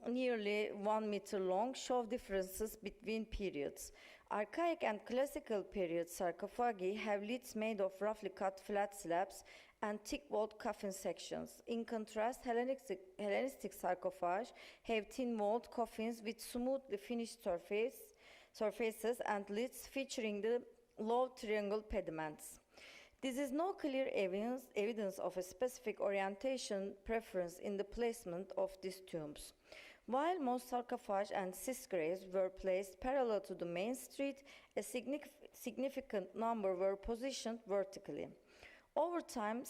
nearly 1 meter long show differences between periods. Archaic and classical period sarcophagi have lids made of roughly cut flat slabs and thick-walled coffin sections. In contrast, Hellenistic sarcophagi have thin-walled coffins with smoothly finished surfaces and lids featuring the low triangle pediments. This is no clear evidence of a specific orientation preference in the placement of these tombs. While most sarcophagi and cist graves were placed parallel to the main street, a significant number were positioned vertically. Over time,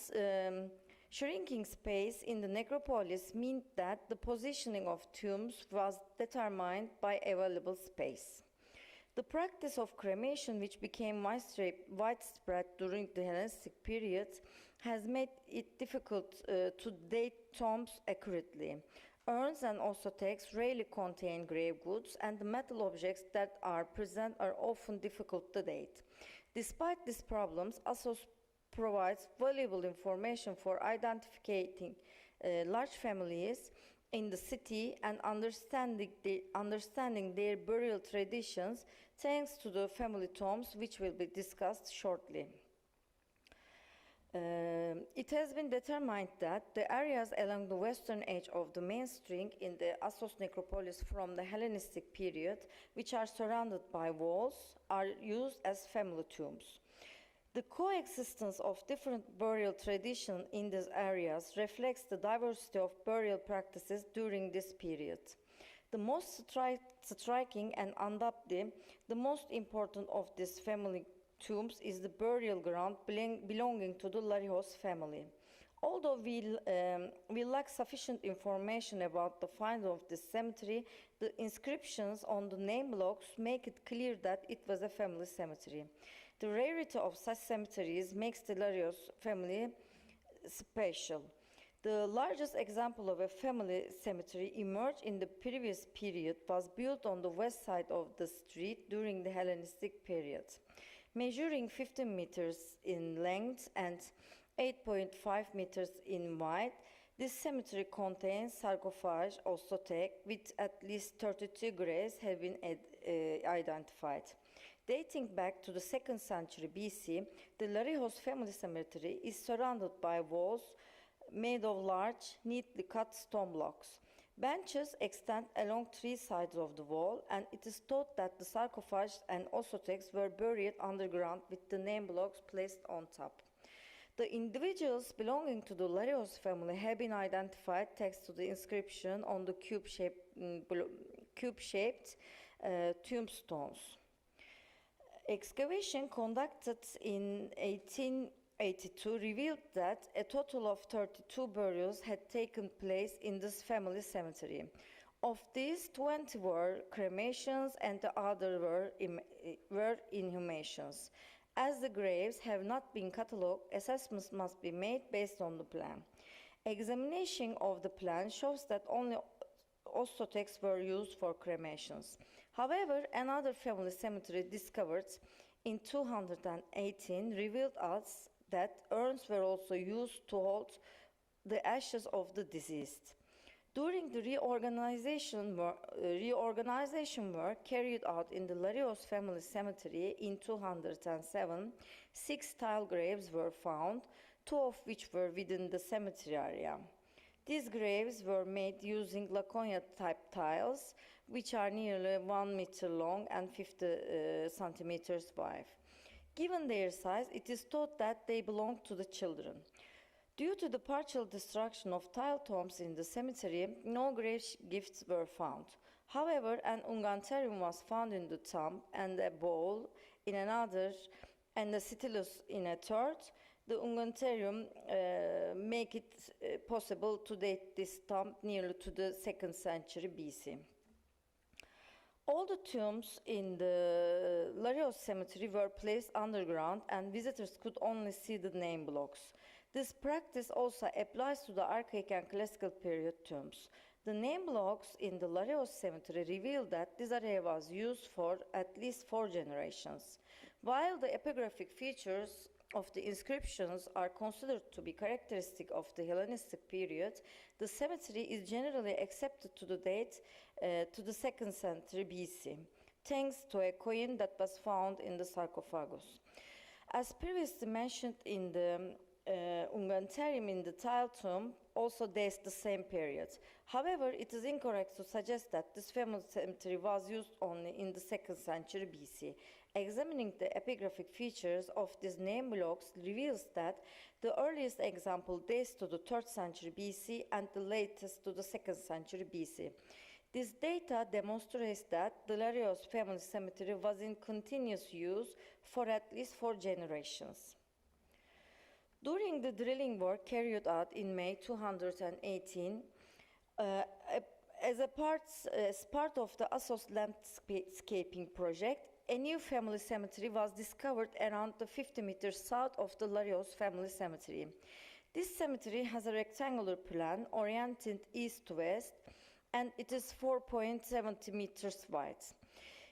shrinking space in the necropolis meant that the positioning of tombs was determined by available space. The practice of cremation, which became widespread during the Hellenistic period, has made it difficult to date tombs accurately. Urns and ostotex rarely contain grave goods, and the metal objects that are present are often difficult to date. Despite these problems, Assos provides valuable information for identifying large families in the city and understanding their burial traditions, thanks to the family tombs, which will be discussed shortly. It has been determined that the areas along the western edge of the main street in the Assos necropolis from the Hellenistic period, which are surrounded by walls, are used as family tombs. The coexistence of different burial traditions in these areas reflects the diversity of burial practices during this period. The most striking and undoubtedly the most important of these family tombs is the burial ground belonging to the Larios family. Although we lack sufficient information about the find of this cemetery, the inscriptions on the name blocks make it clear that it was a family cemetery. The rarity of such cemeteries makes the Larios family special. The largest example of a family cemetery emerged in the previous period was built on the west side of the street during the Hellenistic period. Measuring 15 meters in length and 8.5 meters in width, this cemetery contains sarcophage or sotek with at least 32 graves have been identified. Dating back to the 2nd century BC, the Larios family cemetery is surrounded by walls made of large, neatly cut stone blocks. Benches extend along 3 sides of the wall, and it is thought that the sarcophages and osoteks were buried underground with the name blocks placed on top. The individuals belonging to the Larios family have been identified thanks to the inscription on the cube-shaped tombstones. Excavation conducted in 1882 revealed that a total of 32 burials had taken place in this family cemetery. Of these, 20 were cremations and the others were inhumations. As the graves have not been catalogued, assessments must be made based on the plan. Examination of the plan shows that only osoteks were used for cremations. However, another family cemetery discovered in 218 revealed us that urns were also used to hold the ashes of the deceased. During the reorganization work carried out in the Larios family cemetery in 207, 6 tile graves were found, 2 of which were within the cemetery area. These graves were made using Laconia type tiles, which are nearly 1 meter long and 50 centimeters wide. Given their size, it is thought that they belonged to the children. Due to the partial destruction of tile tombs in the cemetery, no grave gifts were found. However, an unguenterium was found in the tomb and a bowl in another and a stylus in a third. The unguenterium make it possible to date this tomb nearly to the 2nd century BC. All the tombs in the Larios cemetery were placed underground and visitors could only see the name blocks. This practice also applies to the archaic and classical period tombs. The name blocks in the Larios cemetery reveal that this area was used for at least 4 generations. While the epigraphic features of the inscriptions are considered to be characteristic of the Hellenistic period, the cemetery is generally accepted to the date to the 2nd century BC, thanks to a coin that was found in the sarcophagus. As previously mentioned in the unguenterium in the tile tomb also dates the same period. However, it is incorrect to suggest that this family cemetery was used only in the 2nd century BC. Examining the epigraphic features of these name blocks reveals that the earliest example dates to the 3rd century BC and the latest to the 2nd century BC. This data demonstrates that the Larios family cemetery was in continuous use for at least 4 generations. During the drilling work carried out in May 218, as part of the Assos landscaping project, a new family cemetery was discovered around the 50 meters south of the Larios family cemetery. This cemetery has a rectangular plan oriented east to west, and it is 4.70 meters wide.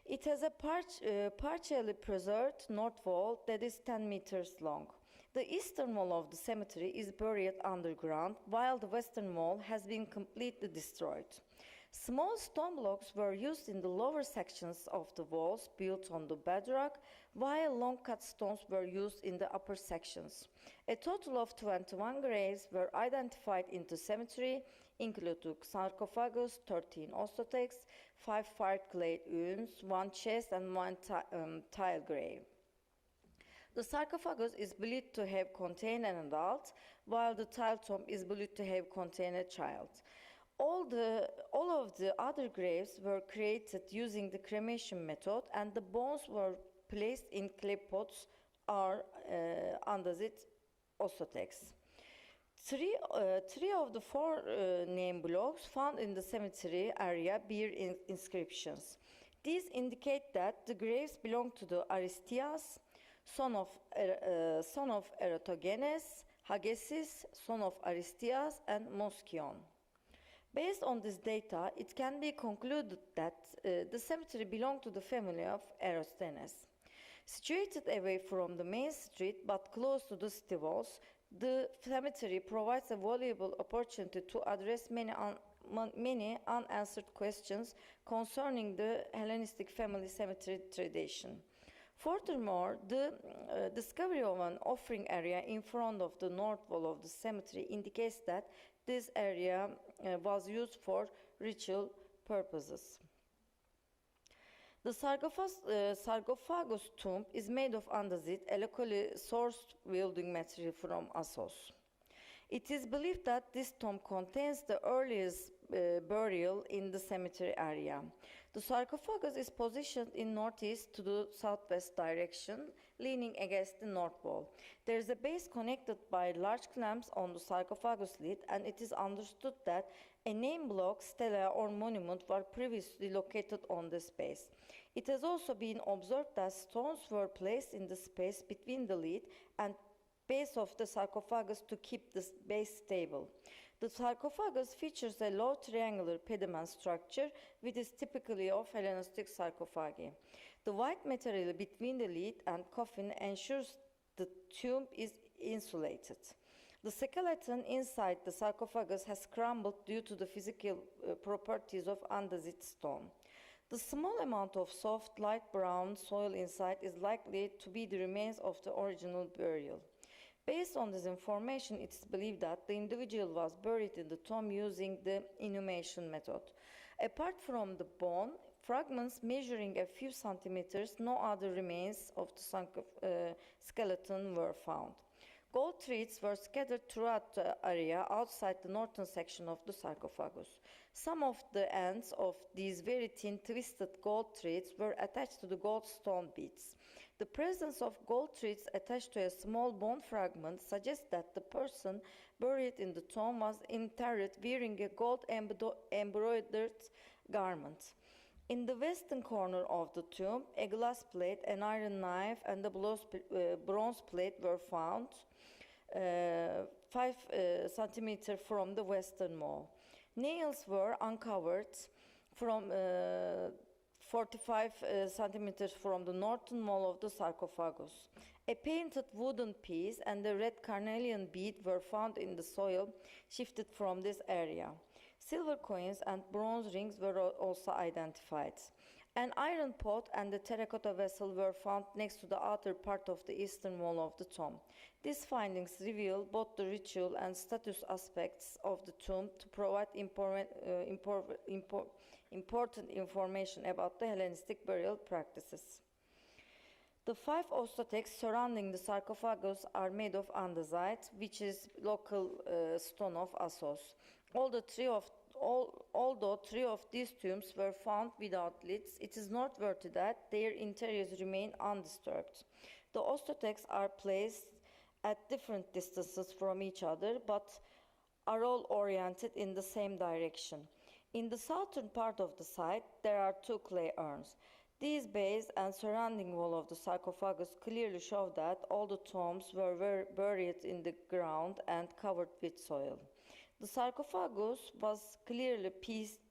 It has a partially preserved north wall that is 10 meters long. The eastern wall of the cemetery is buried underground, while the western wall has been completely destroyed. Small stone blocks were used in the lower sections of the walls built on the bedrock, while long cut stones were used in the upper sections. A total of 21 graves were identified in the cemetery, including sarcophagus, 13 osoteks, 5 fire-clad urns, 1 chest, and 1 tile grave. The sarcophagus is believed to have contained an adult, while the tiled tomb is believed to have contained a child. All of the other graves were created using the cremation method, and the bones were placed in clay pots or andesite ossetex. Three of the four name blocks found in the cemetery area bear inscriptions. These indicate that the graves belong to the Aristias, son of Eratosthenes, Hagesis, son of Aristias, and Moskion. Based on this data, it can be concluded that the cemetery belonged to the family of Eratosthenes. Situated away from the main street but close to the city walls, the cemetery provides a valuable opportunity to address many unanswered questions concerning the Hellenistic family cemetery tradition. Furthermore, the discovery of an offering area in front of the north wall of the cemetery indicates that this area was used for ritual purposes. The sarcophagus tomb is made of andesite, a locally sourced building material from Assos. It is believed that this tomb contains the earliest burial in the cemetery area. The sarcophagus is positioned in northeast to the southwest direction, leaning against the north wall. There is a base connected by large clamps on the sarcophagus lid, and it is understood that a name block, stela, or monument were previously located on this base. It has also been observed that stones were placed in the space between the lid and base of the sarcophagus to keep the base stable. The sarcophagus features a low triangular pediment structure, which is typically of Hellenistic sarcophagi. The white material between the lid and coffin ensures the tomb is insulated. The skeleton inside the sarcophagus has crumbled due to the physical properties of andesite stone. The small amount of soft, light brown soil inside is likely to be the remains of the original burial. Based on this information, it is believed that the individual was buried in the tomb using the inhumation method. Apart from the bone, fragments measuring a few centimeters, no other remains of the skeleton were found. Gold threads were scattered throughout the area outside the northern section of the sarcophagus. Some of the ends of these very thin twisted gold threads were attached to the gold stone beads. The presence of gold threads attached to a small bone fragment suggests that the person buried in the tomb was interred wearing a gold embroidered garment. In the western corner of the tomb, a glass plate, an iron knife, and a bronze plate were found 5 centimeters from the western wall. Nails were uncovered from 45 centimeters from the northern wall of the sarcophagus. A painted wooden piece and a red carnelian bead were found in the soil shifted from this area. Silver coins and bronze rings were also identified. An iron pot and a terracotta vessel were found next to the outer part of the eastern wall of the tomb. These findings reveal both the ritual and status aspects of the tomb to provide important information about the Hellenistic burial practices. The 5 ossetex surrounding the sarcophagus are made of andesite, which is local stone of Assos. Although 3 of these tombs were found without lids, it is noteworthy that their interiors remain undisturbed. The ossetex are placed at different distances from each other, but are all oriented in the same direction. In the southern part of the site, there are 2 clay urns. These base and surrounding wall of the sarcophagus clearly show that all the tombs were buried in the ground and covered with soil. The sarcophagus was clearly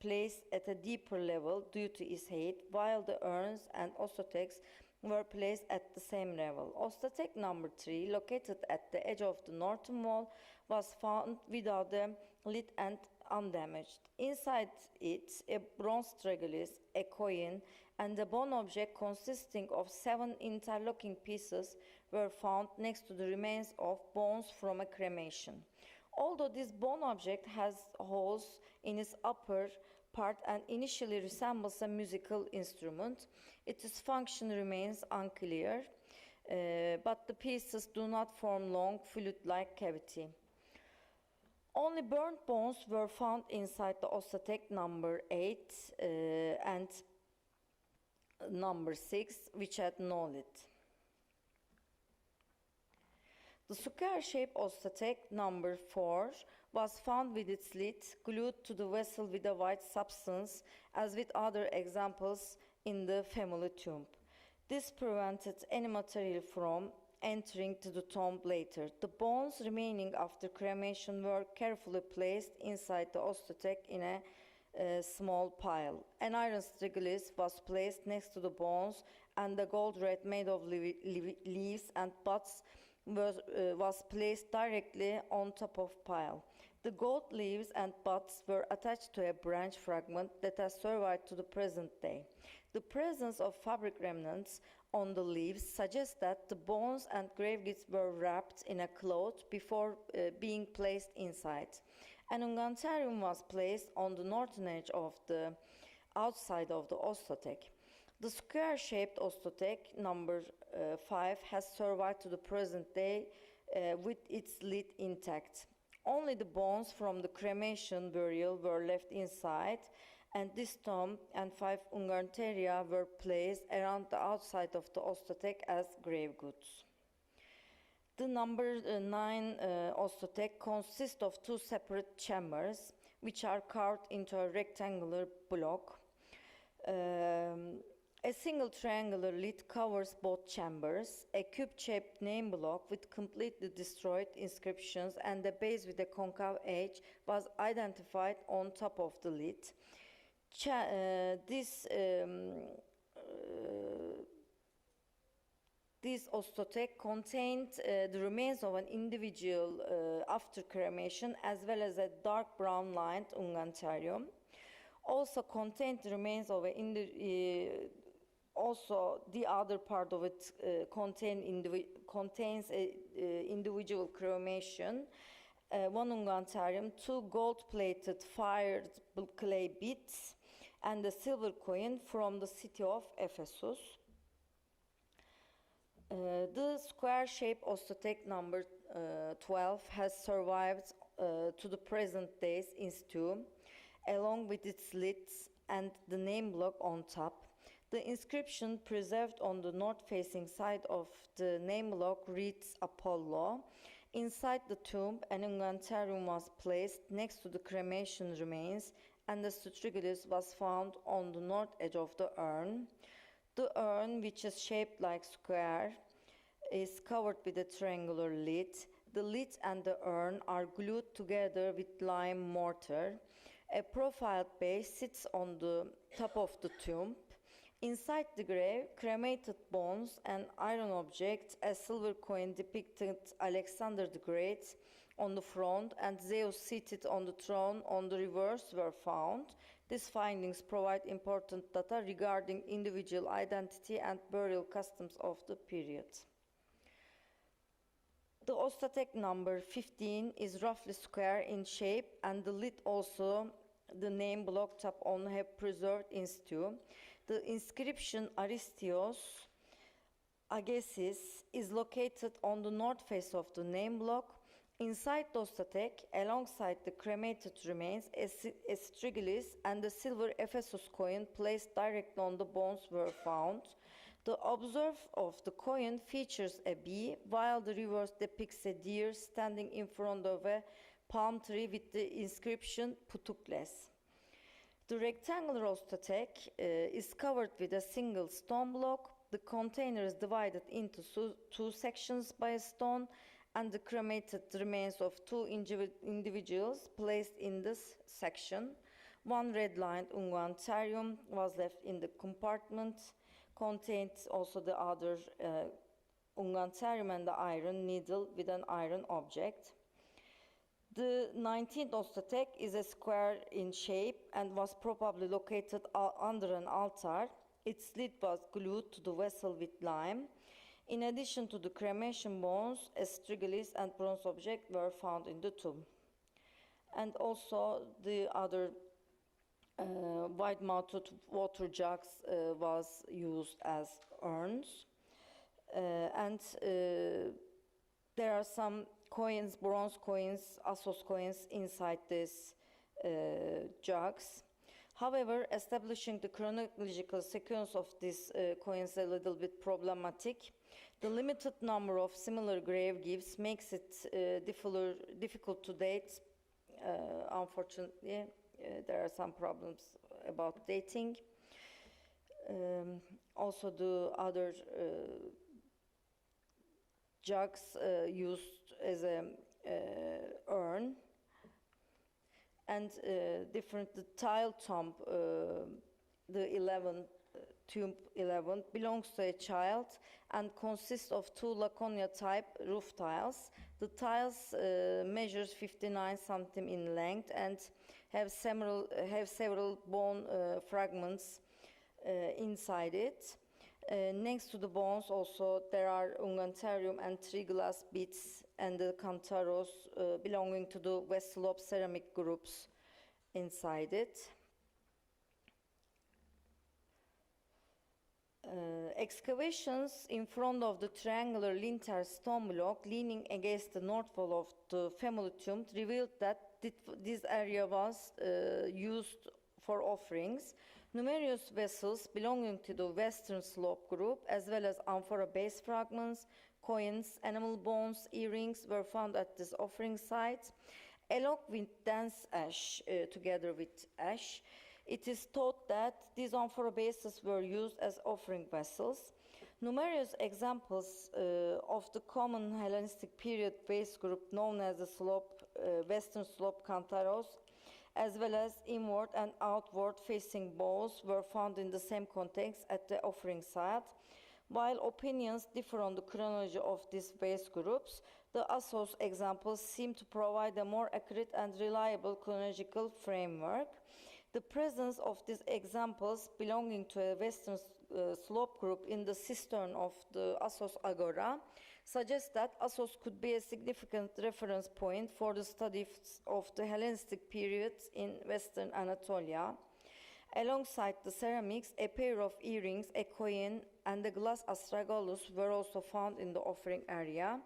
placed at a deeper level due to its height, while the urns and ossetex were placed at the same level. Ossetex number 3, located at the edge of the northern wall, was found without a lid and undamaged. Inside it, a bronze triglyph, a coin, and a bone object consisting of 7 interlocking pieces were found next to the remains of bones from a cremation. Although this bone object has holes in its upper part and initially resembles a musical instrument, its function remains unclear. but the pieces do not form long fluid-like cavity. Only burnt bones were found inside the Ostatek number 8 and number 6, which had no lid. The square-shaped Ostatek number 4 was found with its lid glued to the vessel with a white substance, as with other examples in the family tomb. This prevented any material from entering to the tomb later. The bones remaining after cremation were carefully placed inside the Ostatek in a small pile. An iron strigolis was placed next to the bones, and the gold red made of leaves and buds was placed directly on top of pile. The gold leaves and buds were attached to a branch fragment that has survived to the present day. The presence of fabric remnants on the leaves suggests that the bones and grave goods were wrapped in a cloth before being placed inside. An ungantarium was placed on the northern edge of the outside of the Ostatek. The square-shaped Ostatek number 5 has survived to the present day with its lid intact. Only the bones from the cremation burial were left inside, and this tomb and 5 ungantaria were placed around the outside of the Ostatek as grave goods. The number 9 Ostatek consists of 2 separate chambers, which are carved into a rectangular block. A single triangular lid covers both chambers. A cube-shaped name block with completely destroyed inscriptions and a base with a concave edge was identified on top of the lid. This Ostatek contained the remains of an individual after cremation, as well as a dark brown lined ungantarium. Also contained the remains of also the other part of it contains individual cremation, 1 ungantarium, 2 gold-plated fired clay beads, and a silver coin from the city of Ephesus. The square-shaped Ostatek number 12 has survived to the present days in situ, along with its lids and the name block on top. The inscription preserved on the north-facing side of the name block reads Apollo. Inside the tomb, an ungantarium was placed next to the cremation remains, and the strigolis was found on the north edge of the urn. The urn, which is shaped like square, is covered with a triangular lid. The lid and the urn are glued together with lime mortar. A profiled base sits on the top of the tomb. Inside the grave, cremated bones and iron objects, a silver coin depicted Alexander the Great on the front and Zeus seated on the throne on the reverse were found. These findings provide important data regarding individual identity and burial customs of the period. The Ostatek number 15 is roughly square in shape, and the lid also the name block top on have preserved in situ. The inscription Aristios Agassiz is located on the north face of the name block. Inside the Ostatek, alongside the cremated remains, a strigolis and a silver Ephesus coin placed directly on the bones were found. The obverse of the coin features a bee, while the reverse depicts a deer standing in front of a palm tree with the inscription Putukles. The rectangular Ostatek is covered with a single stone block. The container is divided into 2 sections by a stone, and the cremated remains of 2 individuals placed in this section. 1 red-lined ungantarium was left in the compartment, contained also the other ungantarium and the iron needle with an iron object. The 19th Ostatek is a square in shape and was probably located under an altar. Its lid was glued to the vessel with lime. In addition to the cremation bones, a strigolis and bronze object were found in the tomb. And also the other wide-mouthed water jugs was used as urns. and there are some coins, bronze coins, Assos coins inside these jugs. However, establishing the chronological sequence of these coins is a little bit problematic. The limited number of similar grave gifts makes it difficult to date. Unfortunately, there are some problems about dating. Also, the other jugs used as a urn, and different the tile tomb, the 11 tomb 11 belongs to a child and consists of two Laconia type roof tiles. The tiles measures 59 cm in length and have several bone fragments inside it. Next to the bones also there are unguentaриum and 3 glass beads and the cantaros belonging to the West Slope ceramic groups inside it. Excavations in front of the triangular lintel stone block leaning against the north wall of the family tomb revealed that this area was used for offerings. Numerous vessels belonging to the Western Slope group, as well as amphora base fragments, coins, animal bones, earrings were found at this offering site. Along with dense ash, together with ash, it is thought that these amphora bases were used as offering vessels. Numerous examples of the common Hellenistic period base group known as the Western Slope cantaros, as well as inward and outward facing bows were found in the same context at the offering site. While opinions differ on the chronology of these base groups, the Assos examples seem to provide a more accurate and reliable chronological framework. The presence of these examples belonging to a Western Slope group in the cistern of the Assos Agora suggests that Assos could be a significant reference point for the study of the Hellenistic period in Western Anatolia. Alongside the ceramics, a pair of earrings, a coin, and a glass astragalus were also found in the offering area.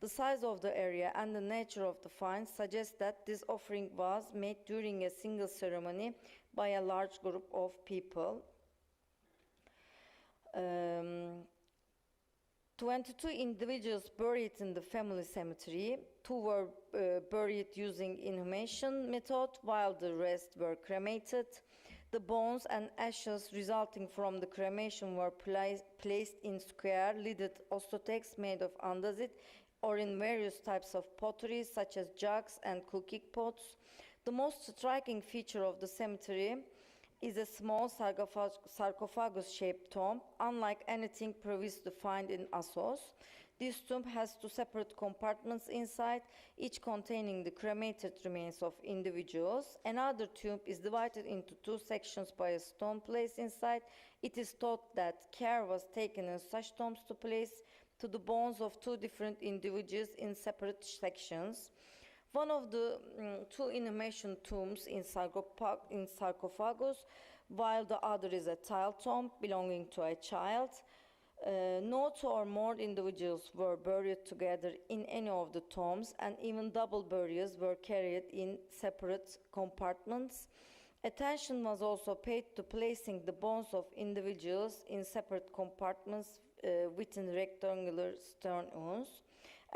The size of the area and the nature of the finds suggest that this offering was made during a single ceremony by a large group of people. 22 individuals buried in the family cemetery. 2 were buried using inhumation method, while the rest were cremated. The bones and ashes resulting from the cremation were placed in square lidded ostotex made of andesite or in various types of pottery such as jugs and cooking pots. The most striking feature of the cemetery is a small sarcophagus-shaped tomb, unlike anything previously found in Assos. This tomb has 2 separate compartments inside, each containing the cremated remains of individuals. Another tomb is divided into 2 sections by a stone placed inside. It is thought that care was taken in such tombs to place to the bones of 2 different individuals in separate sections. One of the 2 inhumation tombs in sarcophagus, while the other is a tile tomb belonging to a child. No 2 or more individuals were buried together in any of the tombs, and even double burials were carried in separate compartments. Attention was also paid to placing the bones of individuals in separate compartments within rectangular stone urns.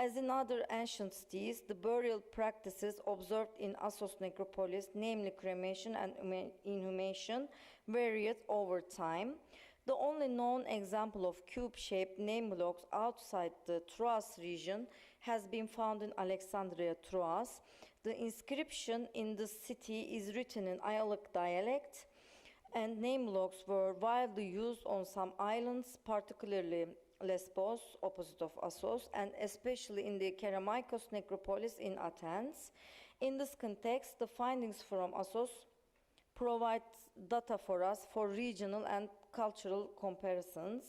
As in other ancient cities, the burial practices observed in Assos necropolis, namely cremation and inhumation, varied over time. The only known example of cube-shaped name blocks outside the Troas region has been found in Alexandria, Troas. The inscription in the city is written in Ionic dialect, and name blocks were widely used on some islands, particularly Lesbos, opposite of Assos, and especially in the Kerameikos necropolis in Athens. In this context, the findings from Assos provide data for us for regional and cultural comparisons.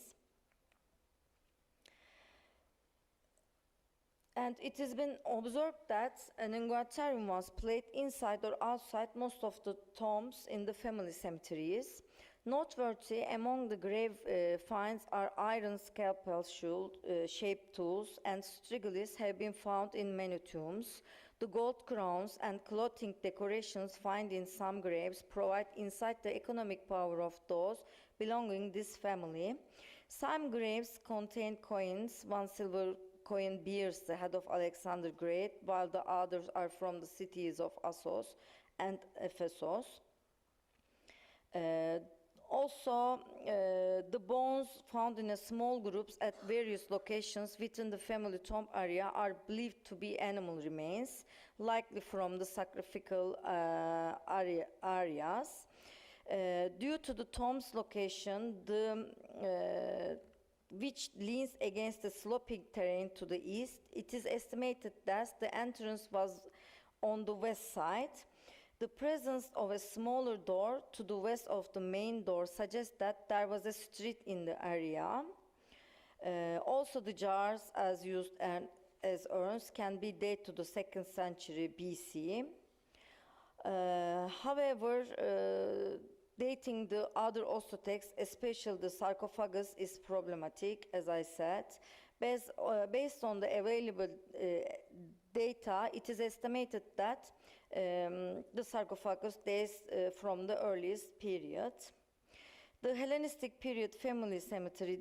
And it has been observed that an unguentaриum was placed inside or outside most of the tombs in the family cemeteries. Noteworthy among the grave finds are iron scalpel shaped tools, and striglis have been found in many tombs. The gold crowns and clothing decorations found in some graves provide insight the economic power of those belonging to this family. Some graves contain coins. One silver coin bears the head of Alexander Great, while the others are from the cities of Assos and Ephesus. Also, the bones found in small groups at various locations within the family tomb area are believed to be animal remains, likely from the sacrificial areas. Due to the tomb's location, which leans against the sloping terrain to the east, it is estimated that the entrance was on the west side. The presence of a smaller door to the west of the main door suggests that there was a street in the area. Also, the jars as used as urns can be dated to the 2nd century BC. However, dating the other osteotext, especially the sarcophagus, is problematic, as I said. Based on the available data, it is estimated that the sarcophagus dates from the earliest period. The Hellenistic period family cemetery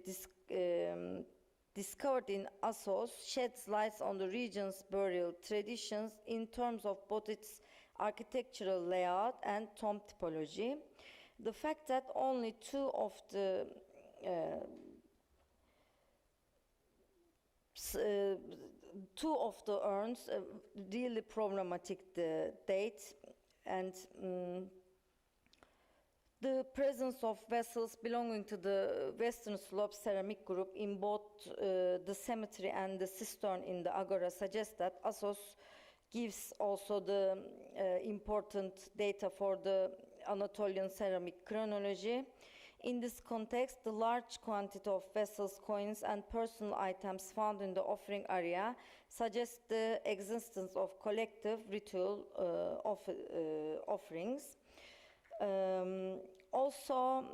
discovered in Assos sheds light on the region's burial traditions in terms of both its architectural layout and tomb typology. The fact that only two of the urns really problematic the date, and the presence of vessels belonging to the Western Slope ceramic group in both the cemetery and the cistern in the agora suggests that Assos gives also the important data for the Anatolian ceramic chronology. In this context, the large quantity of vessels, coins, and personal items found in the offering area suggests the existence of collective ritual offerings. Also,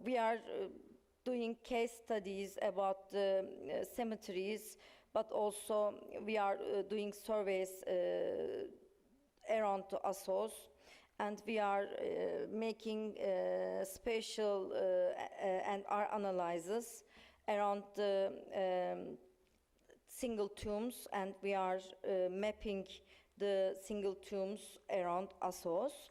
we are doing case studies about the cemeteries, but also we are doing surveys around Assos, and we are making spatial and our analyses around the single tombs, and we are mapping the single tombs around Assos.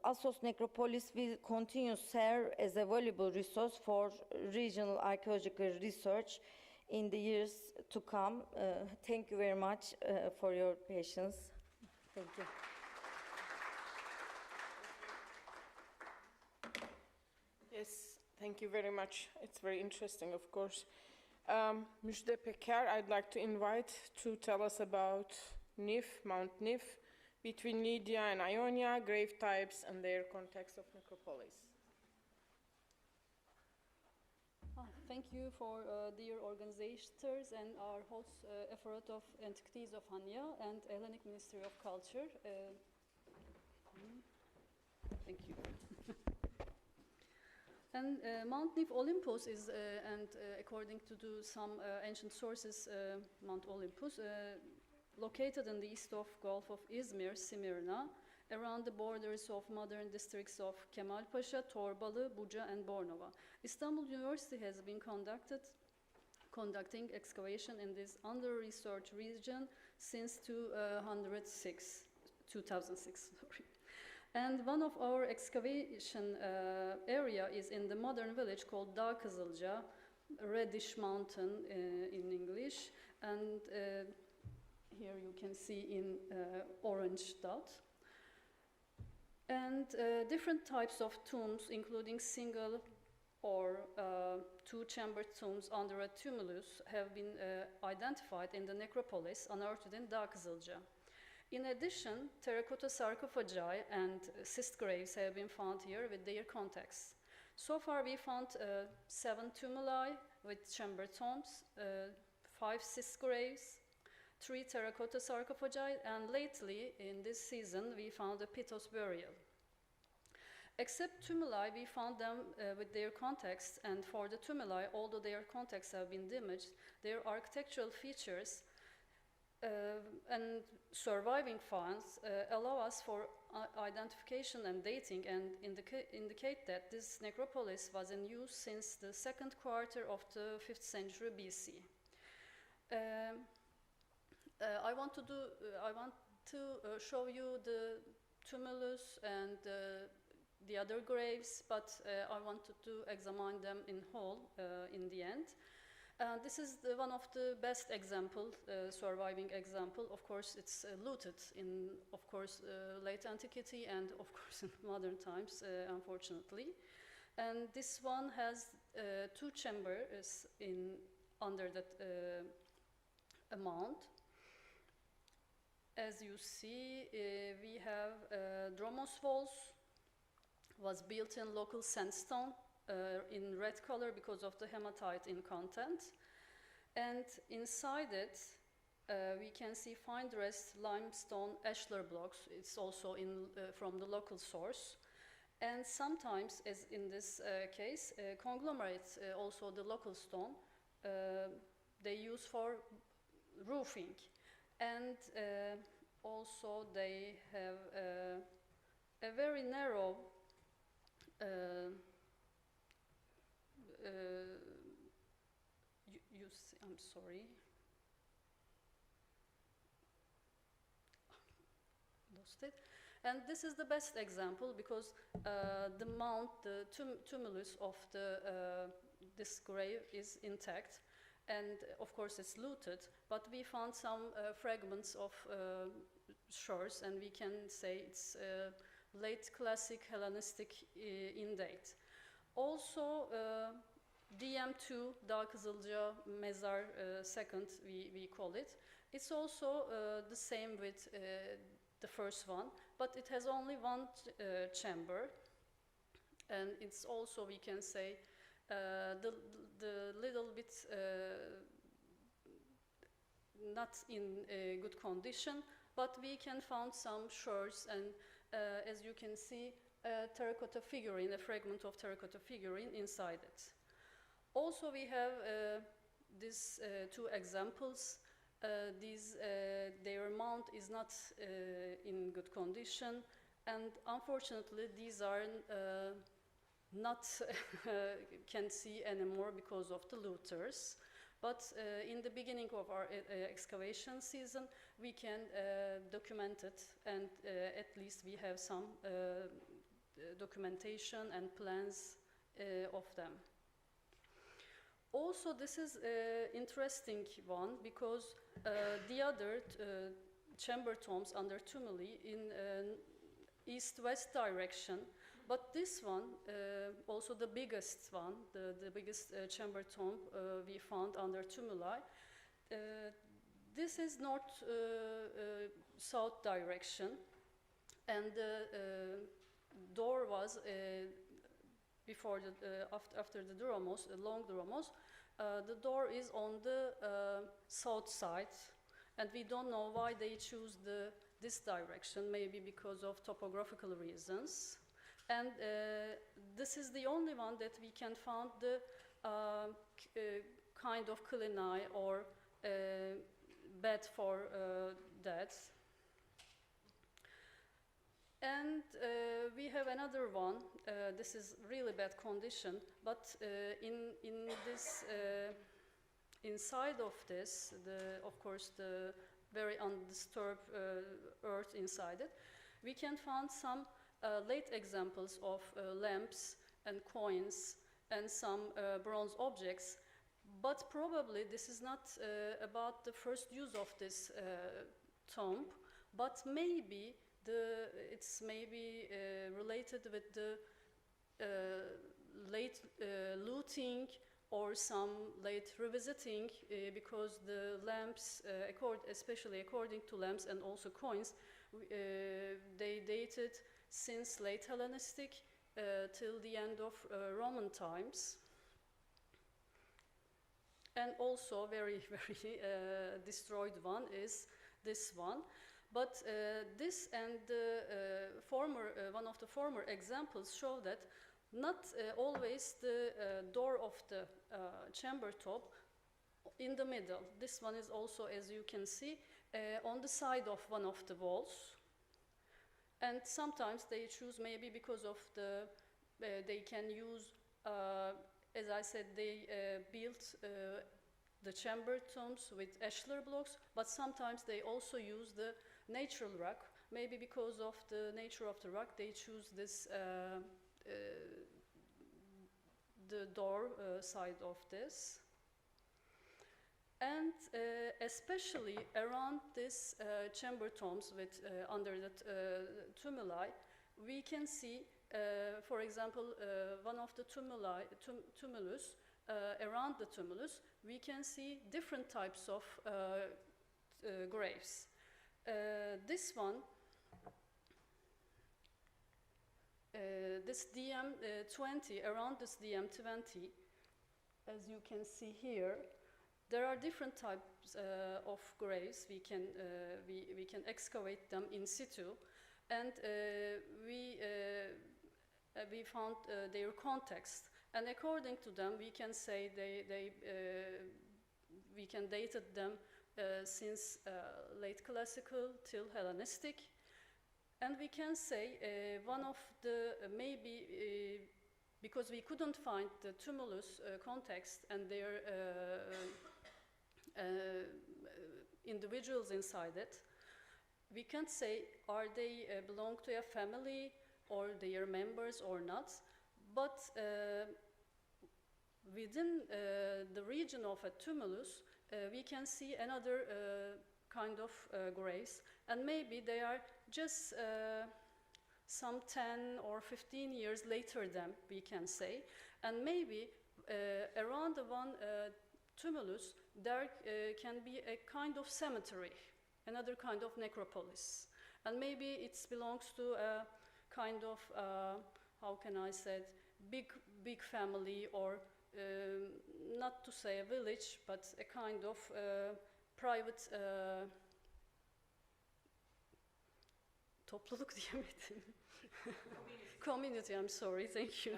Assos Necropolis will continue to serve as a valuable resource for regional archaeological research in the years to come. Thank you very much for your patience. Thank you. Yes, thank you very much. It's very interesting, of course. Müjde Peker, I'd like to invite to tell us about Nif, Mount Nif, between Lydia and Ionia, grave types, and their context of necropolis. Thank you for dear organizers and our host, Ephorate of Antiquities of Chania and Hellenic Ministry of Culture. Thank you. And Mount Nif Olympus is, according to some ancient sources, Mount Olympus, located in the east of Gulf of Izmir, Smyrna, around the borders of modern districts of Kemalpaşa, Torbalı, Buca, and Bornova. Istanbul University has been conducting excavation in this under-researched region since 2006. And one of our excavation area is in the modern village called Dağ Kızılca, Reddish Mountain in English, and here you can see in orange dot. And different types of tombs, including single or two-chambered tombs under a tumulus, have been identified in the necropolis unearthed in Dağ Kızılca. In addition, terracotta sarcophagi and cyst graves have been found here with their contexts. So far, we found 7 tumuli with chambered tombs, 5 cyst graves, 3 terracotta sarcophagi, and lately, in this season, we found a Pythos burial. Except tumuli, we found them with their context, and for the tumuli, although their contexts have been damaged, their architectural features and surviving finds allow us for identification and dating, and indicate that this necropolis was in use since the second quarter of the 5th century BC. I want to show you the tumulus and the other graves, but I wanted to examine them in whole in the end. This is one of the best example, surviving example. Of course, it's looted in, of course, late antiquity and, of course, in modern times, unfortunately. And this one has 2 chambers under that amount. As you see, we have dromos walls, was built in local sandstone in red color because of the hematite in content. And inside it, we can see fine dressed limestone ashlar blocks. It's also from the local source. And sometimes, as in this case, conglomerates, also the local stone, they use for roofing. And also they have a very narrow I'm sorry. Lost it. And this is the best example because the mount, the tumulus of this grave is intact. And of course it's looted, but we found some fragments of shores, and we can say it's late classic Hellenistic in date. Also, DM2, Dağ Kızılca Mezar second, we call it. It's also the same with the first one, but it has only one chamber, and it's also, we can say, the little bit not in good condition, but we can find some shards, and as you can see, a terracotta figurine, a fragment of terracotta figurine inside it. Also, we have these 2 examples. Their mount is not in good condition, and unfortunately, these are not can see anymore because of the looters. But in the beginning of our excavation season, we can document it, and at least we have some documentation and plans of them. Also, this is an interesting one because the other chamber tombs under tumuli in east-west direction. But this one, also the biggest one, the biggest chamber tomb we found under tumuli, this is north-south direction, and the door was before after the dromos, a long dromos. The door is on the south side, and we don't know why they choose this direction. Maybe because of topographical reasons. And this is the only one that we can find the kind of klini or bed for dead. And we have another one. This is really bad condition, but in this inside of this, of course, the very undisturbed earth inside it, we can find some late examples of lamps and coins and some bronze objects, but probably this is not about the first use of this tomb, but maybe it's maybe related with the late looting or some late revisiting, because the lamps, especially according to lamps and also coins, they dated since late Hellenistic till the end of Roman times. And also very, very destroyed one is this one. But this and the one of the former examples show that not always the door of the chamber top in the middle. This one is also, as you can see, on the side of one of the walls. And sometimes they choose, maybe because of the, they can use, as I said, they built the chamber tombs with ashlar blocks, but sometimes they also use the natural rock. Maybe because of the nature of the rock, they choose this, the door side of this. And especially around this chamber tombs with under the tumuli, we can see, for example, one of the tumulus, around the tumulus, we can see different types of graves. This one, this DM20, around this DM20, as you can see here, there are different types of graves. We can excavate them in situ, and we found their context. And according to them, we can say we can date them since late classical till Hellenistic, and we can say one of the maybe. Because we couldn't find the tumulus context and their individuals inside it, we can't say are they belong to a family or their members or not, but within the region of a tumulus, we can see another kind of graves, and maybe they are just some 10 or 15 years later than we can say, and maybe around the one tumulus there can be a kind of cemetery, another kind of necropolis, and maybe it belongs to a kind of how can I say it, big family, or not to say a village, but a kind of private topluluk diyemedim. Community, I'm sorry, thank you.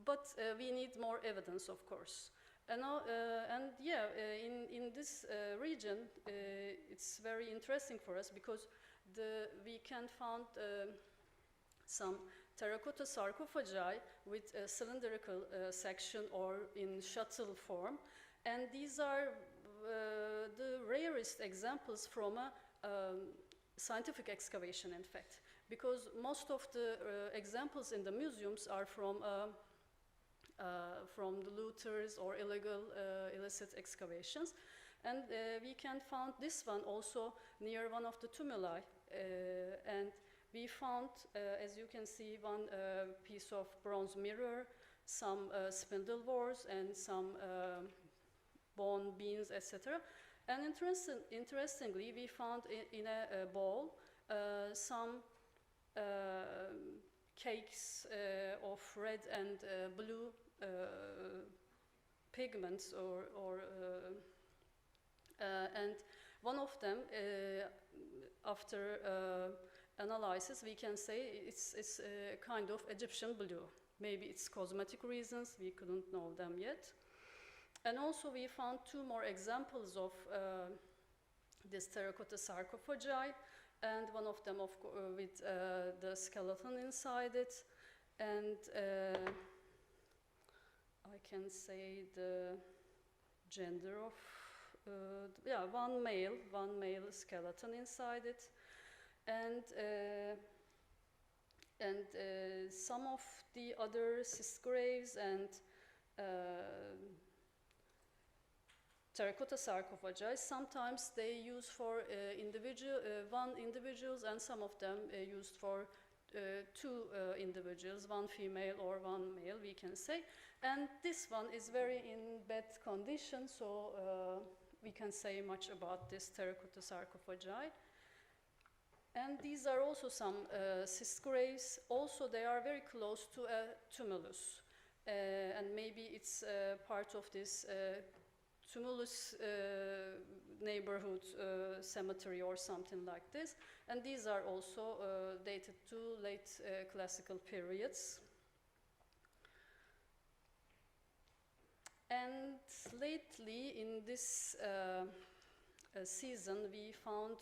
But we need more evidence, of course. And yeah, in this region, it's very interesting for us because we can find some terracotta sarcophagi with a cylindrical section or in shuttle form. And these are the rarest examples from a scientific excavation, in fact, because most of the examples in the museums are from the looters or illicit excavations. And we can find this one also near one of the tumuli. And we found, as you can see, one piece of bronze mirror, some spindle whores, and some bone beams, etc. And interestingly, we found in a bowl some cakes of red and blue pigments, and one of them, after analysis, we can say it's a kind of Egyptian blue. Maybe it's cosmetic reasons, we couldn't know them yet. And also we found two more examples of this terracotta sarcophagi, and one of them with the skeleton inside it, and I can say the gender of, yeah, one male skeleton inside it, and some of the other cyst graves and terracotta sarcophagi. Sometimes they use for individuals, and some of them used for two individuals, one female or one male, we can say. And this one is very in bad condition, so we can say much about this terracotta sarcophagi. And these are also some cyst graves. Also, they are very close to a tumulus. and maybe it's part of this tumulus neighborhood cemetery or something like this. And these are also dated to late classical periods. And lately, in this season, we found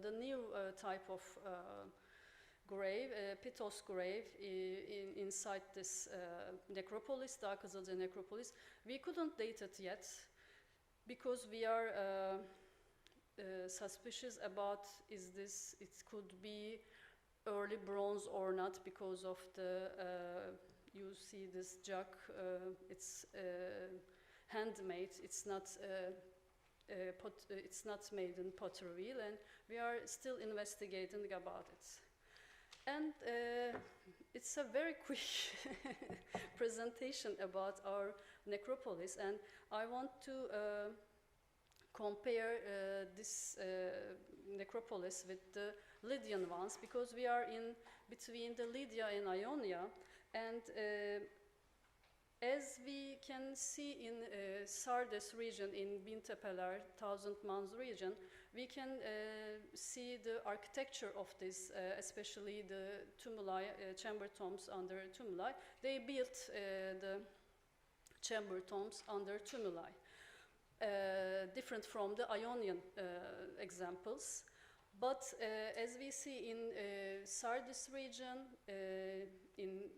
the new type of grave, Pitos grave, inside this necropolis, Dağ Kızılca necropolis. We couldn't date it yet because we are suspicious about it could be early bronze or not because of the you see this jug, it's handmade, it's not made in pottery wheel, and we are still investigating about it. And it's a very quick presentation about our necropolis, and I want to compare this necropolis with the Lydian ones, because we are in between the Lydia and Ionia. And as we can see in Sardes region, in Bintepeler, Thousand Mounds region, we can see the architecture of this, especially the tumuli, chamber tombs under tumuli. They built the chamber tombs under tumuli, different from the Ionian examples. But as we see in Sardes region, in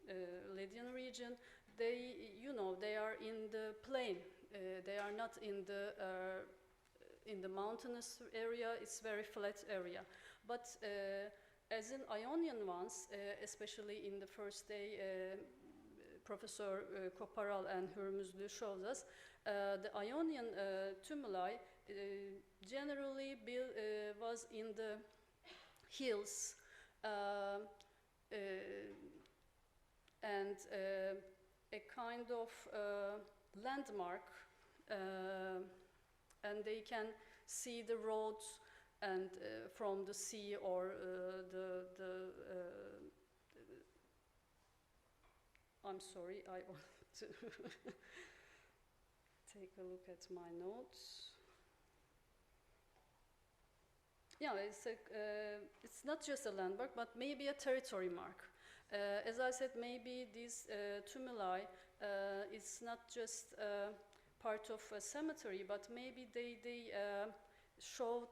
Lydian region, they are in the plain. They are not in the mountainous area. It's very flat area. But as in Ionian ones, especially in the first day, Professor Koparal and Hürmüzlü showed us, the Ionian tumuli generally was in the hills and a kind of landmark, and they can see the roads and from the sea or I'm sorry, I want to take a look at my notes. Yeah, it's not just a landmark, but maybe a territory mark. As I said, maybe these tumuli is not just part of a cemetery, but maybe they showed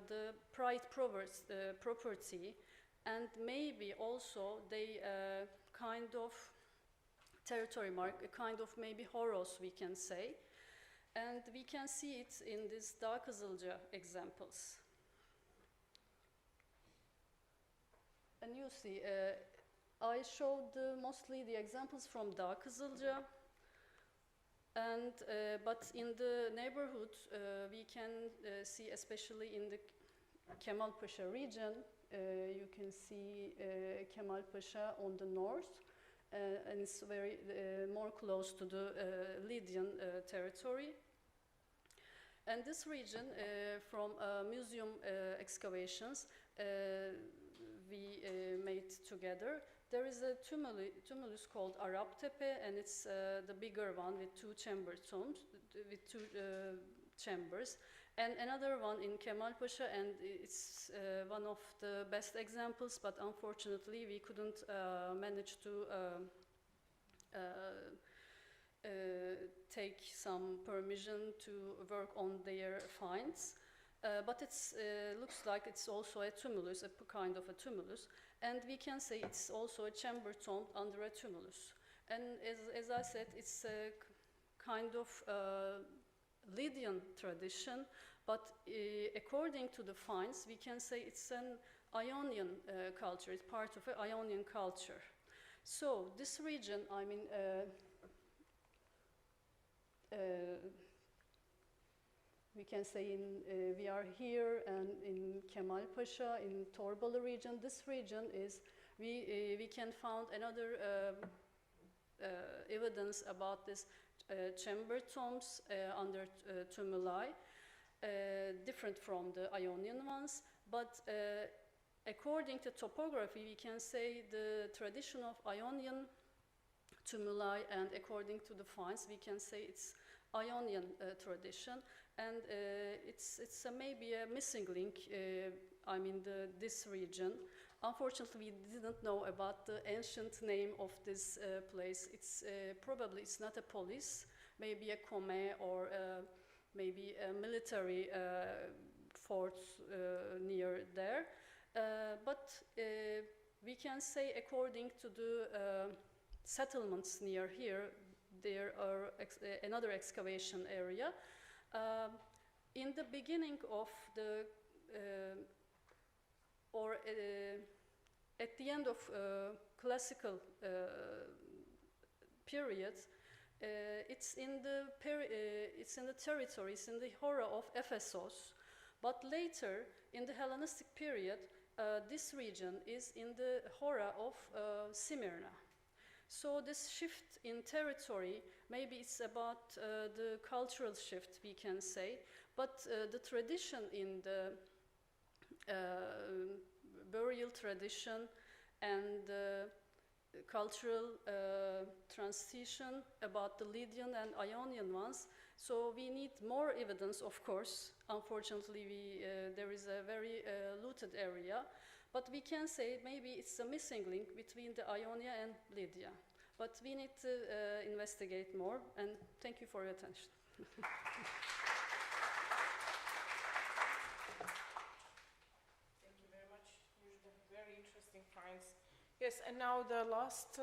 the pride property, and maybe also they kind of territory mark, a kind of maybe Horos, we can say. And we can see it in these Dağ Kızılca examples. And you see, I showed mostly the examples from Dağ Kızılca, and but in the neighborhood we can see, especially in the Kemalpaşa region, you can see Kemalpaşa on the north, and it's very more close to the Lydian territory. And this region, from museum excavations we made together, there is a tumulus called Arap Tepe, and it's the bigger one with two chamber tombs, with two chambers, and another one in Kemalpaşa, and it's one of the best examples, but unfortunately we couldn't manage to take some permission to work on their finds. But it looks like it's also a tumulus, a kind of a tumulus, and we can say it's also a chamber tomb under a tumulus. And as I said, it's a kind of Lydian tradition, but according to the finds, we can say it's an Ionian culture, it's part of an Ionian culture. So this region, I mean, we can say we are here and in Kemalpaşa, in Torbalı region. This region is, we can find another evidence about this chamber tombs under tumuli, different from the Ionian ones, but according to topography, we can say the tradition of Ionian tumuli, and according to the finds, we can say it's Ionian tradition, and it's maybe a missing link. This region. Unfortunately, we didn't know about the ancient name of this place. It's probably it's not a polis, maybe a come or maybe a military fort near there. But we can say, according to the settlements near here, there are another excavation area. In the beginning of the at the end of classical period, it's in the territories in the Hora of Ephesus, but later in the Hellenistic period, this region is in the Hora of Smyrna. So this shift in territory, maybe it's about the cultural shift, we can say, but the tradition in the burial tradition and cultural transition about the Lydian and Ionian ones. So we need more evidence, of course. Unfortunately, there is a very looted area, but we can say maybe it's a missing link between the Ionia and Lydia. But we need to investigate more, and thank you for your attention. Very interesting finds. Yes, and now the last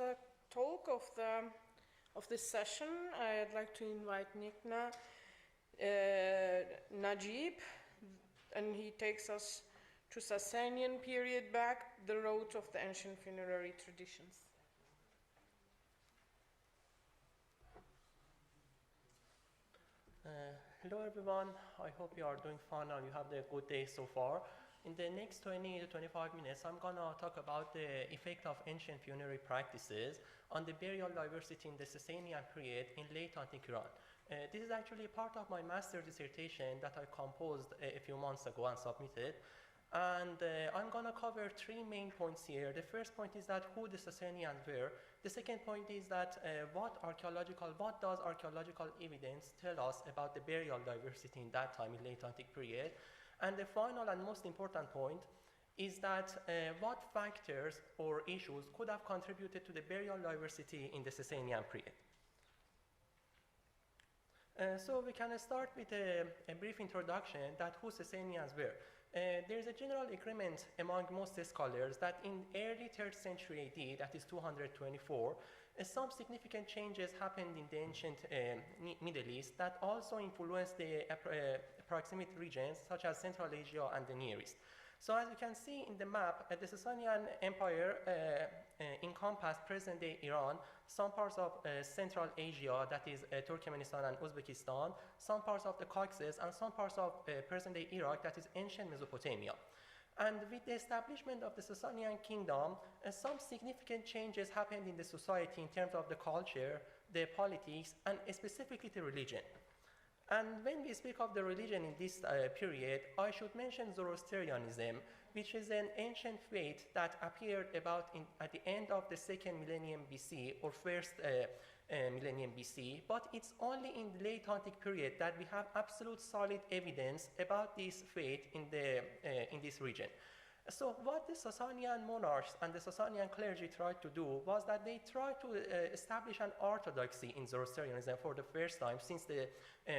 talk of this session, I'd like to invite Nikna Najib, and he takes us to Sasanian period back, the road of the ancient funerary traditions. Hello everyone, I hope you are doing fine and you have a good day so far. In the next 20 to 25 minutes, I'm gonna talk about the effect of ancient funerary practices on the burial diversity in the Sasanian period in late antique Iran. This is actually part of my master's dissertation that I composed a few months ago and submitted. And I'm gonna cover three main points here. The first point is that who the Sasanians were. The second point is that what does archaeological evidence tell us about the burial diversity in that time in late antique period. And the final and most important point is that what factors or issues could have contributed to the burial diversity in the Sasanian period. So we can start with a brief introduction that who Sasanians were. There is a general agreement among most scholars that in early 3rd century AD, that is 224, some significant changes happened in the ancient Middle East that also influenced the proximate regions such as Central Asia and the Near East. So as you can see in the map, the Sasanian Empire encompassed present-day Iran, some parts of Central Asia, that is Turkmenistan and Uzbekistan, some parts of the Caucasus, and some parts of present-day Iraq, that is ancient Mesopotamia. And with the establishment of the Sasanian kingdom, some significant changes happened in the society in terms of the culture, the politics, and specifically the religion. And when we speak of the religion in this period, I should mention Zoroastrianism, which is an ancient faith that appeared at the end of the 2nd millennium BC or 1st millennium BC, but it's only in the late antique period that we have absolute solid evidence about this faith in this region. So what the Sasanian monarchs and the Sasanian clergy tried to do was that they tried to establish an orthodoxy in Zoroastrianism for the first time since the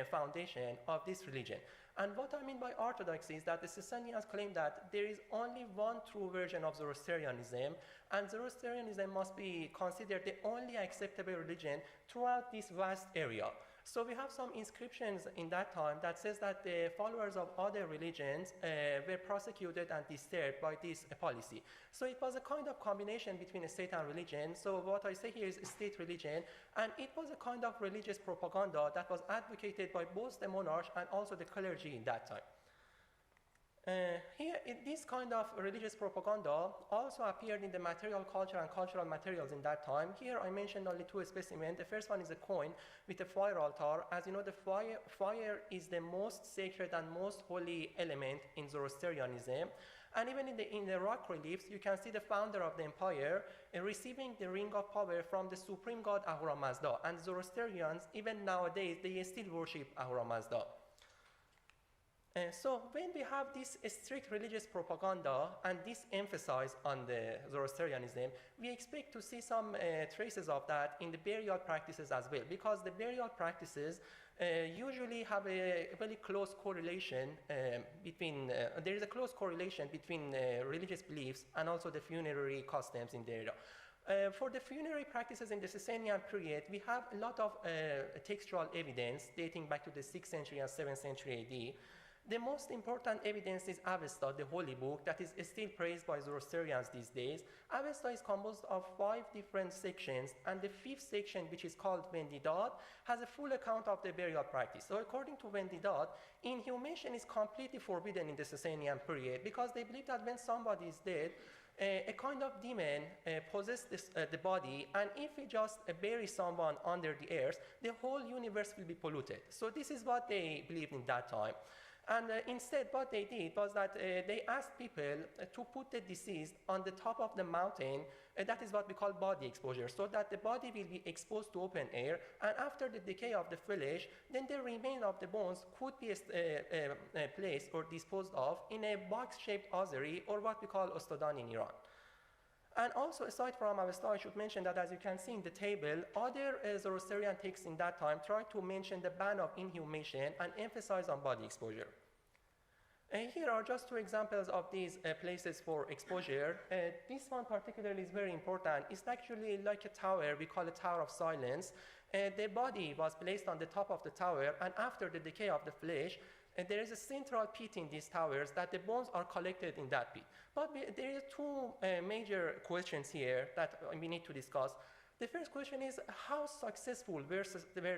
foundation of this religion. And what I mean by orthodoxy is that the Sasanians claim that there is only one true version of Zoroastrianism, and Zoroastrianism must be considered the only acceptable religion throughout this vast area. So we have some inscriptions in that time that says that the followers of other religions were prosecuted and disturbed by this policy. So it was a kind of combination between a state and religion. So what I say here is state religion, and it was a kind of religious propaganda that was advocated by both the monarch and also the clergy in that time. This kind of religious propaganda also appeared in the material culture and cultural materials in that time. Here I mentioned only two specimens. The first one is a coin with a fire altar. As you know, the fire is the most sacred and most holy element in Zoroastrianism. And even in the rock reliefs, you can see the founder of the empire receiving the ring of power from the supreme god Ahura Mazda. And Zoroastrians, even nowadays, they still worship Ahura Mazda. So when we have this strict religious propaganda and this emphasis on the Zoroastrianism, we expect to see some traces of that in the burial practices as well, because the burial practices usually have a very close correlation between, there is a close correlation between religious beliefs and also the funerary customs in the area. For the funerary practices in the Sasanian period, we have a lot of textual evidence dating back to the 6th century and 7th century AD. The most important evidence is Avesta, the holy book that is still praised by Zoroastrians these days. Avesta is composed of 5 different sections, and the 5th section, which is called Vendidat, has a full account of the burial practice. So according to Vendidat, inhumation is completely forbidden in the Sasanian period because they believe that when somebody is dead, a kind of demon possesses the body, and if we just bury someone under the earth, the whole universe will be polluted. So this is what they believed in that time. And instead, what they did was that they asked people to put the deceased on the top of the mountain. That is what we call body exposure, so that the body will be exposed to open air, and after the decay of the flesh, then the remains of the bones could be placed or disposed of in a box-shaped ossuary, or what we call ostodan in Iran. And also, aside from Avesta, I should mention that, as you can see in the table, other Zoroastrian texts in that time tried to mention the ban of inhumation and emphasize on body exposure. Here are just 2 examples of these places for exposure. This one particularly is very important. It's actually like a tower. We call it Tower of Silence. The body was placed on the top of the tower, and after the decay of the flesh, there is a central pit in these towers that the bones are collected in that pit. But there are 2 major questions here that we need to discuss. The first question is, how successful were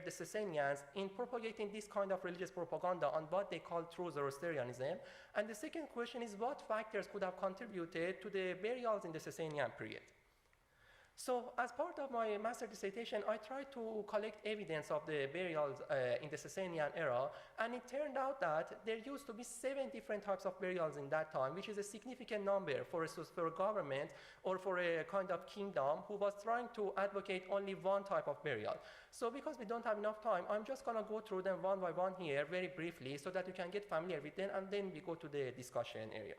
the Sasanians in propagating this kind of religious propaganda on what they call true Zoroastrianism? And the second question is, what factors could have contributed to the burials in the Sasanian period? So, as part of my master dissertation, I tried to collect evidence of the burials in the Sasanian era, and it turned out that there used to be 7 different types of burials in that time, which is a significant number for a government or for a kind of kingdom who was trying to advocate only one type of burial. So, because we don't have enough time, I'm just going to go through them one by one here very briefly so that you can get familiar with them, and then we go to the discussion area.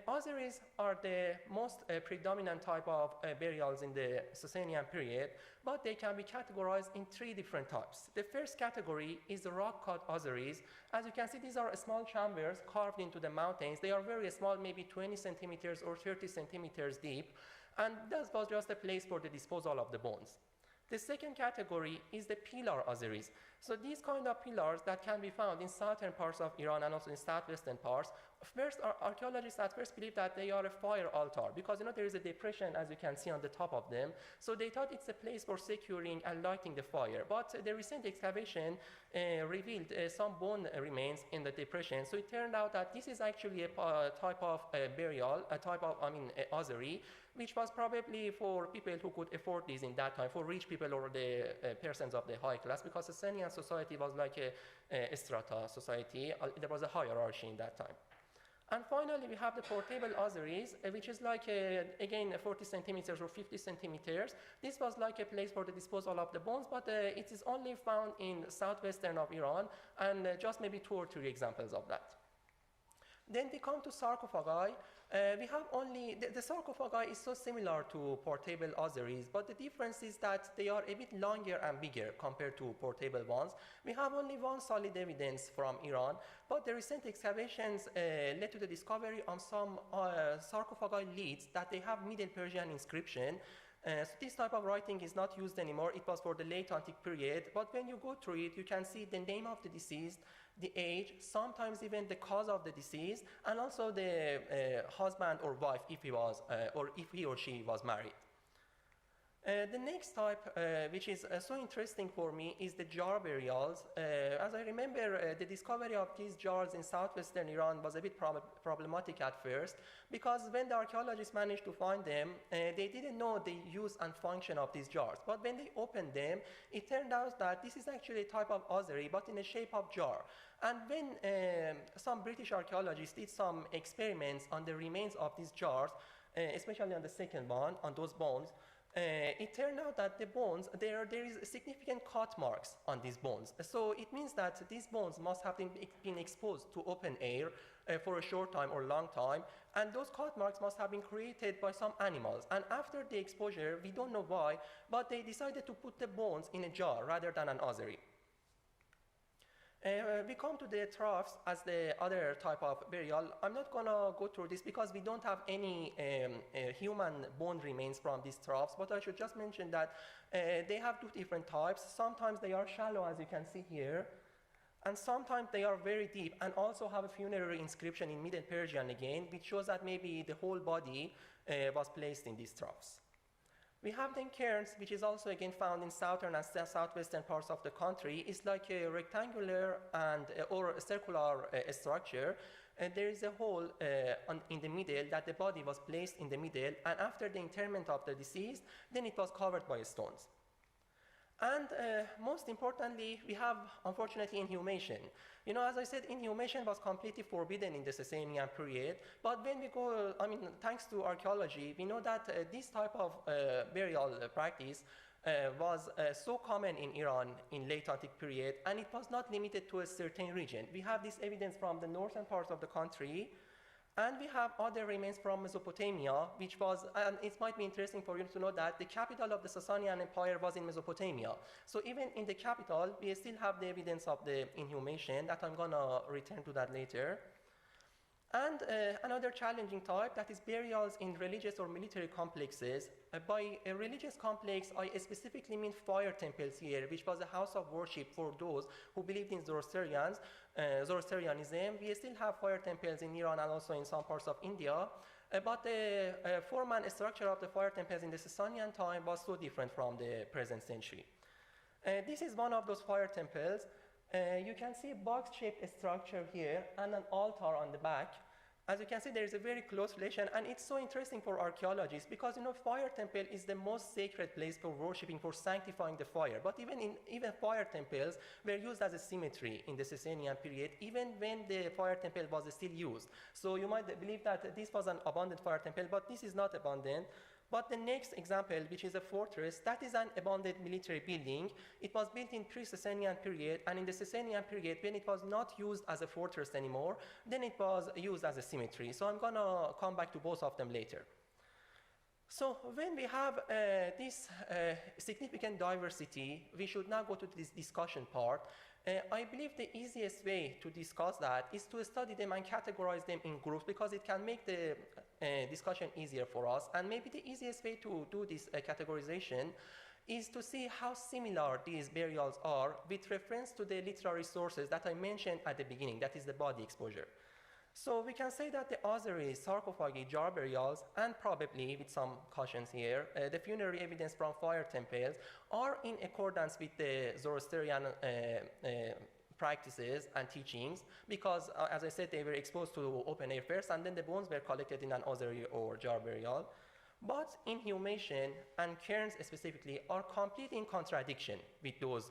Ossuaries are the most predominant type of burials in the Sasanian period, but they can be categorized in 3 different types. The first category is the rock-cut ossuaries. As you can see, these are small chambers carved into the mountains. They are very small, maybe 20 centimeters or 30 centimeters deep, and that was just a place for the disposal of the bones. The second category is the pillar ossuaries. So these kind of pillars that can be found in southern parts of Iran and also in southwestern parts, first, archaeologists at first believe that they are a fire altar because there is a depression, as you can see on the top of them. So they thought it's a place for securing and lighting the fire. But the recent excavation revealed some bone remains in the depression. So it turned out that this is actually a type of burial, ossuary, which was probably for people who could afford these in that time, for rich people or the persons of the high class, because the Sasanian society was like a strata society. There was a hierarchy in that time. And finally, we have the portable ossuaries, which is like, again, 40 centimeters or 50 centimeters. This was like a place for the disposal of the bones, but it is only found in southwestern of Iran, and just maybe 2 or 3 examples of that. Then we come to sarcophagi. We have only, the sarcophagi is so similar to portable ossuaries, but the difference is that they are a bit longer and bigger compared to portable ones. We have only 1 solid evidence from Iran, but the recent excavations led to the discovery of some sarcophagi leads that they have Middle Persian inscription. So this type of writing is not used anymore. It was for the late antique period, but when you go through it, you can see the name of the deceased, the age, sometimes even the cause of the disease, and also the husband or wife if he was, or if he or she was married. The next type, which is so interesting for me, is the jar burials. As I remember, the discovery of these jars in southwestern Iran was a bit problematic at first, because when the archaeologists managed to find them, they didn't know the use and function of these jars. But when they opened them, it turned out that this is actually a type of ossuary, but in the shape of jar. And when some British archaeologists did some experiments on the remains of these jars, especially on the second one, on those bones, it turned out that the bones, there is significant cut marks on these bones. So it means that these bones must have been exposed to open air for a short time or long time, and those cut marks must have been created by some animals. And after the exposure, we don't know why, but they decided to put the bones in a jar rather than an ossuary. We come to the troughs as the other type of burial. I'm not going to go through this because we don't have any human bone remains from these troughs, but I should just mention that they have two different types. Sometimes they are shallow, as you can see here, and sometimes they are very deep and also have a funerary inscription in Middle Persian again, which shows that maybe the whole body was placed in these troughs. We have then cairns, which is also again found in southern and southwestern parts of the country. It's like a rectangular or a circular structure. And there is a hole in the middle that the body was placed in the middle, and after the interment of the deceased, then it was covered by stones. And most importantly, we have, unfortunately, inhumation. You know, as I said, inhumation was completely forbidden in the Sasanian period, but when we go, thanks to archaeology, we know that this type of burial practice was so common in Iran in late Antique period, and it was not limited to a certain region. We have this evidence from the northern parts of the country, and we have other remains from Mesopotamia, which was, and it might be interesting for you to know that the capital of the Sasanian Empire was in Mesopotamia. So even in the capital, we still have the evidence of the inhumation, that I'm gonna return to that later. And another challenging type, that is burials in religious or military complexes. By a religious complex, I specifically mean fire temples here, which was a house of worship for those who believed in Zoroastrianism. We still have fire temples in Iran and also in some parts of India. But the form and structure of the fire temples in the Sasanian time was so different from the present century. This is one of those fire temples. You can see a box-shaped structure here and an altar on the back. As you can see, there is a very close relation, and it's so interesting for archaeologists because, you know, fire temple is the most sacred place for worshipping, for sanctifying the fire. But even fire temples were used as a cemetery in the Sasanian period, even when the fire temple was still used. So you might believe that this was an abandoned fire temple, but this is not abandoned. But the next example, which is a fortress, that is an abandoned military building. It was built in pre-Sasanian period, and in the Sasanian period, when it was not used as a fortress anymore, then it was used as a cemetery. So I'm gonna come back to both of them later. So when we have this significant diversity, we should now go to this discussion part. I believe the easiest way to discuss that is to study them and categorize them in groups, because it can make the discussion easier for us. And maybe the easiest way to do this categorization is to see how similar these burials are with reference to the literary sources that I mentioned at the beginning, that is the body exposure. So we can say that the ossuaries, sarcophagi, jar burials, and probably, with some cautions here, the funerary evidence from fire temples are in accordance with the Zoroastrian practices and teachings, because, as I said, they were exposed to open air first, and then the bones were collected in an ossuary or jar burial. But inhumation and cairns specifically are completely in contradiction with those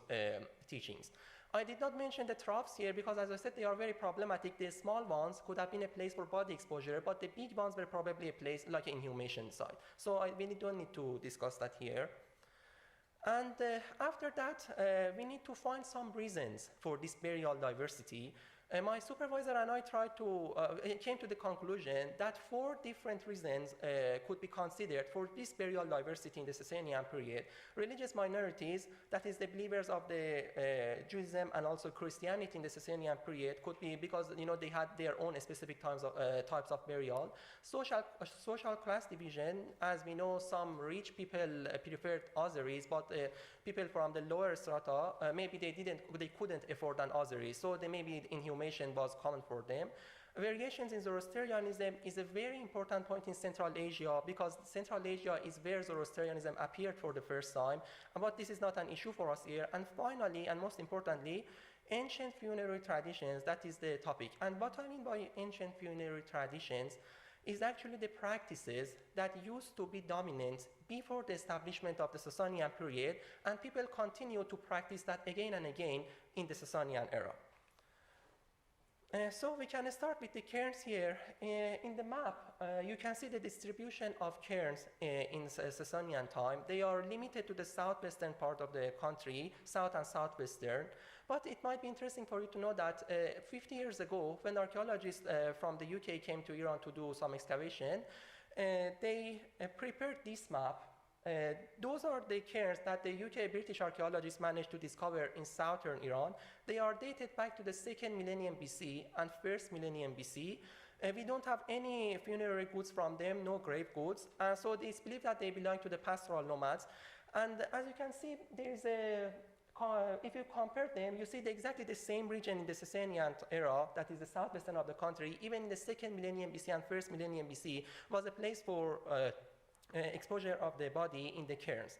teachings. I did not mention the troughs here because, as I said, they are very problematic. The small ones could have been a place for body exposure, but the big ones were probably a place like an inhumation site. So I really don't need to discuss that here. And after that, we need to find some reasons for this burial diversity. My supervisor and I came to the conclusion that 4 different reasons could be considered for this burial diversity in the Sasanian period. Religious minorities, that is the believers of the Judaism and also Christianity in the Sasanian period, could be because, you know, they had their own specific types of burial. Social class division, as we know, some rich people preferred ossuaries, but people from the lower strata, maybe they couldn't afford an ossuary, so they maybe inhumation was common for them. Variations in Zoroastrianism is a very important point in Central Asia because Central Asia is where Zoroastrianism appeared for the first time, but this is not an issue for us here. And finally, and most importantly, ancient funerary traditions, that is the topic. And what I mean by ancient funerary traditions is actually the practices that used to be dominant before the establishment of the Sasanian period, and people continue to practice that again and again in the Sasanian era. So we can start with the cairns here. In the map, you can see the distribution of cairns in Sasanian time. They are limited to the southwestern part of the country, south and southwestern. But it might be interesting for you to know that 50 years ago, when archaeologists from the UK came to Iran to do some excavation, they prepared this map. Those are the cairns that the UK British archaeologists managed to discover in southern Iran. They are dated back to the 2nd millennium BC and 1st millennium BC. We don't have any funerary goods from them, no grave goods. So it's believed that they belong to the pastoral nomads. And as you can see, there's a if you compare them, you see exactly the same region in the Sasanian era, that is the southwestern of the country, even in the 2nd millennium BC and 1st millennium BC, was a place for exposure of the body in the cairns.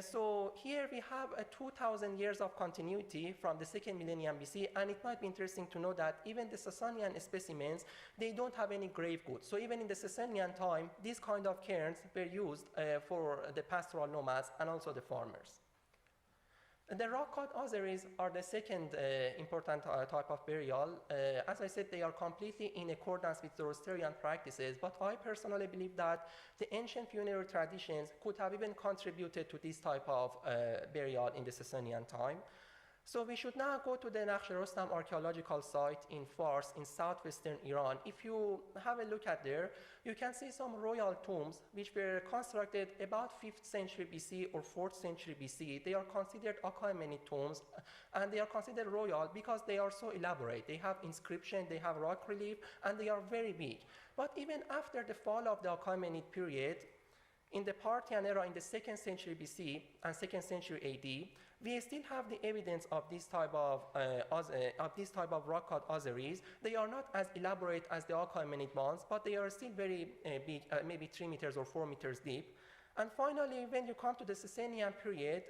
So here we have 2,000 years of continuity from the 2nd millennium BC, and it might be interesting to know that even the Sasanian specimens, they don't have any grave goods. So even in the Sasanian time, these kind of cairns were used for the pastoral nomads and also the farmers. The rock-cut ossuaries are the second important type of burial. As I said, they are completely in accordance with Zoroastrian practices, but I personally believe that the ancient funerary traditions could have even contributed to this type of burial in the Sasanian time. So we should now go to the Nakhsherostam archaeological site in Fars in southwestern Iran. If you have a look at there, you can see some royal tombs which were constructed about 5th century BC or 4th century BC. They are considered Achaemenid tombs, and they are considered royal because they are so elaborate. They have inscription, they have rock relief, and they are very big. But even after the fall of the Achaemenid period, in the Parthian era in the 2nd century BC and 2nd century AD, we still have the evidence of this type of rock-cut ossuaries. They are not as elaborate as the Achaemenid ones, but they are still very big, maybe 3 meters or 4 meters deep. And finally, when you come to the Sasanian period,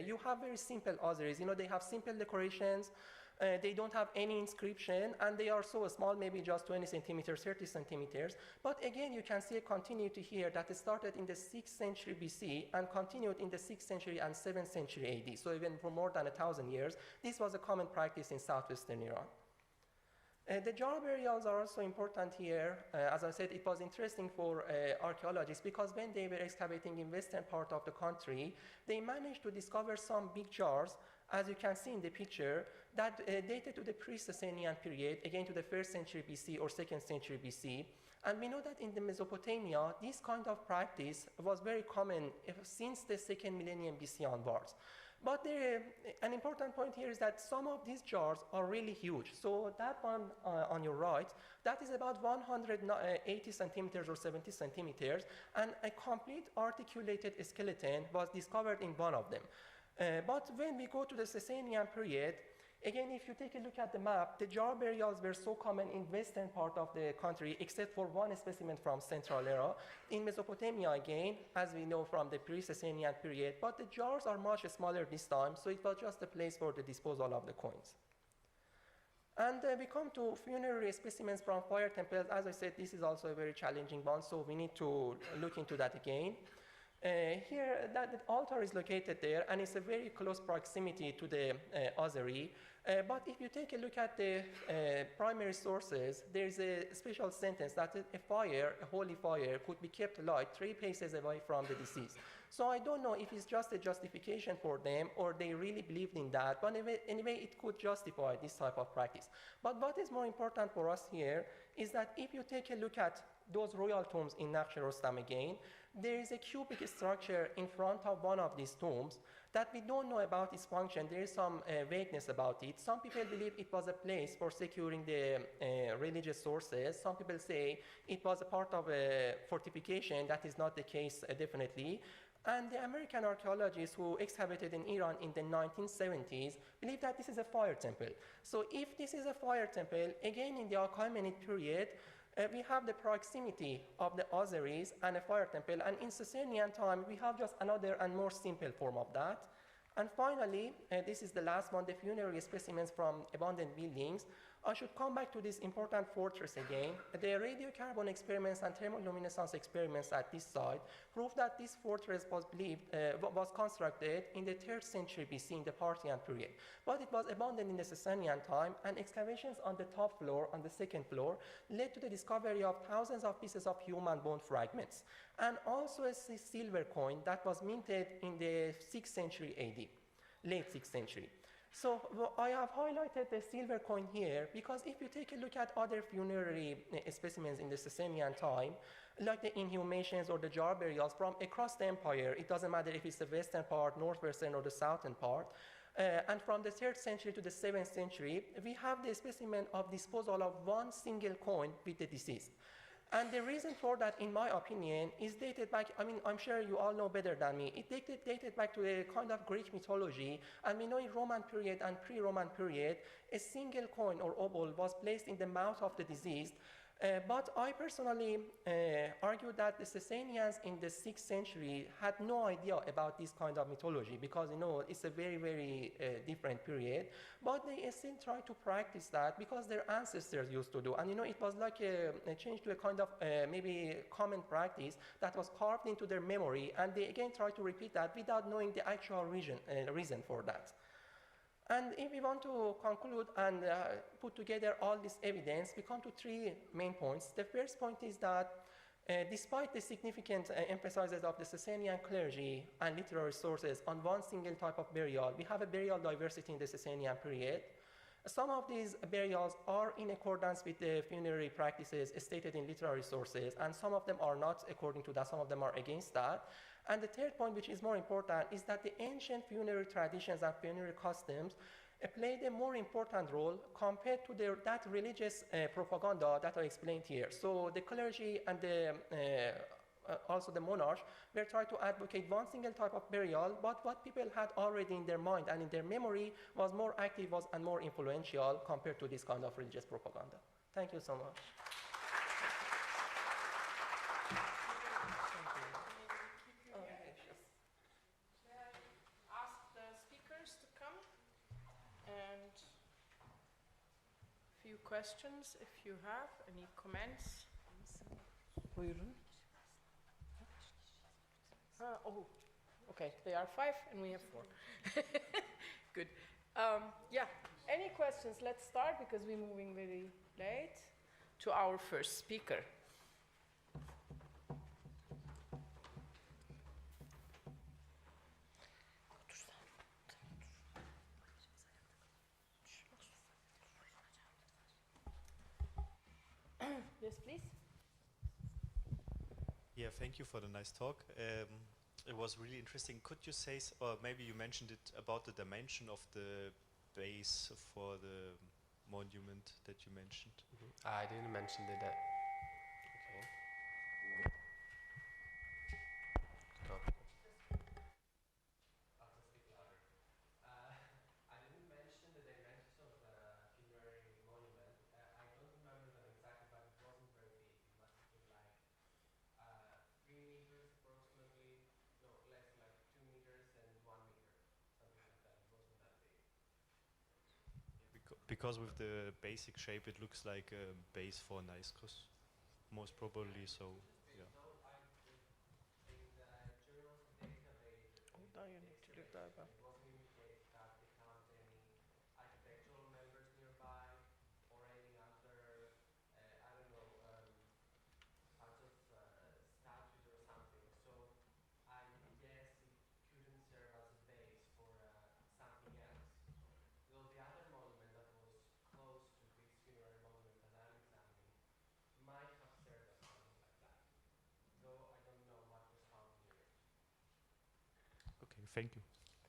you have very simple ossuaries. You know, they have simple decorations. They don't have any inscription, and they are so small, maybe just 20 centimeters, 30 centimeters. But again, you can see a continuity here that started in the 6th century BC and continued in the 6th century and 7th century AD. So even for more than 1,000 years, this was a common practice in southwestern Iran. The jar burials are also important here. As I said, it was interesting for archaeologists because when they were excavating in western part of the country, they managed to discover some big jars, as you can see in the picture, that dated to the pre-Sasanian period, again to the 1st century BC or 2nd century BC. And we know that in the Mesopotamia, this kind of practice was very common since the 2nd millennium BC onwards. But an important point here is that some of these jars are really huge. So that one on your right, that is about 180 centimeters or 70 centimeters, and a complete articulated skeleton was discovered in one of them. But when we go to the Sasanian period, again, if you take a look at the map, the jar burials were so common in western part of the country, except for one specimen from Central era. In Mesopotamia, again, as we know from the pre-Sasanian period, but the jars are much smaller this time, so it was just a place for the disposal of the coins. And we come to funerary specimens from fire temples. As I said, this is also a very challenging one, so we need to look into that again. Here, the altar is located there, and it's a very close proximity to the ossuary. But if you take a look at the primary sources, there's a special sentence that a fire, a holy fire, could be kept alight 3 paces away from the deceased. So I don't know if it's just a justification for them or they really believed in that, but anyway, it could justify this type of practice. But what is more important for us here is that if you take a look at those royal tombs in Nakhsherostam again, there is a cubic structure in front of one of these tombs that we don't know about its function. There is some vagueness about it. Some people believe it was a place for securing the religious sources. Some people say it was a part of a fortification. That is not the case, definitely. And the American archaeologists who excavated in Iran in the 1970s believe that this is a fire temple. So if this is a fire temple, again in the Achaemenid period, we have the proximity of the Azeris and a fire temple, and in Sasanian time, we have just another and more simple form of that. And finally, this is the last one, the funerary specimens from abandoned buildings. I should come back to this important fortress again. The radiocarbon experiments and thermoluminescence experiments at this site prove that this fortress was constructed in the 3rd century BC in the Parthian period. But it was abandoned in the Sasanian time, and excavations on the top floor, on the 2nd floor, led to the discovery of thousands of pieces of human bone fragments, and also a silver coin that was minted in the 6th century AD, late 6th century. So I have highlighted the silver coin here because if you take a look at other funerary specimens in the Sasanian time, like the inhumations or the jar burials from across the empire, it doesn't matter if it's the western part, northwestern, or the southern part, and from the 3rd century to the 7th century, we have the specimen of disposal of one single coin with the deceased. And the reason for that, in my opinion, is dated back, I mean, I'm sure you all know better than me, it dated back to a kind of Greek mythology, and we know in Roman period and pre-Roman period, a single coin or obol was placed in the mouth of the deceased. But I personally argue that the Sasanians in the 6th century had no idea about this kind of mythology because, you know, it's a very, very different period. But they still try to practice that because their ancestors used to do. And, you know, it was like a change to a kind of maybe common practice that was carved into their memory. And they again try to repeat that without knowing the actual reason for that. And if we want to conclude and put together all this evidence, we come to 3 main points. The first point is that despite the significant emphasis of the Sasanian clergy and literary sources on one single type of burial, we have a burial diversity in the Sasanian period. Some of these burials are in accordance with the funerary practices stated in literary sources, and some of them are not according to that, some of them are against that. And the third point, which is more important, is that the ancient funerary traditions and funerary customs played a more important role compared to that religious propaganda that I explained here. So the clergy and also the monarch were trying to advocate one single type of burial, but what people had already in their mind and in their memory was more active and more influential compared to this kind of religious propaganda. Thank you so much. Questions, if you have any comments. Buyurun. Oh, okay, they are 5 and we have 4. Good. Yeah, any questions? Let's start because we're moving very late to our first speaker. Yes, please. Yeah, thank you for the nice talk. It was really interesting. Could you say, or maybe you mentioned it, about the dimension of the base for the monument that you mentioned? I didn't mention the okay. Stop. I'll just speak louder. I didn't mention the dimensions of the funerary monument. I don't remember them exactly, but it wasn't very big. It must have been like 3 meters approximately, no, less, like 2 meters and 1 meter, something like that. It wasn't that big. Because with the basic shape, it looks like a base for Niskos, most probably. So, yeah. Oh, you need to look that up. It wasn't indicated that they found any architectural members nearby or any other, I don't know, parts of statues or something. So I guess it couldn't serve as a base for something else. Though the other monument that was close to this funerary monument that I'm examining might have served as something like that. Though I don't know what was found near it. Okay, thank you.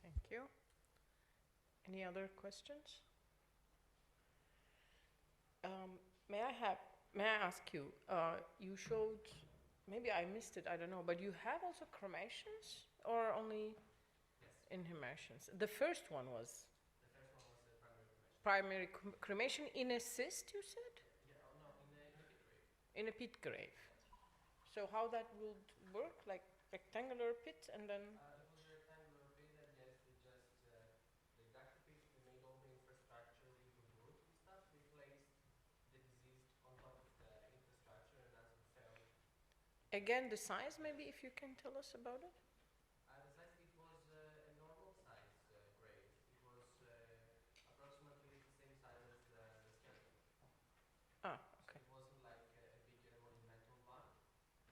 Thank you. Any other questions? May I ask you, you showed, maybe I missed it, I don't know, but you have also cremations or only inhumations? The first one was primary cremation in a cyst, you said? In a pit grave. So how that would work? Like rectangular pit and then? It was a rectangular pit, and yes, they dug the pit, they made all the infrastructure with the wood and stuff. They placed the deceased on top of the infrastructure, and as it fell. Again, the size, maybe, if you can tell us about it? The size, it was a normal size grave. It was approximately the same size as the skeleton. Ah, So okay. it wasn't like a big monumental one.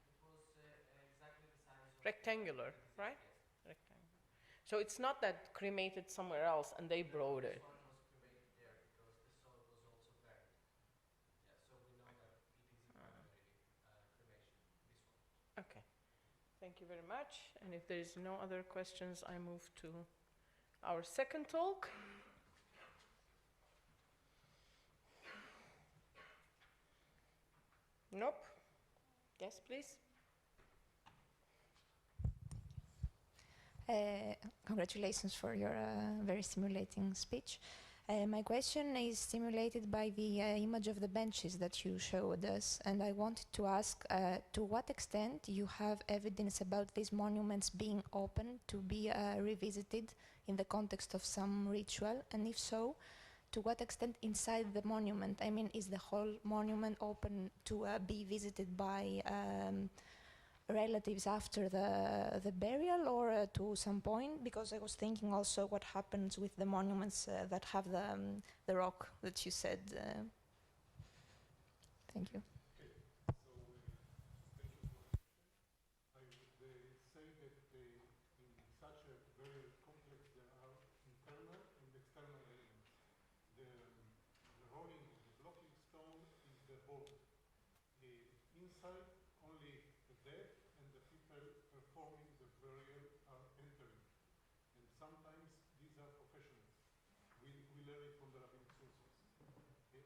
It was exactly the size of Rectangular, the disease, right? yes. Rectangular. So it's not that cremated somewhere else and they brought it. This one was cremated there because the soil was also buried. Yeah, so we know that it is a primary cremation, this one. Okay. Thank you very much. And if there is no other questions, I move to our second talk. Nope. Yes, please. Congratulations for your very stimulating speech. My question is stimulated by the image of the benches that you showed us, and I wanted to ask to what extent you have evidence about these monuments being open to be revisited in the context of some ritual, and if so, to what extent inside the monument? I mean, is the whole monument open to be visited by relatives after the burial or to some point? Because I was thinking also what happens with the monuments that have the rock that you said. Thank you. Okay, so thank you for the question. I would say that in such a very complex there are internal and external elements. The rolling of the blocking stone is the hold. Inside only the dead and the people performing the burial are entering. And sometimes these are professionals. We learn it from the rabbinic sources.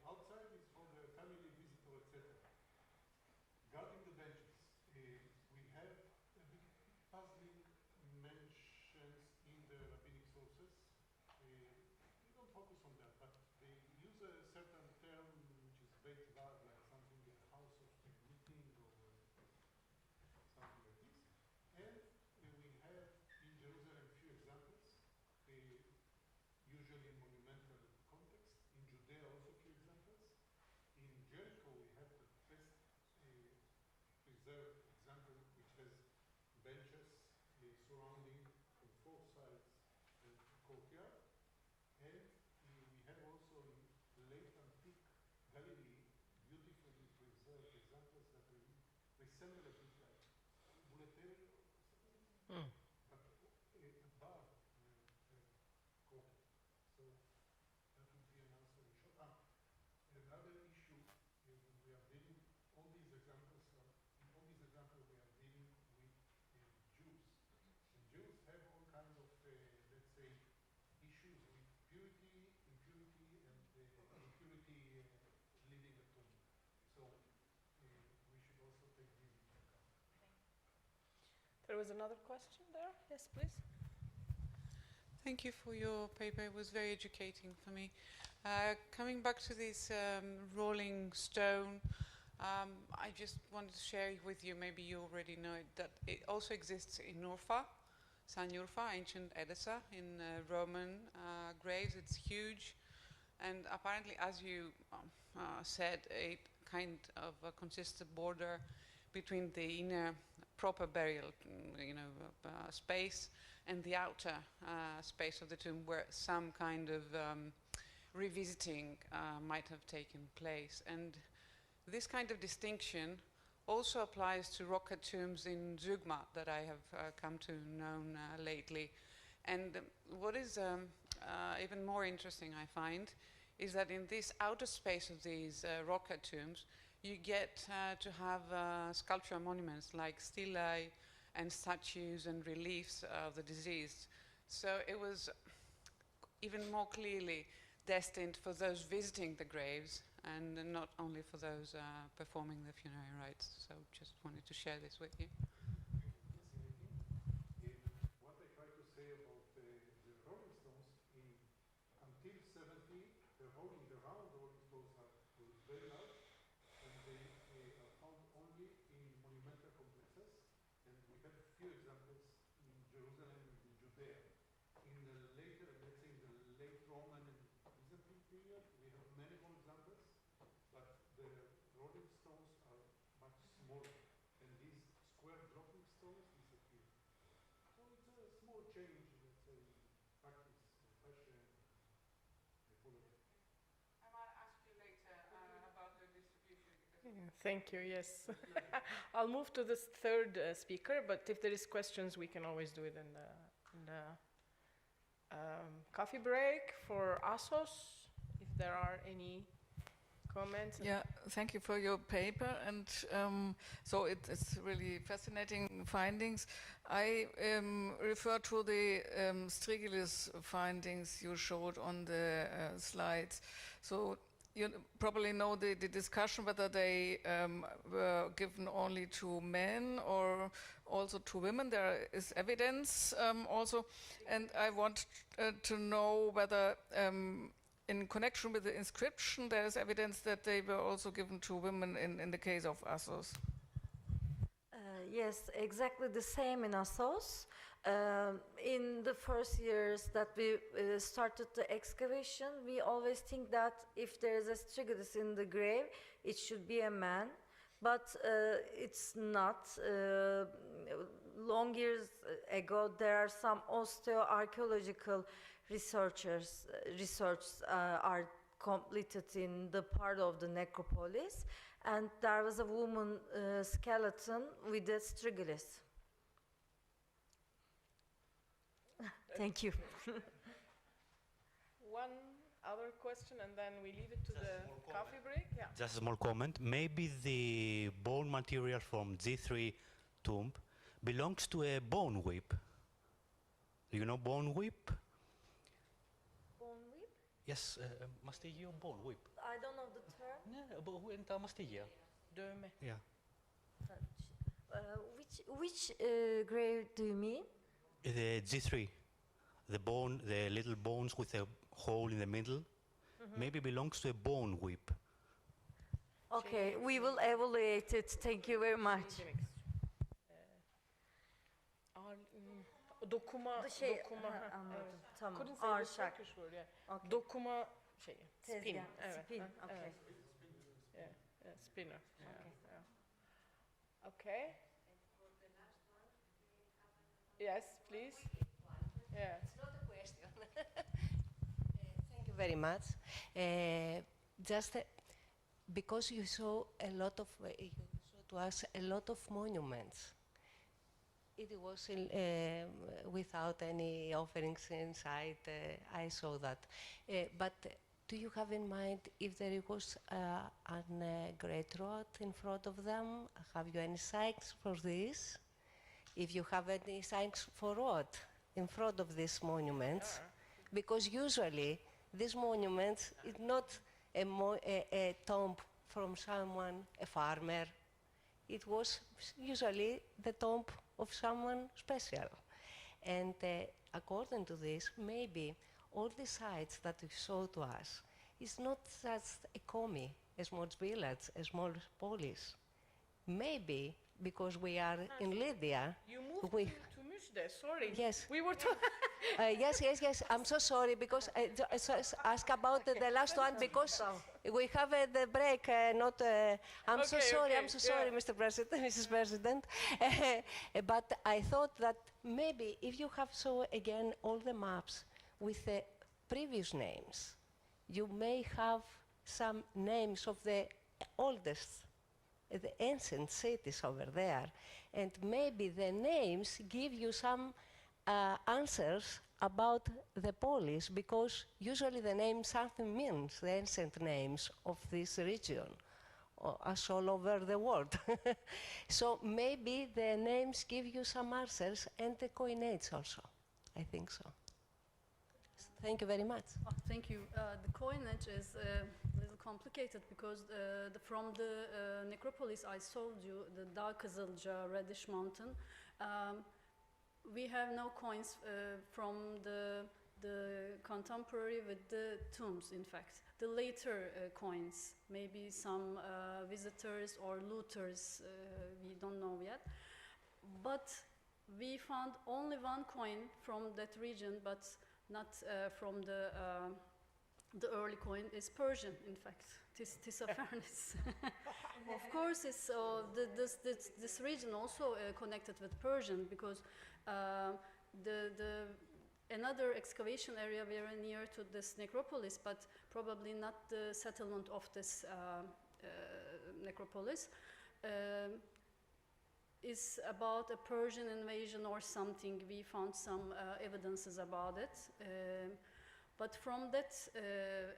Outside is for the family visitor, etc. Regarding the benches, we have a bit puzzling mentions in the rabbinic sources. We don't focus on that, but they use a certain term which is Beit Vad, like something a house of a meeting or something like this. And we have in Jerusalem a few examples, usually in monumental context. In Judea also a few examples. In Jericho we have the best preserved example, which has benches surrounding from four sides the courtyard. And we have also in late antique Galilee beautifully preserved examples that resemble a bit like bulletary or something, but above courtyard. So that would be an answer in short. Another issue we are dealing, all these examples we are dealing with Jews. And Jews have all kinds of, let's say, issues with purity, impurity, and impurity living at home. So we should also take these into account. There was another question there. Yes, please. Thank you for your paper. It was very educating for me. Coming back to this rolling stone, I just wanted to share it with you, maybe you already know it, that it also exists in Urfa, San Urfa, ancient Edessa, in Roman graves. It's huge, and apparently, as you said, it kind of consists of border between the inner proper burial, space and the outer space of the tomb, where some kind of revisiting might have taken place. And this kind of distinction also applies to rock-cut tombs in Zugma that I have come to know lately. And what is even more interesting, I find, is that in this outer space of these rock-cut tombs, you get to have sculptural monuments like stelae and statues and reliefs of the deceased. So it was even more clearly destined for those visiting the graves and not only for those performing the funerary rites. So just wanted to share this with you. Fascinating. have a few examples in Jerusalem and in Judea. In the later, let's say in the late Roman and Byzantine period, we have many more examples, but the rolling stones are much smaller, and these square dropping stones disappear. So it's a small change, let's say, in practice or fashion, mythology. I might ask you later about the distribution. Thank you, yes. I'll move to this third speaker, but if there is questions, we can always do it in the coffee break for ASOS, if there are any comments. Yeah, thank you for your paper, and so it's really fascinating findings. I refer to the Strigilis findings you showed on the slides. So you probably know the discussion whether they were given only to men or also to women. There is evidence also, and I want to know whether in connection with the inscription there is evidence that they were also given to women in the case of Assos. Yes, exactly the same in Assos. In the first years that we started the excavation, we always think that if there is a Strigilis in the grave, it should be a man, but it's not. Long years ago, there are some osteoarchaeological research are completed in the part of the necropolis, and there was a woman skeleton with a Strigilis. Thank you. One other question, and then we leave it to the coffee break. Yeah. Just a small comment. Maybe the bone material from G3 tomb belongs to a bone whip. Do you know bone whip? Bone whip? Yes, mastigio bone whip. I don't know the term. Ναι, τα μαστίγια. Dövme. Yeah. Which grave do you mean? The G3, the bone, the little bones with a hole in the middle, maybe belongs to a bone whip. Okay, we will evaluate it. Thank you very much. Dokuma, anladım. Tamam. Couldn't say the Arşak. Turkish word, yeah. Okay. Dokuma spin. Tezgah, Evet. spin, okay. Evet. Yeah, spinner. Okay. Yes, please. Yeah. It's not a question. Thank you very much. Just because you saw a lot of, you showed to us a lot of monuments. It was without any offerings inside. I saw that. But do you have in mind if there was a great road in front of them? Have you any signs for this? If you have any signs for what in front of these monuments? Because usually these monuments is not a tomb from someone, a farmer. It was usually the tomb of someone special. And according to this, maybe all the sites that you show to us is not just a commie, a small village, a small polis. Maybe because we are in Lydia. You moved to Mujde, sorry. Yes. We were yes. I'm so sorry because I just ask about the last one because we have the break. I'm so sorry. I'm so sorry, Mr. President, Mrs. President. But I thought that maybe if you have so again all the maps with the previous names, you may have some names of the oldest, the ancient cities over there, and maybe the names give you some answers about the polis, because usually the name something means, the ancient names of this region, as all over the world. So maybe the names give you some answers, and the coinage also. I think so. Thank you very much. Oh, thank you. The coinage is a little complicated because from the necropolis I showed you, the Dağ Kızılca, Reddish Mountain, we have no coins from the contemporary with the tombs, in fact. The later coins, maybe some visitors or looters, we don't know yet. But we found only one coin from that region, but not from the early coin is Persian, in fact. Tissaphernes. Of course, it's this region also connected with Persian because another excavation area very near to this necropolis, but probably not the settlement of this necropolis, is about a Persian invasion or something. We found some evidences about it. But from that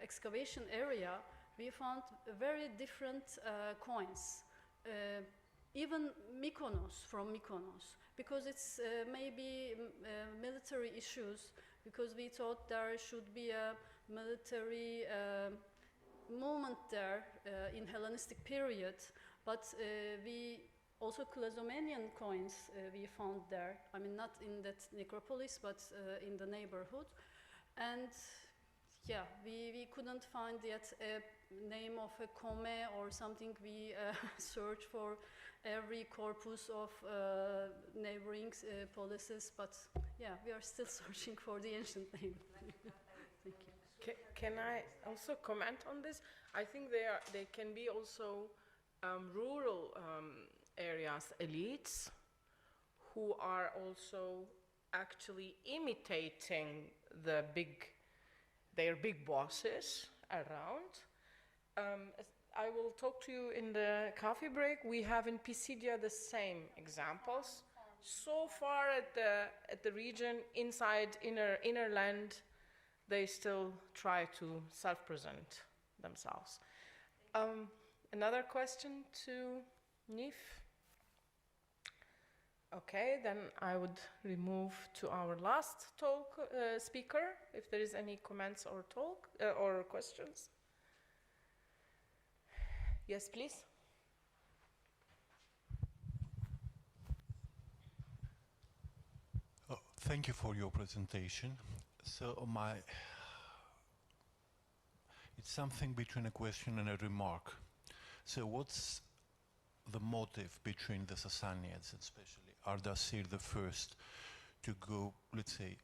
excavation area, we found very different coins. Even Mykonos, from Mykonos, because it's maybe military issues, because we thought there should be a military movement there in Hellenistic period, but we also Clazomenian coins we found there. I mean, not in that necropolis, but in the neighborhood. And yeah, we couldn't find yet a name of a Kome or something. We search for every corpus of neighboring policies, but yeah, we are still searching for the ancient name. Thank you. Can I also comment on this? I think they can be also rural areas, elites, who are also actually imitating their big bosses around. I will talk to you in the coffee break. We have in Pisidia the same examples. So far at the region, inside inner land, they still try to self-present themselves. Another question to Nif? Okay, then I would remove to our last speaker, if there is any comments or or questions. Yes, please. Oh, thank you for your presentation. So it's something between a question and a remark. So what's the motive between the Sasanians, especially Ardashir I, to go, let's say,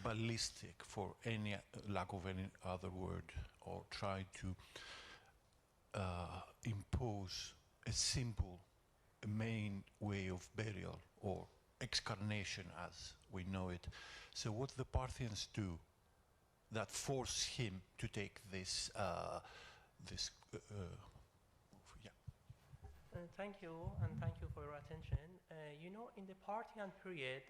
ballistic, for any lack of any other word, or try to impose a simple main way of burial or excarnation as we know it? So what the Parthians do that force him to take this Thank you, and thank you for your attention. You know, in the Parthian period,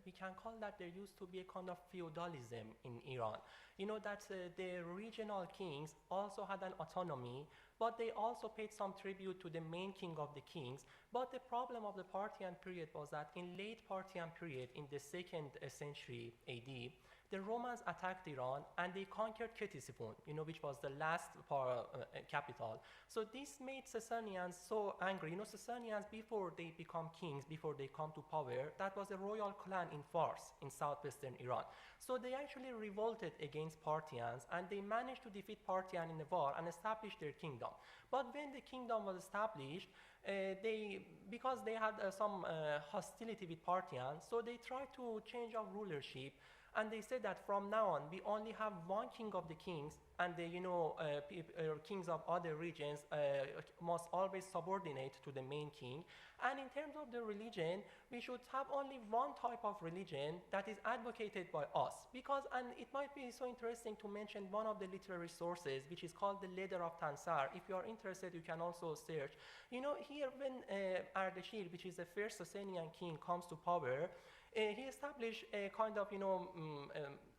we can call that there used to be a kind of feudalism in Iran. You know that the regional kings also had an autonomy, but they also paid some tribute to the main king of the kings. But the problem of the Parthian period was that in late Parthian period, in the 2nd century AD, the Romans attacked Iran and they conquered Ctesiphon, you know, which was the last capital. So this made Sasanians so angry. You know, Sasanians, before they become kings, before they come to power, that was a royal clan in Fars, in southwestern Iran. So they actually revolted against Parthians and they managed to defeat Parthian in a war and establish their kingdom. But when the kingdom was established, because they had some hostility with Parthians, so they tried to change our rulership. And they said that from now on, we only have one king of the kings, and the kings of other regions must always subordinate to the main king. And in terms of the religion, we should have only one type of religion that is advocated by us. And it might be so interesting to mention one of the literary sources, which is called the Letter of Tansar. If you are interested, you can also search. You know, here when Ardashir, which is the first Sasanian king, comes to power, he established a kind of,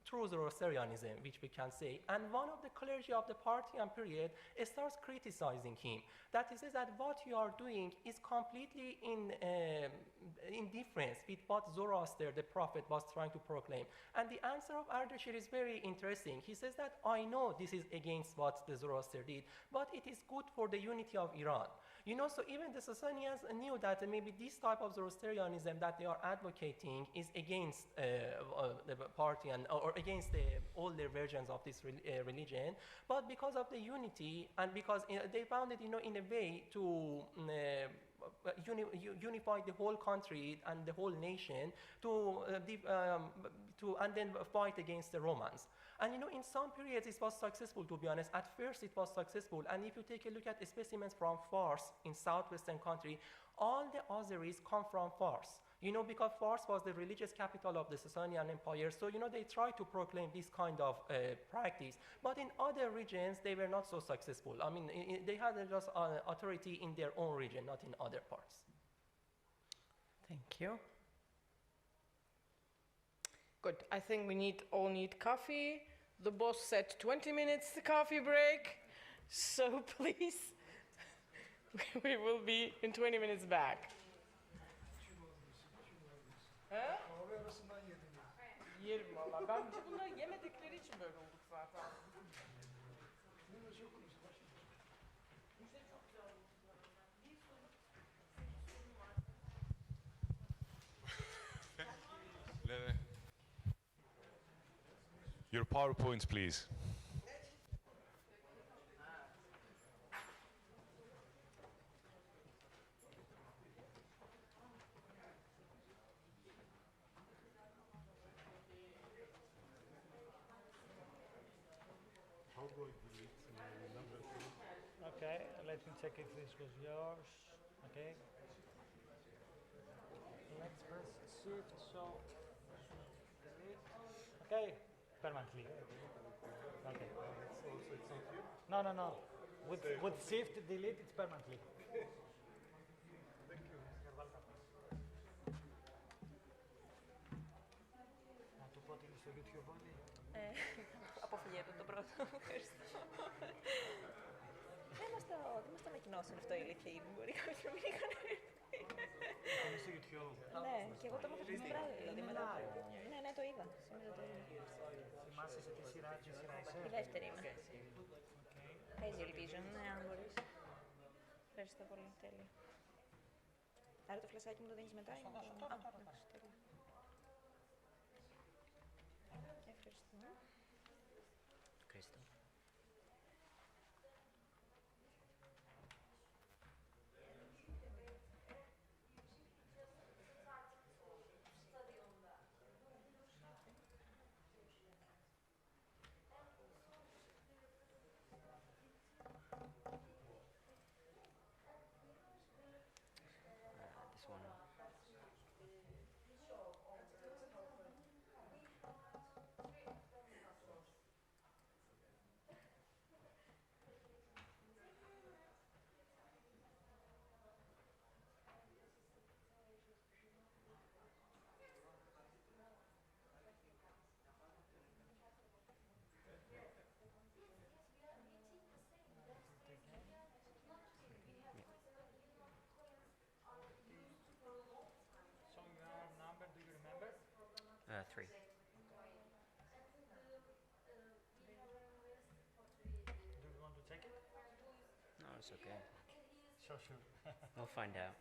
true Zoroastrianism, which we can say. And one of the clergy of the Parthian period starts criticizing him. That he says that what you are doing is completely in difference with what Zoroaster, the prophet, was trying to proclaim. And the answer of Ardashir is very interesting. He says that I know this is against what the Zoroaster did, but it is good for the unity of Iran. You know, so even the Sasanians knew that maybe this type of Zoroastrianism that they are advocating is against the party and or against the older versions of this religion. But because of the unity and because they found it, you know, in a way to unify the whole country and the whole nation to and then fight against the Romans. And you know, in some periods it was successful, to be honest. At first it was successful. And if you take a look at specimens from Fars in southwestern country, all the Azeris come from Fars. You know, because Fars was the religious capital of the Sasanian Empire. So, you know, they tried to proclaim this kind of practice. But in other regions, they were not so successful. I mean, they had just authority in their own region, not in other parts. Thank you. Good. I think we all need coffee. The boss said 20 minutes coffee break. So please, we will be in 20 minutes back. Ha? Yerim valla. Ben bunları yemedikleri için böyle olduk zaten. Your PowerPoints, please. How do I delete number two? Okay, let me check if this was yours. Okay. Let's press shift, so delete. Okay, permanently. Okay. It's not here? No, no, no. With shift delete, it's permanently. Thank you. You're welcome. Να του πω ότι είναι στο YouTube όλοι. Αποφυγέται το πρώτο. Ευχαριστώ. Δεν μας το ανακοινώσαν αυτό η αλήθεια ήδη. Μπορεί κάποιοι να μην είχαν έρθει. Είναι στο YouTube. Ναι, και εγώ το έμαθα το βράδυ. Δηλαδή, ναι, ναι, το είδα. Σήμερα το είδα. Θυμάσαι σε τι σειρά είσαι? Η δεύτερη είμαι. Παίζει ελπίζω, ναι, αν μπορείς. Ευχαριστώ πολύ, τέλεια. Άρα το φλασάκι μου το δίνεις μετά ή μου το... εντάξει, τέλεια. Ευχαριστώ. Ευχαριστώ. This one. So your number, do you remember? 3. Do you want to check it? No, it's okay. Sure. We'll find out.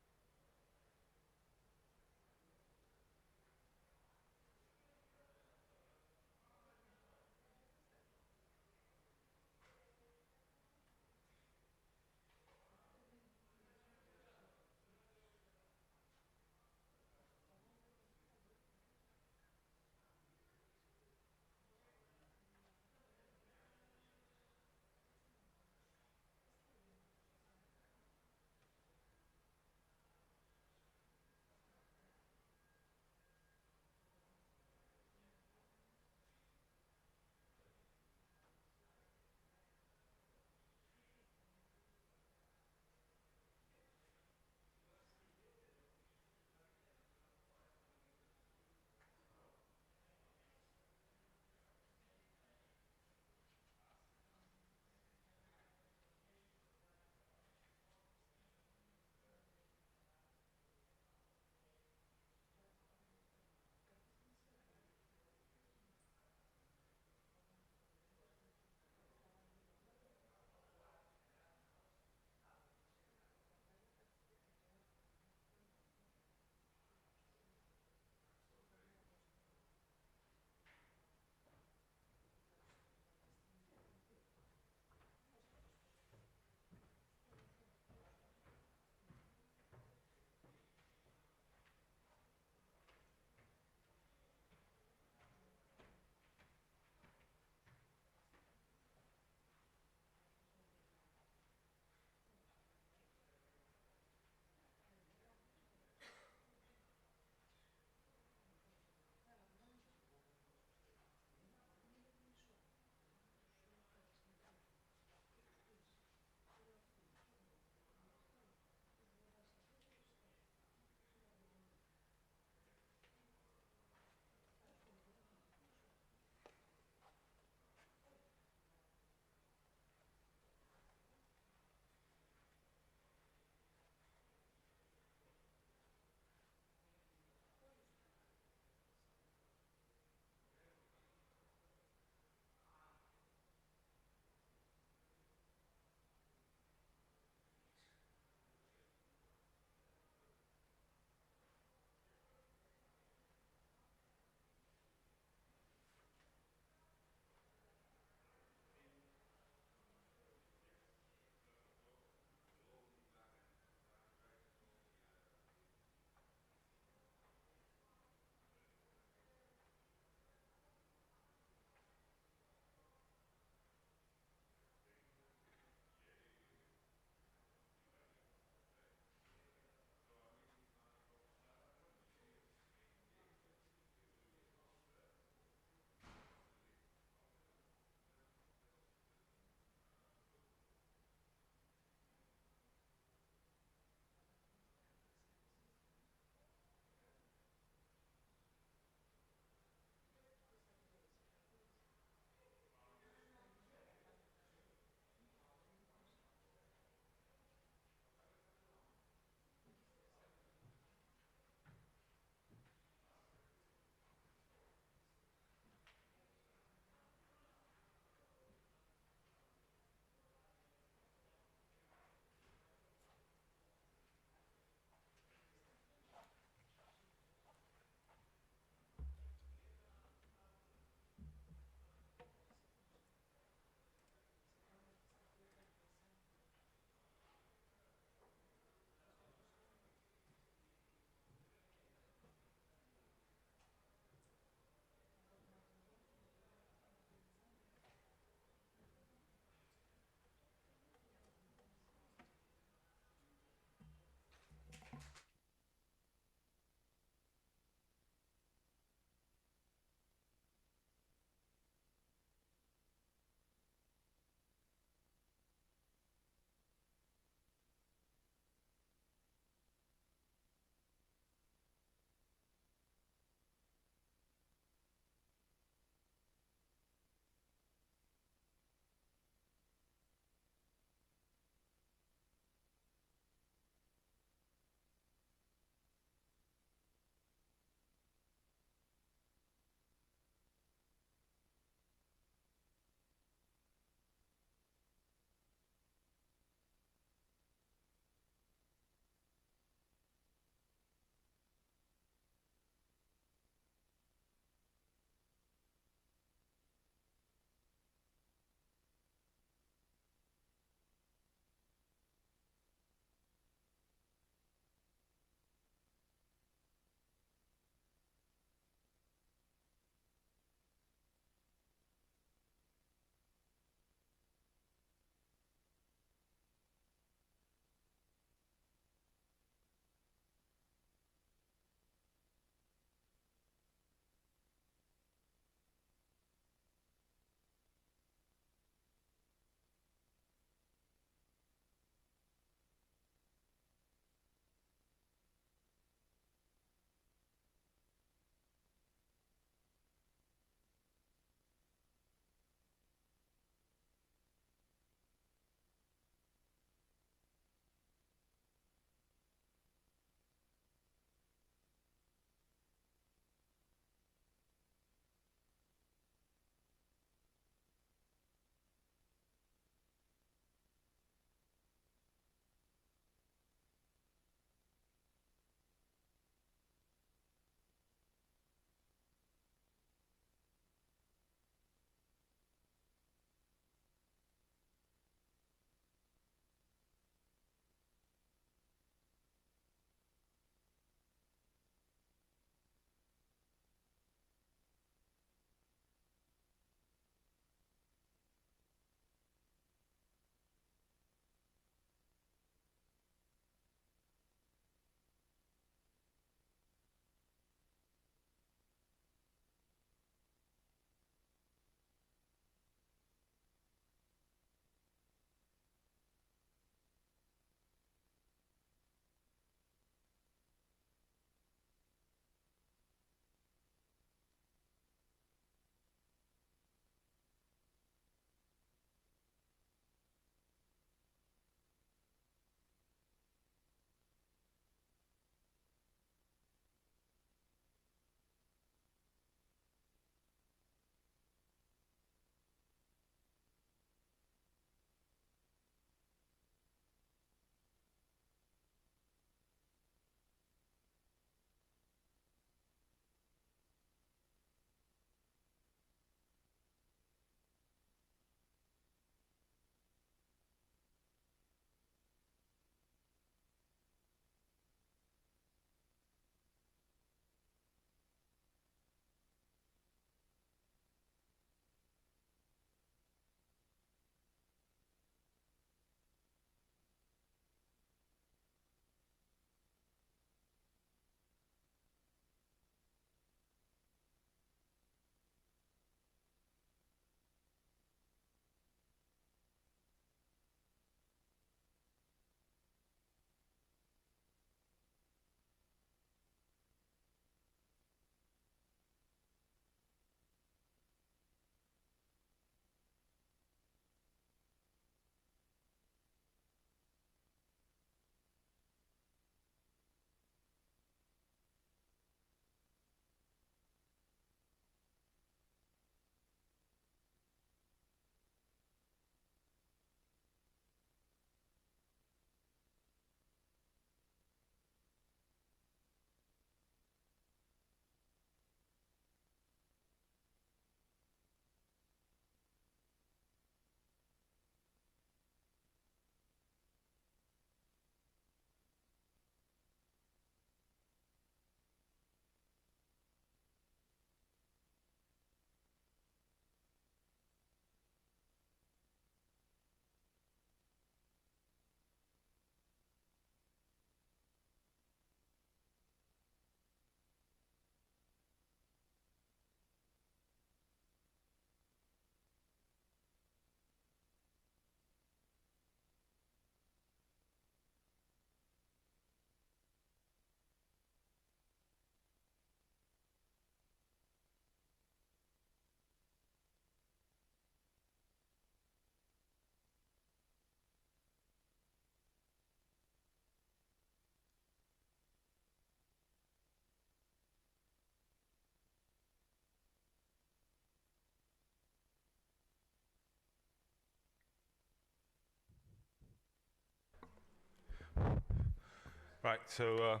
Right, so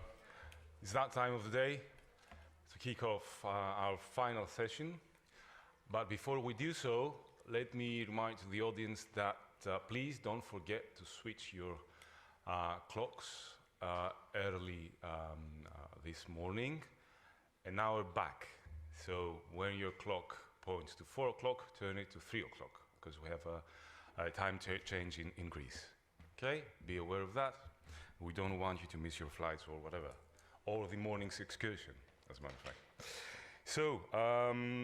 it's that time of the day to kick off our final session. But before we do so, let me remind the audience that please don't forget to switch your clocks early this morning, an hour back. So when your clock points to 4 o'clock, turn it to 3 o'clock, because we have a time change in Greece. Okay, be aware of that. We don't want you to miss your flights or whatever, or the morning's excursion, as a matter of fact. So,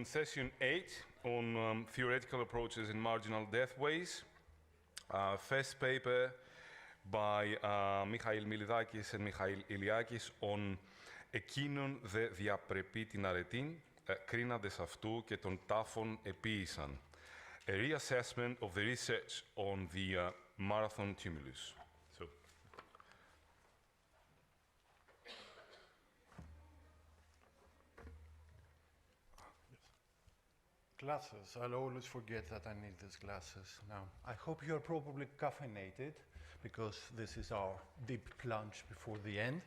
session 8 on theoretical approaches in marginal deathways. First paper by Michail Milidakis and Michail Iliakis on εκείνον δε διαπρεπεί την αρετήν, κρίναντες αυτού και των τάφων επίησαν. A reassessment of the research on the marathon tumulus. So. Glasses. I'll always forget that I need these glasses. Now, I hope you're probably caffeinated, because this is our deep plunge before the end.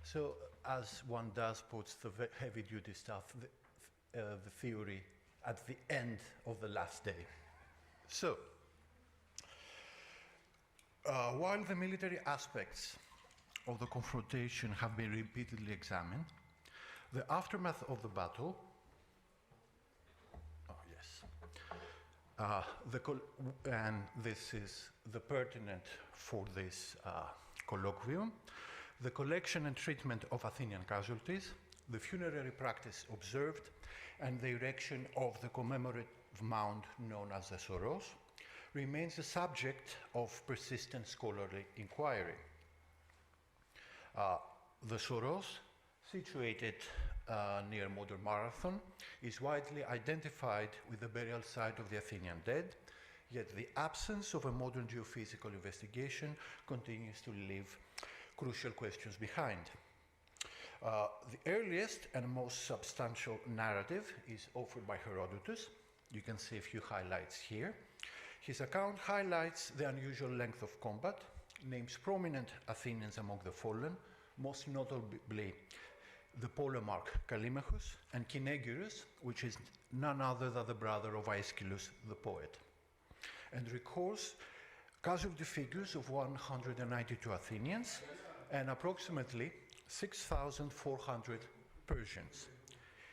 So, as one does, puts the heavy-duty stuff, the theory, at the end of the last day. So, while the military aspects of the confrontation have been repeatedly examined, the aftermath of the battle, and this is the pertinent for this colloquium, the collection and treatment of Athenian casualties, the funerary practice observed, and the erection of the commemorative mound known as the Soros, remains the subject of persistent scholarly inquiry. The Soros, situated near modern Marathon, is widely identified with the burial site of the Athenian dead, yet the absence of a modern geophysical investigation continues to leave crucial questions behind. The earliest and most substantial narrative is offered by Herodotus. You can see a few highlights here. His account highlights the unusual length of combat, names prominent Athenians among the fallen, most notably the polemarch Callimachus and Kinegyrus, which is none other than the brother of Aeschylus the poet, and records casualty figures of 192 Athenians and approximately 6,400 Persians.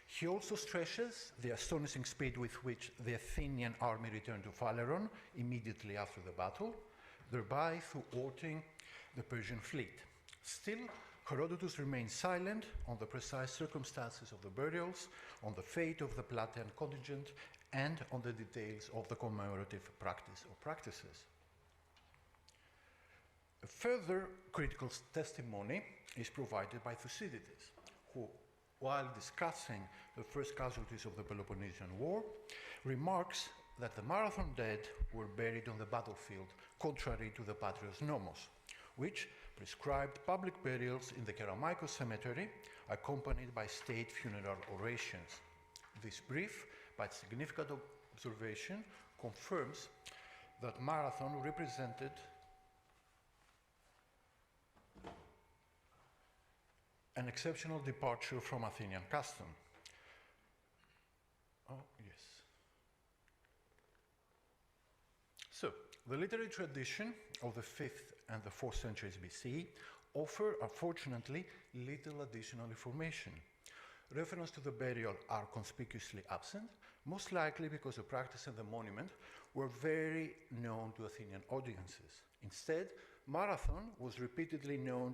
He also stresses the astonishing speed with which the Athenian army returned to Phaleron immediately after the battle, thereby thwarting the Persian fleet. Still, Herodotus remains silent on the precise circumstances of the burials, on the fate of the Plataean contingent, and on the details of the commemorative practice or practices. A further critical testimony is provided by Thucydides, who, while discussing the first casualties of the Peloponnesian War, remarks that the Marathon dead were buried on the battlefield, contrary to the Patrios Nomos, which prescribed public burials in the Ancient Cemetery, accompanied by state funeral orations. This brief but significant observation confirms that Marathon represented an exceptional departure from Athenian custom. Oh, yes. So, the literary tradition of the 5th and the 4th centuries BCE offer, unfortunately, little additional information. Reference to the burial are conspicuously absent, most likely because the practice and the monument were very known to Athenian audiences. Instead, Marathon was repeatedly known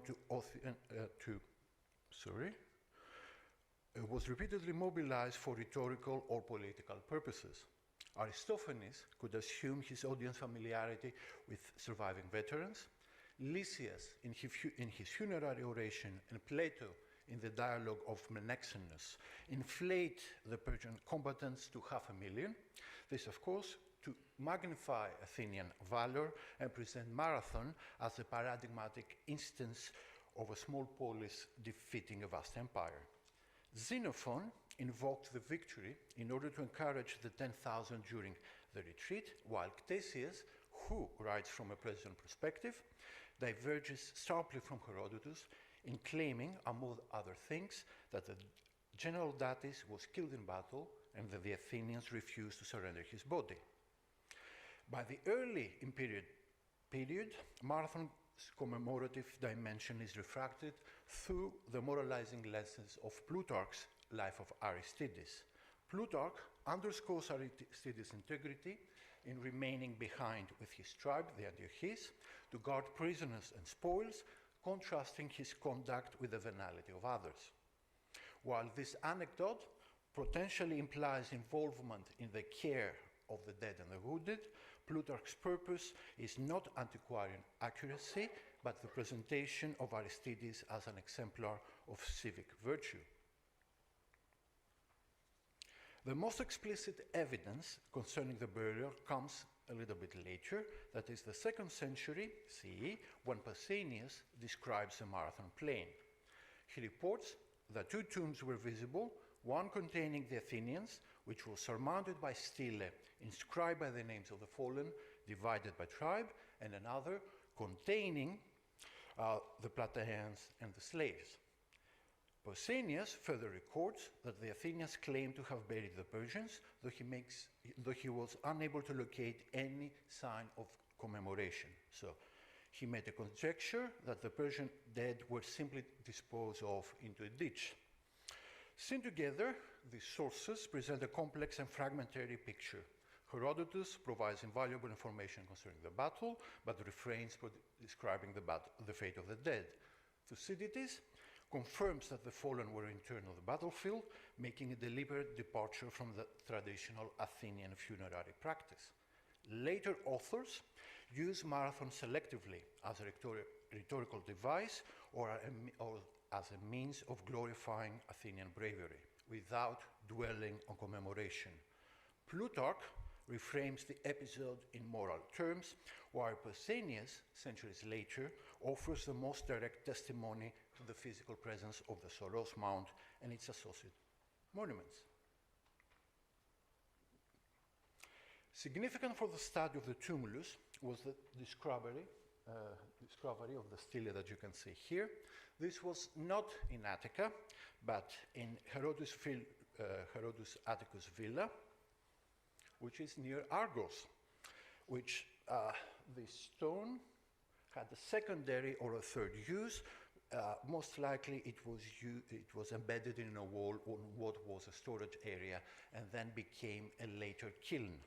was repeatedly mobilized for rhetorical or political purposes. Aristophanes could assume his audience familiarity with surviving veterans. Lysias in his funerary oration, and Plato in the dialogue of Menexenus inflate the Persian combatants to 500,000. This, of course, to magnify Athenian valor and present Marathon as a paradigmatic instance of a small polis defeating a vast empire. Xenophon invoked the victory in order to encourage the 10,000 during the retreat, while Ctesias, who writes from a present perspective, diverges sharply from Herodotus in claiming, among other things, that the general Datis was killed in battle and that the Athenians refused to surrender his body. By the early imperial period, Marathon's commemorative dimension is refracted through the moralizing lenses of Plutarch's Life of Aristides. Plutarch underscores Aristides' integrity in remaining behind with his tribe, the Antiochis, to guard prisoners and spoils, contrasting his conduct with the venality of others. While this anecdote potentially implies involvement in the care of the dead and the wounded, Plutarch's purpose is not antiquarian accuracy, but the presentation of Aristides as an exemplar of civic virtue. The most explicit evidence concerning the burial comes a little bit later, that is the 2nd century CE, when Pausanias describes the Marathon plain. He reports that 2 tombs were visible, one containing the Athenians, which was surmounted by stele inscribed by the names of the fallen, divided by tribe, and another containing the Plataeans and the slaves. Pausanias further records that the Athenians claimed to have buried the Persians, though he was unable to locate any sign of commemoration. So he made a conjecture that the Persian dead were simply disposed of into a ditch. Seen together, these sources present a complex and fragmentary picture. Herodotus provides invaluable information concerning the battle, but refrains from describing the fate of the dead. Thucydides confirms that the fallen were interned on the battlefield, making a deliberate departure from the traditional Athenian funerary practice. Later authors use Marathon selectively as a rhetorical device or as a means of glorifying Athenian bravery, without dwelling on commemoration. Plutarch reframes the episode in moral terms, while Pausanias, centuries later, offers the most direct testimony to the physical presence of the Soros Mount and its associated monuments. Significant for the study of the tumulus was the discovery of the stele that you can see here. This was not in Attica, but in Herodotus Atticus Villa, which is near Argos, which this stone had a secondary or a third use. Most likely it was embedded in a wall on what was a storage area and then became a later kiln.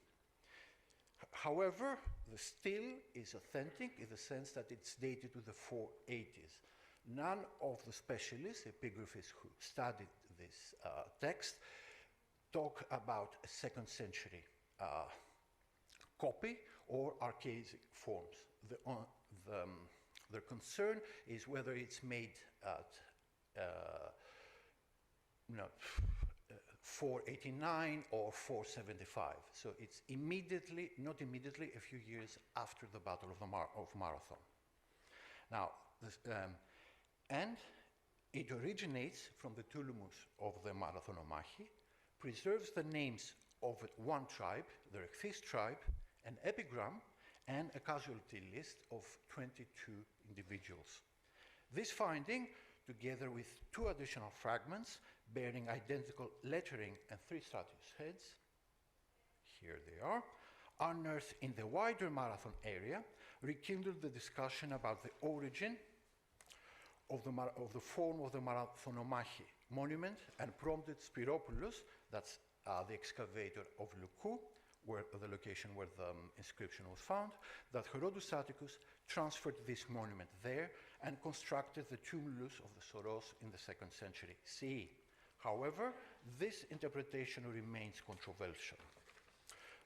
However, the stele is authentic in the sense that it's dated to the 480s. None of the specialists, epigraphists who studied this text, talk about a 2nd century copy or archaic forms. Their concern is whether it's made at 489 or 475. So it's not immediately, a few years after the Battle of Marathon. Now, and it originates from the tulumus of the Marathonomachi, preserves the names of one tribe, the Rexis tribe, an epigram, and a casualty list of 22 individuals. This finding, together with 2 additional fragments bearing identical lettering and 3 statues' heads, here they are, unearthed in the wider Marathon area, rekindled the discussion about the origin of the form of the Marathonomachi monument and prompted Spiropoulos, that's the excavator of Loukou, where the location where the inscription was found, that Herodotus Atticus transferred this monument there and constructed the tumulus of the Soros in the 2nd century CE. However, this interpretation remains controversial.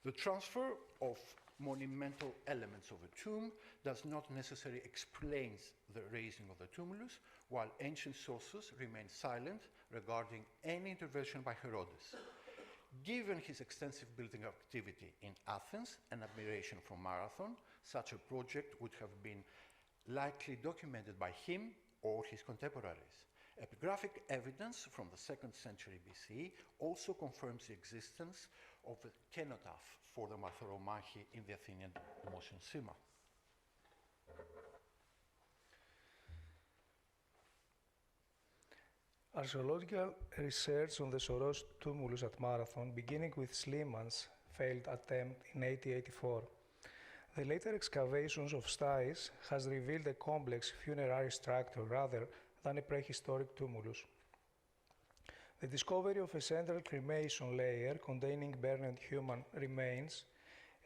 The transfer of monumental elements of a tomb does not necessarily explain the raising of the tumulus, while ancient sources remain silent regarding any intervention by Herodotus. Given his extensive building activity in Athens and admiration for Marathon, such a project would have been likely documented by him or his contemporaries. Epigraphic evidence from the 2nd century BCE also confirms the existence of a kenotaph for the Marathonomachi in the Athenian Motion Sima. Archaeological research on the Soros tumulus at Marathon, beginning with Schlieman's failed attempt in 1884. The later excavations of Stais has revealed a complex funerary structure rather than a prehistoric tumulus. The discovery of a central cremation layer containing burned human remains,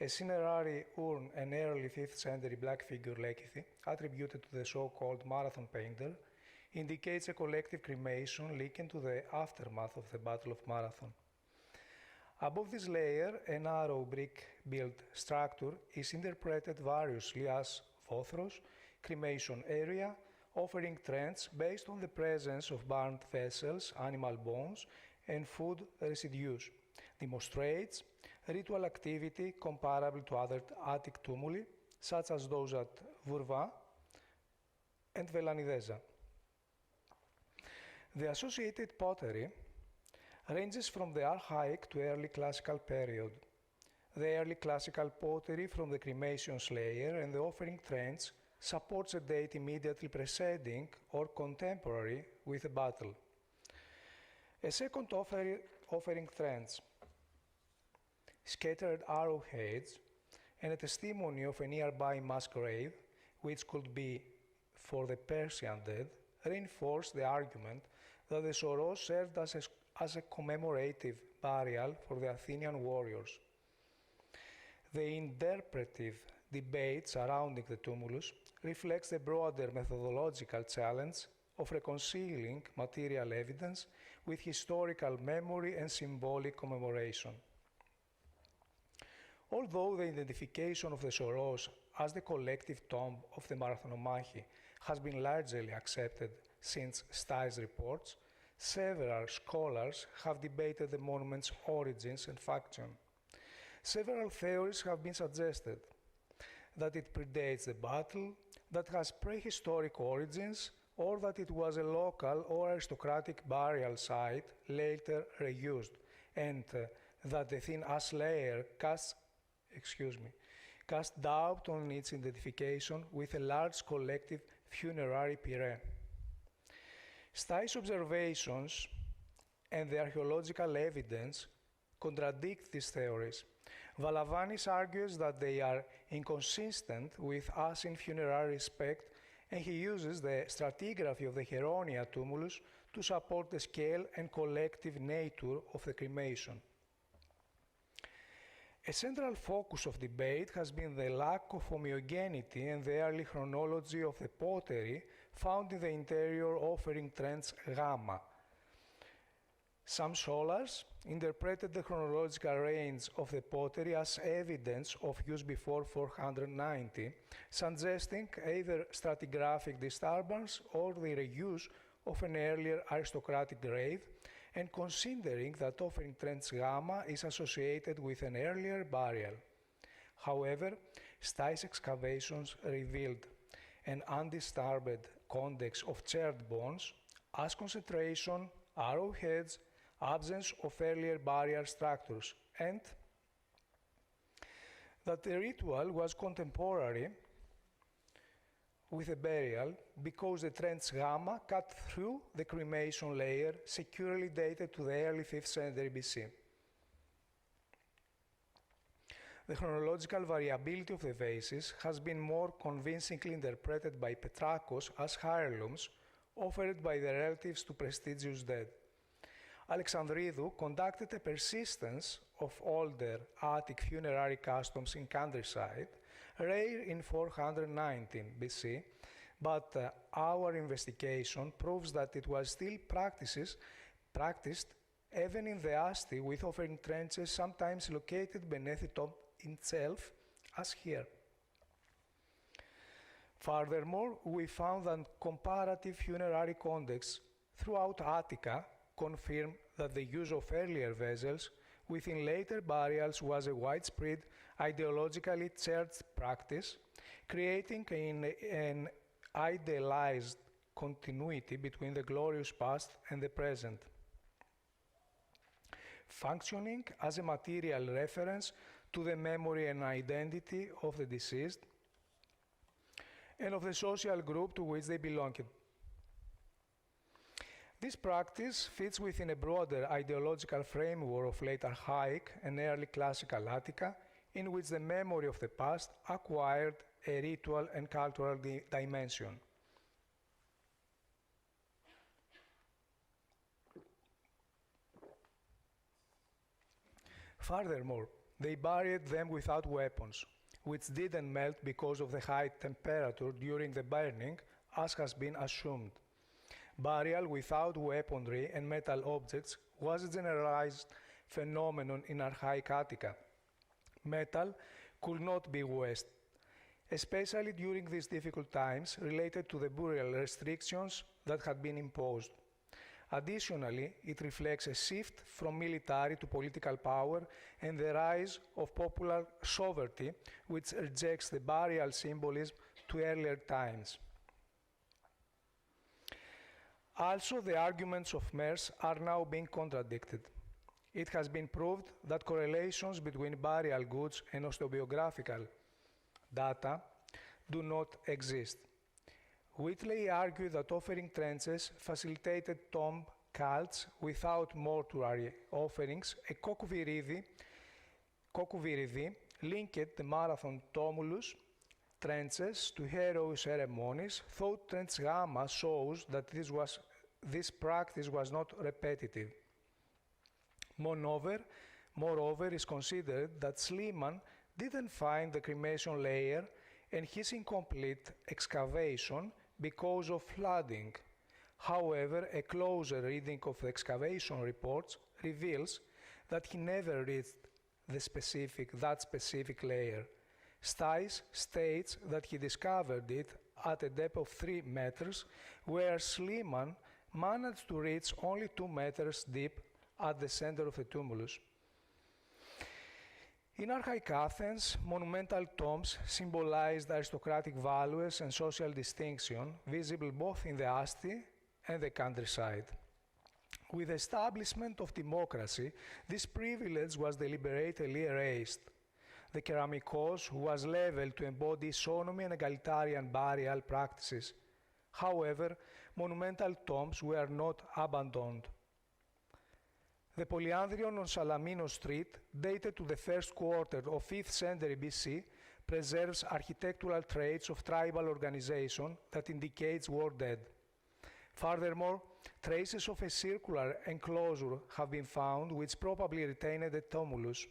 a cinerary urn, an early 5th century black figure lekythi, attributed to the so-called Marathon painter, indicates a collective cremation linked to the aftermath of the Battle of Marathon. Above this layer, a narrow brick-built structure is interpreted variously as Vothros, cremation area, offering trends based on the presence of burned vessels, animal bones, and food residues, demonstrates ritual activity comparable to other Attic tumuli, such as those at Vourva and Velanidesa. The associated pottery ranges from the Archaic to early Classical period. The early Classical pottery from the cremation layer and the offering trends supports a date immediately preceding or contemporary with a battle. A second offering trends, scattered arrowheads, and a testimony of a nearby mass grave, which could be for the Persian dead, reinforce the argument that the Soros served as a commemorative burial for the Athenian warriors. The interpretive debate surrounding the tumulus reflects the broader methodological challenge of reconciling material evidence with historical memory and symbolic commemoration. Although the identification of the Soros as the collective tomb of the Marathonomachi has been largely accepted since Stais reports, several scholars have debated the monument's origins and function. Several theories have been suggested: that it predates the battle, that has prehistoric origins, or that it was a local or aristocratic burial site later reused, and that the thin ash layer casts doubt on its identification with a large collective funerary pyre. Stais observations and the archaeological evidence contradict these theories. Valavanis argues that they are inconsistent with Asin funerary respect, and he uses the stratigraphy of the Heronia tumulus to support the scale and collective nature of the cremation. A central focus of debate has been the lack of homogeneity and the early chronology of the pottery found in the interior offering trends Gamma. Some scholars interpreted the chronological range of the pottery as evidence of use before 490, suggesting either stratigraphic disturbance or the reuse of an earlier aristocratic grave, and considering that offering trends Gamma is associated with an earlier burial. However, Stais excavations revealed an undisturbed context of charred bones, ash concentration, arrowheads, absence of earlier burial structures, and that the ritual was contemporary with a burial because the trends Gamma cut through the cremation layer, securely dated to the early 5th century BC. The chronological variability of the vases has been more convincingly interpreted by Petrakos as heirlooms offered by the relatives to prestigious dead. Alexandridou conducted a persistence of older Attic funerary customs in countryside, rare in 419 BC, but our investigation proves that it was still practiced even in the Asti, with offering trenches sometimes located beneath the tomb itself, as here. Furthermore, we found that comparative funerary contexts throughout Attica confirm that the use of earlier vessels within later burials was a widespread ideologically charged practice, creating an idealized continuity between the glorious past and the present, functioning as a material reference to the memory and identity of the deceased and of the social group to which they belonged. This practice fits within a broader ideological framework of late archaic and early classical Attica, in which the memory of the past acquired a ritual and cultural dimension. Furthermore, they buried them without weapons, which didn't melt because of the high temperature during the burning, as has been assumed. Burial without weaponry and metal objects was a generalized phenomenon in archaic Attica. Metal could not be wasted, especially during these difficult times related to the burial restrictions that had been imposed. Additionally, it reflects a shift from military to political power and the rise of popular sovereignty, which rejects the burial symbolism to earlier times. Also, the arguments of Merce are now being contradicted. It has been proved that correlations between burial goods and osteobiographical data do not exist. Whitley argued that offering trenches facilitated tomb cults without mortuary offerings. A Kokouviridi linked the marathon tumulus trenches to hero ceremonies, though Trench Gamma shows that this practice was not repetitive. Moreover, it's considered that Schliemann didn't find the cremation layer and his incomplete excavation because of flooding. However, a closer reading of the excavation reports reveals that he never reached that specific layer. Stice states that he discovered it at a depth of 3 meters, where Schliemann managed to reach only 2 meters deep at the center of the tumulus. In archaic Athens, monumental tombs symbolized aristocratic values and social distinction, visible both in the asti and the countryside. With the establishment of democracy, this privilege was deliberately erased. The keramikos was leveled to embody isonomy and egalitarian burial practices. However, monumental tombs were not abandoned. The Polyandrion on Salamino Street, dated to the first quarter of 5th century BC, preserves architectural traits of tribal organization that indicates war dead. Furthermore, traces of a circular enclosure have been found which probably retained the tumulus.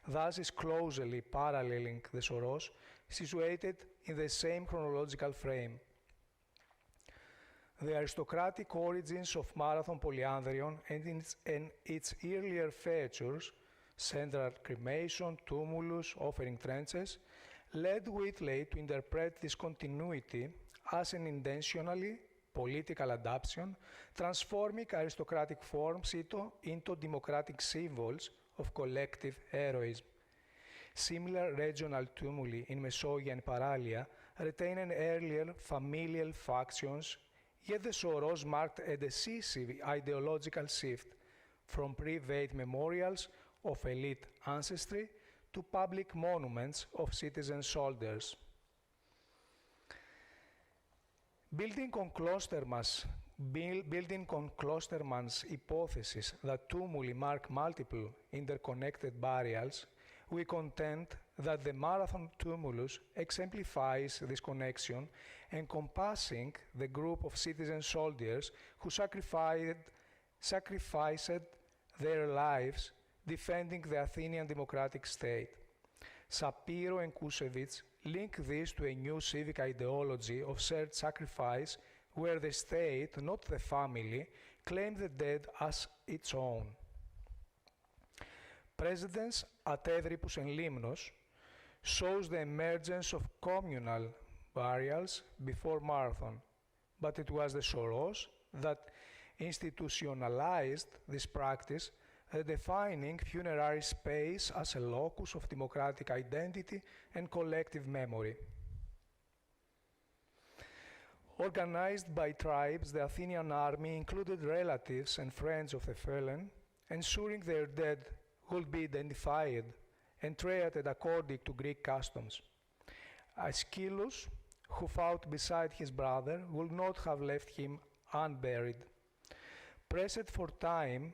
Thus is closely paralleling the Soros, situated in the same chronological frame. The aristocratic origins of Marathon Polyandrion and its earlier features, central cremation, tumulus, offering trenches, led Whitley to interpret this continuity as an intentionally political adaptation, transforming aristocratic forms into democratic symbols of collective heroism. Similar regional tumuli in Mesogia and Paralia retain an earlier familial factions, yet the Soros marked a decisive ideological shift from private memorials of elite ancestry to public monuments of citizen soldiers. Building on Klostermann's hypothesis that tumuli mark multiple interconnected burials, we contend that the Marathon tumulus exemplifies this connection, encompassing the group of citizen soldiers who sacrificed their lives defending the Athenian democratic state. Shapiro and Kusevich link this to a new civic ideology of shared sacrifice, where the state, not the family, claimed the dead as its own. Precedence at Evripus and Limnos shows the emergence of communal burials before Marathon, but it was the Soros that institutionalized this practice, redefining funerary space as a locus of democratic identity and collective memory. Organized by tribes, the Athenian army included relatives and friends of the fallen, ensuring their dead would be identified and treated according to Greek customs. Aeschylus, who fought beside his brother, would not have left him unburied. Pressed for time,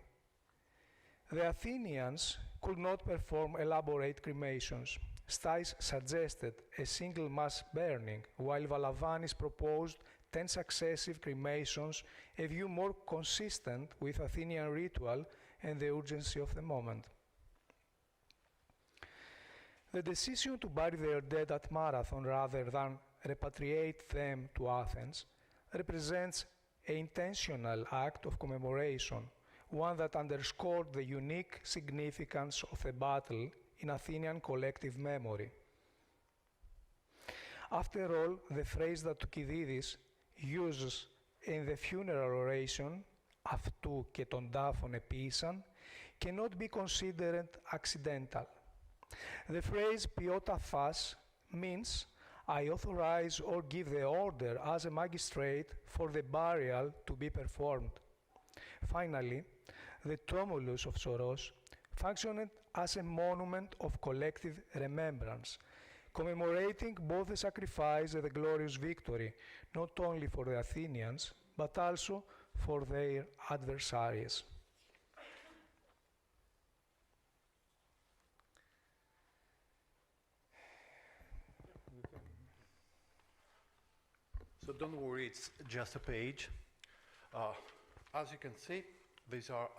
the Athenians could not perform elaborate cremations. Stais suggested a single mass burning, while Valavanis proposed 10 successive cremations, a view more consistent with Athenian ritual and the urgency of the moment. The decision to bury their dead at Marathon rather than repatriate them to Athens represents an intentional act of commemoration, one that underscored the unique significance of the battle in Athenian collective memory. After all, the phrase that Thukydides uses in the funeral oration, «Αυτού και των τάφων επίησαν», cannot be considered accidental. The phrase «ποιότα φας» means I authorize or give the order as a magistrate for the burial to be performed. Finally, the tumulus of Soros functioned as a monument of collective remembrance, commemorating both the sacrifice and the glorious victory, not only for the Athenians, but also for their adversaries. So don't worry, it's just a page. As you can see, these are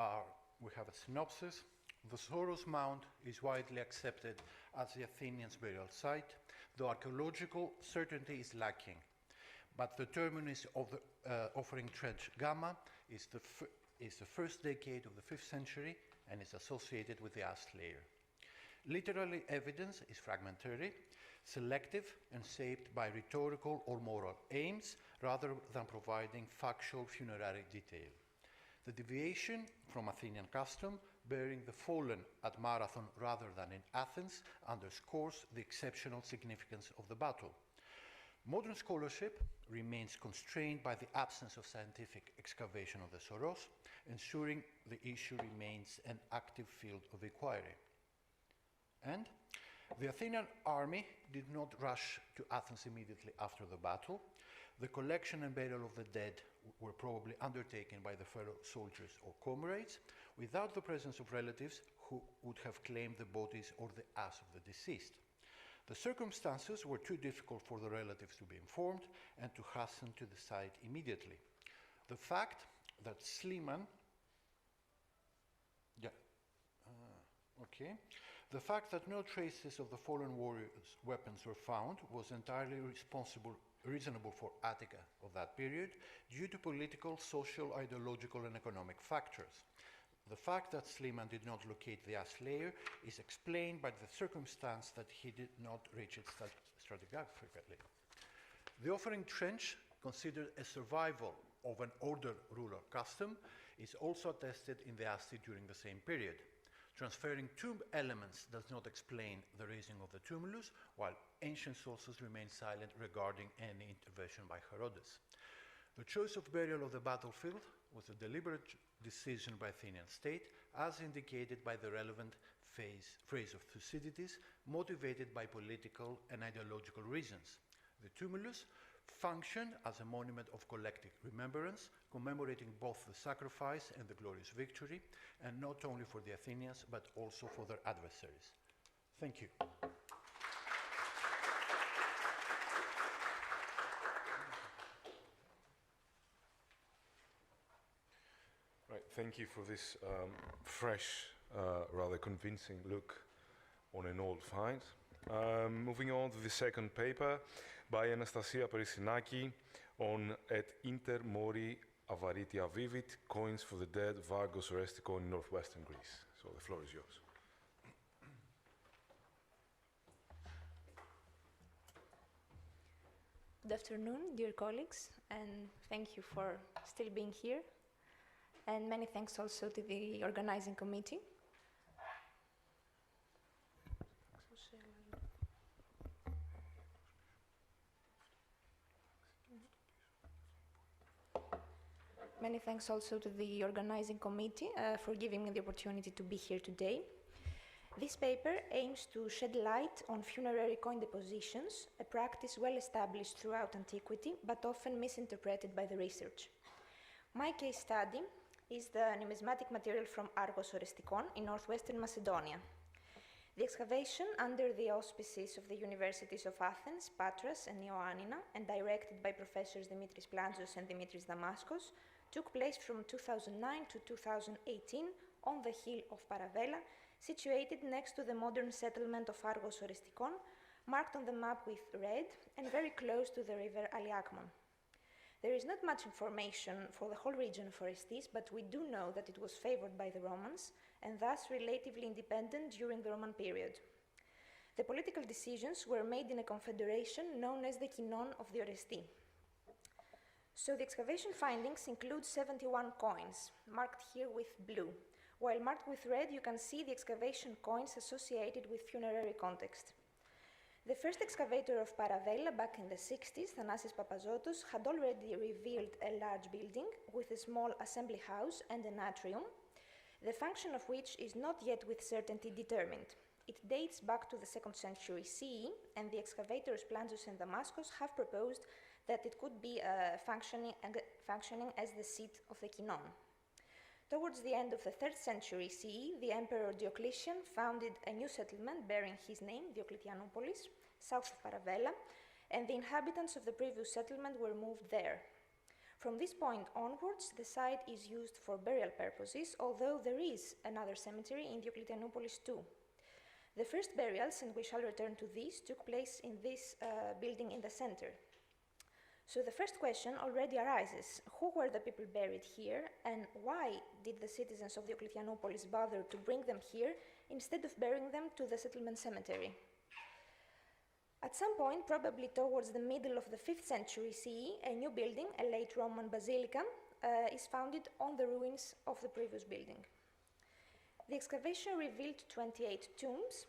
we have a synopsis. The Soros Mound is widely accepted as the Athenians' burial site, though archaeological certainty is lacking. But the terminus of the offering trench Gamma is the first decade of the 5th century and is associated with the ash layer. Literary evidence is fragmentary, selective, and shaped by rhetorical or moral aims rather than providing factual funerary detail. The deviation from Athenian custom, burying the fallen at Marathon rather than in Athens, underscores the exceptional significance of the battle. Modern scholarship remains constrained by the absence of scientific excavation of the Soros, ensuring the issue remains an active field of inquiry. And the Athenian army did not rush to Athens immediately after the battle. The collection and burial of the dead were probably undertaken by the fellow soldiers or comrades without the presence of relatives who would have claimed the bodies or the ash of the deceased. The circumstances were too difficult for the relatives to be informed and to hasten to the site immediately. The fact that Schliemann The fact that no traces of the fallen warriors' weapons were found was entirely reasonable for Attica of that period due to political, social, ideological, and economic factors. The fact that Schliemann did not locate the ash layer is explained by the circumstance that he did not reach it stratigraphically. The offering trench, considered a survival of an older rural custom, is also attested in the Asti during the same period. Transferring tomb elements does not explain the raising of the tumulus, while ancient sources remain silent regarding any intervention by Herodotus. The choice of burial of the battlefield was a deliberate decision by Athenian state, as indicated by the relevant phrase of Thucydides, motivated by political and ideological reasons. The tumulus functioned as a monument of collective remembrance, commemorating both the sacrifice and the glorious victory, and not only for the Athenians, but also for their adversaries. Thank you. Right, thank you for this fresh, rather convincing look on an old find. Moving on to the second paper by Anastasia Perissinaki on Et Inter Mori Avaritia Vivit, Coins for the Dead, Vargos Orestiko in northwestern Greece. So the floor is yours. Good afternoon, dear colleagues, and thank you for still being here. And many thanks also to the organizing committee. Many thanks also to the organizing committee for giving me the opportunity to be here today. This paper aims to shed light on funerary coin depositions, a practice well established throughout antiquity, but often misinterpreted by the research. My case study is the numismatic material from Argos Orestikon in northwestern Macedonia. The excavation, under the auspices of the Universities of Athens, Patras, and Ioannina, and directed by Professors Dimitris Plantsos and Dimitris Damaskos, took place from 2009 to 2018 on the hill of Paravella, situated next to the modern settlement of Argos Orestikon, marked on the map with red, and very close to the river Aliakmon. There is not much information for the whole region of Orestis, but we do know that it was favored by the Romans, and thus relatively independent during the Roman period. The political decisions were made in a confederation known as the Kinon of the Oresti. So the excavation findings include 71 coins, marked here with blue. While marked with red, you can see the excavation coins associated with funerary context. The first excavator of Paravella back in the 60s, Thanasis Papazotos, had already revealed a large building with a small assembly house and an atrium, the function of which is not yet with certainty determined. It dates back to the 2nd century CE, and the excavators Plantsos and Damaskos have proposed that it could be functioning as the seat of the Kinon. Towards the end of the 3rd century CE, the Emperor Diocletian founded a new settlement bearing his name, Diocletianopolis, south of Paravella, and the inhabitants of the previous settlement were moved there. From this point onwards, the site is used for burial purposes, although there is another cemetery in Diocletianopolis too. The first burials, and we shall return to these, took place in this building in the center. So the first question already arises: who were the people buried here, and why did the citizens of Diocletianopolis bother to bring them here instead of burying them to the settlement cemetery? At some point, probably towards the middle of the 5th century CE, a new building, a late Roman basilica, is founded on the ruins of the previous building. The excavation revealed 28 tombs,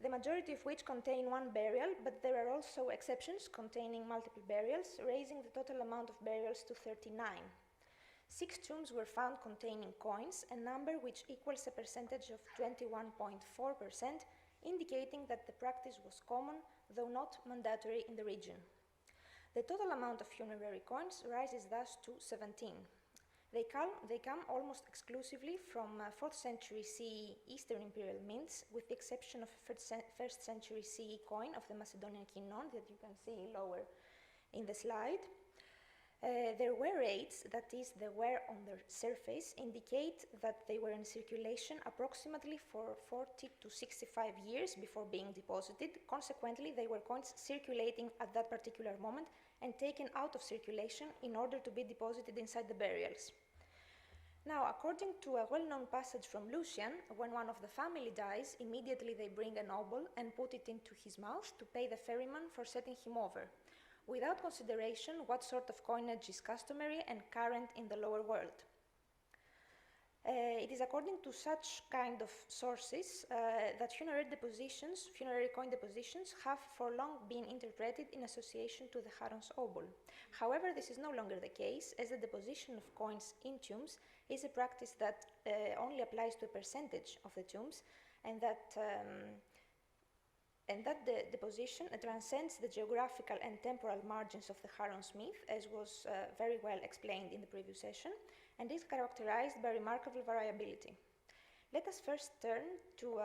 the majority of which contain one burial, but there are also exceptions containing multiple burials, raising the total amount of burials to 39. 6 tombs were found containing coins, a number which equals a percentage of 21.4%, indicating that the practice was common, though not mandatory in the region. The total amount of funerary coins rises thus to 17. They come almost exclusively from 4th century CE Eastern imperial mints, with the exception of a 1st century CE coin of the Macedonian Kinon that you can see lower in the slide. Their wear rates, that is, the wear on their surface, indicate that they were in circulation approximately for 40 to 65 years before being deposited. Consequently, they were coins circulating at that particular moment and taken out of circulation in order to be deposited inside the burials. Now, according to a well-known passage from Lucian, when one of the family dies, immediately they bring an obol and put it into his mouth to pay the ferryman for setting him over, without consideration what sort of coinage is customary and current in the lower world. It is according to such kind of sources that funerary coin depositions have for long been interpreted in association to the Charon's obol. However, this is no longer the case, as the deposition of coins in tombs is a practice that only applies to a percentage of the tombs, and that the deposition transcends the geographical and temporal margins of the Charon's myth, as was very well explained in the previous session, and is characterized by remarkable variability. Let us first turn to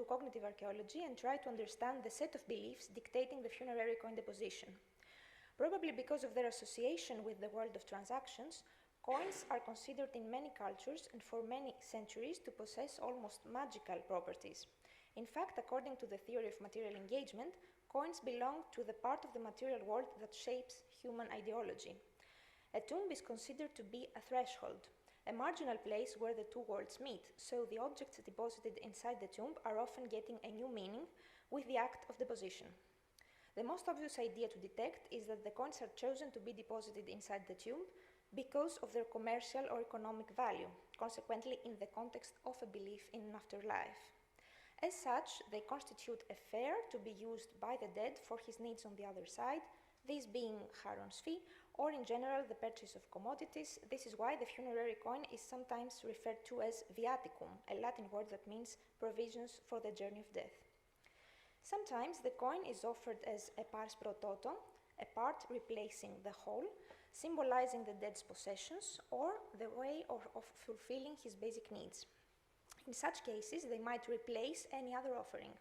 cognitive archaeology and try to understand the set of beliefs dictating the funerary coin deposition. Probably because of their association with the world of transactions, coins are considered in many cultures and for many centuries to possess almost magical properties. In fact, according to the theory of material engagement, coins belong to the part of the material world that shapes human ideology. A tomb is considered to be a threshold, a marginal place where the two worlds meet, so the objects deposited inside the tomb are often getting a new meaning with the act of deposition. The most obvious idea to detect is that the coins are chosen to be deposited inside the tomb because of their commercial or economic value, consequently in the context of a belief in an afterlife. As such, they constitute a fare to be used by the dead for his needs on the other side, this being Charon's fee, or in general the purchase of commodities. This is why the funerary coin is sometimes referred to as viaticum, a Latin word that means provisions for the journey of death. Sometimes the coin is offered as a pars pro toto, a part replacing the whole, symbolizing the dead's possessions or the way of fulfilling his basic needs. In such cases, they might replace any other offering.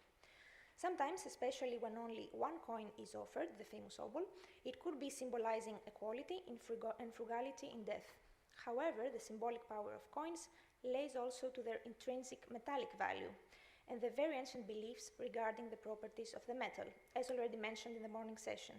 Sometimes, especially when only one coin is offered, the famous obol, it could be symbolizing equality and frugality in death. However, the symbolic power of coins lays also to their intrinsic metallic value and the very ancient beliefs regarding the properties of the metal, as already mentioned in the morning session.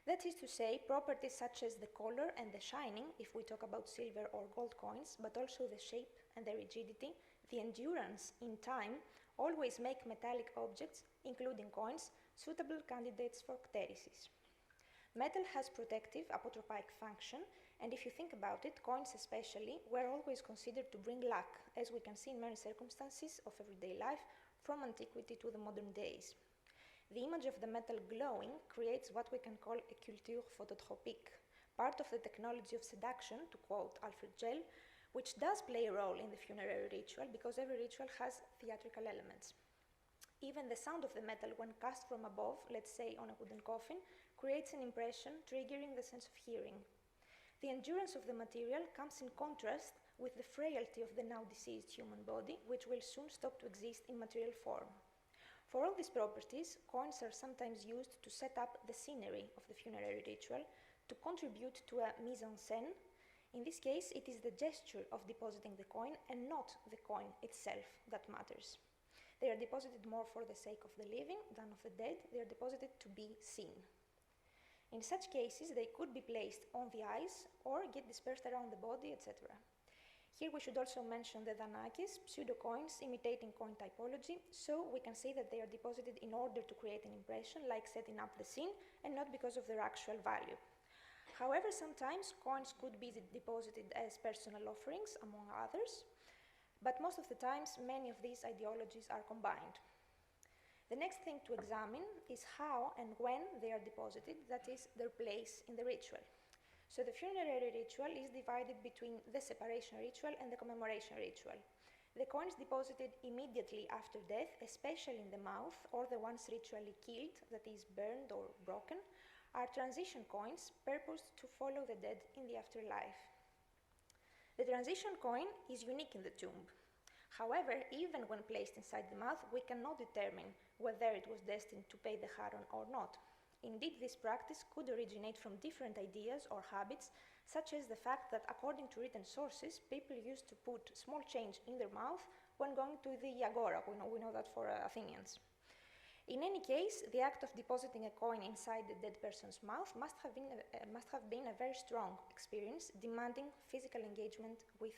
That is to say, properties such as the color and the shining, if we talk about silver or gold coins, but also the shape and the rigidity, the endurance in time, always make metallic objects, including coins, suitable candidates for cteresis. Metal has protective apotropic function, and if you think about it, coins especially were always considered to bring luck, as we can see in many circumstances of everyday life, from antiquity to the modern days. The image of the metal glowing creates what we can call a culture phototropique, part of the technology of seduction, to quote Alfred Gell, which does play a role in the funerary ritual because every ritual has theatrical elements. Even the sound of the metal when cast from above, let's say on a wooden coffin, creates an impression triggering the sense of hearing. The endurance of the material comes in contrast with the frailty of the now deceased human body, which will soon stop to exist in material form. For all these properties, coins are sometimes used to set up the scenery of the funerary ritual, to contribute to a mise en scène. In this case, it is the gesture of depositing the coin and not the coin itself that matters. They are deposited more for the sake of the living than of the dead. They are deposited to be seen. In such cases, they could be placed on the eyes or get dispersed around the body, etc. Here we should also mention the danakis, pseudo-coins imitating coin typology, so we can say that they are deposited in order to create an impression, like setting up the scene, and not because of their actual value. However, sometimes coins could be deposited as personal offerings, among others, but most of the times many of these ideologies are combined. The next thing to examine is how and when they are deposited, that is, their place in the ritual. So the funerary ritual is divided between the separation ritual and the commemoration ritual. The coins deposited immediately after death, especially in the mouth, or the ones ritually killed, that is, burned or broken, are transition coins purposed to follow the dead in the afterlife. The transition coin is unique in the tomb. However, even when placed inside the mouth, we cannot determine whether it was destined to pay the charon or not. Indeed, this practice could originate from different ideas or habits, such as the fact that, according to written sources, people used to put small change in their mouth when going to the agora. We know that for Athenians. In any case, the act of depositing a coin inside the dead person's mouth must have been a very strong experience, demanding physical engagement with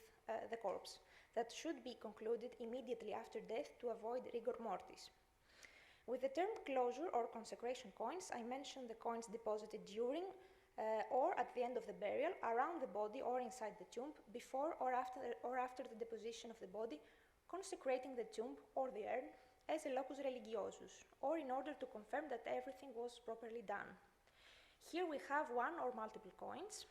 the corpse, that should be concluded immediately after death to avoid rigor mortis. With the term closure or consecration coins, I mention the coins deposited during or at the end of the burial, around the body or inside the tomb, before or after the deposition of the body, consecrating the tomb or the urn as a locus religiosus, or in order to confirm that everything was properly done. Here we have one or multiple coins,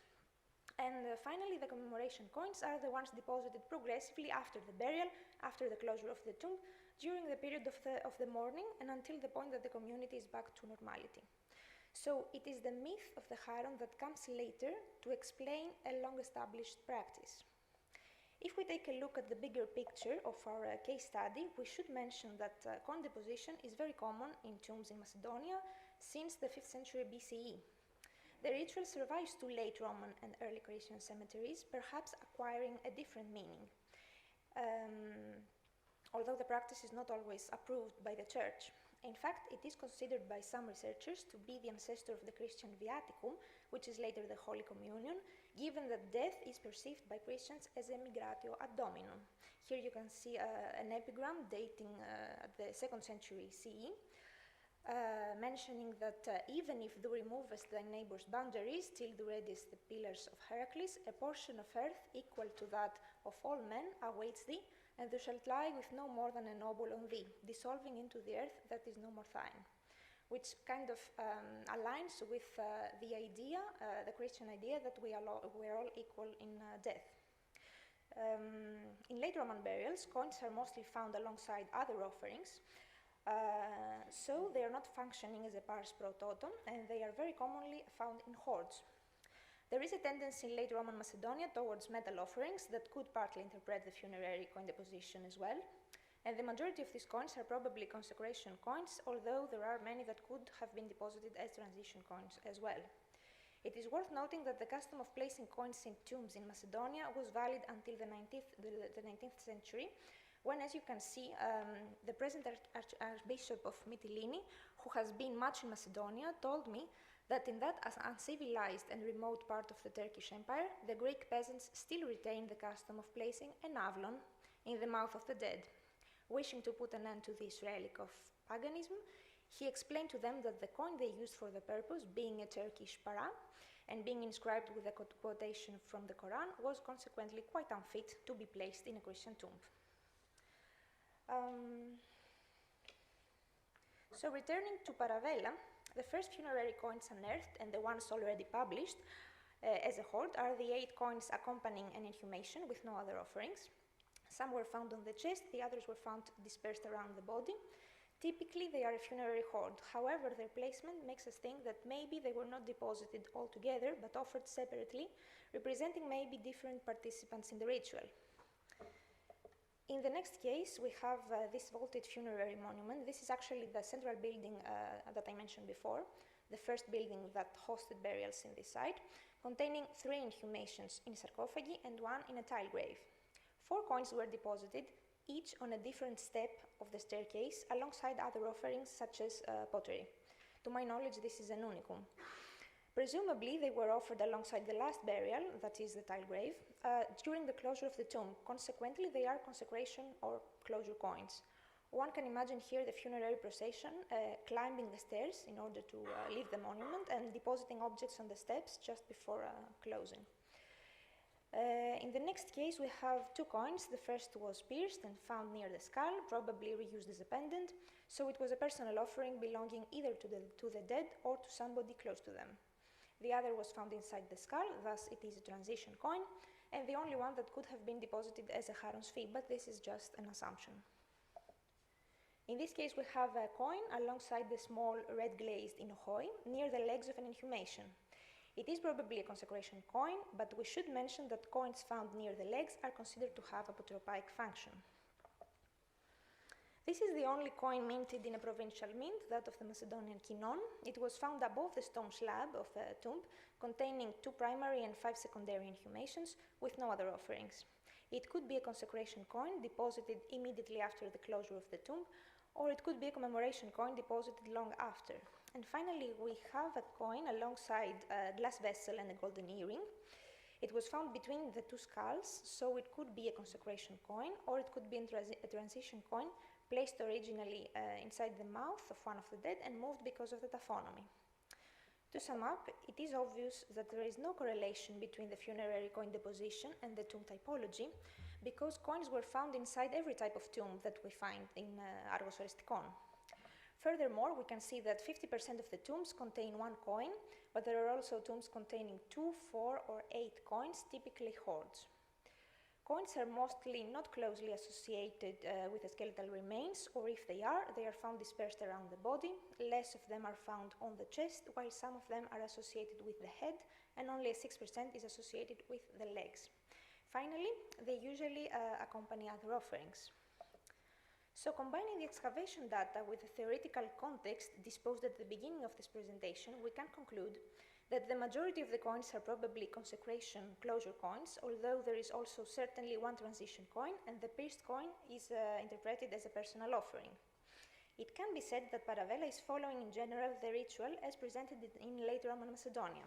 and finally the commemoration coins are the ones deposited progressively after the burial, after the closure of the tomb, during the period of the mourning and until the point that the community is back to normality. So it is the myth of the charon that comes later to explain a long-established practice. If we take a look at the bigger picture of our case study, we should mention that coin deposition is very common in tombs in Macedonia since the 5th century BCE. The ritual survives to late Roman and early Christian cemeteries, perhaps acquiring a different meaning. Although the practice is not always approved by the Church. In fact, it is considered by some researchers to be the ancestor of the Christian Viaticum, which is later the Holy Communion, given that death is perceived by Christians as a migratio ad dominum. Here you can see an epigram dating at the 2nd century CE, mentioning that even if thou removest thy neighbor's boundaries, till thou readiest the pillars of Heracles, a portion of earth equal to that of all men awaits thee, and thou shalt lie with no more than an obol on thee, dissolving into the earth that is no more thine. Which kind of aligns with the idea, the Christian idea, that we are all equal in death. In late Roman burials, coins are mostly found alongside other offerings, so they are not functioning as a pars pro totum, and they are very commonly found in hoards. There is a tendency in late Roman Macedonia towards metal offerings that could partly interpret the funerary coin deposition as well. And the majority of these coins are probably consecration coins, although there are many that could have been deposited as transition coins as well. It is worth noting that the custom of placing coins in tombs in Macedonia was valid until the 19th century, when, as you can see, the present Archbishop of Mytilene, who has been much in Macedonia, told me that in that uncivilized and remote part of the Turkish Empire, the Greek peasants still retain the custom of placing an avlon in the mouth of the dead. Wishing to put an end to this relic of paganism, he explained to them that the coin they used for the purpose, being a Turkish para, and being inscribed with a quotation from the Quran, was consequently quite unfit to be placed in a Christian tomb. So returning to Paravella, the first funerary coins unearthed and the ones already published as a hoard are the 8 coins accompanying an inhumation with no other offerings. Some were found on the chest, the others were found dispersed around the body. Typically, they are a funerary hoard. However, their placement makes us think that maybe they were not deposited all together, but offered separately, representing maybe different participants in the ritual. In the next case, we have this vaulted funerary monument. This is actually the central building that I mentioned before, the first building that hosted burials in this site, containing 3 inhumations in sarcophagi and 1 in a tile grave. 4 coins were deposited, each on a different step of the staircase, alongside other offerings such as pottery. To my knowledge, this is an unicum. Presumably, they were offered alongside the last burial, that is the tile grave, during the closure of the tomb. Consequently, they are consecration or closure coins. One can imagine here the funerary procession climbing the stairs in order to leave the monument and depositing objects on the steps just before closing. In the next case, we have 2 coins. The first was pierced and found near the skull, probably reused as a pendant, so it was a personal offering belonging either to the dead or to somebody close to them. The other was found inside the skull, thus it is a transition coin, and the only one that could have been deposited as a Charon's fee, but this is just an assumption. In this case, we have a coin alongside the small red glazed inohoi near the legs of an inhumation. It is probably a consecration coin, but we should mention that coins found near the legs are considered to have a apotropaic function. This is the only coin minted in a provincial mint, that of the Macedonian Kinon. It was found above the stone slab of the tomb, containing 2 primary and 5 secondary inhumations, with no other offerings. It could be a consecration coin deposited immediately after the closure of the tomb, or it could be a commemoration coin deposited long after. And finally, we have a coin alongside a glass vessel and a golden earring. It was found between the 2 skulls, so it could be a consecration coin, or it could be a transition coin placed originally inside the mouth of one of the dead and moved because of the taphonomy. To sum up, it is obvious that there is no correlation between the funerary coin deposition and the tomb typology, because coins were found inside every type of tomb that we find in Argos Orestikon. Furthermore, we can see that 50% of the tombs contain 1 coin, but there are also tombs containing 2, 4, or 8 coins, typically hoards. Coins are mostly not closely associated with the skeletal remains, or if they are found dispersed around the body. Less of them are found on the chest, while some of them are associated with the head, and only 6% is associated with the legs. Finally, they usually accompany other offerings. So, combining the excavation data with the theoretical context disposed at the beginning of this presentation, we can conclude that the majority of the coins are probably consecration closure coins, although there is also certainly 1 transition coin, and the pierced coin is interpreted as a personal offering. It can be said that Paravella is following in general the ritual as presented in late Roman Macedonia.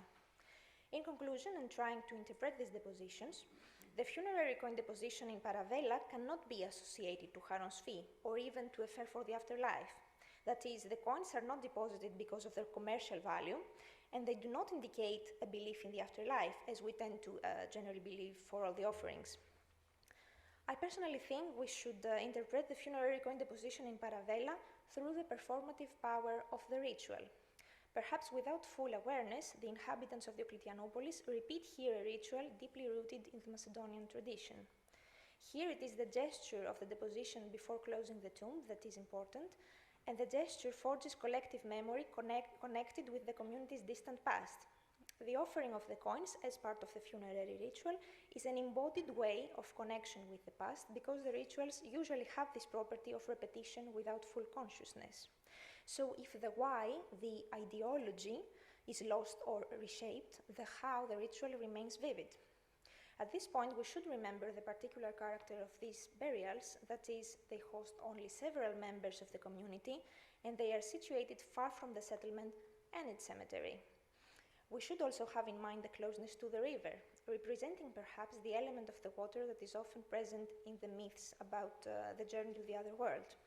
In conclusion, and trying to interpret these depositions, the funerary coin deposition in Paravella cannot be associated to Charon's fee, or even to a fare for the afterlife. That is, the coins are not deposited because of their commercial value, and they do not indicate a belief in the afterlife, as we tend to generally believe for all the offerings. I personally think we should interpret the funerary coin deposition in Paravella through the performative power of the ritual. Perhaps without full awareness, the inhabitants of Diocletianopolis repeat here a ritual deeply rooted in the Macedonian tradition. Here it is the gesture of the deposition before closing the tomb that is important, and the gesture forges collective memory connected with the community's distant past. The offering of the coins as part of the funerary ritual is an embodied way of connection with the past because the rituals usually have this property of repetition without full consciousness. So if the why, the ideology, is lost or reshaped, the how, the ritual, remains vivid. At this point, we should remember the particular character of these burials, that is, they host only several members of the community, and they are situated far from the settlement and its cemetery. We should also have in mind the closeness to the river, representing perhaps the element of the water that is often present in the myths about the journey to the other world.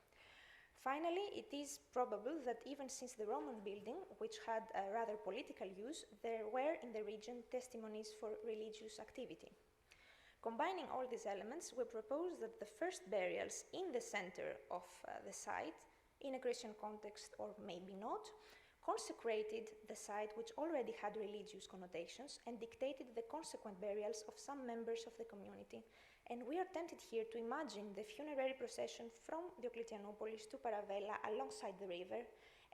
Finally, it is probable that even since the Roman building, which had a rather political use, there were in the region testimonies for religious activity. Combining all these elements, we propose that the first burials in the center of the site, in a Christian context or maybe not, consecrated the site which already had religious connotations and dictated the consequent burials of some members of the community. And we are tempted here to imagine the funerary procession from Diocletianopolis to Paravella alongside the river,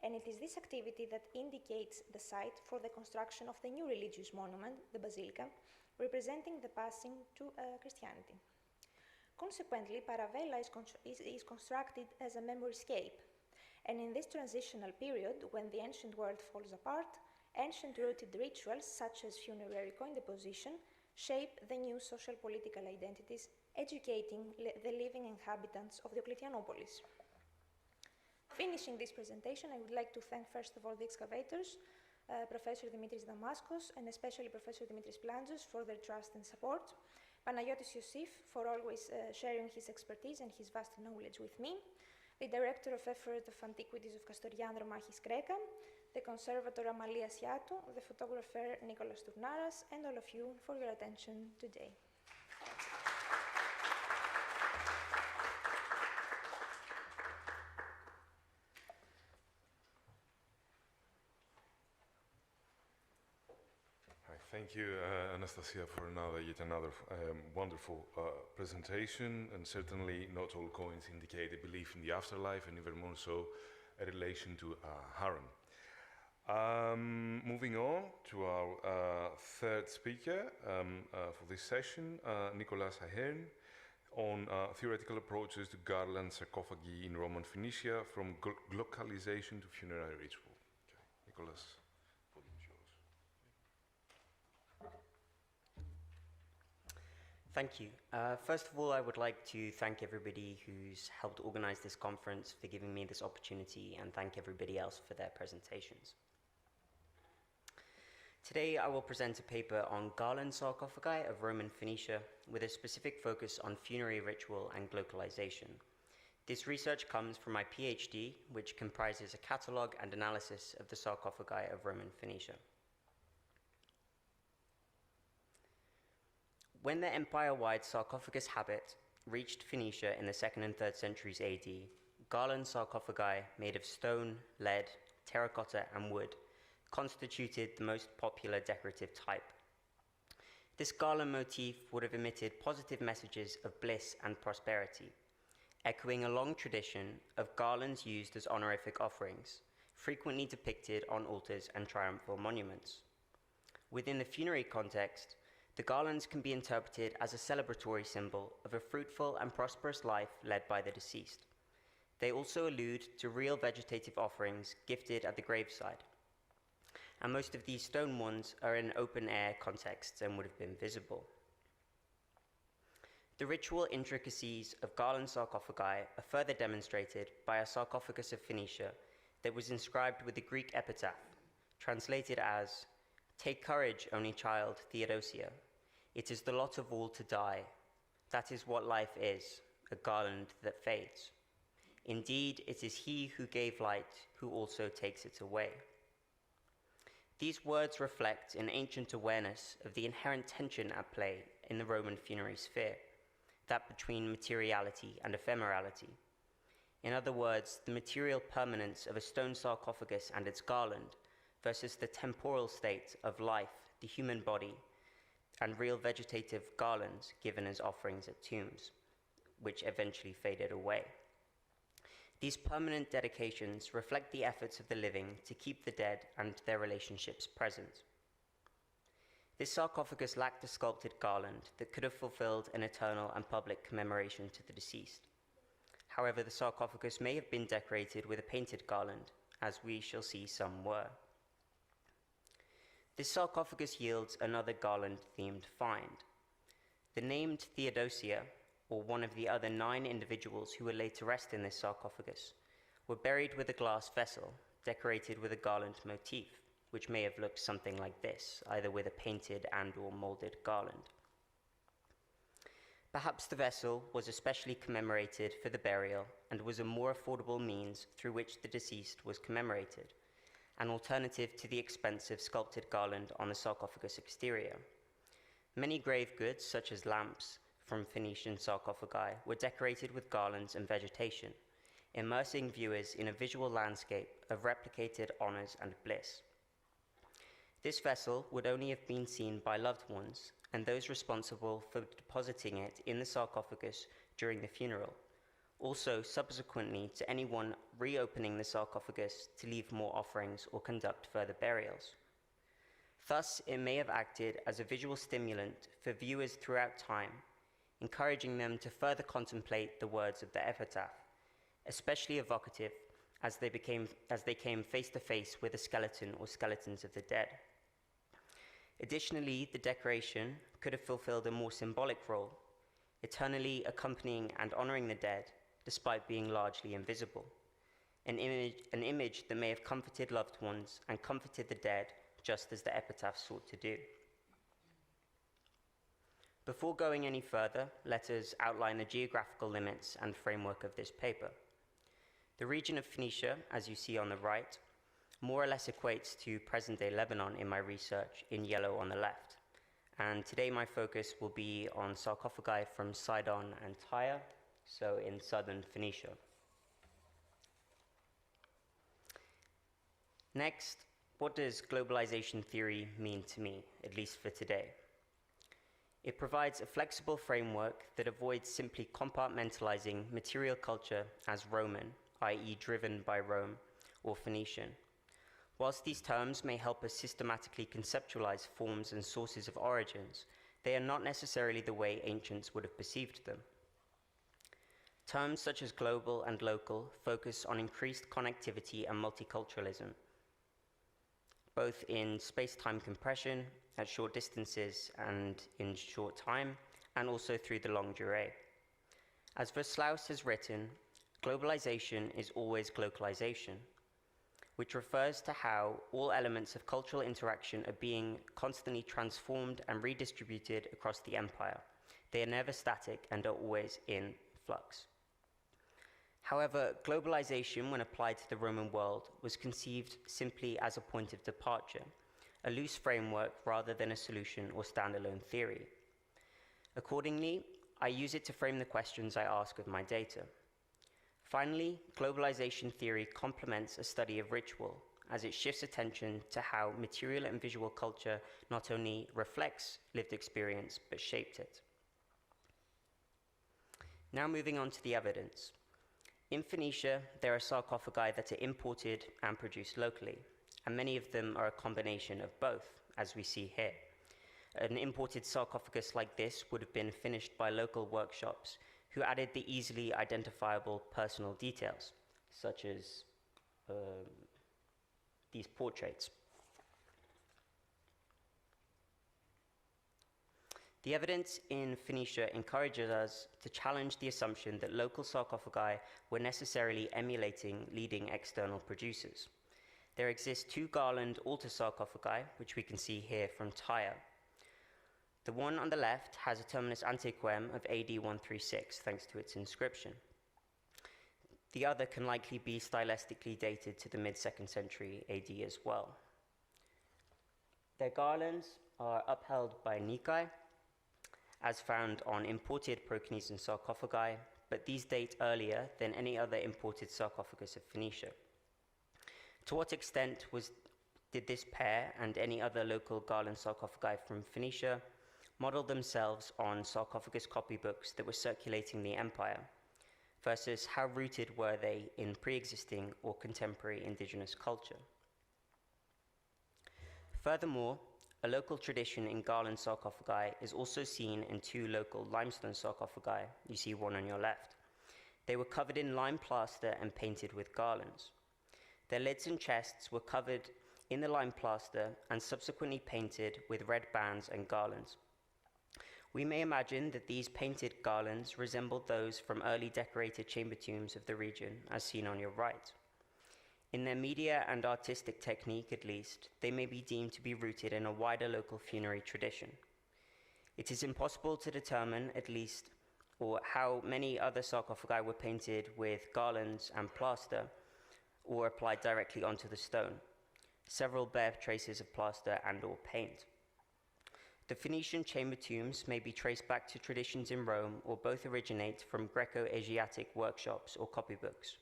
and it is this activity that indicates the site for the construction of the new religious monument, the basilica, representing the passing to Christianity. Consequently, Paravella is constructed as a memoryscape. And in this transitional period, when the ancient world falls apart, ancient rooted rituals such as funerary coin deposition shape the new social political identities, educating the living inhabitants of Diocletianopolis. Finishing this presentation, I would like to thank first of all the excavators, Professor Dimitris Damaskos and especially Professor Dimitris Plangos for their trust and support, Panagiotis Yosif for always sharing his expertise and his vast knowledge with me, the Director of Ephorate of Antiquities of Kastorian Romachis Kreka, the Conservator Amalia Siatou, the photographer Nicholas Tournaras, and all of you for your attention today. Thank you, Anastasia, for yet another wonderful presentation. And certainly, not all coins indicate a belief in the afterlife, and even more so, a relation to Harem. Moving on to our third speaker for this session, Nicolas Ahern, on theoretical approaches to garland sarcophagi in Roman Phoenicia, from localization to funerary ritual. Okay. Nicolas. Thank you. First of all, I would like to thank everybody who's helped organize this conference for giving me this opportunity, and thank everybody else for their presentations. Today, I will present a paper on garland sarcophagi of Roman Phoenicia with a specific focus on funerary ritual and localization. This research comes from my PhD, which comprises a catalogue and analysis of the sarcophagi of Roman Phoenicia. When the empire-wide sarcophagus habit reached Phoenicia in the 2nd and 3rd centuries AD, garland sarcophagi made of stone, lead, terracotta, and wood constituted the most popular decorative type. This garland motif would have emitted positive messages of bliss and prosperity, echoing a long tradition of garlands used as honorific offerings, frequently depicted on altars and triumphal monuments. Within the funerary context, the garlands can be interpreted as a celebratory symbol of a fruitful and prosperous life led by the deceased. They also allude to real vegetative offerings gifted at the graveside, and most of these stone ones are in open-air contexts and would have been visible. The ritual intricacies of garland sarcophagi are further demonstrated by a sarcophagus of Phoenicia that was inscribed with the Greek epitaph, translated as, "Take courage, only child, Theodosia. It is the lot of all to die. That is what life is, a garland that fades. Indeed, it is he who gave light who also takes it away." These words reflect an ancient awareness of the inherent tension at play in the Roman funerary sphere, that between materiality and ephemerality. In other words, the material permanence of a stone sarcophagus and its garland versus the temporal state of life, the human body, and real vegetative garlands given as offerings at tombs, which eventually faded away. These permanent dedications reflect the efforts of the living to keep the dead and their relationships present. This sarcophagus lacked a sculpted garland that could have fulfilled an eternal and public commemoration to the deceased. However, the sarcophagus may have been decorated with a painted garland, as we shall see some were. This sarcophagus yields another garland-themed find. The named Theodosia, or one of the other 9 individuals who were laid to rest in this sarcophagus, were buried with a glass vessel decorated with a garland motif, which may have looked something like this, either with a painted and/or molded garland. Perhaps the vessel was especially commemorated for the burial and was a more affordable means through which the deceased was commemorated, an alternative to the expensive sculpted garland on the sarcophagus exterior. Many grave goods, such as lamps from Phoenician sarcophagi, were decorated with garlands and vegetation, immersing viewers in a visual landscape of replicated honors and bliss. This vessel would only have been seen by loved ones and those responsible for depositing it in the sarcophagus during the funeral, also subsequently to anyone reopening the sarcophagus to leave more offerings or conduct further burials. Thus, it may have acted as a visual stimulant for viewers throughout time, encouraging them to further contemplate the words of the epitaph, especially evocative as they came face to face with a skeleton or skeletons of the dead. Additionally, the decoration could have fulfilled a more symbolic role, eternally accompanying and honoring the dead despite being largely invisible, an image that may have comforted loved ones and comforted the dead just as the epitaph sought to do. Before going any further, let us outline the geographical limits and framework of this paper. The region of Phoenicia, as you see on the right, more or less equates to present-day Lebanon in my research, in yellow on the left. And today my focus will be on sarcophagi from Sidon and Tyre, so in southern Phoenicia. Next, what does globalization theory mean to me, at least for today? It provides a flexible framework that avoids simply compartmentalizing material culture as Roman, i.e. driven by Rome, or Phoenician. Whilst these terms may help us systematically conceptualize forms and sources of origins, they are not necessarily the way ancients would have perceived them. Terms such as global and local focus on increased connectivity and multiculturalism, both in space-time compression, at short distances and in short time, and also through the longue durée. As Verslaus has written, globalization is always glocalization, which refers to how all elements of cultural interaction are being constantly transformed and redistributed across the empire. They are never static and are always in flux. However, globalization, when applied to the Roman world, was conceived simply as a point of departure, a loose framework rather than a solution or standalone theory. Accordingly, I use it to frame the questions I ask of my data. Finally, globalization theory complements a study of ritual, as it shifts attention to how material and visual culture not only reflects lived experience, but shaped it. Now moving on to the evidence. In Phoenicia, there are sarcophagi that are imported and produced locally, and many of them are a combination of both, as we see here. An imported sarcophagus like this would have been finished by local workshops who added the easily identifiable personal details, such as these portraits. The evidence in Phoenicia encourages us to challenge the assumption that local sarcophagi were necessarily emulating leading external producers. There exist 2 garland altar sarcophagi, which we can see here from Tyre. The one on the left has a terminus antiquem of AD 136, thanks to its inscription. The other can likely be stylistically dated to the mid-2nd century AD as well. Their garlands are upheld by Nikai, as found on imported Proconesian sarcophagi, but these date earlier than any other imported sarcophagus of Phoenicia. To what extent did this pair and any other local garland sarcophagi from Phoenicia model themselves on sarcophagus copybooks that were circulating the empire, versus how rooted were they in pre-existing or contemporary indigenous culture? Furthermore, a local tradition in garland sarcophagi is also seen in two local limestone sarcophagi. You see one on your left. They were covered in lime plaster and painted with garlands. Their lids and chests were covered in the lime plaster and subsequently painted with red bands and garlands. We may imagine that these painted garlands resembled those from early decorated chamber tombs of the region, as seen on your right. In their media and artistic technique, at least, they may be deemed to be rooted in a wider local funerary tradition. It is impossible to determine, at least, or how many other sarcophagi were painted with garlands and plaster, or applied directly onto the stone. Several bear traces of plaster and or paint. The Phoenician chamber tombs may be traced back to traditions in Rome, or both originate from Greco-Asiatic workshops or copybooks.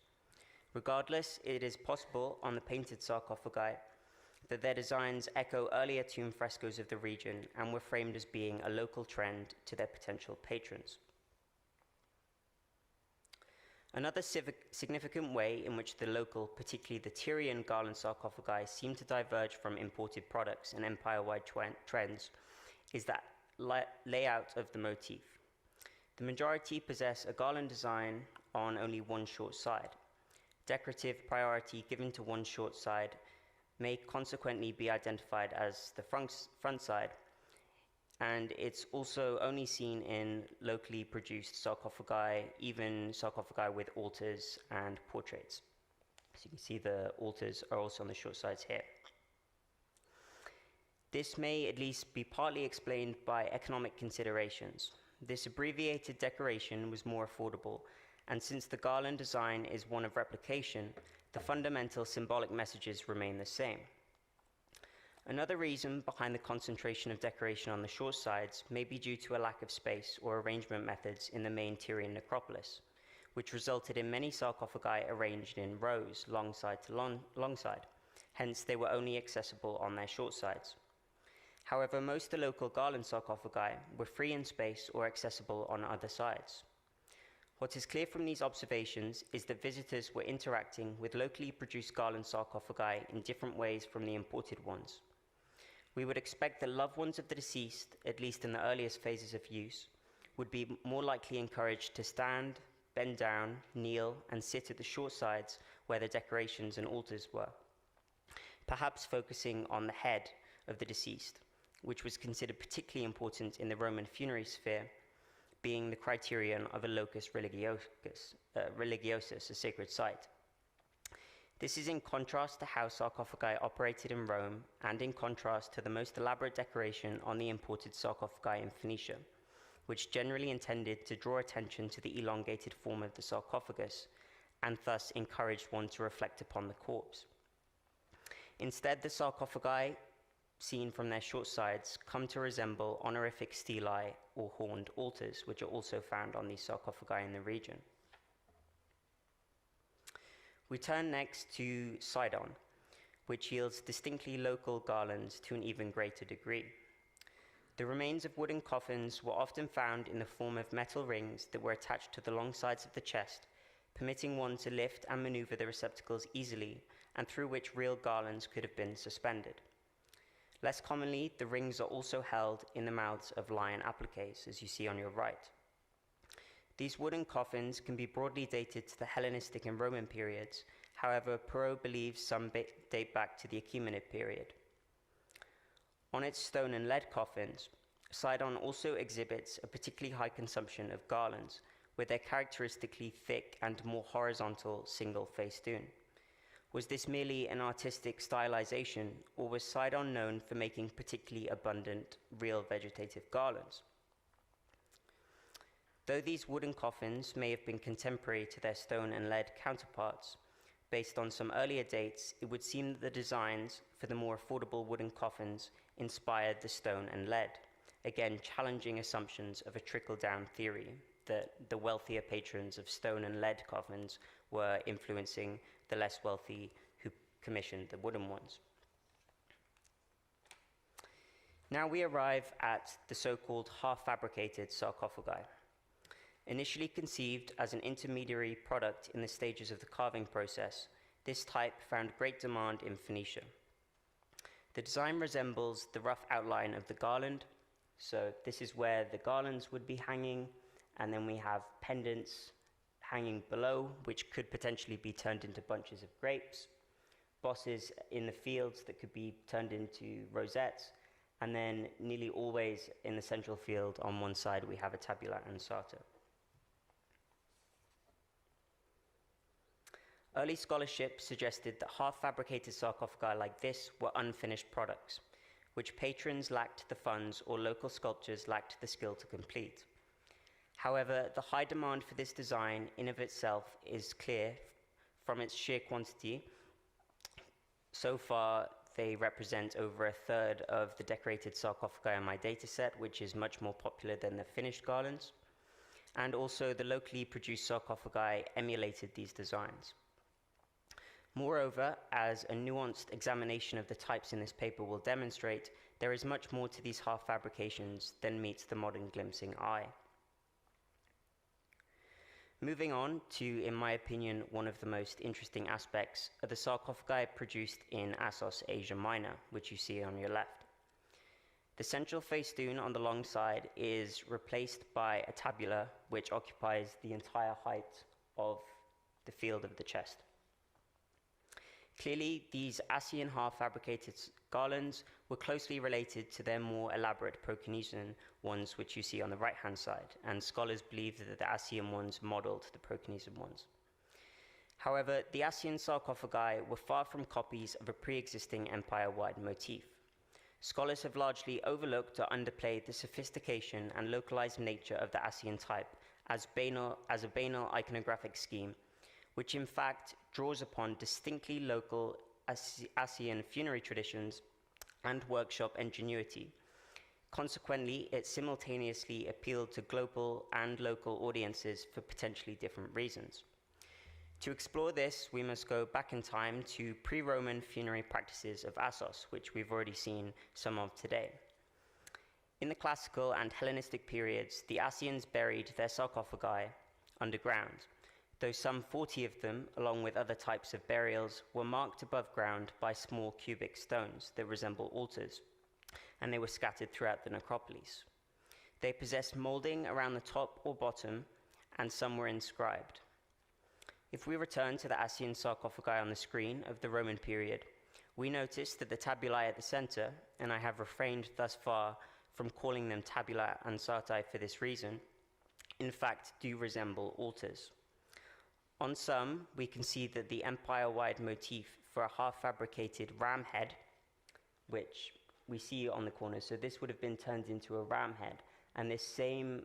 Regardless, it is possible on the painted sarcophagi that their designs echo earlier tomb frescoes of the region and were framed as being a local trend to their potential patrons. Another significant way in which the local, particularly the Tyrian garland sarcophagi, seem to diverge from imported products and empire-wide trends is that layout of the motif. The majority possess a garland design on only one short side. Decorative priority given to one short side may consequently be identified as the front side, and it's also only seen in locally produced sarcophagi, even sarcophagi with altars and portraits. So you can see the altars are also on the short sides here. This may at least be partly explained by economic considerations. This abbreviated decoration was more affordable, and since the garland design is one of replication, the fundamental symbolic messages remain the same. Another reason behind the concentration of decoration on the short sides may be due to a lack of space or arrangement methods in the main Tyrian necropolis, which resulted in many sarcophagi arranged in rows, long side to long side. Hence, they were only accessible on their short sides. However, most of the local garland sarcophagi were free in space or accessible on other sides. What is clear from these observations is that visitors were interacting with locally produced garland sarcophagi in different ways from the imported ones. We would expect that loved ones of the deceased, at least in the earliest phases of use, would be more likely encouraged to stand, bend down, kneel, and sit at the short sides where the decorations and altars were, perhaps focusing on the head of the deceased, which was considered particularly important in the Roman funerary sphere, being the criterion of a locus religiosus, a sacred site. This is in contrast to how sarcophagi operated in Rome, and in contrast to the most elaborate decoration on the imported sarcophagi in Phoenicia, which generally intended to draw attention to the elongated form of the sarcophagus, and thus encouraged one to reflect upon the corpse. Instead, the sarcophagi, seen from their short sides, come to resemble honorific stelae or horned altars, which are also found on these sarcophagi in the region. We turn next to Sidon, which yields distinctly local garlands to an even greater degree. The remains of wooden coffins were often found in the form of metal rings that were attached to the long sides of the chest, permitting one to lift and maneuver the receptacles easily, and through which real garlands could have been suspended. Less commonly, the rings are also held in the mouths of lion appliques, as you see on your right. These wooden coffins can be broadly dated to the Hellenistic and Roman periods. However, Perrault believes some date back to the Achaemenid period. On its stone and lead coffins, Sidon also exhibits a particularly high consumption of garlands, with their characteristically thick and more horizontal single festoon. Was this merely an artistic stylization, or was Sidon known for making particularly abundant real vegetative garlands? Though these wooden coffins may have been contemporary to their stone and lead counterparts, based on some earlier dates, it would seem that the designs for the more affordable wooden coffins inspired the stone and lead, again challenging assumptions of a trickle-down theory that the wealthier patrons of stone and lead coffins were influencing the less wealthy who commissioned the wooden ones. Now we arrive at the so-called half-fabricated sarcophagi. Initially conceived as an intermediary product in the stages of the carving process, this type found great demand in Phoenicia. The design resembles the rough outline of the garland. So this is where the garlands would be hanging, and then we have pendants hanging below, which could potentially be turned into bunches of grapes, bosses in the fields that could be turned into rosettes, and then nearly always in the central field on one side we have a tabula ansata. Early scholarship suggested that half-fabricated sarcophagi like this were unfinished products, which patrons lacked the funds or local sculptors lacked the skill to complete. However, the high demand for this design in of itself is clear from its sheer quantity. So far, they represent over a third of the decorated sarcophagi in my dataset, which is much more popular than the finished garlands. And also, the locally produced sarcophagi emulated these designs. Moreover, as a nuanced examination of the types in this paper will demonstrate, there is much more to these half fabrications than meets the modern glimpsing eye. Moving on to, in my opinion, one of the most interesting aspects are the sarcophagi produced in Assos, Asia Minor, which you see on your left. The central festoon on the long side is replaced by a tabula, which occupies the entire height of the field of the chest. Clearly, these Asian half-fabricated garlands were closely related to their more elaborate Proconnesian ones, which you see on the right-hand side, and scholars believe that the Asian ones modeled the Proconnesian ones. However, the Asian sarcophagi were far from copies of a pre-existing empire-wide motif. Scholars have largely overlooked or underplayed the sophistication and localized nature of the Asian type as a banal iconographic scheme, which in fact draws upon distinctly local Asian funerary traditions and workshop ingenuity. Consequently, it simultaneously appealed to global and local audiences for potentially different reasons. To explore this, we must go back in time to pre-Roman funerary practices of Assos, which we've already seen some of today. In the classical and Hellenistic periods, the Asians buried their sarcophagi underground, though some 40 of them, along with other types of burials, were marked above ground by small cubic stones that resemble altars, and they were scattered throughout the necropolis. They possessed molding around the top or bottom, and some were inscribed. If we return to the Asian sarcophagi on the screen of the Roman period, we notice that the tabulae at the center, and I have refrained thus far from calling them tabula ansatae for this reason, in fact do resemble altars. On some, we can see that the empire-wide motif for a half-fabricated ram head, which we see on the corner, so this would have been turned into a ram head, and this same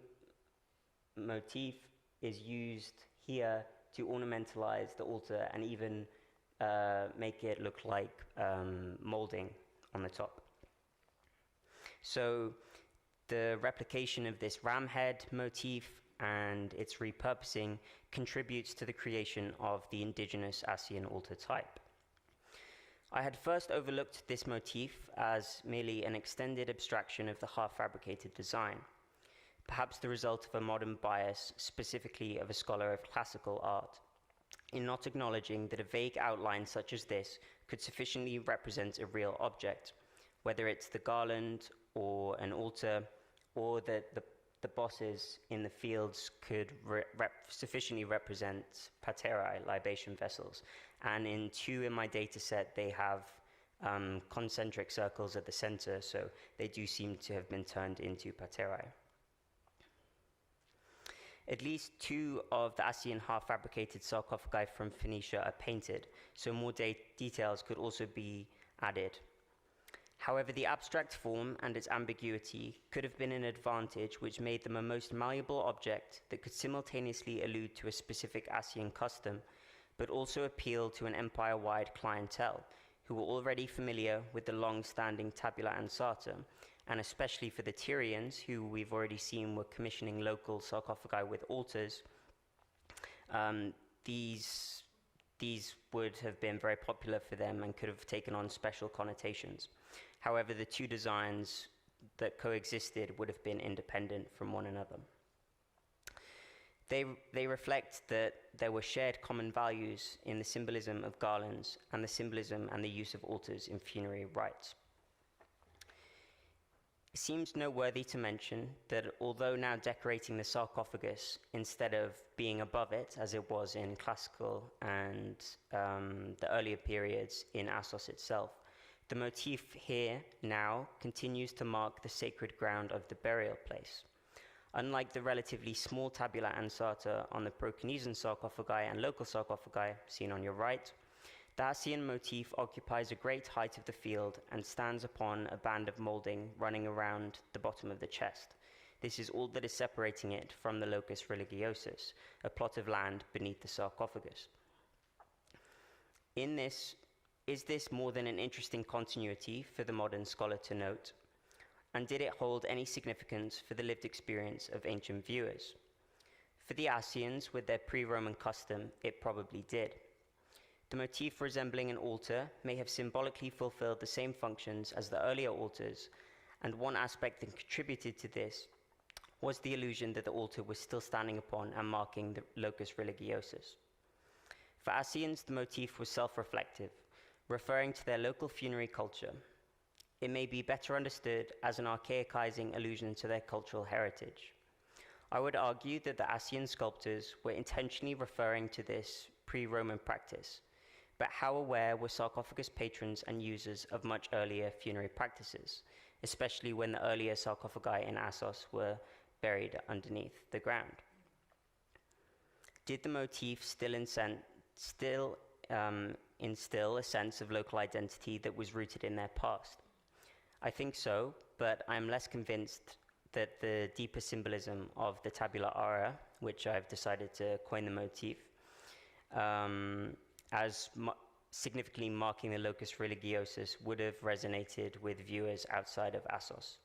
motif is used here to ornamentalize the altar and even make it look like molding on the top. So the replication of this ram head motif and its repurposing contributes to the creation of the indigenous Asian altar type. I had first overlooked this motif as merely an extended abstraction of the half-fabricated design, perhaps the result of a modern bias, specifically of a scholar of classical art, in not acknowledging that a vague outline such as this could sufficiently represent a real object, whether it's the garland or an altar, or that the bosses in the fields could sufficiently represent paterae, libation vessels. And in two in my data set, they have concentric circles at the center, so they do seem to have been turned into paterae. At least two of the Asian half-fabricated sarcophagi from Phoenicia are painted, so more details could also be added. However, the abstract form and its ambiguity could have been an advantage which made them a most malleable object that could simultaneously allude to a specific Asian custom, but also appeal to an empire-wide clientele who were already familiar with the long-standing tabula ansata, and especially for the Tyrians, who we've already seen were commissioning local sarcophagi with altars. These would have been very popular for them and could have taken on special connotations. However, the two designs that coexisted would have been independent from one another. They reflect that there were shared common values in the symbolism of garlands and the symbolism and the use of altars in funerary rites. It seems noteworthy to mention that although now decorating the sarcophagus instead of being above it, as it was in classical and the earlier periods in Assos itself, the motif here now continues to mark the sacred ground of the burial place. Unlike the relatively small tabula ansata on the Proconnesian sarcophagi and local sarcophagi seen on your right, the Asian motif occupies a great height of the field and stands upon a band of moulding running around the bottom of the chest. This is all that is separating it from the locus religiosus, a plot of land beneath the sarcophagus. Is this more than an interesting continuity for the modern scholar to note? And did it hold any significance for the lived experience of ancient viewers? For the Asians, with their pre-Roman custom, it probably did. The motif resembling an altar may have symbolically fulfilled the same functions as the earlier altars, and one aspect that contributed to this was the illusion that the altar was still standing upon and marking the locus religiosus. For Asians, the motif was self-reflective, referring to their local funerary culture. It may be better understood as an archaicizing allusion to their cultural heritage. I would argue that the Asian sculptors were intentionally referring to this pre-Roman practice, but how aware were sarcophagus patrons and users of much earlier funerary practices, especially when the earlier sarcophagi in Assos were buried underneath the ground? Did the motif still instill a sense of local identity that was rooted in their past? I think so, but I'm less convinced that the deeper symbolism of the tabula aura, which I've decided to coin the motif, significantly marking the locus religiosus, would have resonated with viewers outside of Assos.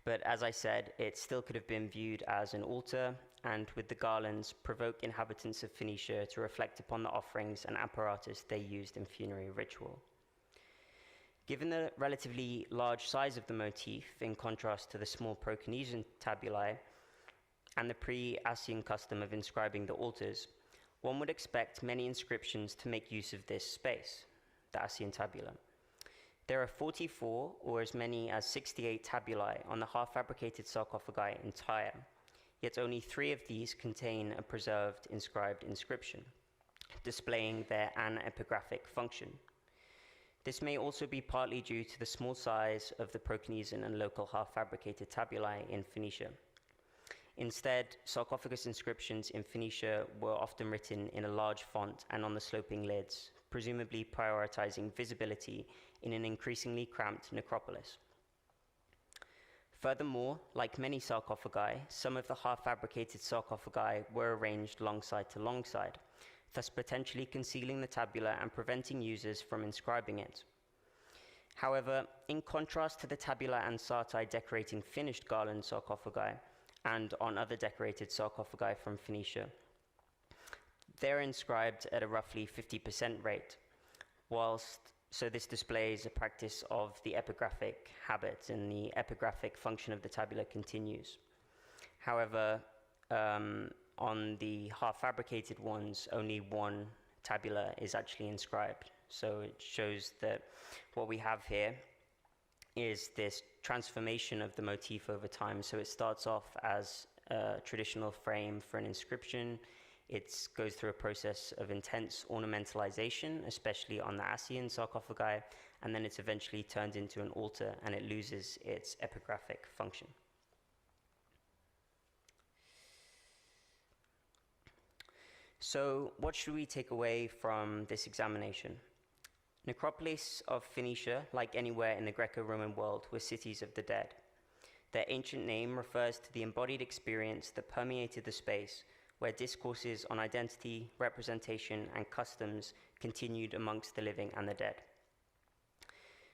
But as I said, it still could have been viewed as an altar, and with the garlands, provoke inhabitants of Phoenicia to reflect upon the offerings and apparatus they used in funerary ritual. Given the relatively large size of the motif, in contrast to the small Proconnesian tabulae, and the pre-Asian custom of inscribing the altars, one would expect many inscriptions to make use of this space, the Asian tabula. There are 44 or as many as 68 tabulae on the half-fabricated sarcophagi in Tyre, yet only 3 of these contain a preserved inscribed inscription, displaying their anepigraphic function. This may also be partly due to the small size of the Proconnesian and local half-fabricated tabulae in Phoenicia. Instead, sarcophagus inscriptions in Phoenicia were often written in a large font and on the sloping lids, presumably prioritizing visibility in an increasingly cramped necropolis. Furthermore, like many sarcophagi, some of the half-fabricated sarcophagi were arranged longside to longside, thus potentially concealing the tabula and preventing users from inscribing it. However, in contrast to the tabula ansatae decorating finished garland sarcophagi and on other decorated sarcophagi from Phoenicia, they're inscribed at a roughly 50% rate, so this displays a practice of the epigraphic habit, and the epigraphic function of the tabula continues. However, on the half-fabricated ones, only one tabula is actually inscribed. So it shows that what we have here is this transformation of the motif over time. So it starts off as a traditional frame for an inscription. It goes through a process of intense ornamentalization, especially on the Asian sarcophagi, and then it's eventually turned into an altar and it loses its epigraphic function. So what should we take away from this examination? Necropolis of Phoenicia, like anywhere in the Greco-Roman world, were cities of the dead. Their ancient name refers to the embodied experience that permeated the space, where discourses on identity, representation, and customs continued amongst the living and the dead.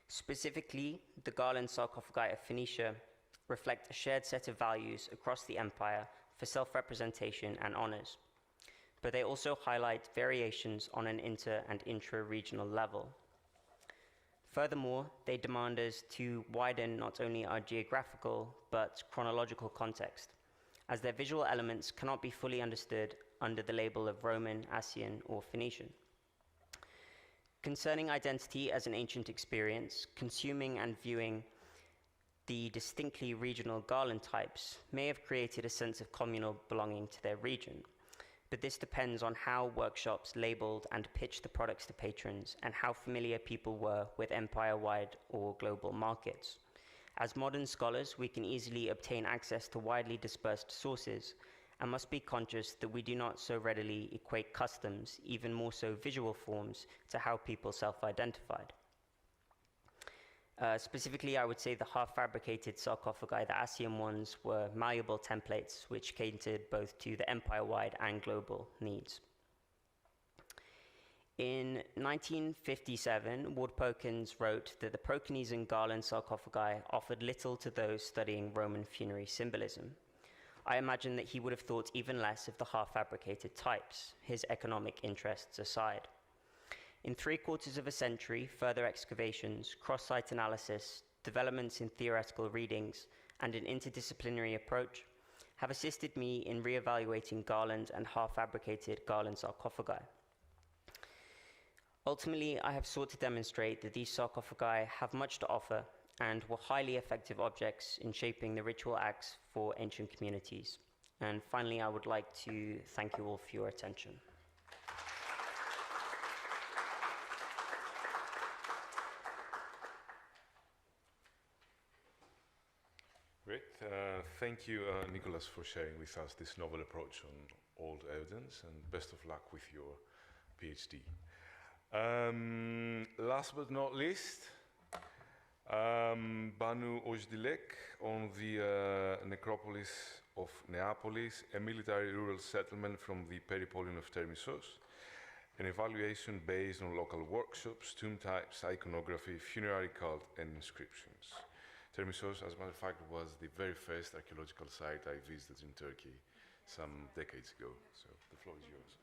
Specifically, the garland sarcophagi of Phoenicia reflect a shared set of values across the empire for self-representation and honors, but they also highlight variations on an inter- and intra-regional level. Furthermore, they demand us to widen not only our geographical, but chronological context, as their visual elements cannot be fully understood under the label of Roman, Asian, or Phoenician. Concerning identity as an ancient experience, consuming and viewing the distinctly regional garland types may have created a sense of communal belonging to their region, but this depends on how workshops labeled and pitched the products to patrons and how familiar people were with empire-wide or global markets. As modern scholars, we can easily obtain access to widely dispersed sources and must be conscious that we do not so readily equate customs, even more so visual forms, to how people self-identified. Specifically, I would say the half-fabricated sarcophagi, the Asian ones, were malleable templates which catered both to the empire-wide and global needs. In 1957, Ward Perkins wrote that the Proconnesian garland sarcophagi offered little to those studying Roman funerary symbolism. I imagine that he would have thought even less of the half-fabricated types, his economic interests aside. In 3/4 of a century, further excavations, cross-site analysis, developments in theoretical readings, and an interdisciplinary approach have assisted me in re-evaluating garland and half-fabricated garland sarcophagi. Ultimately, I have sought to demonstrate that these sarcophagi have much to offer and were highly effective objects in shaping the ritual acts for ancient communities. And finally, I would like to thank you all for your attention. Great. Thank you, Nicholas, for sharing with us this novel approach on old evidence, and best of luck with your PhD. Last but not least, Banu Ojdilek on the necropolis of Neapolis, a military rural settlement from the peripolion of Termissos, an evaluation based on local workshops, tomb types, iconography, funerary cult, and inscriptions. Termissos, as a matter of fact, was the very first archaeological site I visited in Turkey some decades ago. So the floor is yours.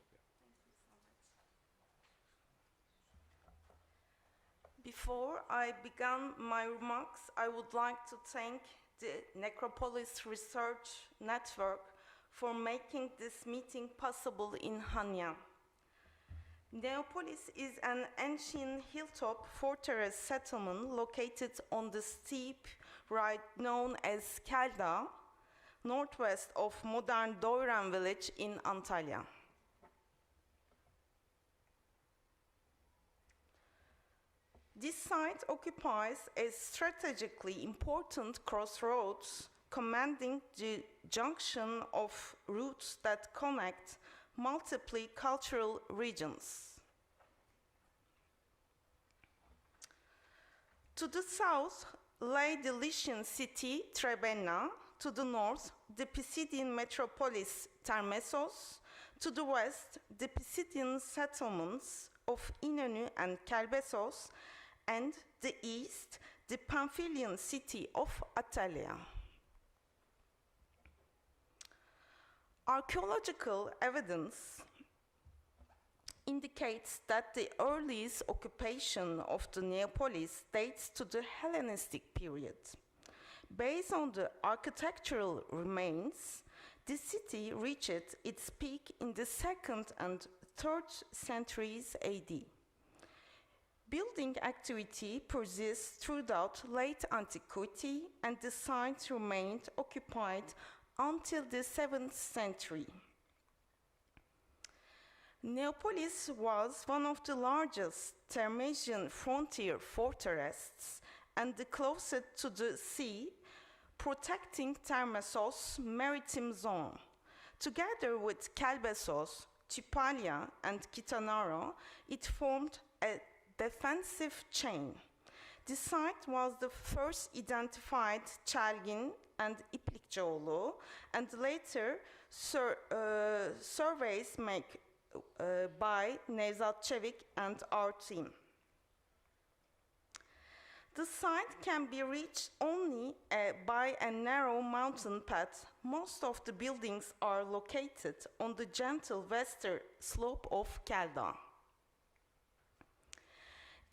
Before I begin my remarks, I would like to thank the Necropoleis Research Network for making this meeting possible in Chania. Neapolis is an ancient hilltop fortress settlement located on the steep right known as Kelda, northwest of modern Doiran village in Antalya. This site occupies a strategically important crossroads commanding the junction of routes that connect multiple cultural regions. To the south lay the Lycian city Trebenna, to the north the Pisidian metropolis Termessos, to the west the Pisidian settlements of Inonu and Kelbessos, and the east the Pamphylian city of Atalia. Archaeological evidence indicates that the earliest occupation of the Neapolis dates to the Hellenistic period. Based on the architectural remains, the city reached its peak in the 2nd and 3rd centuries AD. Building activity persists throughout late antiquity, and the site remained occupied until the 7th century. Neapolis was one of the largest Termesian frontier fortresses and the closest to the sea, protecting Termessos' maritime zone. Together with Kelbessos, Typalia, and Kitanara, it formed a defensive chain. The site was the first identified Chalgin and İplikçioğlu, and later surveys made by Nevzat Çevik and our team. The site can be reached only by a narrow mountain path. Most of the buildings are located on the gentle western slope of Kelda.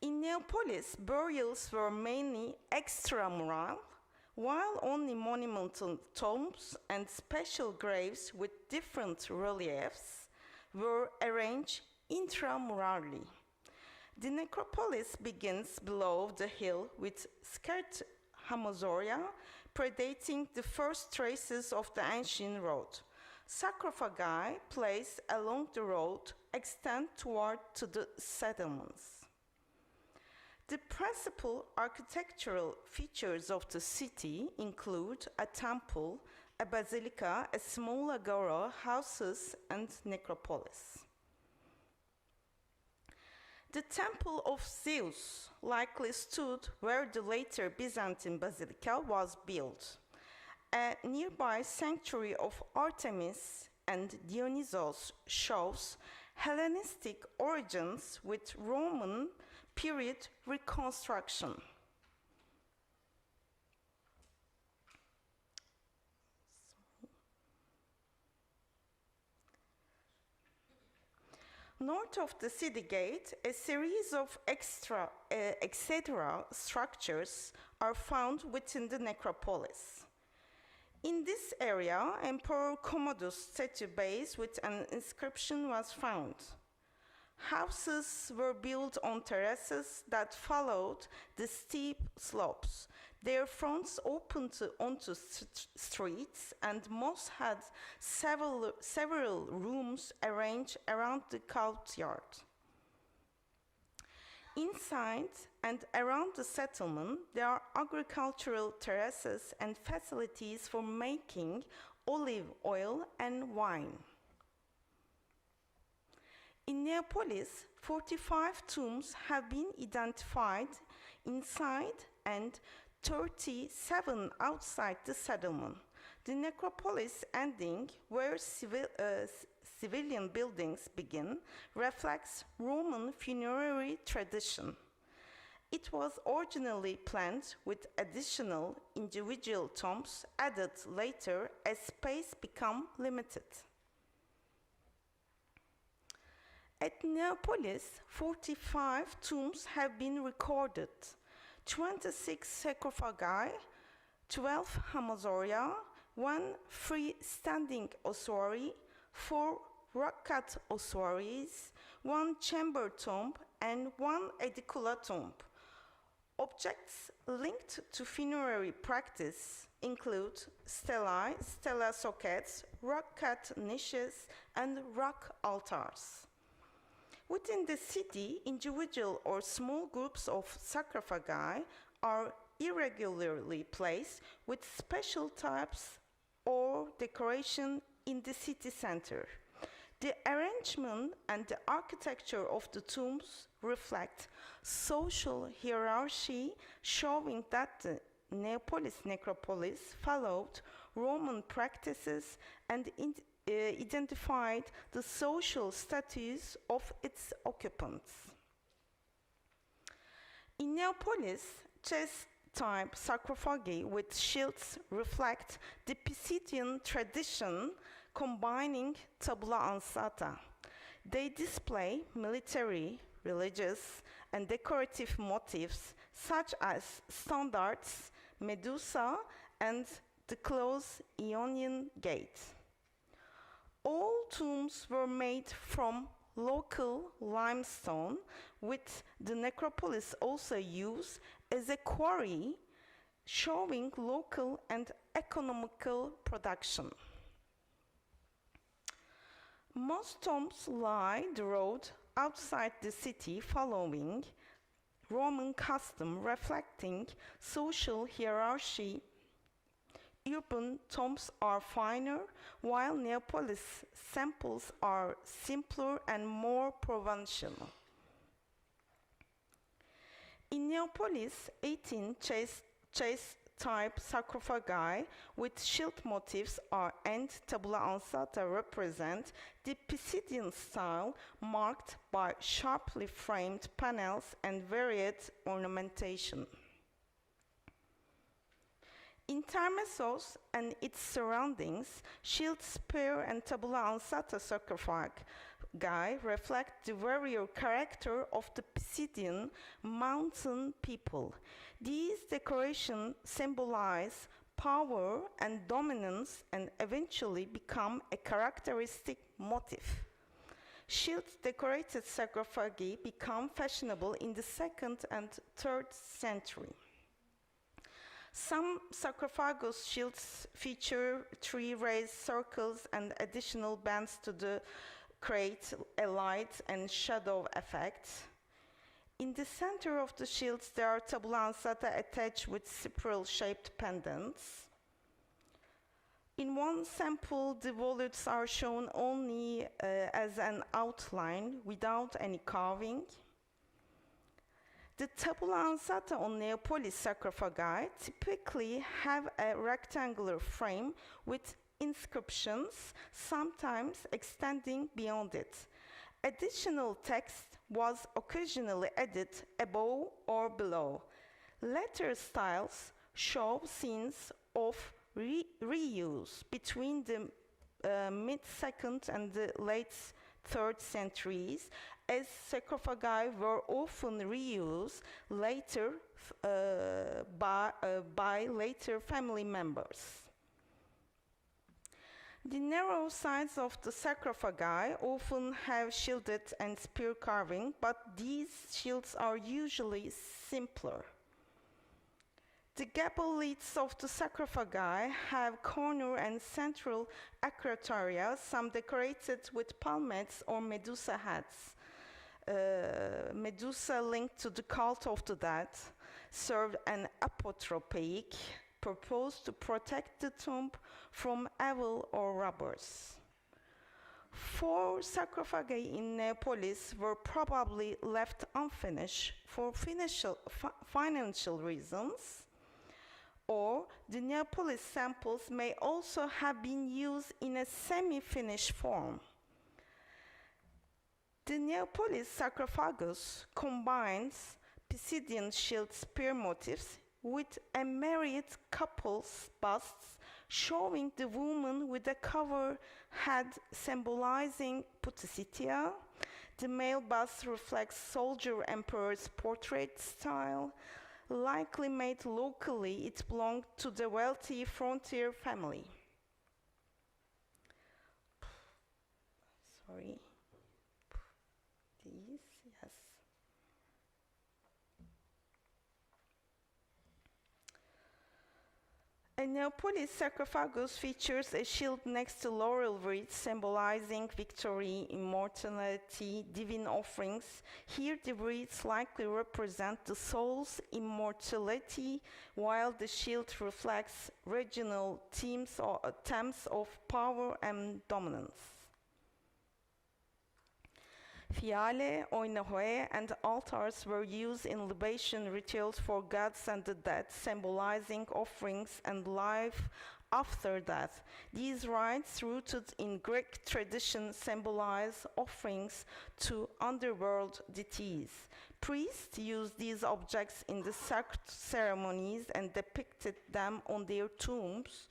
In Neapolis, burials were mainly extramural, while only monumental tombs and special graves with different reliefs were arranged intramurally. The necropolis begins below the hill with scarred Hamasauria, predating the first traces of the ancient road. Sarcophagi placed along the road extend toward to the settlements. The principal architectural features of the city include a temple, a basilica, a small agora, houses, and necropolis. The temple of Zeus likely stood where the later Byzantine basilica was built. A nearby sanctuary of Artemis and Dionysos shows Hellenistic origins with Roman period reconstruction. North of the city gate, a series of etc. structures are found within the necropolis. In this area, Emperor Commodus' statue base with an inscription was found. Houses were built on terraces that followed the steep slopes. Their fronts opened onto streets, and most had several rooms arranged around the courtyard. Inside and around the settlement, there are agricultural terraces and facilities for making olive oil and wine. In Neapolis, 45 tombs have been identified inside and 37 outside the settlement. The necropolis ending, where civilian buildings begin, reflects Roman funerary tradition. It was originally planned with additional individual tombs added later as space became limited. At Neapolis, 45 tombs have been recorded. 26 sarcophagi, 12 hamasauria, 1 freestanding ossuary, 4 rock-cut ossuaries, 1 chamber tomb, and 1 edicula tomb. Objects linked to funerary practice include stelae, stela sockets, rock-cut niches, and rock altars. Within the city, individual or small groups of sarcophagi are irregularly placed with special types or decoration in the city center. The arrangement and the architecture of the tombs reflect social hierarchy, showing that the Neapolis necropolis followed Roman practices and identified the social status of its occupants. In Neapolis, chest-type sarcophagi with shields reflect the Pisidian tradition combining tabula ansata. They display military, religious, and decorative motifs such as standards, Medusa, and the closed Ionian gate. All tombs were made from local limestone, with the necropolis also used as a quarry, showing local and economical production. Most tombs lie the road outside the city, following Roman custom reflecting social hierarchy. Urban tombs are finer, while Neapolis samples are simpler and more provincial. In Neapolis, 18 chest-type sarcophagi with shield motifs and tabula ansata represent the Pisidian style, marked by sharply framed panels and varied ornamentation. In Tarmesos and its surroundings, shield, spear, and tabula ansata sarcophagi reflect the warrior character of the Pisidian mountain people. These decorations symbolize power and dominance and eventually become a characteristic motif. Shield-decorated sarcophagi become fashionable in the 2nd and 3rd century. Some sarcophagus shields feature three raised circles and additional bands to create a light and shadow effect. In the center of the shields, there are tabula ansata attached with spiral-shaped pendants. In one sample, the volutes are shown only as an outline without any carving. The tabula ansata on Necropolis sarcophagi typically have a rectangular frame with inscriptions, sometimes extending beyond it. Additional text was occasionally added above or below. Later styles show scenes of reuse between the mid-2nd and the late 3rd centuries, as sarcophagi were often reused later by later family members. The narrow sides of the sarcophagi often have shielded and spear carving, but these shields are usually simpler. The gable lids of the sarcophagi have corner and central acrotaria, some decorated with palmettes or Medusa heads. Medusa linked to the cult of the dead served an apotropaic purpose to protect the tomb from evil or robbers. 4 sarcophagi in Necropolis were probably left unfinished for financial reasons, or the Necropolis samples may also have been used in a semi-finished form. The Necropolis sarcophagus combines Pisidian shield spear motifs with a married couple's busts showing the woman with a covered head symbolizing Pudicitia. The male bust reflects soldier emperor's portrait style. Likely made locally, it belonged to the wealthy frontier family. Sorry. These, yes. A Necropolis sarcophagus features a shield next to laurel wreaths symbolizing victory, immortality, divine offerings. Here the wreaths likely represent the soul's immortality, while the shield reflects regional themes of power and dominance. Fiale, oinohoi, and altars were used in libation rituals for gods and the dead, symbolizing offerings and life after death. These rites, rooted in Greek tradition, symbolize offerings to underworld deities. Priests used these objects in the sacred ceremonies and depicted them on their tombs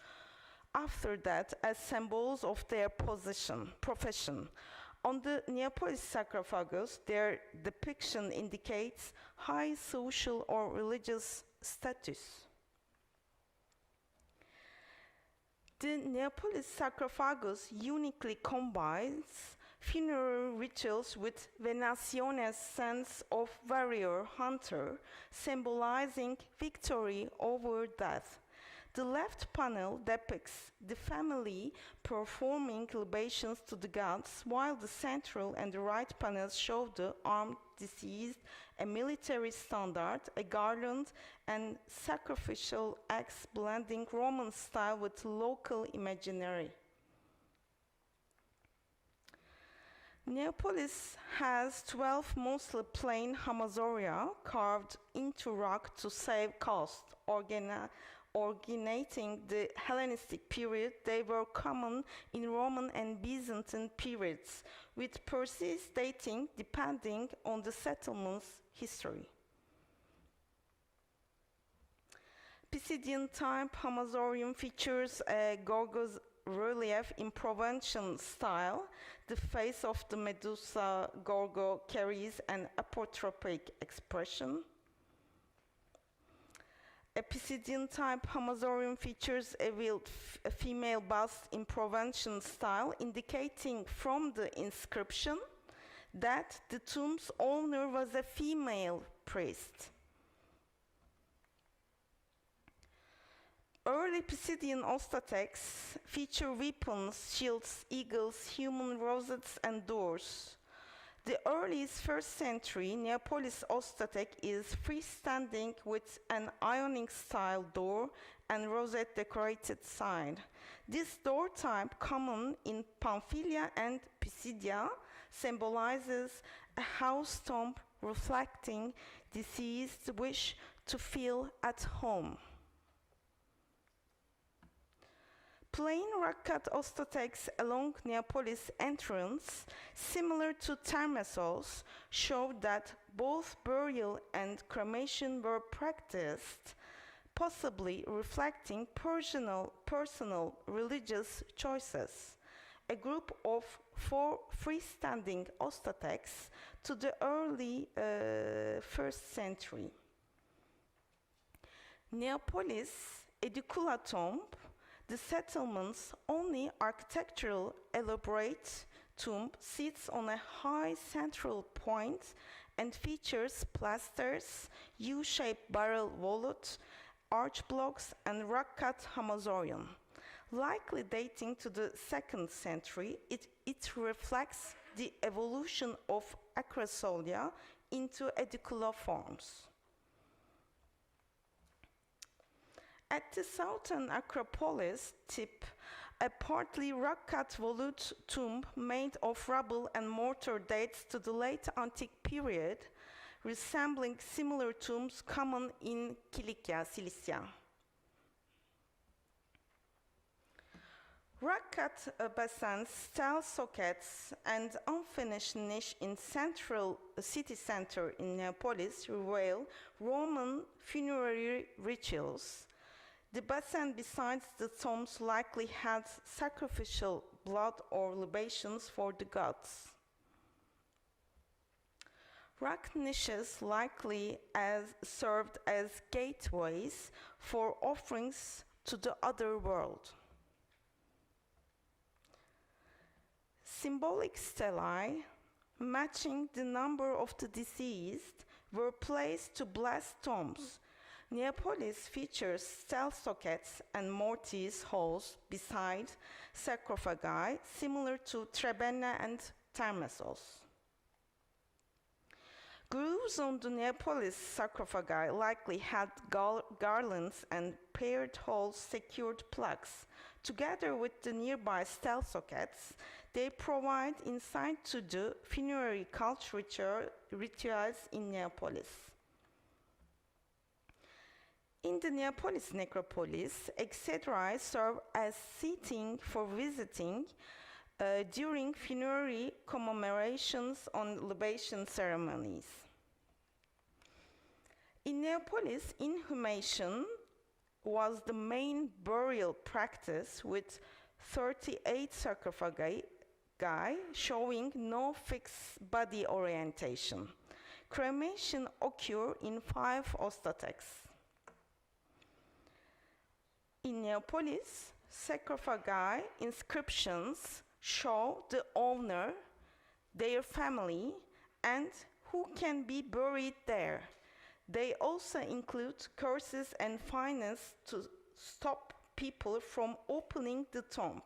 after that as symbols of their profession. On the Necropolis sarcophagus, their depiction indicates high social or religious status. The Necropolis sarcophagus uniquely combines funeral rituals with Venatione's sense of warrior-hunter, symbolizing victory over death. The left panel depicts the family performing libations to the gods, while the central and the right panels show the armed deceased, a military standard, a garland, and sacrificial acts blending Roman style with local imaginary. Necropolis has 12 mostly plain hamasauria carved into rock to save cost. Originating the Hellenistic period, they were common in Roman and Byzantine periods, with persist dating depending on the settlement's history. Pisidian type hamasaurium features a Gorgo's relief in Provençal style. The face of the Medusa Gorgo carries an apotropic expression. A Pisidian type hamasaurium features a veiled female bust in Provençal style, indicating from the inscription that the tomb's owner was a female priest. Early Pisidian ostateks feature weapons, shields, eagles, human rosettes, and doors. The earliest 1st century Neapolis ostatek is freestanding with an Ionic-style door and rosette-decorated side. This door type, common in Pamphylia and Pisidia, symbolizes a house tomb reflecting deceased's wish to feel at home. Plain rock-cut ostateks along Neapolis entrance, similar to Termessos, showed that both burial and cremation were practiced, possibly reflecting personal religious choices. A group of 4 freestanding ostateks to the early 1st century. Neapolis Edicula tomb, the settlement's only architectural elaborate tomb, sits on a high central point and features plasters, U-shaped barrel volute, arch blocks, and rock-cut hamazorium. Likely dating to the 2nd century, it reflects the evolution of acrosolia into edicula forms. At the southern Acropolis tip, a partly rock-cut volute tomb made of rubble and mortar dates to the late antique period, resembling similar tombs common in Cilicia, Cilicia. Rock-cut basins, stele sockets, and unfinished niche in central city center in Neapolis reveal Roman funerary rituals. The basin besides the tombs likely had sacrificial blood or libations for the gods. Rock niches likely served as gateways for offerings to the other world. Symbolic stelae, matching the number of the deceased, were placed to bless tombs. Neapolis features stele sockets and mortise holes beside sarcophagi, similar to Trebenna and Termessos. Grooves on the Neapolis sarcophagi likely had garlands and paired holes secured plugs. Together with the nearby stele sockets, they provide insight to the funerary cult rituals in Neapolis. In the Neapolis necropolis, exedrae serve as seating for visiting during funerary commemorations on libation ceremonies. In Neapolis, inhumation was the main burial practice, with 38 sarcophagi showing no fixed body orientation. Cremation occurred in 5 ostateks. In Neapolis, sarcophagi inscriptions show the owner, their family, and who can be buried there. They also include curses and fines to stop people from opening the tomb,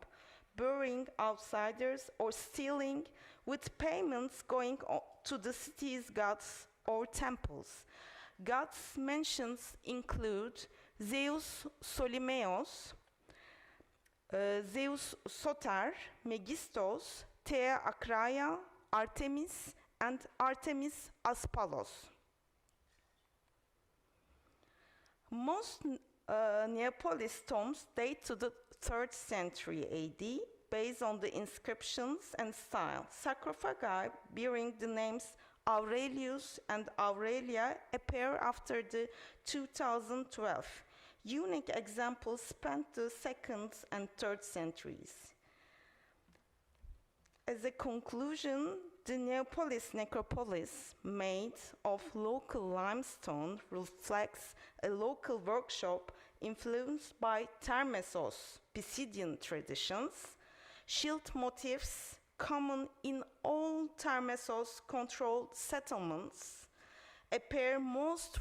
burying outsiders, or stealing, with payments going to the city's gods or temples. Gods mentions include Zeus Solimeos, Zeus Soter, Megistos, Thea Acraia, Artemis, and Artemis Aspalos. Most Neapolis tombs date to the 3rd century AD, based on the inscriptions and style. Sarcophagi bearing the names Aurelius and Aurelia appear after the 2012. Unique examples span the 2nd and 3rd centuries. As a conclusion, the Neapolis necropolis, made of local limestone, reflects a local workshop influenced by Termessos Pisidian traditions, shield motifs common in all Termessos-controlled settlements, appear most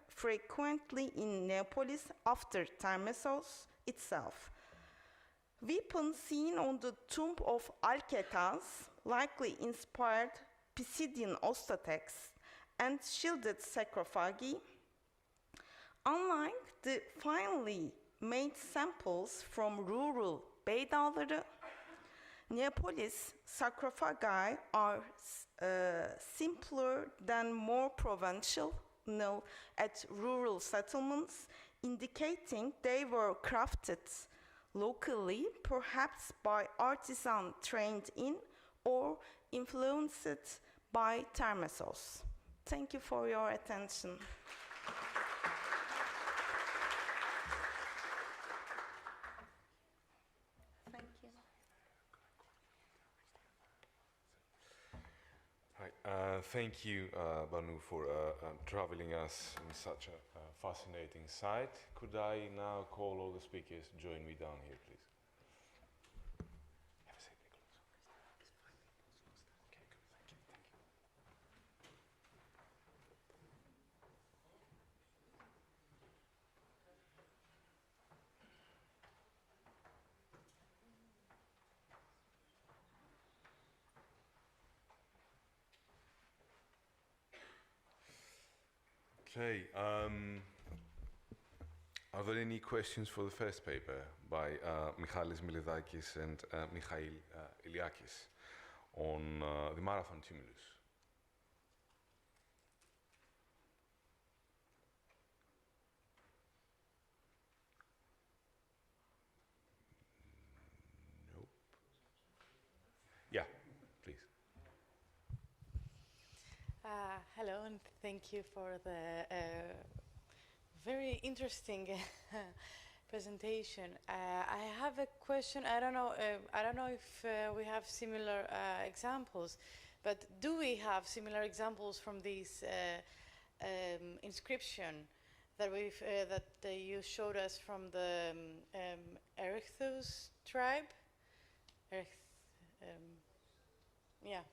frequently in Neapolis after Termessos itself. Weapons seen on the tomb of Alcetas likely inspired Pisidian ostatexts and shielded sarcophagi. Unlike the finely made samples from rural beydaları, Neapolis sarcophagi are simpler than more provincial at rural settlements, indicating they were crafted locally, perhaps by artisans trained in or influenced by Termessos. Thank you for your attention. Thank you. Hi, thank you, Banu, for traveling us in such a fascinating site. Could I now call all the speakers to join me down here, please? Have a seat, Nicholas. Okay, good. Thank you. Okay, are there any questions for the first paper by Michalis Milidakis and Michail Iliakis on the marathon tumulus? Nope. Yeah, please. Hello, and thank you for the very interesting presentation. I have a question. I don't know if we have similar examples, but do we have similar examples from this inscription that you showed us from the Erechthus tribe? Yeah.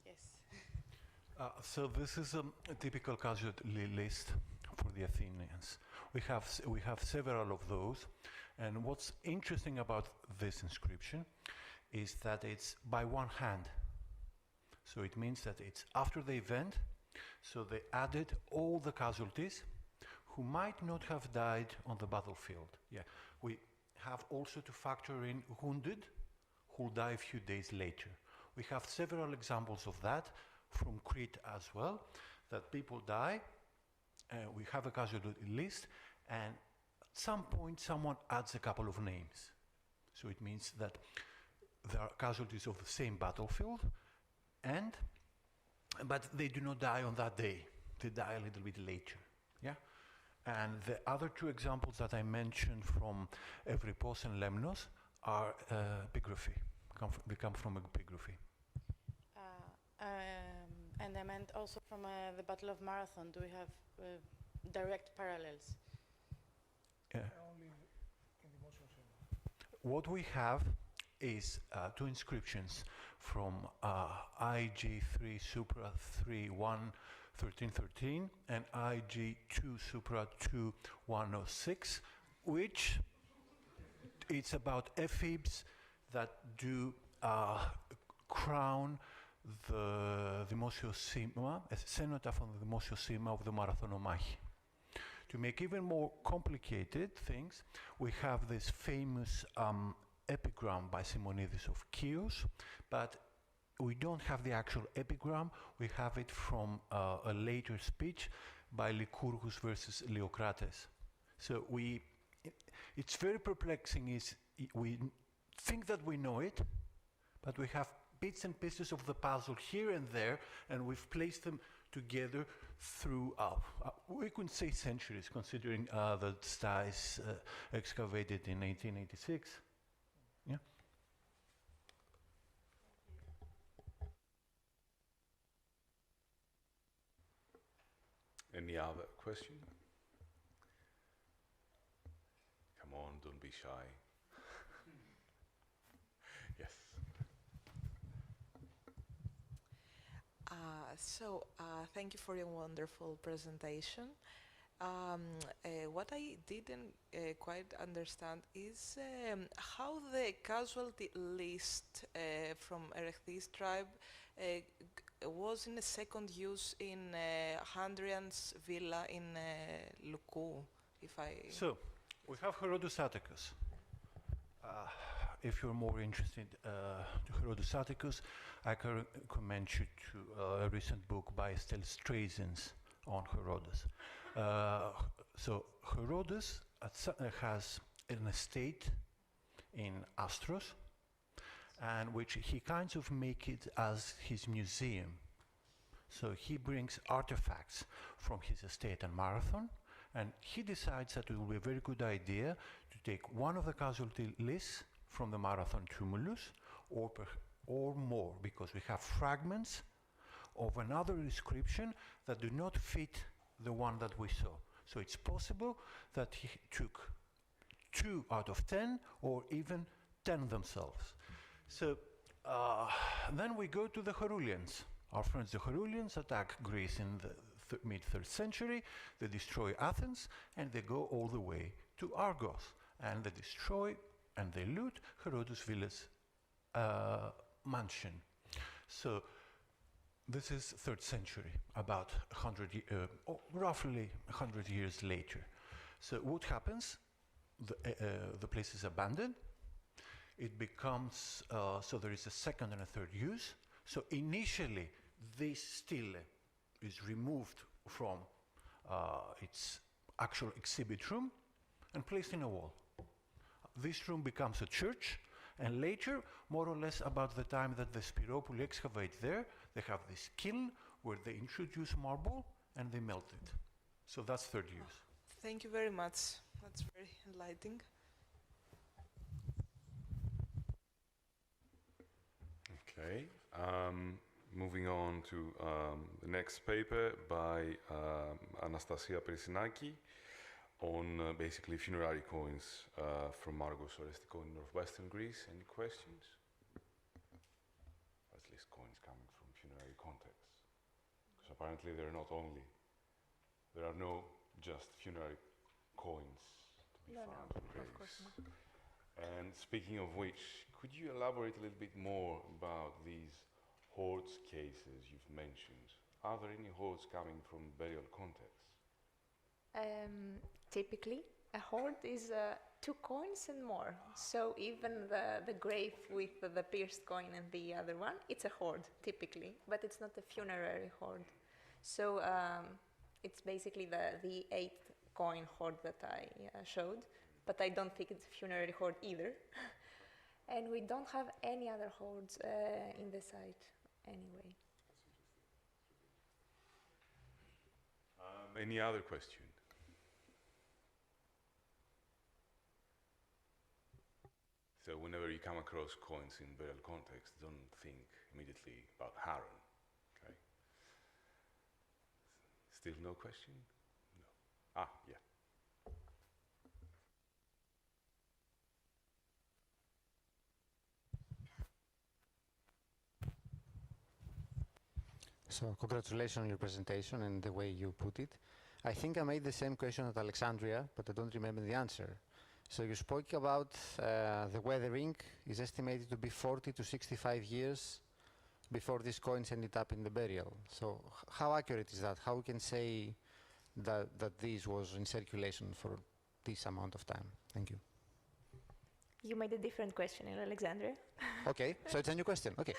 Yes. So this is a typical casualty list for the Athenians. We have several of those, and what's interesting about this inscription is that it's by one hand. So it means that it's after the event, so they added all the casualties who might not have died on the battlefield. Yeah, we have also to factor in wounded who die a few days later. We have several examples of that from Crete as well, that people die, we have a casualty list, and at some point someone adds a couple of names. So it means that there are casualties of the same battlefield, but they do not die on that day. They die a little bit later. Yeah? And the other two examples that I mentioned from Evripos and Lemnos are epigraphy. They come from epigraphy. And I meant also from the Battle of Marathon. Do we have direct parallels? Only in the Motion. What we have is two inscriptions from IG3 Supra 3.1.13.13 and IG2 Supra 2.106, which it's about ephibs that do crown the δημοσιοσύμα, a cenotaph on the δημοσιοσύμα of the Marathonomachie. To make even more complicated things, we have this famous epigram by Simonides of Chios, but we don't have the actual epigram. We have it from a later speech by Lycurgus versus Leocrates. So it's very perplexing. We think that we know it, but we have bits and pieces of the puzzle here and there, and we've placed them together through, we could say centuries, considering the styes excavated in 1886. Yeah. Any other question? Come on, don't be shy. Yes. Thank you for your wonderful presentation. What I didn't quite understand is how the casualty list from Erechthis tribe was in a second use in Hadrian's villa in Loukou, if I... So, we have Herodotus Atticus. If you're more interested to Herodotus Atticus, I can recommend you to a recent book by Estelle Straisens on Herodotus. So Herodotus has an estate in Astros, and which he kind of make it as his museum. So he brings artifacts from his estate and Marathon, and he decides that it will be a very good idea to take one of the casualty lists from the Marathon tumulus, or more, because we have fragments of another inscription that do not fit the one that we saw. So it's possible that he took 2 out of 10, or even 10 themselves. So then we go to the Herulians. Our friends the Herulians attack Greece in the mid-3rd century, they destroy Athens, and they go all the way to Argos, and they destroy and they loot Herodotus Villa's mansion. So this is 3rd century, about roughly 100 years later. So what happens? The place is abandoned. It becomes, so there is a 2nd and a 3rd use. So initially, this stele is removed from its actual exhibit room and placed in a wall. This room becomes a church, and later, more or less about the time that the Spiropoli excavate there, they have this kiln where they introduce marble and they melt it. So that's 3rd use. Thank you very much. That's very enlightening. Okay. Moving on to the next paper by Anastasia Perisinaki on basically funerary coins from Argos Orestiko in northwestern Greece. Any questions? At least coins coming from funerary contexts. Because apparently there are no just funerary coins to be found in Greece. Of course not. And speaking of which, could you elaborate a little bit more about these hoards cases you've mentioned? Are there any hoards coming from burial contexts? Typically, a hoard is 2 coins and more. So even the grave with the pierced coin and the other one, it's a hoard, typically, but it's not a funerary hoard. So it's basically the 8th coin hoard that I showed, but I don't think it's a funerary hoard either. And we don't have any other hoards in the site anyway. Any other question? So whenever you come across coins in burial context, don't think immediately about Haran. Okay. Still no question? No. Ah, yeah. So congratulations on your presentation and the way you put it. I think I made the same question at Alexandria, but I don't remember the answer. So you spoke about the weathering is estimated to be 40 to 65 years before these coins ended up in the burial. So how accurate is that? How we can say that this was in circulation for this amount of time? Thank you. You made a different question in Alexandria. Okay, so it's a new question. Okay.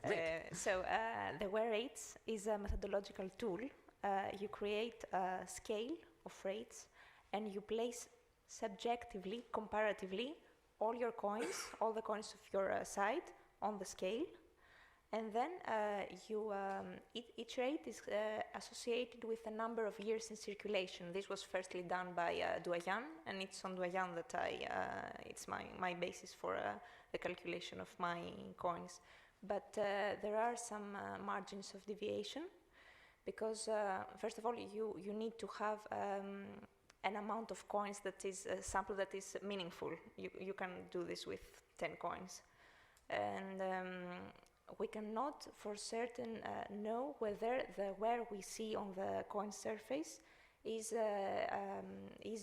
Yeah. The wear rates is a methodological tool. You create a scale of rates and you place subjectively, comparatively, all your coins, all the coins of your site on the scale. And then each rate is associated with a number of years in circulation. This was firstly done by Doyen, and it's on Doyen that it's my basis for the calculation of my coins. But there are some margins of deviation, because first of all, you need to have an amount of coins that is a sample that is meaningful. You can do this with 10 coins. And we cannot for certain know whether the wear we see on the coin surface is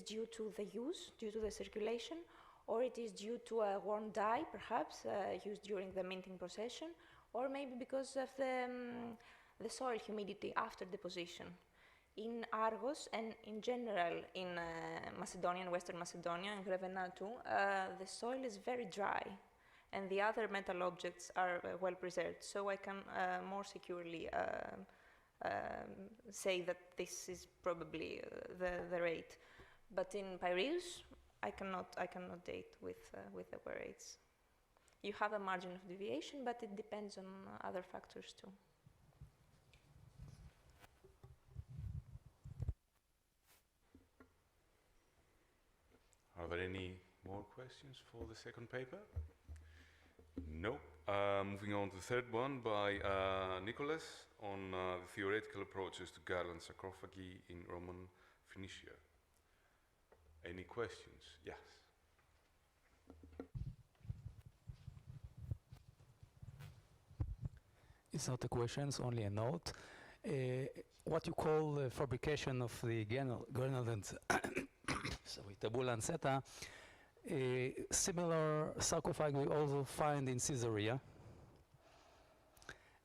due to the use, due to the circulation, or it is due to a worn dye, perhaps, used during the minting procession, or maybe because of the soil humidity after deposition. In Argos and in general in Macedonia and Western Macedonia and Grevena too, the soil is very dry and the other metal objects are well preserved. So I can more securely say that this is probably the rate. But in Piraeus, I cannot date with the wear rates. You have a margin of deviation, but it depends on other factors too. Are there any more questions for the second paper? No. Moving on to the third one by Nicholas on the theoretical approaches to garland sarcophagi in Roman Phoenicia. Any questions? Yes. It's not a question, it's only a note. What you call fabrication of the garland and sorry, tabula and seta, similar sarcophagi we also find in Caesarea,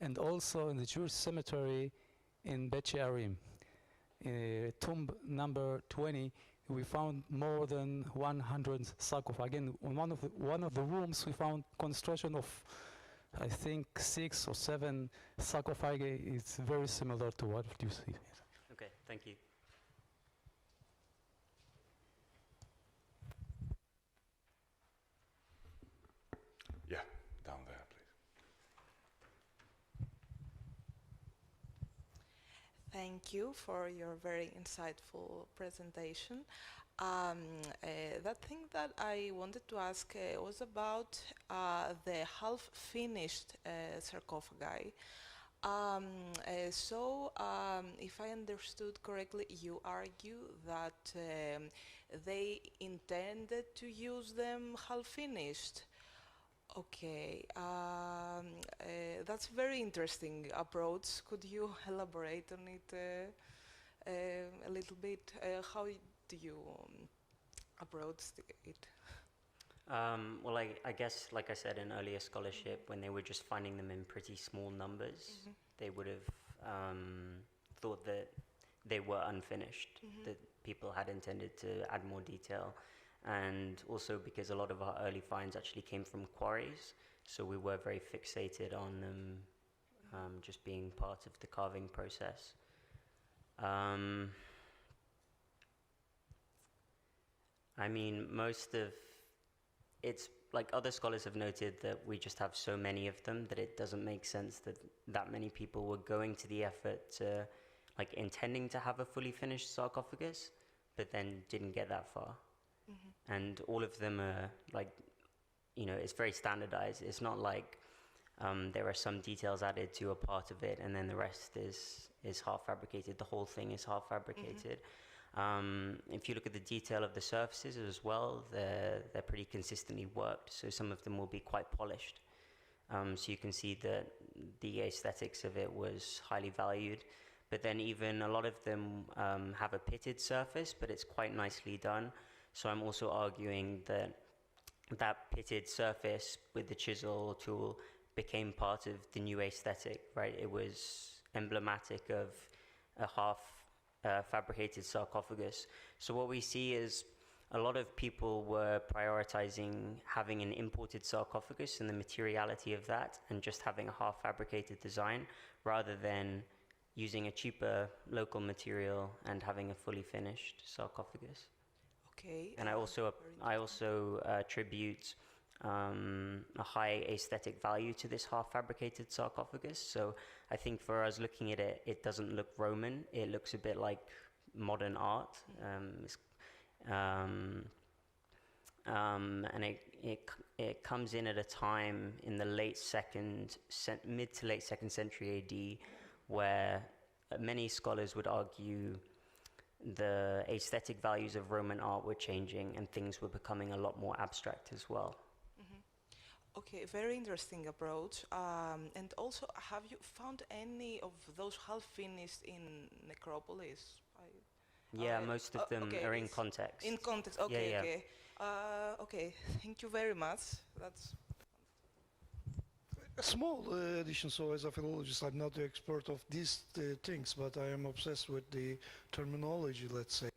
and also in the Jewish cemetery in Bet She'arim. Tomb number 20, we found more than 100 sarcophagi. In one of the rooms we found construction of, I think, 6 or 7 sarcophagi. It's very similar to what you see. Okay, thank you. Yeah, down there, please. Thank you for your very insightful presentation. That thing that I wanted to ask was about the half-finished sarcophagi. If I understood correctly, you argue that they intended to use them half-finished. Okay, that's a very interesting approach. Could you elaborate on it a little bit? How do you approach it? Well, I guess, like I said, in earlier scholarship, when they were just finding them in pretty small numbers, they would have thought that they were unfinished, that people had intended to add more detail. And also because a lot of our early finds actually came from quarries, so we were very fixated on them just being part of the carving process. I mean, it's like other scholars have noted that we just have so many of them that it doesn't make sense that many people were going to the effort to, like, intending to have a fully finished sarcophagus, but then didn't get that far. And all of them are, like, you know, it's very standardized. It's not like there are some details added to a part of it and then the rest is half fabricated. The whole thing is half fabricated. If you look at the detail of the surfaces as well, they're pretty consistently worked. So some of them will be quite polished. So you can see that the aesthetics of it was highly valued. But then even a lot of them have a pitted surface, but it's quite nicely done. So I'm also arguing that that pitted surface with the chisel tool became part of the new aesthetic, right? It was emblematic of a half fabricated sarcophagus. So what we see is a lot of people were prioritizing having an imported sarcophagus and the materiality of that and just having a half fabricated design rather than using a cheaper local material and having a fully finished sarcophagus. Okay. And I also attribute a high aesthetic value to this half-fabricated sarcophagus. So I think for us looking at it, it doesn't look Roman. It looks a bit like modern art. And it comes in at a time in the mid to late 2nd century AD, where many scholars would argue the aesthetic values of Roman art were changing and things were becoming a lot more abstract as well. Okay, very interesting approach. And also, have you found any of those half-finished in Necropolis? Yeah, most of them okay, are in context. In context, okay, yeah. okay. Okay, thank you very much. That's a small addition. So as a philologist, I'm not the expert of these things, but I am obsessed with the terminology, let's say.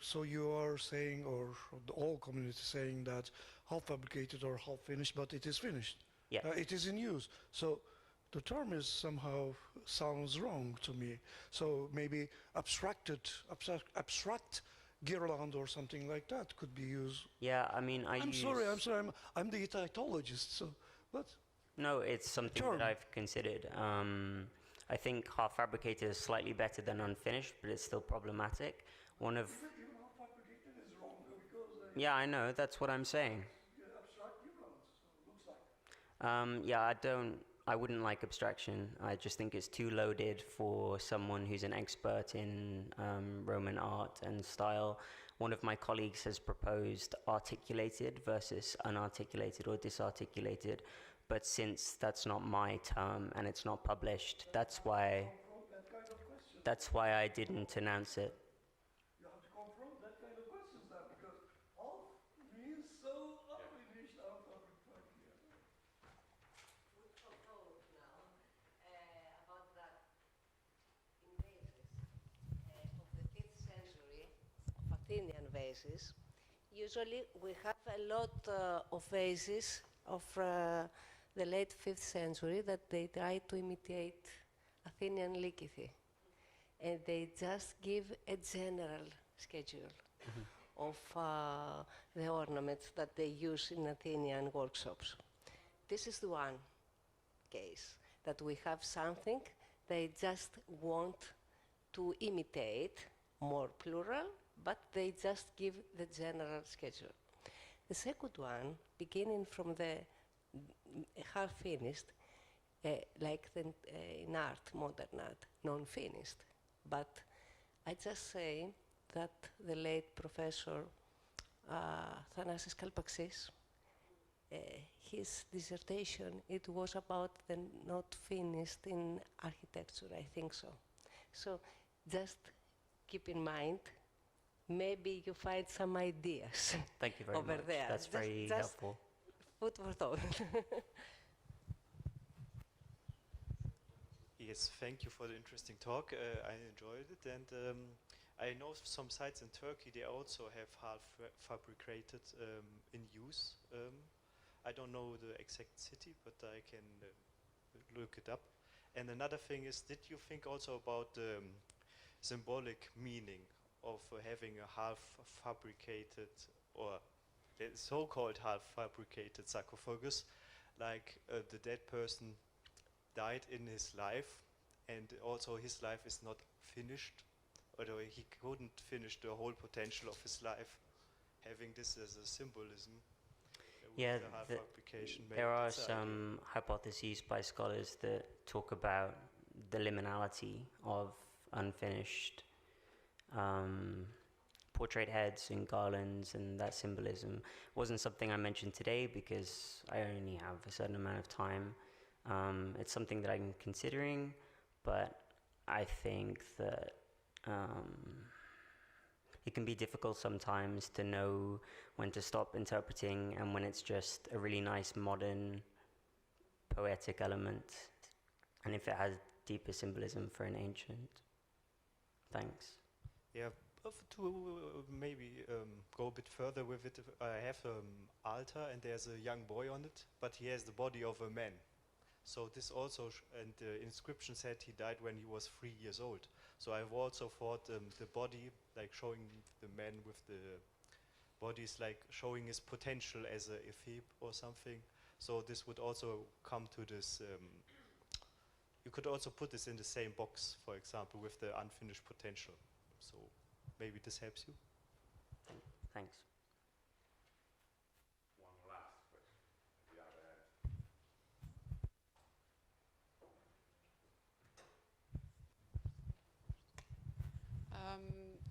So you are saying, or the whole community saying that half fabricated or half finished, but it is finished. Yeah. It is in use. So the term is somehow sounds wrong to me. So maybe abstract guirland or something like that could be used. Yeah, I mean, I'm sorry, I'm the etymologist, so, but... No, it's something that I've considered. I think half fabricated is slightly better than unfinished, but it's still problematic. One of... Yeah, I know, that's what I'm saying. Yeah, I wouldn't like abstraction. I just think it's too loaded for someone who's an expert in Roman art and style. One of my colleagues has proposed articulated versus unarticulated or disarticulated, but since that's not my term and it's not published, that's why I didn't announce it. You have to confront that kind of questions then, because half means so unfinished, unfabricated. Food for thought now about that in vases of the 5th century, of Athenian vases. Usually we have a lot of vases of the late 5th century that they try to imitate Athenian lithy. And they just give a general schedule of the ornaments that they use in Athenian workshops. This is the one case, that we have something they just want to imitate, more plural, but they just give the general schedule. The second one, beginning from the half-finished, like in art, modern art, non-finished. But I just say that the late Professor Thanasis Kalpaxis, his dissertation, it was about the not finished in architecture, I think so. So just keep in mind, maybe you find some ideas. Thank you very over much. there. That's very helpful. Food for thought. Yes, thank you for the interesting talk. I enjoyed it, and I know some sites in Turkey, they also have half fabricated in use. I don't know the exact city, but I can look it up. And another thing is, did you think also about the symbolic meaning of having a half fabricated, or the so-called half fabricated sarcophagus, like the dead person died in his life, and also his life is not finished, although he couldn't finish the whole potential of his life, having this as a symbolism. Yeah, the fabrication. there are some hypotheses by scholars that talk about the liminality of unfinished portrait heads and garlands, and that symbolism wasn't something I mentioned today because I only have a certain amount of time. It's something that I'm considering, but I think that it can be difficult sometimes to know when to stop interpreting and when it's just a really nice modern poetic element, and if it has deeper symbolism for an ancient. Thanks. Yeah, to maybe go a bit further with it, I have an altar and there's a young boy on it, but he has the body of a man. So this also, and the inscription said he died when he was 3 years old. So I've also thought the body, like showing the man with the body, is like showing his potential as a Ephorate or something. So this would also come to this, you could also put this in the same box, for example, with the unfinished potential. So maybe this helps you. Thanks. One last question. The other end.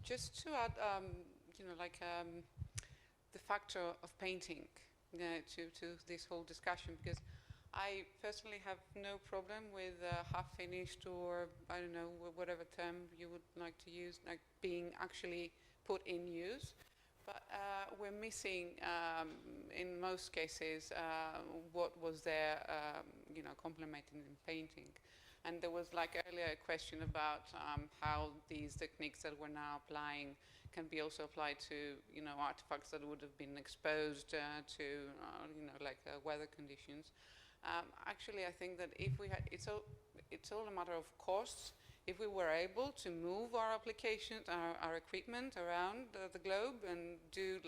Just to add, the factor of painting to this whole discussion, because I personally have no problem with half-finished, or I don't know, whatever term you would like to use, like being actually put in use. But we're missing, in most cases, what was there, complementing in painting. And there was like earlier a question about how these techniques that we're now applying can be also applied to, artifacts that would have been exposed to, weather conditions. Actually, I think that if we had, it's all a matter of costs. If we were able to move our applications, our equipment around the globe and do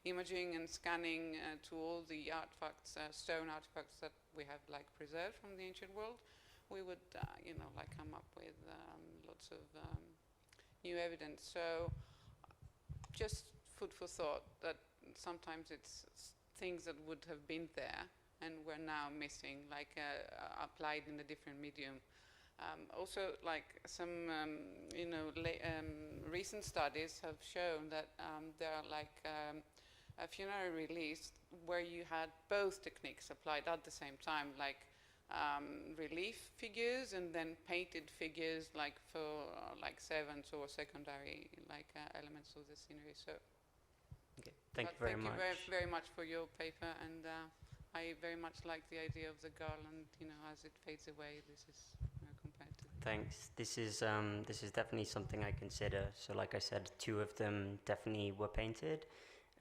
imaging and scanning to all the artifacts, stone artifacts that we have preserved from the ancient world, we would, come up with lots of new evidence. So, just food for thought that sometimes it's things that would have been there and we're now missing, applied in a different medium. Also, some, recent studies have shown that there are a funerary release where you had both techniques applied at the same time, relief figures and then painted figures for servants or secondary elements of the scenery. So okay, thank you very much. Thank you very much for your paper, and I very much like the idea of the garland. As it fades away, this is compared to. Thanks. This is definitely something I consider. So, like I said, 2 of them definitely were painted.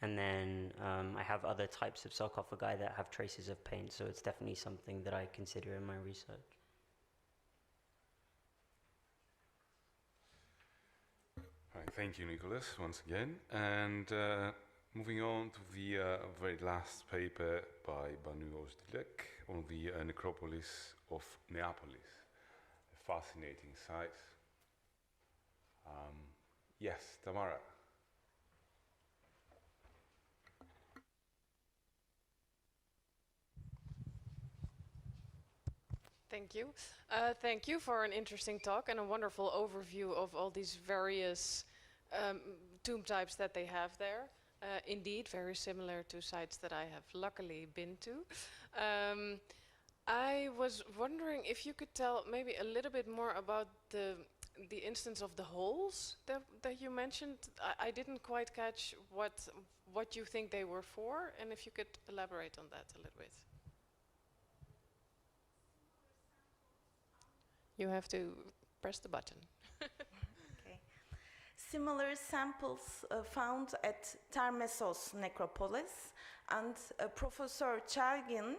And then I have other types of sarcophagi that have traces of paint, so it's definitely something that I consider in my research. Right, thank you, Nicholas, once again. And moving on to the very last paper by Banu Ozdilek on the necropolis of Neapolis, a fascinating site. Yes, Tamara. Thank you. Thank you for an interesting talk and a wonderful overview of all these various tomb types that they have there. Indeed, very similar to sites that I have luckily been to. I was wondering if you could tell maybe a little bit more about the instance of the holes that you mentioned. I didn't quite catch what you think they were for, and if you could elaborate on that a little bit. You have to press the button. Okay. Similar samples found at Termessos necropolis, and Professor Chalgin,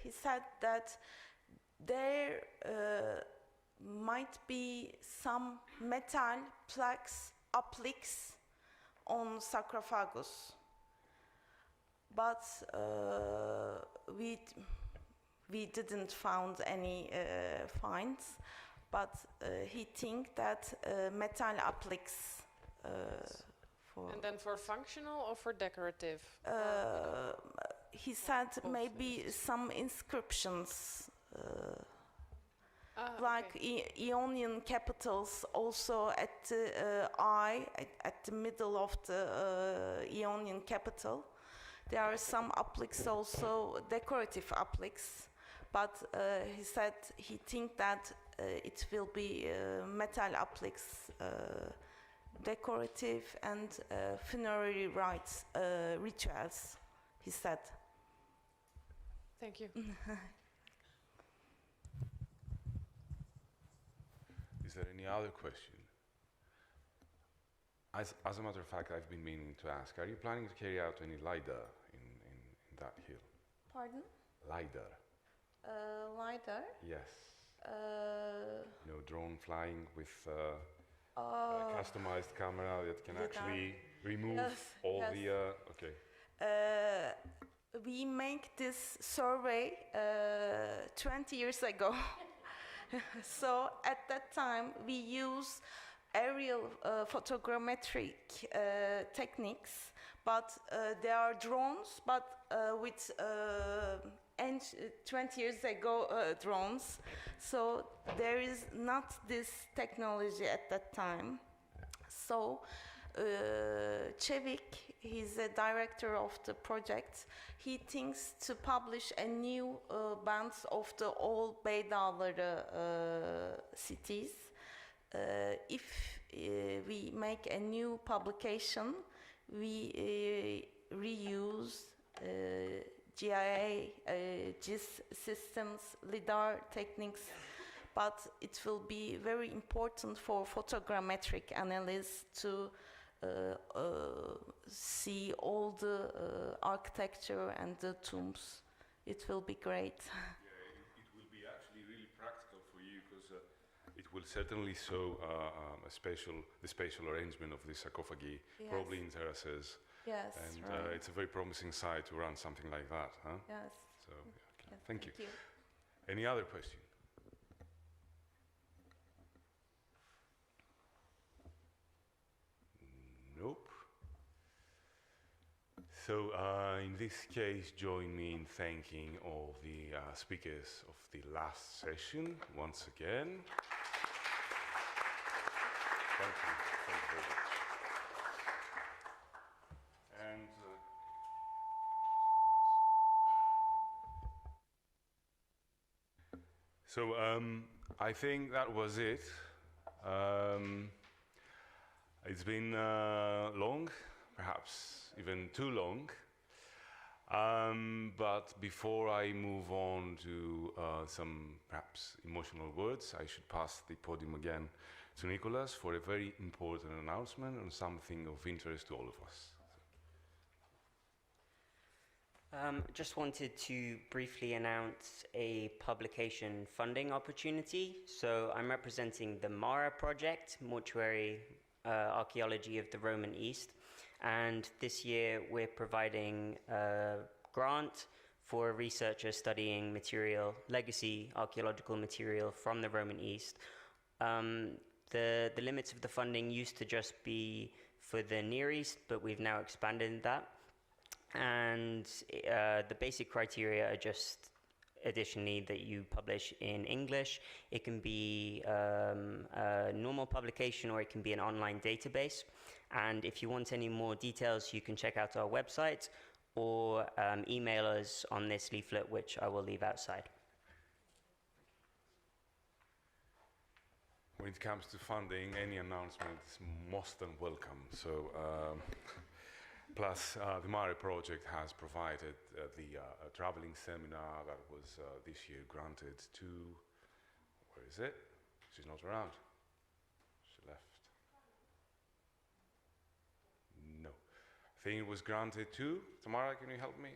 he said that there might be some metal plaques, appliques on sarcophagus, but we didn't found any finds, but he think that metal appliques for. And then for functional or for decorative? He said maybe some inscriptions, Ionian capitals, also at the eye, at the middle of the Ionian capital. There are some appliques also, decorative appliques. But he said he think that it will be metal appliques, decorative and funerary rites, rituals, he said. Thank you. Is there any other question? As a matter of fact, I've been meaning to ask, are you planning to carry out any LiDAR in that hill? Pardon? LiDAR. LiDAR? Yes. Drone flying with a customized camera that can actually remove all the. Okay. We make this survey 20 years ago. So at that time we use aerial photogrammetric techniques, but there are drones, but with 20 years ago drones. So there is not this technology at that time. So Çevik, he's a director of the project. He thinks to publish a new band of the old Beydaları cities. If we make a new publication, we reuse GIA, GIS systems, LIDAR techniques, but it will be very important for photogrammetric analysis to see all the architecture and the tombs. It will be great. Yeah, it will be actually really practical for you because it will certainly show the spatial arrangement of the sarcophagi, Yes. probably in terraces. Yes, and right. it's a very promising site to run something like that, huh? Yes. So, yeah, okay. Yes, Thank you. you. Any other question? Nope. So, in this case, join me in thanking all the speakers of the last session once again. Thank you. Thank you very much. And so I think that was it. It's been long, perhaps even too long. But before I move on to some perhaps emotional words, I should pass the podium again to Nicholas for a very important announcement on something of interest to all of us. Just wanted to briefly announce a publication funding opportunity. So I'm representing the MARA project, Mortuary Archaeology of the Roman East. And this year we're providing a grant for a researcher studying material, legacy archaeological material from the Roman East. The limits of the funding used to just be for the Near East, but we've now expanded that. And the basic criteria are just additionally that you publish in English. It can be a normal publication or it can be an online database. And if you want any more details, you can check out our website or email us on this leaflet, which I will leave outside. When it comes to funding, any announcement is most than welcome. So, plus the MARE project has provided the traveling seminar that was this year granted to, where is it? She's not around. She left. No. I think it was granted to, Tamara, can you help me?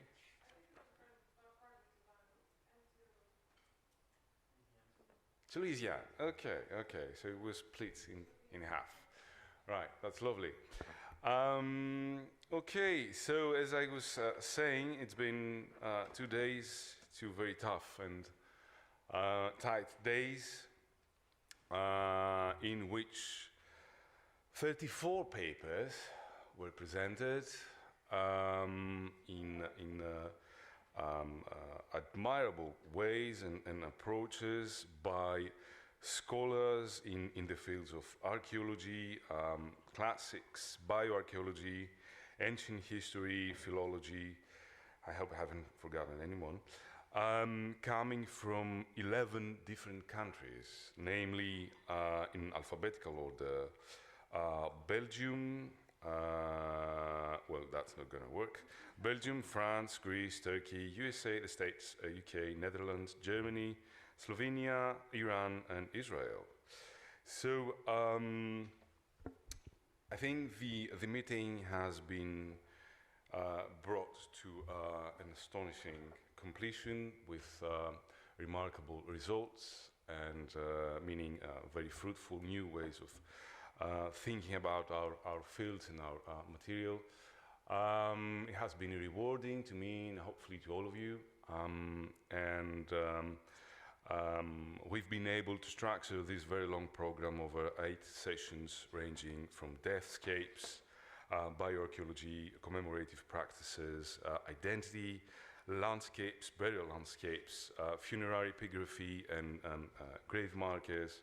To Louisiana. Okay. So it was split in half. Right, that's lovely. Okay, so as I was saying, it's been 2 days, 2 very tough and tight days in which 34 papers were presented in admirable ways and approaches by scholars in the fields of archaeology, classics, bioarchaeology, ancient history, philology. I hope I haven't forgotten anyone. Coming from 11 different countries, namely in alphabetical order, Belgium, well, that's not going to work. Belgium, France, Greece, Turkey, USA, the States, UK, Netherlands, Germany, Slovenia, Iran, and Israel. So I think the meeting has been brought to an astonishing completion with remarkable results and meaning very fruitful new ways of thinking about our fields and our material. It has been rewarding to me and hopefully to all of you. We've been able to structure this very long program over 8 sessions ranging from deathscapes, bioarchaeology, commemorative practices, identity, landscapes, burial landscapes, funerary epigraphy and grave markers,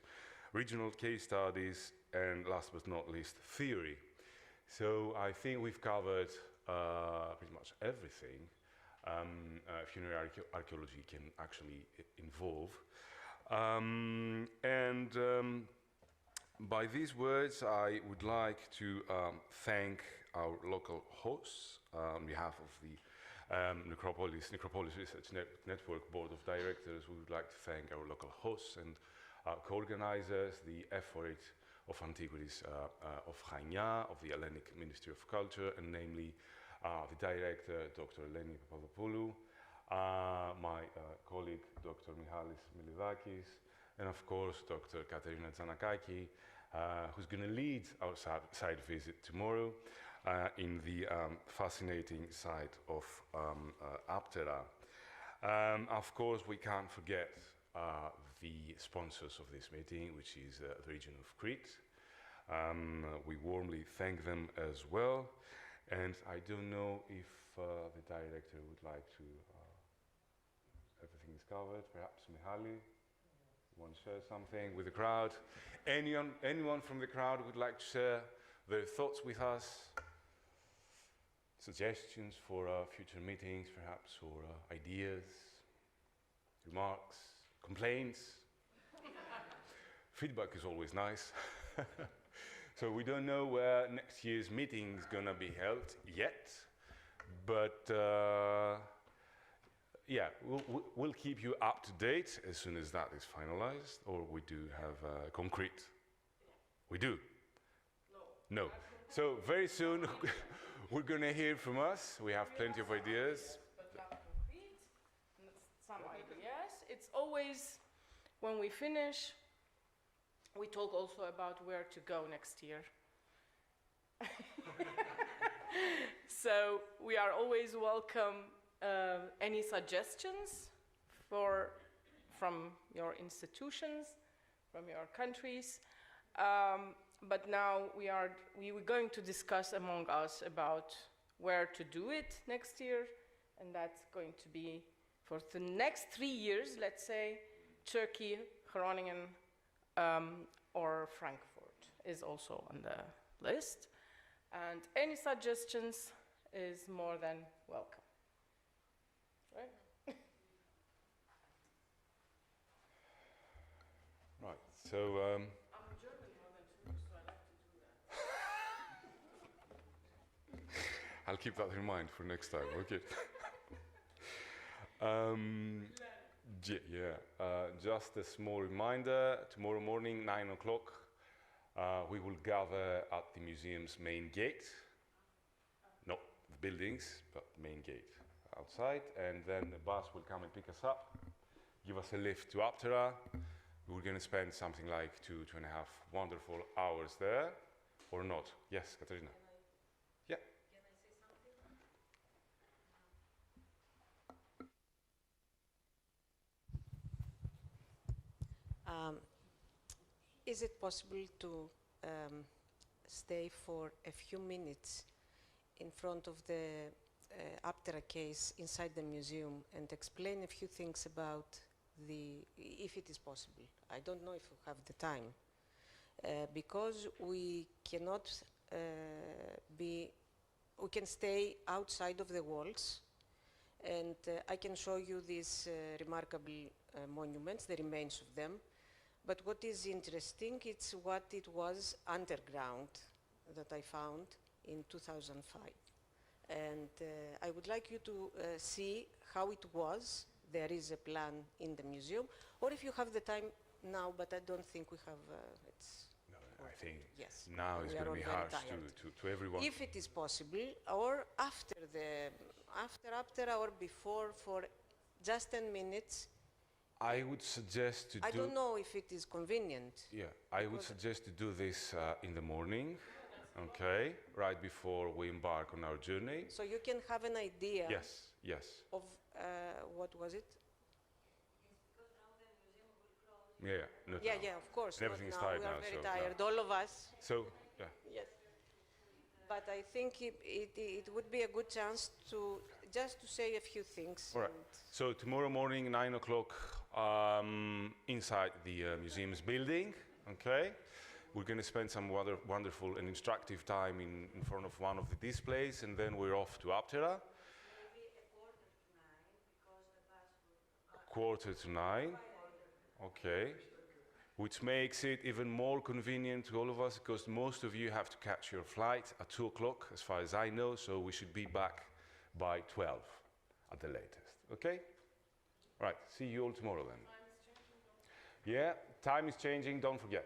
regional case studies, and last but not least, theory. So I think we've covered pretty much everything funerary archaeology can actually involve. By these words, I would like to thank our local hosts on behalf of the Necropolis Research Network Board of Directors. We would like to thank our local hosts and co-organizers, the Ephorate of Antiquities of Chania, of the Hellenic Ministry of Culture, and namely the director, Dr. Eleni Papadopoulou, my colleague, Dr. Michalis Milidakis, and of course, Dr. Katerina Zanakaki, who's going to lead our site visit tomorrow in the fascinating site of Aptera. Of course, we can't forget the sponsors of this meeting, which is the Region of Crete. We warmly thank them as well. And I don't know if the director would like to, everything is covered, perhaps Michali, want to share something with the crowd? Anyone from the crowd would like to share their thoughts with us? Suggestions for future meetings, perhaps, or ideas, remarks, complaints? Feedback is always nice. So we don't know where next year's meeting is going to be held yet, but yeah, we'll keep you up to date as soon as that is finalized, or we do have concrete. We do? No. No. So very soon we're going to hear from us. We have plenty of ideas. But not concrete. Some ideas. It's always, when we finish, we talk also about where to go next year. So we are always welcome any suggestions from your institutions, from your countries. But now we were going to discuss among us about where to do it next year, and that's going to be for the next 3 years, let's say, Turkey, Groningen, or Frankfurt is also on the list. And any suggestions is more than welcome. Right? Right, so... I'm German more than Turkish, so I like to do that. I'll keep that in mind for next time, okay? Just a small reminder, tomorrow morning, 9 o'clock, we will gather at the museum's main gate. Not the buildings, but the main gate outside. And then the bus will come and pick us up, give us a lift to Aptera. We're going to spend something like 2.5 wonderful hours there, or not. Yes, Katerina? Yeah. Can I say something? Is it possible to stay for a few minutes in front of the Aptera case inside the museum and explain a few things about if it is possible? I don't know if we have the time, because we cannot we can stay outside of the walls, and I can show you these remarkable monuments, the remains of them. But what is interesting, it's what it was underground that I found in 2005. And I would like you to see how it was. There is a plan in the museum. Or if you have the time now, but I don't think we have, I think yes, now it's going to be harsh to everyone. If it is possible, or after Aptera or before, for just 10 minutes, I would suggest to I don't know if it is convenient. Yeah, I would suggest to do this in the morning, okay, right before we embark on our journey. So you can have an idea. Yes, yes. Of what was it? Yeah, of course. And everything is tired now. We are very tired, all of us. So, yeah. Yes. But I think it would be a good chance to just to say a few things. All right. So tomorrow morning, 9 o'clock, inside the museum's building, okay? We're going to spend some wonderful and instructive time in front of one of the displays, and then we're off to Aptera. Quarter to 9, okay. Which makes it even more convenient to all of us, because most of you have to catch your flight at 2 o'clock, as far as I know, so we should be back by 12 at the latest, okay? Right, see you all tomorrow then. Yeah, time is changing, don't forget.